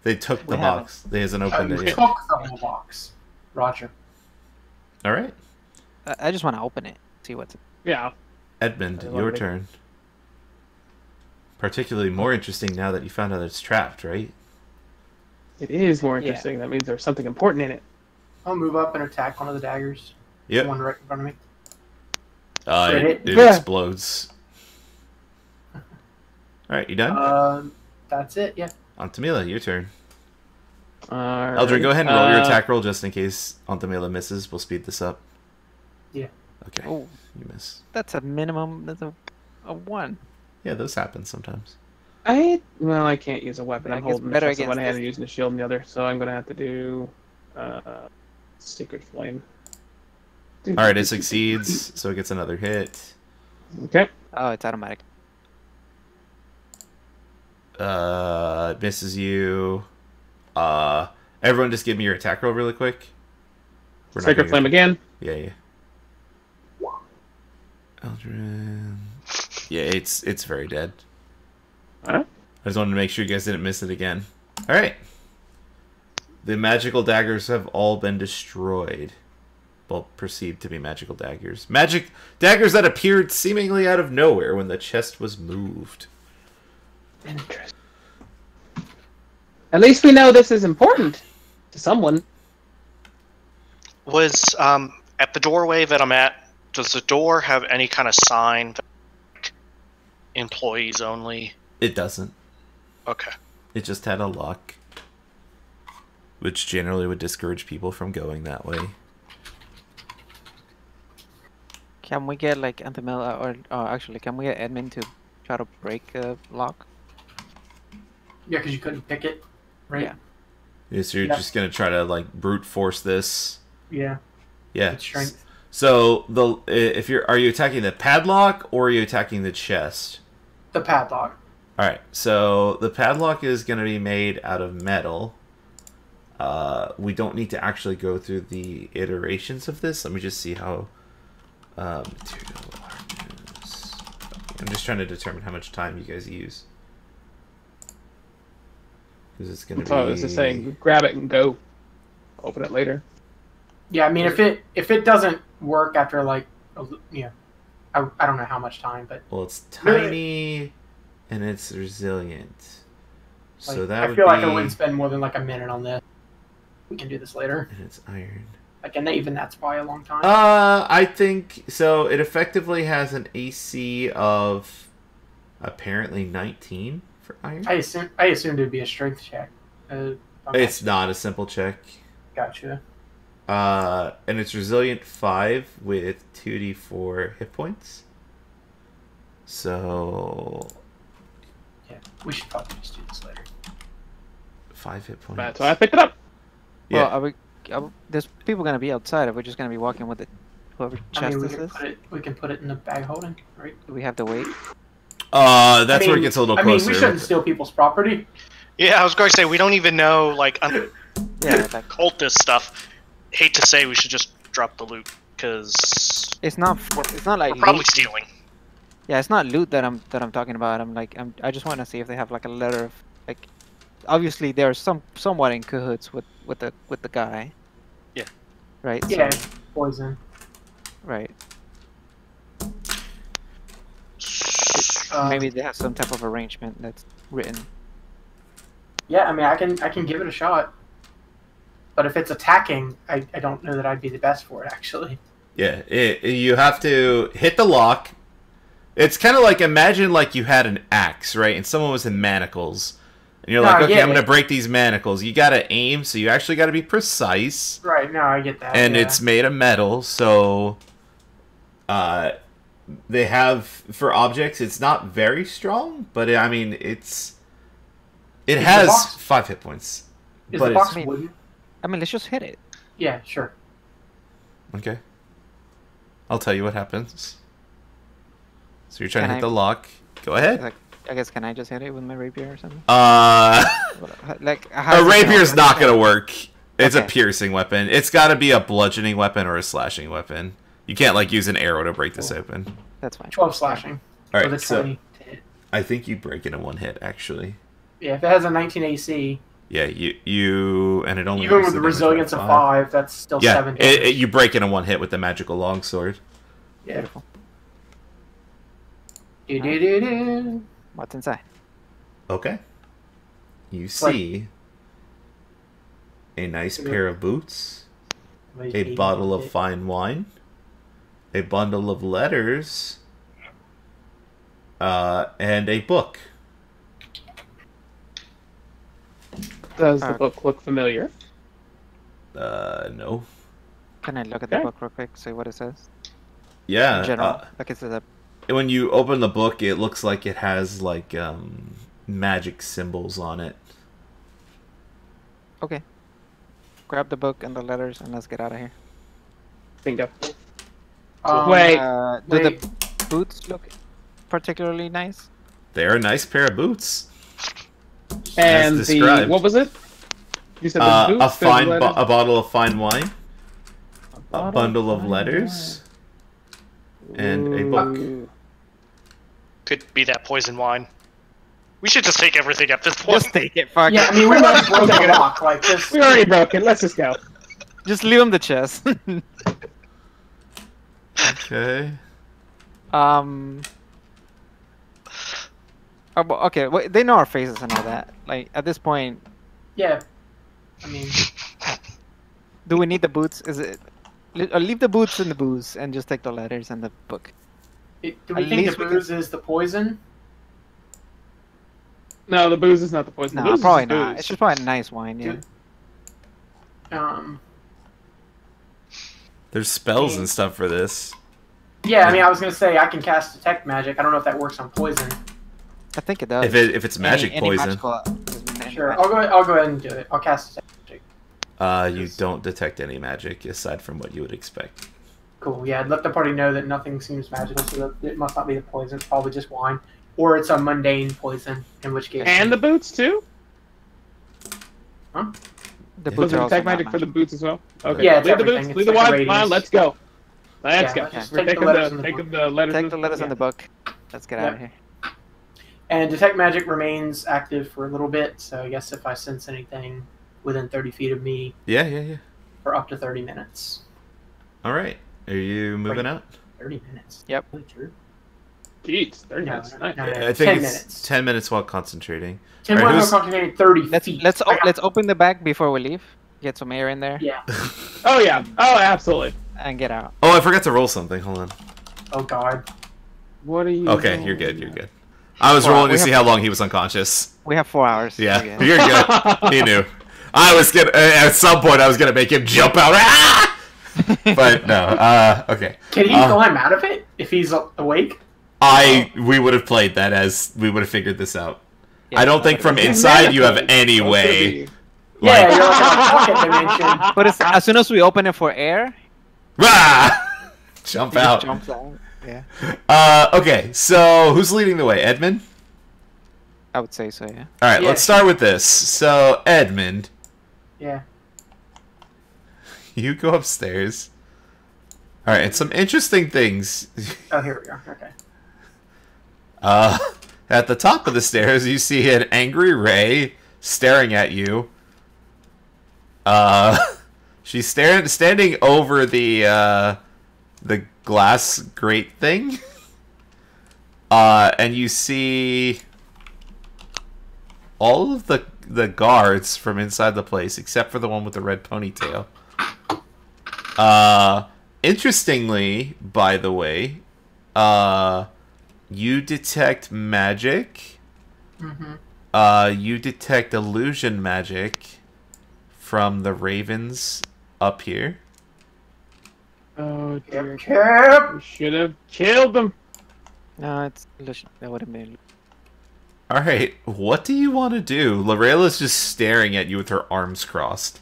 [SPEAKER 1] They took the
[SPEAKER 4] We haven't.
[SPEAKER 1] box. They hasn't opened
[SPEAKER 3] You
[SPEAKER 1] it yet.
[SPEAKER 3] took the whole box. Roger.
[SPEAKER 1] Alright.
[SPEAKER 4] I just want to open it, see what's.
[SPEAKER 2] Yeah.
[SPEAKER 1] Edmund,
[SPEAKER 2] I love
[SPEAKER 1] your
[SPEAKER 2] it.
[SPEAKER 1] turn. Particularly more interesting now that you found out it's trapped, right?
[SPEAKER 2] It is more
[SPEAKER 4] Yeah.
[SPEAKER 2] interesting. That means there's something important in it.
[SPEAKER 3] I'll move up and attack one of the daggers.
[SPEAKER 1] Yep.
[SPEAKER 3] One right in front of me.
[SPEAKER 1] It
[SPEAKER 2] Yeah.
[SPEAKER 1] explodes. Alright, you done?
[SPEAKER 3] That's it, yeah.
[SPEAKER 1] Antamila, your turn.
[SPEAKER 2] Alright.
[SPEAKER 1] Eldrin, go ahead and roll your attack roll just in case Antamila misses. We'll speed this up.
[SPEAKER 3] Yeah.
[SPEAKER 1] Okay.
[SPEAKER 4] Oh,
[SPEAKER 1] You miss.
[SPEAKER 4] that's a minimum. That's a 1.
[SPEAKER 1] Yeah, those happen sometimes.
[SPEAKER 2] I can't use a weapon.
[SPEAKER 4] I
[SPEAKER 2] I'm
[SPEAKER 4] guess
[SPEAKER 2] holding
[SPEAKER 4] better
[SPEAKER 2] the chest in one
[SPEAKER 4] against
[SPEAKER 2] hand
[SPEAKER 4] this.
[SPEAKER 2] and using the shield in the other, so I'm gonna have to do Secret Flame.
[SPEAKER 1] Alright, it succeeds, so it gets another hit.
[SPEAKER 2] Okay.
[SPEAKER 4] Oh, it's automatic.
[SPEAKER 1] It misses you. Everyone just give me your attack roll really quick. We're not
[SPEAKER 2] Sacred
[SPEAKER 1] gonna
[SPEAKER 2] Flame
[SPEAKER 1] get-
[SPEAKER 2] again.
[SPEAKER 1] Yeah, yeah. Eldrin. Yeah, it's very dead.
[SPEAKER 2] Huh?
[SPEAKER 1] I just wanted to make sure you guys didn't miss it again. Alright. The magical daggers have all been destroyed. Well, perceived to be magical daggers. Magic daggers that appeared seemingly out of nowhere when the chest was moved.
[SPEAKER 2] Interesting. At least we know this is important to someone.
[SPEAKER 5] Was at the doorway that I'm at, does the door have any kind of sign that, like, employees only?
[SPEAKER 1] It doesn't.
[SPEAKER 5] Okay.
[SPEAKER 1] It just had a lock, which generally would discourage people from going that way.
[SPEAKER 4] Can we get like Anthemel or actually, can we get admin to try to break a lock?
[SPEAKER 3] Yeah, because you couldn't pick it, right?
[SPEAKER 4] Yeah.
[SPEAKER 1] Yeah, so you're just gonna try to like brute force this.
[SPEAKER 3] Yeah.
[SPEAKER 1] Yeah.
[SPEAKER 3] With strength.
[SPEAKER 1] So are you attacking the padlock or are you attacking the chest?
[SPEAKER 3] The padlock.
[SPEAKER 1] All right. So the padlock is gonna be made out of metal. We don't need to actually go through the iterations of this. Let me just see how material hardness. I'm just trying to determine how much time you guys use. Because it's gonna be.
[SPEAKER 2] So I was just saying, grab it and go. Open it later.
[SPEAKER 3] Yeah, I mean, if it doesn't work after like, I don't know how much time, but
[SPEAKER 1] Well, it's tiny and it's resilient.
[SPEAKER 3] like,
[SPEAKER 1] So that
[SPEAKER 3] I
[SPEAKER 1] would
[SPEAKER 3] feel
[SPEAKER 1] be.
[SPEAKER 3] like I wouldn't spend more than like a minute on this. We can do this later.
[SPEAKER 1] And it's iron.
[SPEAKER 3] Like, and even that's probably a long time.
[SPEAKER 1] I think so. It effectively has an AC of apparently 19 for iron.
[SPEAKER 3] I assumed it'd be a strength check. Okay.
[SPEAKER 1] It's not a simple check.
[SPEAKER 3] Gotcha.
[SPEAKER 1] And it's resilient 5 with 2d4 hit points. So
[SPEAKER 3] Yeah, we should probably just do this later.
[SPEAKER 1] 5 hit points.
[SPEAKER 2] That's why I picked it up.
[SPEAKER 1] Yeah.
[SPEAKER 4] Well, there's people gonna be outside. Are we just gonna be walking with it? Whoever
[SPEAKER 3] I
[SPEAKER 4] chest
[SPEAKER 3] mean,
[SPEAKER 4] this is?
[SPEAKER 3] we can put it in the bag holding, right?
[SPEAKER 4] Do we have to wait?
[SPEAKER 1] That's
[SPEAKER 3] I
[SPEAKER 1] where it
[SPEAKER 3] mean-
[SPEAKER 1] gets a little
[SPEAKER 3] I mean,
[SPEAKER 1] closer.
[SPEAKER 3] we shouldn't steal people's property.
[SPEAKER 5] Yeah, I was going to say we don't even know like
[SPEAKER 4] Yeah, like
[SPEAKER 5] cultist stuff. Hate to say we should just drop the loot because
[SPEAKER 4] it's not like
[SPEAKER 5] we're probably
[SPEAKER 4] loot.
[SPEAKER 5] stealing.
[SPEAKER 4] Yeah, it's not loot that I'm talking about. I just want to see if they have like a letter of like. Obviously, they're somewhat in cahoots with the guy.
[SPEAKER 5] Yeah.
[SPEAKER 4] Right.
[SPEAKER 3] Yeah,
[SPEAKER 4] So,
[SPEAKER 3] poison.
[SPEAKER 4] right.
[SPEAKER 3] Um,
[SPEAKER 4] Maybe they have some type of arrangement that's written.
[SPEAKER 3] Yeah, I mean, I can give it a shot. But if it's attacking, I don't know that I'd be the best for it, actually.
[SPEAKER 1] Yeah, you have to hit the lock. It's kind of like, imagine like you had an axe, right? And someone was in manacles. And you're
[SPEAKER 3] No,
[SPEAKER 1] like,
[SPEAKER 3] I
[SPEAKER 1] okay,
[SPEAKER 3] get
[SPEAKER 1] I'm going to
[SPEAKER 3] it.
[SPEAKER 1] break these manacles. You got to aim, so you actually got to be precise.
[SPEAKER 3] Right, no, I get that.
[SPEAKER 1] And
[SPEAKER 3] yeah.
[SPEAKER 1] it's made of metal, so they have, for objects, it's not very strong, but I mean, it
[SPEAKER 3] Is the
[SPEAKER 1] has
[SPEAKER 3] box-
[SPEAKER 1] 5 hit points.
[SPEAKER 3] Is
[SPEAKER 1] but
[SPEAKER 3] the box
[SPEAKER 4] it's-
[SPEAKER 3] wooden?
[SPEAKER 4] I mean, let's just hit it.
[SPEAKER 3] Yeah, sure.
[SPEAKER 1] Okay. I'll tell you what happens. So you're trying
[SPEAKER 4] Can
[SPEAKER 1] to hit
[SPEAKER 4] I-
[SPEAKER 1] the lock. Go ahead.
[SPEAKER 4] Like, I guess can I just hit it with my rapier or something? Like
[SPEAKER 1] A rapier's not gonna work. It's a
[SPEAKER 4] Okay.
[SPEAKER 1] piercing weapon. It's gotta be a bludgeoning weapon or a slashing weapon. You can't like use an arrow to break this open.
[SPEAKER 4] That's fine.
[SPEAKER 3] 12 slashing.
[SPEAKER 1] All
[SPEAKER 3] With
[SPEAKER 1] right,
[SPEAKER 3] a
[SPEAKER 1] so
[SPEAKER 3] 20 to hit.
[SPEAKER 1] I think you break it in one hit. Actually,
[SPEAKER 3] Yeah, if it has a 19 AC,
[SPEAKER 1] yeah, you and it only
[SPEAKER 3] even
[SPEAKER 1] increases
[SPEAKER 3] with the
[SPEAKER 1] damage by
[SPEAKER 3] resilience of 5, that's still
[SPEAKER 1] Yeah,
[SPEAKER 3] 7 damage.
[SPEAKER 1] you break it in one hit with the magical longsword.
[SPEAKER 3] Yeah.
[SPEAKER 4] Beautiful.
[SPEAKER 3] Do-do-do-do.
[SPEAKER 4] What's inside?
[SPEAKER 1] Okay. You
[SPEAKER 3] like-
[SPEAKER 1] see a nice pair of boots, a bottle of fine wine, a bundle of letters, and a book.
[SPEAKER 2] Does the book look familiar?
[SPEAKER 1] No.
[SPEAKER 4] Can I look at the
[SPEAKER 2] Okay.
[SPEAKER 4] book real quick? See what it says.
[SPEAKER 1] Yeah.
[SPEAKER 4] In general, like it's a
[SPEAKER 1] When you open the book, it looks like it has like magic symbols on it.
[SPEAKER 4] okay. Grab the book and the letters and let's get out of here.
[SPEAKER 2] Bingo.
[SPEAKER 3] Wait.
[SPEAKER 4] Do the boots look particularly nice?
[SPEAKER 1] They're a nice pair of boots.
[SPEAKER 2] And
[SPEAKER 1] described.
[SPEAKER 2] what was it? You said the boots,
[SPEAKER 1] A fine,
[SPEAKER 2] the letters?
[SPEAKER 1] a bottle of fine wine, a
[SPEAKER 2] bottle
[SPEAKER 1] bundle of
[SPEAKER 2] fine
[SPEAKER 1] letters, and a book.
[SPEAKER 2] Ooh.
[SPEAKER 5] Could be that poison wine. We should just take everything at this point.
[SPEAKER 4] Just take it. Fuck.
[SPEAKER 3] Yeah, I mean, we might broke the lock. Like, just...
[SPEAKER 2] We already broke it. Let's just go.
[SPEAKER 4] Just leave him the chest.
[SPEAKER 1] Okay.
[SPEAKER 4] Oh, okay, well, they know our faces and all that. Like at this point,
[SPEAKER 3] Yeah. I mean,
[SPEAKER 4] do we need the boots? Is it? Leave the boots and the booze, and just take the letters and the book.
[SPEAKER 3] do we
[SPEAKER 4] At
[SPEAKER 3] think
[SPEAKER 4] least
[SPEAKER 3] the
[SPEAKER 4] we
[SPEAKER 3] booze is the poison?
[SPEAKER 2] No, the booze is not the poison. The
[SPEAKER 4] No,
[SPEAKER 2] booze
[SPEAKER 4] probably
[SPEAKER 2] is
[SPEAKER 4] not.
[SPEAKER 2] booze.
[SPEAKER 4] It's just probably nice wine. Yeah.
[SPEAKER 1] There's spells and stuff for this.
[SPEAKER 3] Yeah, I mean, I was gonna say I can cast detect magic. I don't know if that works on poison.
[SPEAKER 4] I think it does.
[SPEAKER 1] If it's magic
[SPEAKER 4] Any
[SPEAKER 1] poison,
[SPEAKER 4] magical-
[SPEAKER 3] Sure, I'll go ahead and do it. I'll cast detect magic.
[SPEAKER 1] you don't detect any magic aside from what you would expect.
[SPEAKER 3] Cool. Yeah, let the party know that nothing seems magical, so that it must not be the poison. It's probably just wine, or it's a mundane poison. In which case,
[SPEAKER 2] And the boots too.
[SPEAKER 3] huh?
[SPEAKER 4] The
[SPEAKER 2] Was
[SPEAKER 4] boots
[SPEAKER 2] it
[SPEAKER 4] are also
[SPEAKER 2] detect
[SPEAKER 4] not
[SPEAKER 2] magic for the boots as well? Okay.
[SPEAKER 3] Yeah, it's
[SPEAKER 2] leave the
[SPEAKER 3] everything.
[SPEAKER 2] boots.
[SPEAKER 3] It's
[SPEAKER 2] Leave the
[SPEAKER 3] like a
[SPEAKER 2] wine. Come on,
[SPEAKER 3] radius.
[SPEAKER 2] let's go. Let's
[SPEAKER 3] Yeah,
[SPEAKER 2] go.
[SPEAKER 3] let's just
[SPEAKER 2] We're
[SPEAKER 3] take the
[SPEAKER 2] taking
[SPEAKER 3] letters
[SPEAKER 2] the
[SPEAKER 3] in the
[SPEAKER 2] taking
[SPEAKER 3] book.
[SPEAKER 2] the letters.
[SPEAKER 4] Take the letters
[SPEAKER 3] yeah.
[SPEAKER 4] in the book. Let's get out of here.
[SPEAKER 3] And detect magic remains active for a little bit. So I guess if I sense anything within 30 feet of me
[SPEAKER 1] Yeah.
[SPEAKER 3] for up to 30 minutes.
[SPEAKER 1] All right. Are you moving out?
[SPEAKER 3] 30 minutes.
[SPEAKER 4] Yep.
[SPEAKER 3] Really true.
[SPEAKER 2] Jeez, 30
[SPEAKER 3] No,
[SPEAKER 2] minutes.
[SPEAKER 3] no,
[SPEAKER 2] Nice.
[SPEAKER 3] no, no,
[SPEAKER 1] I
[SPEAKER 3] 10
[SPEAKER 1] think it's
[SPEAKER 3] minutes.
[SPEAKER 1] 10 minutes while concentrating.
[SPEAKER 3] 10
[SPEAKER 1] Alright,
[SPEAKER 3] minutes
[SPEAKER 1] who's-
[SPEAKER 3] concentrating 30
[SPEAKER 4] Let's
[SPEAKER 3] feet.
[SPEAKER 4] let's open the bag before we leave. Get some air in there
[SPEAKER 3] Yeah.
[SPEAKER 2] Oh yeah. Oh, absolutely.
[SPEAKER 4] and get out.
[SPEAKER 1] Oh, I forgot to roll something. Hold on.
[SPEAKER 3] Oh god.
[SPEAKER 2] What are you?
[SPEAKER 1] Okay, you're good. You're good. I was
[SPEAKER 4] Well,
[SPEAKER 1] rolling to
[SPEAKER 4] we
[SPEAKER 1] see
[SPEAKER 4] have-
[SPEAKER 1] how long he was unconscious.
[SPEAKER 4] We have 4 hours.
[SPEAKER 1] Yeah,
[SPEAKER 4] We're good.
[SPEAKER 1] you're good. He knew. I was gonna at some point I was gonna make him jump out. Ah! But no. Okay.
[SPEAKER 3] Can he climb out of it if he's awake?
[SPEAKER 1] We would have played that as we would have figured this out.
[SPEAKER 4] Yeah,
[SPEAKER 1] I don't think from inside you have any way.
[SPEAKER 3] Yeah,
[SPEAKER 1] Like,
[SPEAKER 3] you're like in a pocket dimension.
[SPEAKER 4] But as soon as we open it for air,
[SPEAKER 1] rah! Jump
[SPEAKER 4] he just
[SPEAKER 1] out.
[SPEAKER 4] jumps out. Yeah,
[SPEAKER 1] Okay, so who's leading the way? Edmund?
[SPEAKER 4] I would say so. Yeah.
[SPEAKER 1] All right,
[SPEAKER 3] Yeah.
[SPEAKER 1] let's start with this. So, Edmund,
[SPEAKER 3] Yeah.
[SPEAKER 1] you go upstairs. All right, and some interesting things.
[SPEAKER 3] Oh, here we are. Okay.
[SPEAKER 1] At the top of the stairs, you see an angry Ray staring at you. She's standing over the glass grate thing. And you see all of the guards from inside the place, except for the one with the red ponytail. Interestingly, by the way, you detect magic.
[SPEAKER 3] Mm-hmm.
[SPEAKER 1] You detect illusion magic from the ravens up here.
[SPEAKER 2] Oh dear.
[SPEAKER 3] Yep.
[SPEAKER 2] We should have killed them.
[SPEAKER 4] No, it's that would have been.
[SPEAKER 1] All right, what do you want to do? Lorella's just staring at you with her arms crossed.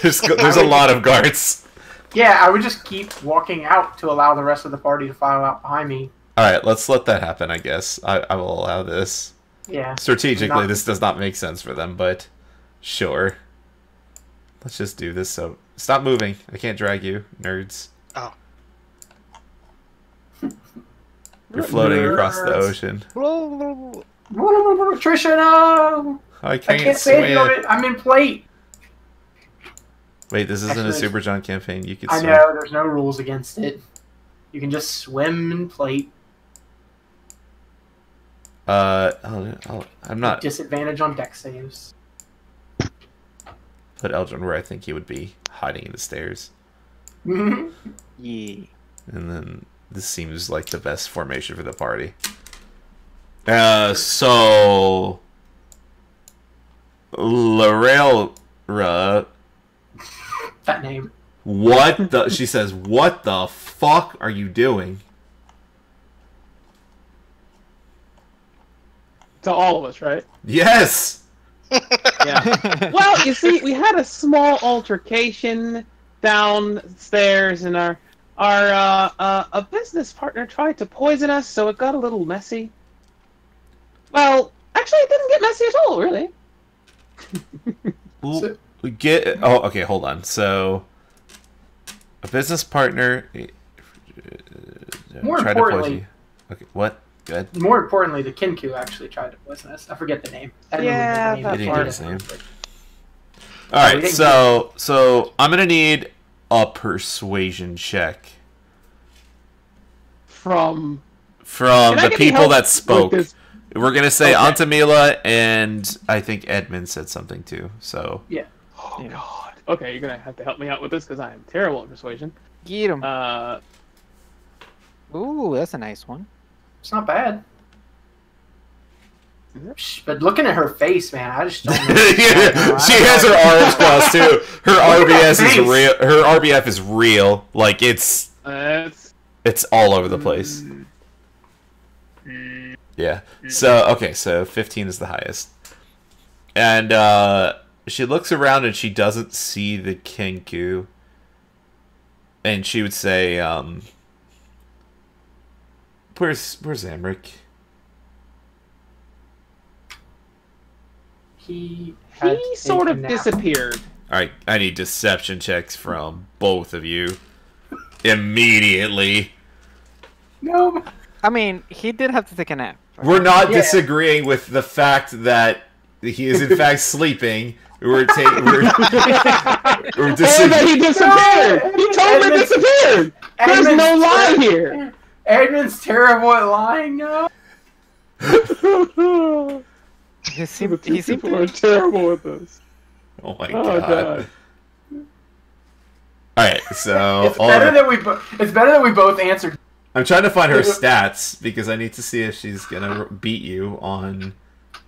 [SPEAKER 1] There's a lot of guards.
[SPEAKER 3] Yeah, I would just keep walking out to allow the rest of the party to file out behind me.
[SPEAKER 1] All right, let's let that happen, I guess. I will allow this.
[SPEAKER 3] Yeah.
[SPEAKER 1] Strategically, this does not make sense for them, but sure. Let's just do this. So stop moving. I can't drag you, nerds.
[SPEAKER 5] Oh.
[SPEAKER 1] You're floating across the
[SPEAKER 3] Nerds.
[SPEAKER 1] ocean.
[SPEAKER 3] Trisha, no!
[SPEAKER 1] I
[SPEAKER 3] I
[SPEAKER 1] can't
[SPEAKER 3] can't say
[SPEAKER 1] swim.
[SPEAKER 3] it. I'm in plate.
[SPEAKER 1] Wait, this isn't a
[SPEAKER 3] Actually,
[SPEAKER 1] Super John campaign. You can
[SPEAKER 3] I
[SPEAKER 1] swim.
[SPEAKER 3] know, there's no rules against it. You can just swim in plate.
[SPEAKER 1] I'm not
[SPEAKER 3] Disadvantage on deck saves.
[SPEAKER 1] put Eldrin where I think he would be, hiding in the stairs.
[SPEAKER 3] Mm-hmm.
[SPEAKER 4] Yeah.
[SPEAKER 1] And then this seems like the best formation for the party. So Lorelra,
[SPEAKER 3] That name.
[SPEAKER 1] what the? She says, "What the fuck are you doing?"
[SPEAKER 2] To all of us, right?
[SPEAKER 1] Yes.
[SPEAKER 2] Yeah. Well, you see, we had a small altercation downstairs, and our a business partner tried to poison us, so it got a little messy. Well, actually, it didn't get messy at all, really.
[SPEAKER 1] Get. Oh, okay. Hold on. So, A business partner.
[SPEAKER 3] More
[SPEAKER 1] tried
[SPEAKER 3] importantly,
[SPEAKER 1] to poison you. Okay, what? Good.
[SPEAKER 3] More importantly, the Kinku actually tried to poison us. I forget the name.
[SPEAKER 4] Yeah,
[SPEAKER 3] Edmund
[SPEAKER 4] that
[SPEAKER 3] was the name.
[SPEAKER 4] part.
[SPEAKER 1] His name. All right,
[SPEAKER 3] we didn't
[SPEAKER 1] so I'm gonna need a persuasion check
[SPEAKER 2] From
[SPEAKER 1] from
[SPEAKER 2] Can I
[SPEAKER 1] the
[SPEAKER 2] get any
[SPEAKER 1] people
[SPEAKER 2] help
[SPEAKER 1] that
[SPEAKER 2] with
[SPEAKER 1] spoke.
[SPEAKER 2] this?
[SPEAKER 1] We're gonna say
[SPEAKER 2] Okay.
[SPEAKER 1] Antamila, and I think Edmund said something too. So
[SPEAKER 2] Oh
[SPEAKER 4] Yeah.
[SPEAKER 2] God. Okay, you're gonna have to help me out with this because I am terrible at persuasion.
[SPEAKER 4] Get him. Ooh, that's a nice one.
[SPEAKER 3] It's not bad.
[SPEAKER 2] Is it?
[SPEAKER 3] But looking at her face, man, I just don't know.
[SPEAKER 1] yeah, she has her arms crossed too. Her RBS is real. Her RBF is real. Like it's all over the place. Yeah. So okay, so 15 is the highest, and she looks around and she doesn't see the Kenku, and she would say, "Where's Amric?"
[SPEAKER 3] He
[SPEAKER 2] sort of
[SPEAKER 3] nap.
[SPEAKER 2] disappeared.
[SPEAKER 1] All right, I need deception checks from both of you immediately.
[SPEAKER 3] No.
[SPEAKER 4] I mean, he did have to take a nap.
[SPEAKER 1] We're not
[SPEAKER 3] Yeah.
[SPEAKER 1] disagreeing with the fact that he is in fact sleeping. We're
[SPEAKER 2] Or that
[SPEAKER 1] disagreeing.
[SPEAKER 2] he disappeared. He totally disappeared. There's no lie here.
[SPEAKER 3] Edmund's terrible at lying now.
[SPEAKER 4] He seemed
[SPEAKER 2] People are terrible with this.
[SPEAKER 1] Oh my
[SPEAKER 2] Oh
[SPEAKER 1] god!
[SPEAKER 2] God.
[SPEAKER 1] All right, so
[SPEAKER 3] It's better that we both answered.
[SPEAKER 1] I'm trying to find her stats because I need to see if she's gonna beat you on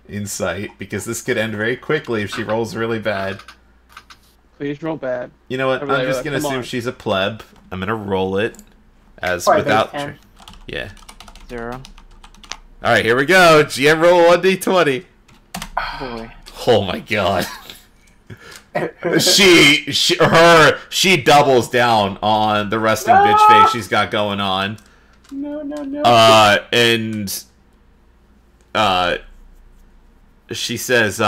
[SPEAKER 1] insight, because this could end very quickly if she rolls really bad.
[SPEAKER 2] Please roll bad.
[SPEAKER 1] You know what?
[SPEAKER 2] Over
[SPEAKER 1] I'm
[SPEAKER 2] there,
[SPEAKER 1] just gonna
[SPEAKER 2] come
[SPEAKER 1] assume
[SPEAKER 2] on.
[SPEAKER 1] she's a pleb. I'm gonna roll it as
[SPEAKER 3] Probably
[SPEAKER 1] without.
[SPEAKER 3] base 10.
[SPEAKER 1] Yeah.
[SPEAKER 4] 0.
[SPEAKER 1] All right, here we go. GM roll 1d20.
[SPEAKER 4] Boy.
[SPEAKER 1] Oh my god. She doubles down on the resting bitch face she's got going on.
[SPEAKER 3] No.
[SPEAKER 1] And she says,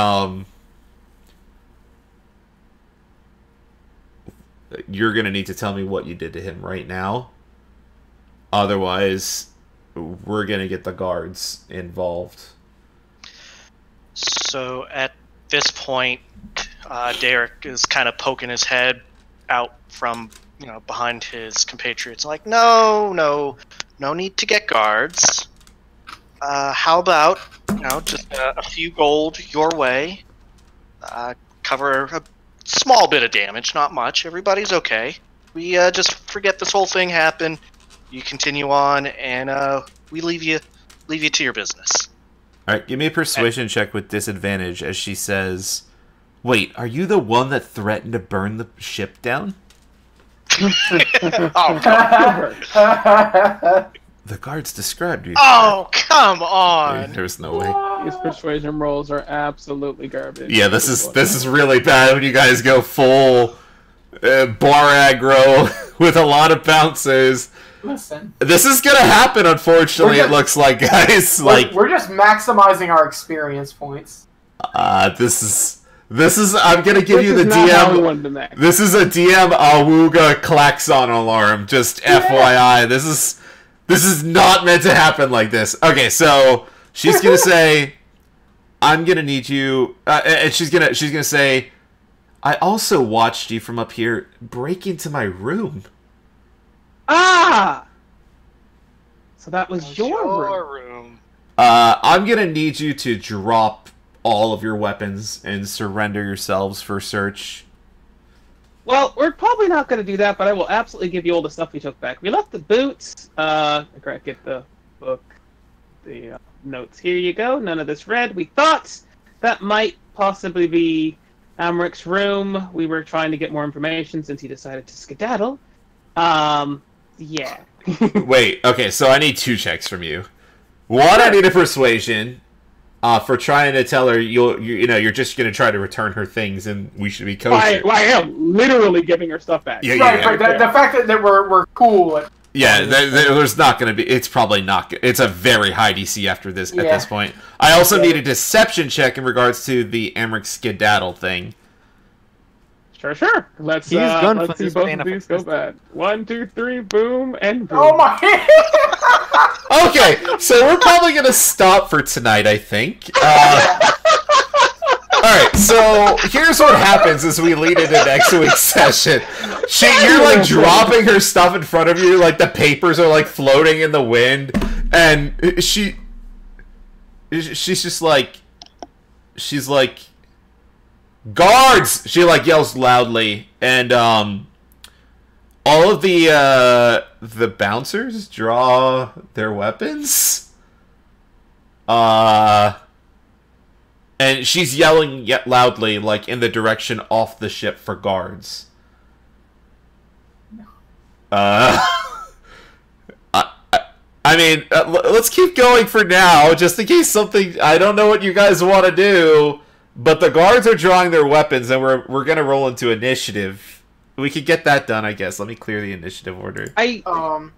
[SPEAKER 1] you're gonna need to tell me what you did to him right now. Otherwise, we're gonna get the guards involved.
[SPEAKER 5] So at this point, Derek is kind of poking his head out from behind his compatriots, like, no need to get guards. How about just a few gold your way, cover a small bit of damage, not much. Everybody's okay. We just forget this whole thing happened. You continue on, and we leave you to your business.
[SPEAKER 1] All right, give me a persuasion check with disadvantage as she says, "Wait, are you the one that threatened to burn the ship down?"
[SPEAKER 5] Oh,
[SPEAKER 1] The guards described you.
[SPEAKER 5] oh, come on!
[SPEAKER 1] There's no way.
[SPEAKER 2] These persuasion rolls are absolutely garbage.
[SPEAKER 1] Yeah, this is really bad when you guys go full bar aggro with a lot of bouncers.
[SPEAKER 3] Listen,
[SPEAKER 1] This is gonna happen, unfortunately. It looks like, guys.
[SPEAKER 3] we're just maximizing our experience points.
[SPEAKER 1] This is. I'm gonna give you the
[SPEAKER 2] Not how we
[SPEAKER 1] DM.
[SPEAKER 2] wanted to max.
[SPEAKER 1] This is a DM Awuga klaxon alarm. Just FYI, this is not meant to happen like this. Okay, so she's gonna say, "I'm gonna need you," and she's gonna say, "I also watched you from up here break into my room."
[SPEAKER 2] Ah! So that was your room.
[SPEAKER 5] room.
[SPEAKER 1] I'm gonna need you to drop all of your weapons and surrender yourselves for search.
[SPEAKER 2] Well, we're probably not going to do that, but I will absolutely give you all the stuff we took back. We left the boots. Get the book, the notes. Here you go. None of this read. We thought that might possibly be Amric's room. We were trying to get more information since he decided to skedaddle. Yeah.
[SPEAKER 1] Wait, okay, so I need 2 checks from you. One, I need a persuasion for trying to tell her you're just gonna try to return her things and we should be kosher.
[SPEAKER 2] I am literally giving her stuff back.
[SPEAKER 1] Yeah,
[SPEAKER 3] Right, but the fact that we're cool.
[SPEAKER 1] There's not gonna be. It's probably not. It's a very high DC after this. At
[SPEAKER 3] Yeah.
[SPEAKER 1] this point, I also need a deception check in regards to the Emmerich skedaddle thing.
[SPEAKER 2] Sure. Let's
[SPEAKER 4] He's gone
[SPEAKER 2] let's
[SPEAKER 4] for
[SPEAKER 2] see
[SPEAKER 4] this
[SPEAKER 2] both
[SPEAKER 4] bane
[SPEAKER 2] of
[SPEAKER 4] of
[SPEAKER 2] these go
[SPEAKER 4] existence.
[SPEAKER 2] bad. 1, 2, 3, boom, and boom.
[SPEAKER 3] Oh my!
[SPEAKER 1] Okay, so we're probably gonna stop for tonight, I think. Alright, so here's what happens as we lead into next week's session. You're like dropping her stuff in front of you, like the papers are like floating in the wind, and she's just like, she's like, guards! She like yells loudly, and all of the bouncers draw their weapons. And she's yelling yet loudly, like, in the direction off the ship for guards. I mean, let's keep going for now, just in case something... I don't know what you guys want to do, but the guards are drawing their weapons, and we're gonna roll into initiative. We could get that done, I guess. Let me clear the initiative order.
[SPEAKER 2] I want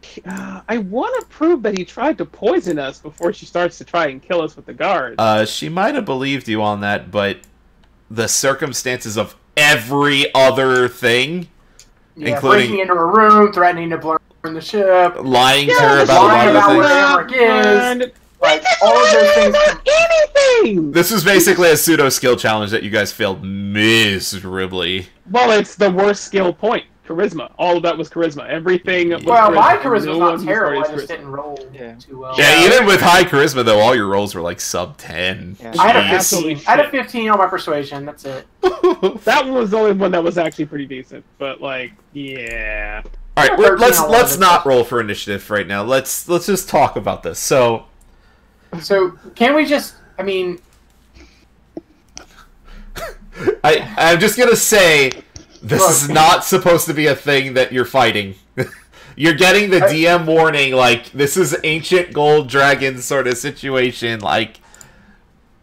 [SPEAKER 2] to prove that he tried to poison us before she starts to try and kill us with the guards.
[SPEAKER 1] She might have believed you on that, but the circumstances of every other thing,
[SPEAKER 3] Yeah,
[SPEAKER 1] including
[SPEAKER 3] breaking into a room, threatening to burn the ship,
[SPEAKER 1] lying to her about a
[SPEAKER 3] lying
[SPEAKER 1] lot
[SPEAKER 3] about
[SPEAKER 1] of
[SPEAKER 3] where
[SPEAKER 1] things.
[SPEAKER 3] Emmerich is, like all of those things.
[SPEAKER 2] Anything!
[SPEAKER 1] This was basically a pseudo skill challenge that you guys failed miserably.
[SPEAKER 2] Well, it's the worst skill point. Charisma. All of that was charisma. Everything was
[SPEAKER 3] Well, my
[SPEAKER 2] charisma.
[SPEAKER 3] charisma's
[SPEAKER 2] No
[SPEAKER 3] not
[SPEAKER 2] one's
[SPEAKER 3] terrible. I
[SPEAKER 2] charisma.
[SPEAKER 3] just didn't roll too well.
[SPEAKER 1] Yeah, even with high charisma though, all your rolls were like sub 10.
[SPEAKER 4] Yeah.
[SPEAKER 3] I had a
[SPEAKER 2] Absolutely
[SPEAKER 3] 15. I had a
[SPEAKER 2] shit.
[SPEAKER 3] 15 on my persuasion. That's it.
[SPEAKER 2] That one was the only one that was actually pretty decent. But like, yeah.
[SPEAKER 1] All right,
[SPEAKER 3] 13
[SPEAKER 1] let's
[SPEAKER 3] on
[SPEAKER 1] let's
[SPEAKER 3] one.
[SPEAKER 1] not roll for initiative right now. Let's just talk about this. So,
[SPEAKER 3] Can we just? I mean,
[SPEAKER 1] I'm just gonna say, this is not supposed to be a thing that you're fighting. You're getting the DM warning, like, this is ancient gold dragon sort of situation, like,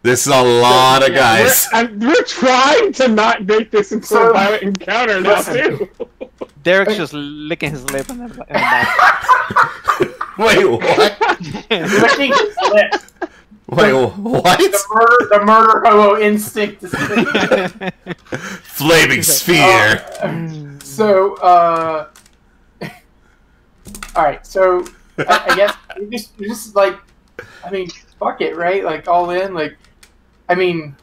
[SPEAKER 1] this is a lot of guys.
[SPEAKER 2] We're trying to not make this into a violent encounter now, too.
[SPEAKER 4] Derek's just licking his lip and then
[SPEAKER 1] Wait, what?
[SPEAKER 3] licking his lip.
[SPEAKER 1] Wait, what?
[SPEAKER 3] The murder hobo instinct is.
[SPEAKER 1] Flaming sphere.
[SPEAKER 3] All right. So I guess you just like, I mean, fuck it, right? Like all in. Like, I mean,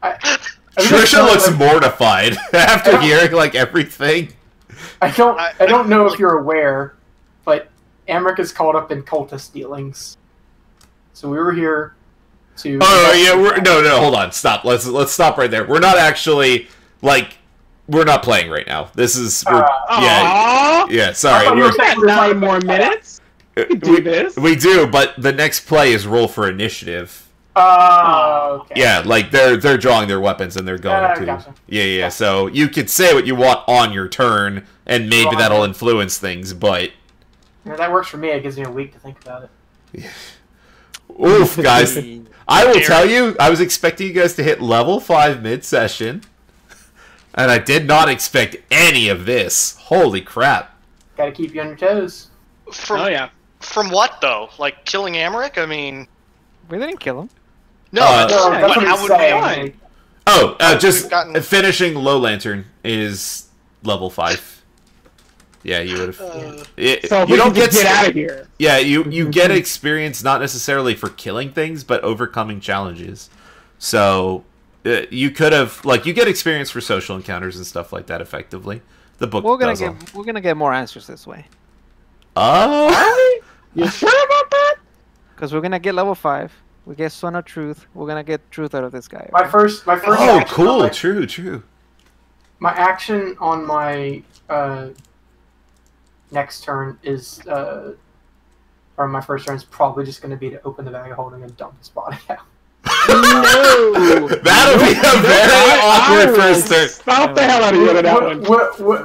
[SPEAKER 1] Trisha looks mortified after hearing like everything.
[SPEAKER 3] I don't know if you're aware, but Amric is caught up in cultist dealings. So we were here to.
[SPEAKER 1] Oh yeah, no, hold on, stop. Let's stop right there. We're not actually like we're not playing right now. This is yeah. Sorry,
[SPEAKER 3] you
[SPEAKER 1] we're
[SPEAKER 3] were saying-
[SPEAKER 2] 9 more minutes. We can do this.
[SPEAKER 1] we do, but the next play is roll for initiative.
[SPEAKER 3] Okay.
[SPEAKER 1] Yeah, like they're drawing their weapons and they're going to.
[SPEAKER 3] Gotcha.
[SPEAKER 1] Yeah.
[SPEAKER 3] Gotcha.
[SPEAKER 1] So you could say what you want on your turn, and maybe
[SPEAKER 3] Right.
[SPEAKER 1] that'll influence things. But
[SPEAKER 3] Yeah, that works for me. It gives me a week to think about it.
[SPEAKER 1] oof, guys, I will tell you, I was expecting you guys to hit level 5 mid-session, and I did not expect any of this. Holy crap!
[SPEAKER 3] Got to keep you on your toes.
[SPEAKER 5] From,
[SPEAKER 2] Oh, yeah.
[SPEAKER 5] From what, though? Like, killing Amric? I mean...
[SPEAKER 4] we didn't kill him.
[SPEAKER 5] No,
[SPEAKER 1] Uh,
[SPEAKER 3] So that's
[SPEAKER 5] but
[SPEAKER 3] what
[SPEAKER 5] how
[SPEAKER 3] he's
[SPEAKER 5] would we...
[SPEAKER 3] saying.
[SPEAKER 1] Oh, just
[SPEAKER 5] we've gotten-
[SPEAKER 1] finishing Low Lantern is level 5. Yeah, you would have.
[SPEAKER 2] So if
[SPEAKER 1] you
[SPEAKER 2] we
[SPEAKER 1] don't
[SPEAKER 2] can just get out of here.
[SPEAKER 1] Yeah, you get experience not necessarily for killing things, but overcoming challenges. So you could have you get experience for social encounters and stuff like that. Effectively, the book.
[SPEAKER 4] We're
[SPEAKER 1] does
[SPEAKER 4] gonna get more answers this way.
[SPEAKER 2] You sure about that?
[SPEAKER 4] Because we're gonna get level 5. We get Son of Truth. We're gonna get truth out of this guy.
[SPEAKER 3] My first.
[SPEAKER 1] Oh,
[SPEAKER 3] action on
[SPEAKER 1] cool!
[SPEAKER 3] my-
[SPEAKER 1] True.
[SPEAKER 3] My action on my next turn is, or my first turn is probably just going to be to open the bag of holding and dump his body out.
[SPEAKER 2] No.
[SPEAKER 1] That'll be a very awkward first turn.
[SPEAKER 2] Stop the hell out of you with that one.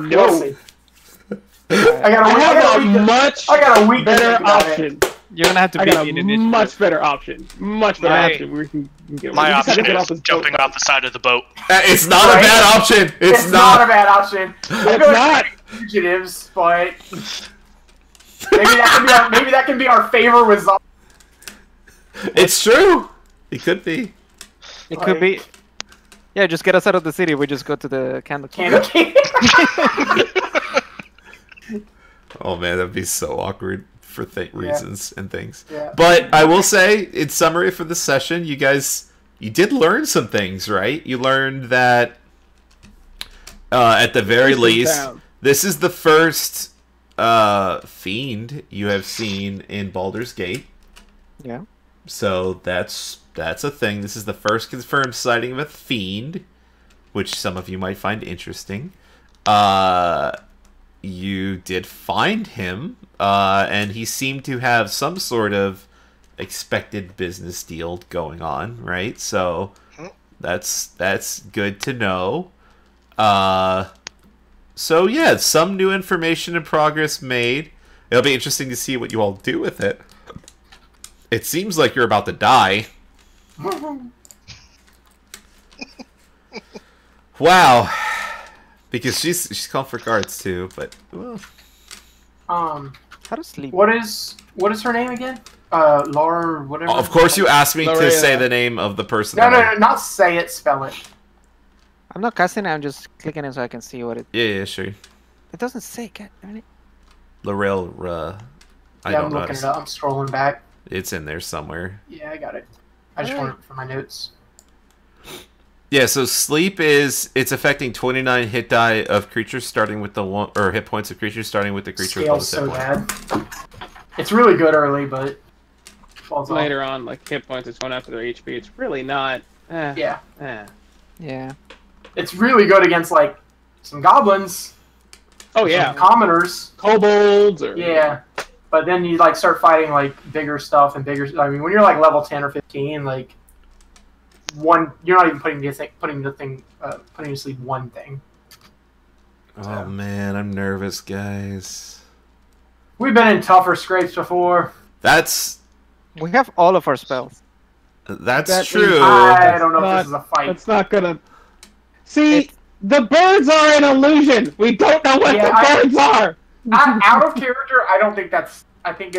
[SPEAKER 3] No. We'll see. I got
[SPEAKER 2] I have a much
[SPEAKER 3] a week to
[SPEAKER 2] better
[SPEAKER 3] think about it.
[SPEAKER 2] option.
[SPEAKER 4] You're gonna have to
[SPEAKER 2] I
[SPEAKER 4] beat
[SPEAKER 2] got
[SPEAKER 4] me
[SPEAKER 2] a
[SPEAKER 4] in initiative.
[SPEAKER 2] much better option. Much better
[SPEAKER 5] My-
[SPEAKER 2] option. We can get
[SPEAKER 5] My
[SPEAKER 2] we just have to
[SPEAKER 5] option
[SPEAKER 2] get off
[SPEAKER 5] is
[SPEAKER 2] this boat
[SPEAKER 5] jumping
[SPEAKER 2] first.
[SPEAKER 5] off the side of the boat.
[SPEAKER 1] It's not a
[SPEAKER 3] Right?
[SPEAKER 1] bad option.
[SPEAKER 3] It's not a bad option.
[SPEAKER 2] It's not.
[SPEAKER 3] Fugitives, but maybe that can be our favor with zombies.
[SPEAKER 1] It's true. It could be.
[SPEAKER 4] It could be. Yeah, just get us out of the city. We just go to the candle.
[SPEAKER 3] Candle King.
[SPEAKER 1] Oh man, that'd be so awkward for reasons and things.
[SPEAKER 3] Yeah.
[SPEAKER 1] But I will say, in summary for the session, you did learn some things, right? You learned that, at the very least, this is the first fiend you have seen in Baldur's Gate.
[SPEAKER 4] Yeah.
[SPEAKER 1] So that's a thing. This is the first confirmed sighting of a fiend, which some of you might find interesting. You did find him, and he seemed to have some sort of expected business deal going on, right? So that's good to know. So yeah, some new information and progress made. It'll be interesting to see what you all do with it. It seems like you're about to die. Wow. Because she's called for guards too, but well.
[SPEAKER 4] How to sleep?
[SPEAKER 3] What is her name again? Laura, whatever.
[SPEAKER 1] Of course, you asked me to
[SPEAKER 2] Lorena.
[SPEAKER 1] say the name of the person.
[SPEAKER 3] No, not say it. Spell it.
[SPEAKER 4] I'm not casting it. I'm just clicking it so I can see what it.
[SPEAKER 1] Yeah, sure.
[SPEAKER 4] It doesn't say. God damn it.
[SPEAKER 1] Lorel. I
[SPEAKER 3] Yeah,
[SPEAKER 1] don't
[SPEAKER 3] I'm
[SPEAKER 1] know.
[SPEAKER 3] looking it up. I'm scrolling back.
[SPEAKER 1] It's in there somewhere.
[SPEAKER 3] Yeah, I got it. I just want it for my notes.
[SPEAKER 1] Yeah, so sleep it's affecting 29 hit die of creatures starting with the one, or hit points of creatures starting with the creature.
[SPEAKER 3] Scale's so bad. It's really good early, but falls off.
[SPEAKER 2] Later on, like hit points is one after their HP. It's really not.
[SPEAKER 3] Yeah.
[SPEAKER 4] Yeah.
[SPEAKER 3] It's really good against like some goblins.
[SPEAKER 2] Oh
[SPEAKER 3] some
[SPEAKER 2] yeah,
[SPEAKER 3] commoners.
[SPEAKER 2] kobolds or
[SPEAKER 3] Yeah, but then you like start fighting like bigger stuff and bigger. I mean, when you're like level 10 or 15, like you're not even putting to sleep one thing.
[SPEAKER 1] Oh man, I'm nervous, guys.
[SPEAKER 3] We've been in tougher scrapes before.
[SPEAKER 4] We have all of our spells.
[SPEAKER 2] That
[SPEAKER 1] true.
[SPEAKER 3] I don't know if this is a fight.
[SPEAKER 2] It's not gonna. See, the birds are an illusion. We don't know what the birds are.
[SPEAKER 3] Out of character, I don't think that's. I think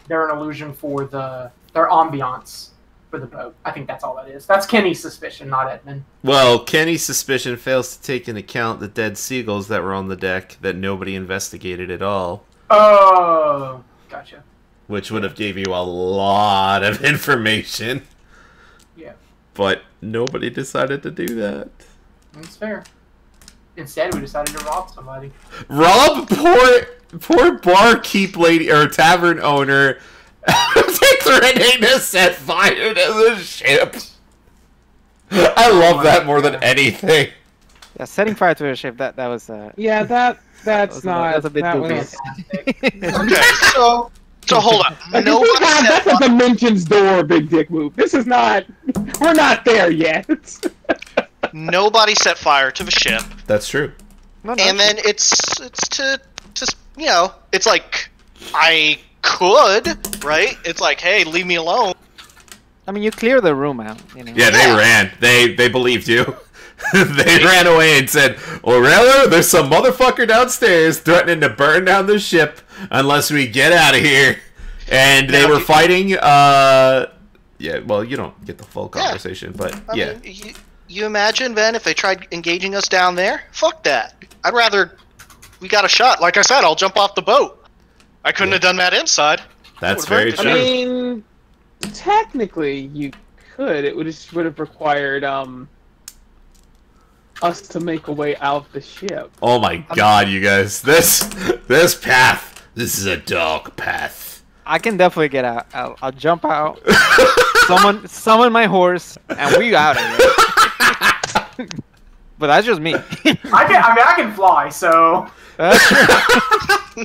[SPEAKER 3] they're an illusion for their ambiance for the boat. I think that's all that is. That's Kenny's suspicion, not Edmund.
[SPEAKER 1] Well, Kenny's suspicion fails to take into account the dead seagulls that were on the deck that nobody investigated at all.
[SPEAKER 3] Oh, gotcha.
[SPEAKER 1] Which would have gave you a lot of information.
[SPEAKER 3] Yeah.
[SPEAKER 1] But nobody decided to do that.
[SPEAKER 3] That's fair. Instead, we decided to rob somebody.
[SPEAKER 1] Rob poor barkeep lady or tavern owner threatening to set fire to the ship. I love that more than anything.
[SPEAKER 4] Yeah, setting fire to a ship. That was.
[SPEAKER 2] Yeah, that's not.
[SPEAKER 4] That's a bit
[SPEAKER 2] that
[SPEAKER 4] dubious.
[SPEAKER 5] Okay, so hold on. Nobody
[SPEAKER 2] That's
[SPEAKER 5] said
[SPEAKER 2] a dimensions door, big dick move. This is not. We're not there yet.
[SPEAKER 5] nobody set fire to the ship,
[SPEAKER 1] That's true.
[SPEAKER 5] and then it's to it's like I could, right? It's like, hey, leave me alone.
[SPEAKER 4] I mean, you clear the room out. You know.
[SPEAKER 1] Yeah, they ran. They believed you. They ran away and said, Aurelia, there's some motherfucker downstairs threatening to burn down the ship unless we get out of here. And they were fighting, yeah, well, you don't get the full conversation, but
[SPEAKER 5] I
[SPEAKER 1] yeah.
[SPEAKER 5] mean, you imagine, Ben, if they tried engaging us down there? Fuck that. I'd rather we got a shot. Like I said, I'll jump off the boat. I couldn't have done that inside.
[SPEAKER 1] That's
[SPEAKER 5] Would've
[SPEAKER 1] very
[SPEAKER 5] hurt the
[SPEAKER 1] true.
[SPEAKER 2] I mean, technically, you could. It would have required us to make a way out of the ship.
[SPEAKER 1] Oh my god, you guys. This path. This is a dark path.
[SPEAKER 4] I can definitely get out. I'll jump out. summon my horse, and we out of here. But that's just me.
[SPEAKER 3] I can fly, so.
[SPEAKER 4] That's true.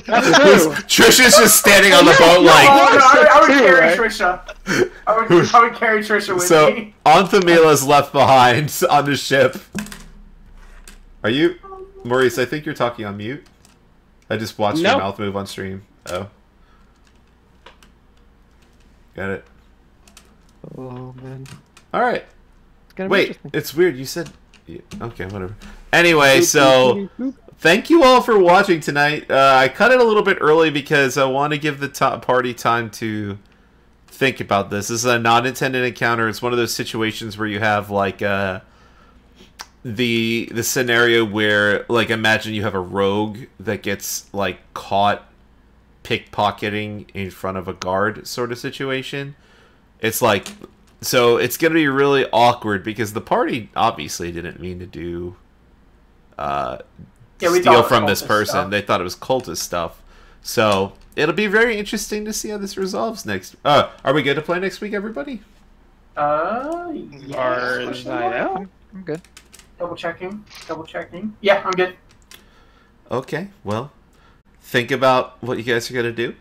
[SPEAKER 2] That's true.
[SPEAKER 1] Trisha's just standing on the boat
[SPEAKER 3] No,
[SPEAKER 1] like...
[SPEAKER 3] I would
[SPEAKER 2] Too,
[SPEAKER 3] carry
[SPEAKER 2] right?
[SPEAKER 3] Trisha. I would carry Trisha with
[SPEAKER 1] So,
[SPEAKER 3] me.
[SPEAKER 1] Anthemila's left behind on the ship. Are you... Maurice, I think you're talking on mute. I just watched your
[SPEAKER 2] Nope.
[SPEAKER 1] mouth move on stream. Oh. Got it.
[SPEAKER 4] Oh man.
[SPEAKER 1] Alright.
[SPEAKER 4] It's gonna be
[SPEAKER 1] Wait,
[SPEAKER 4] interesting.
[SPEAKER 1] it's weird. You said... yeah, okay, whatever. Anyway, so... Thank you all for watching tonight. I cut it a little bit early because I want to give the party time to think about this. This is a non-intended encounter. It's one of those situations where you have like the scenario where, like, imagine you have a rogue that gets, like, caught pickpocketing in front of a guard sort of situation. It's like, so it's going to be really awkward because the party obviously didn't mean to do steal from this person. Stuff. They thought it was cultist stuff. So it'll be very interesting to see how this resolves next. Are we good to play next week, everybody?
[SPEAKER 3] Yes.
[SPEAKER 4] I'm good.
[SPEAKER 3] Double checking. Yeah, I'm good.
[SPEAKER 1] Okay, well, think about what you guys are going to do.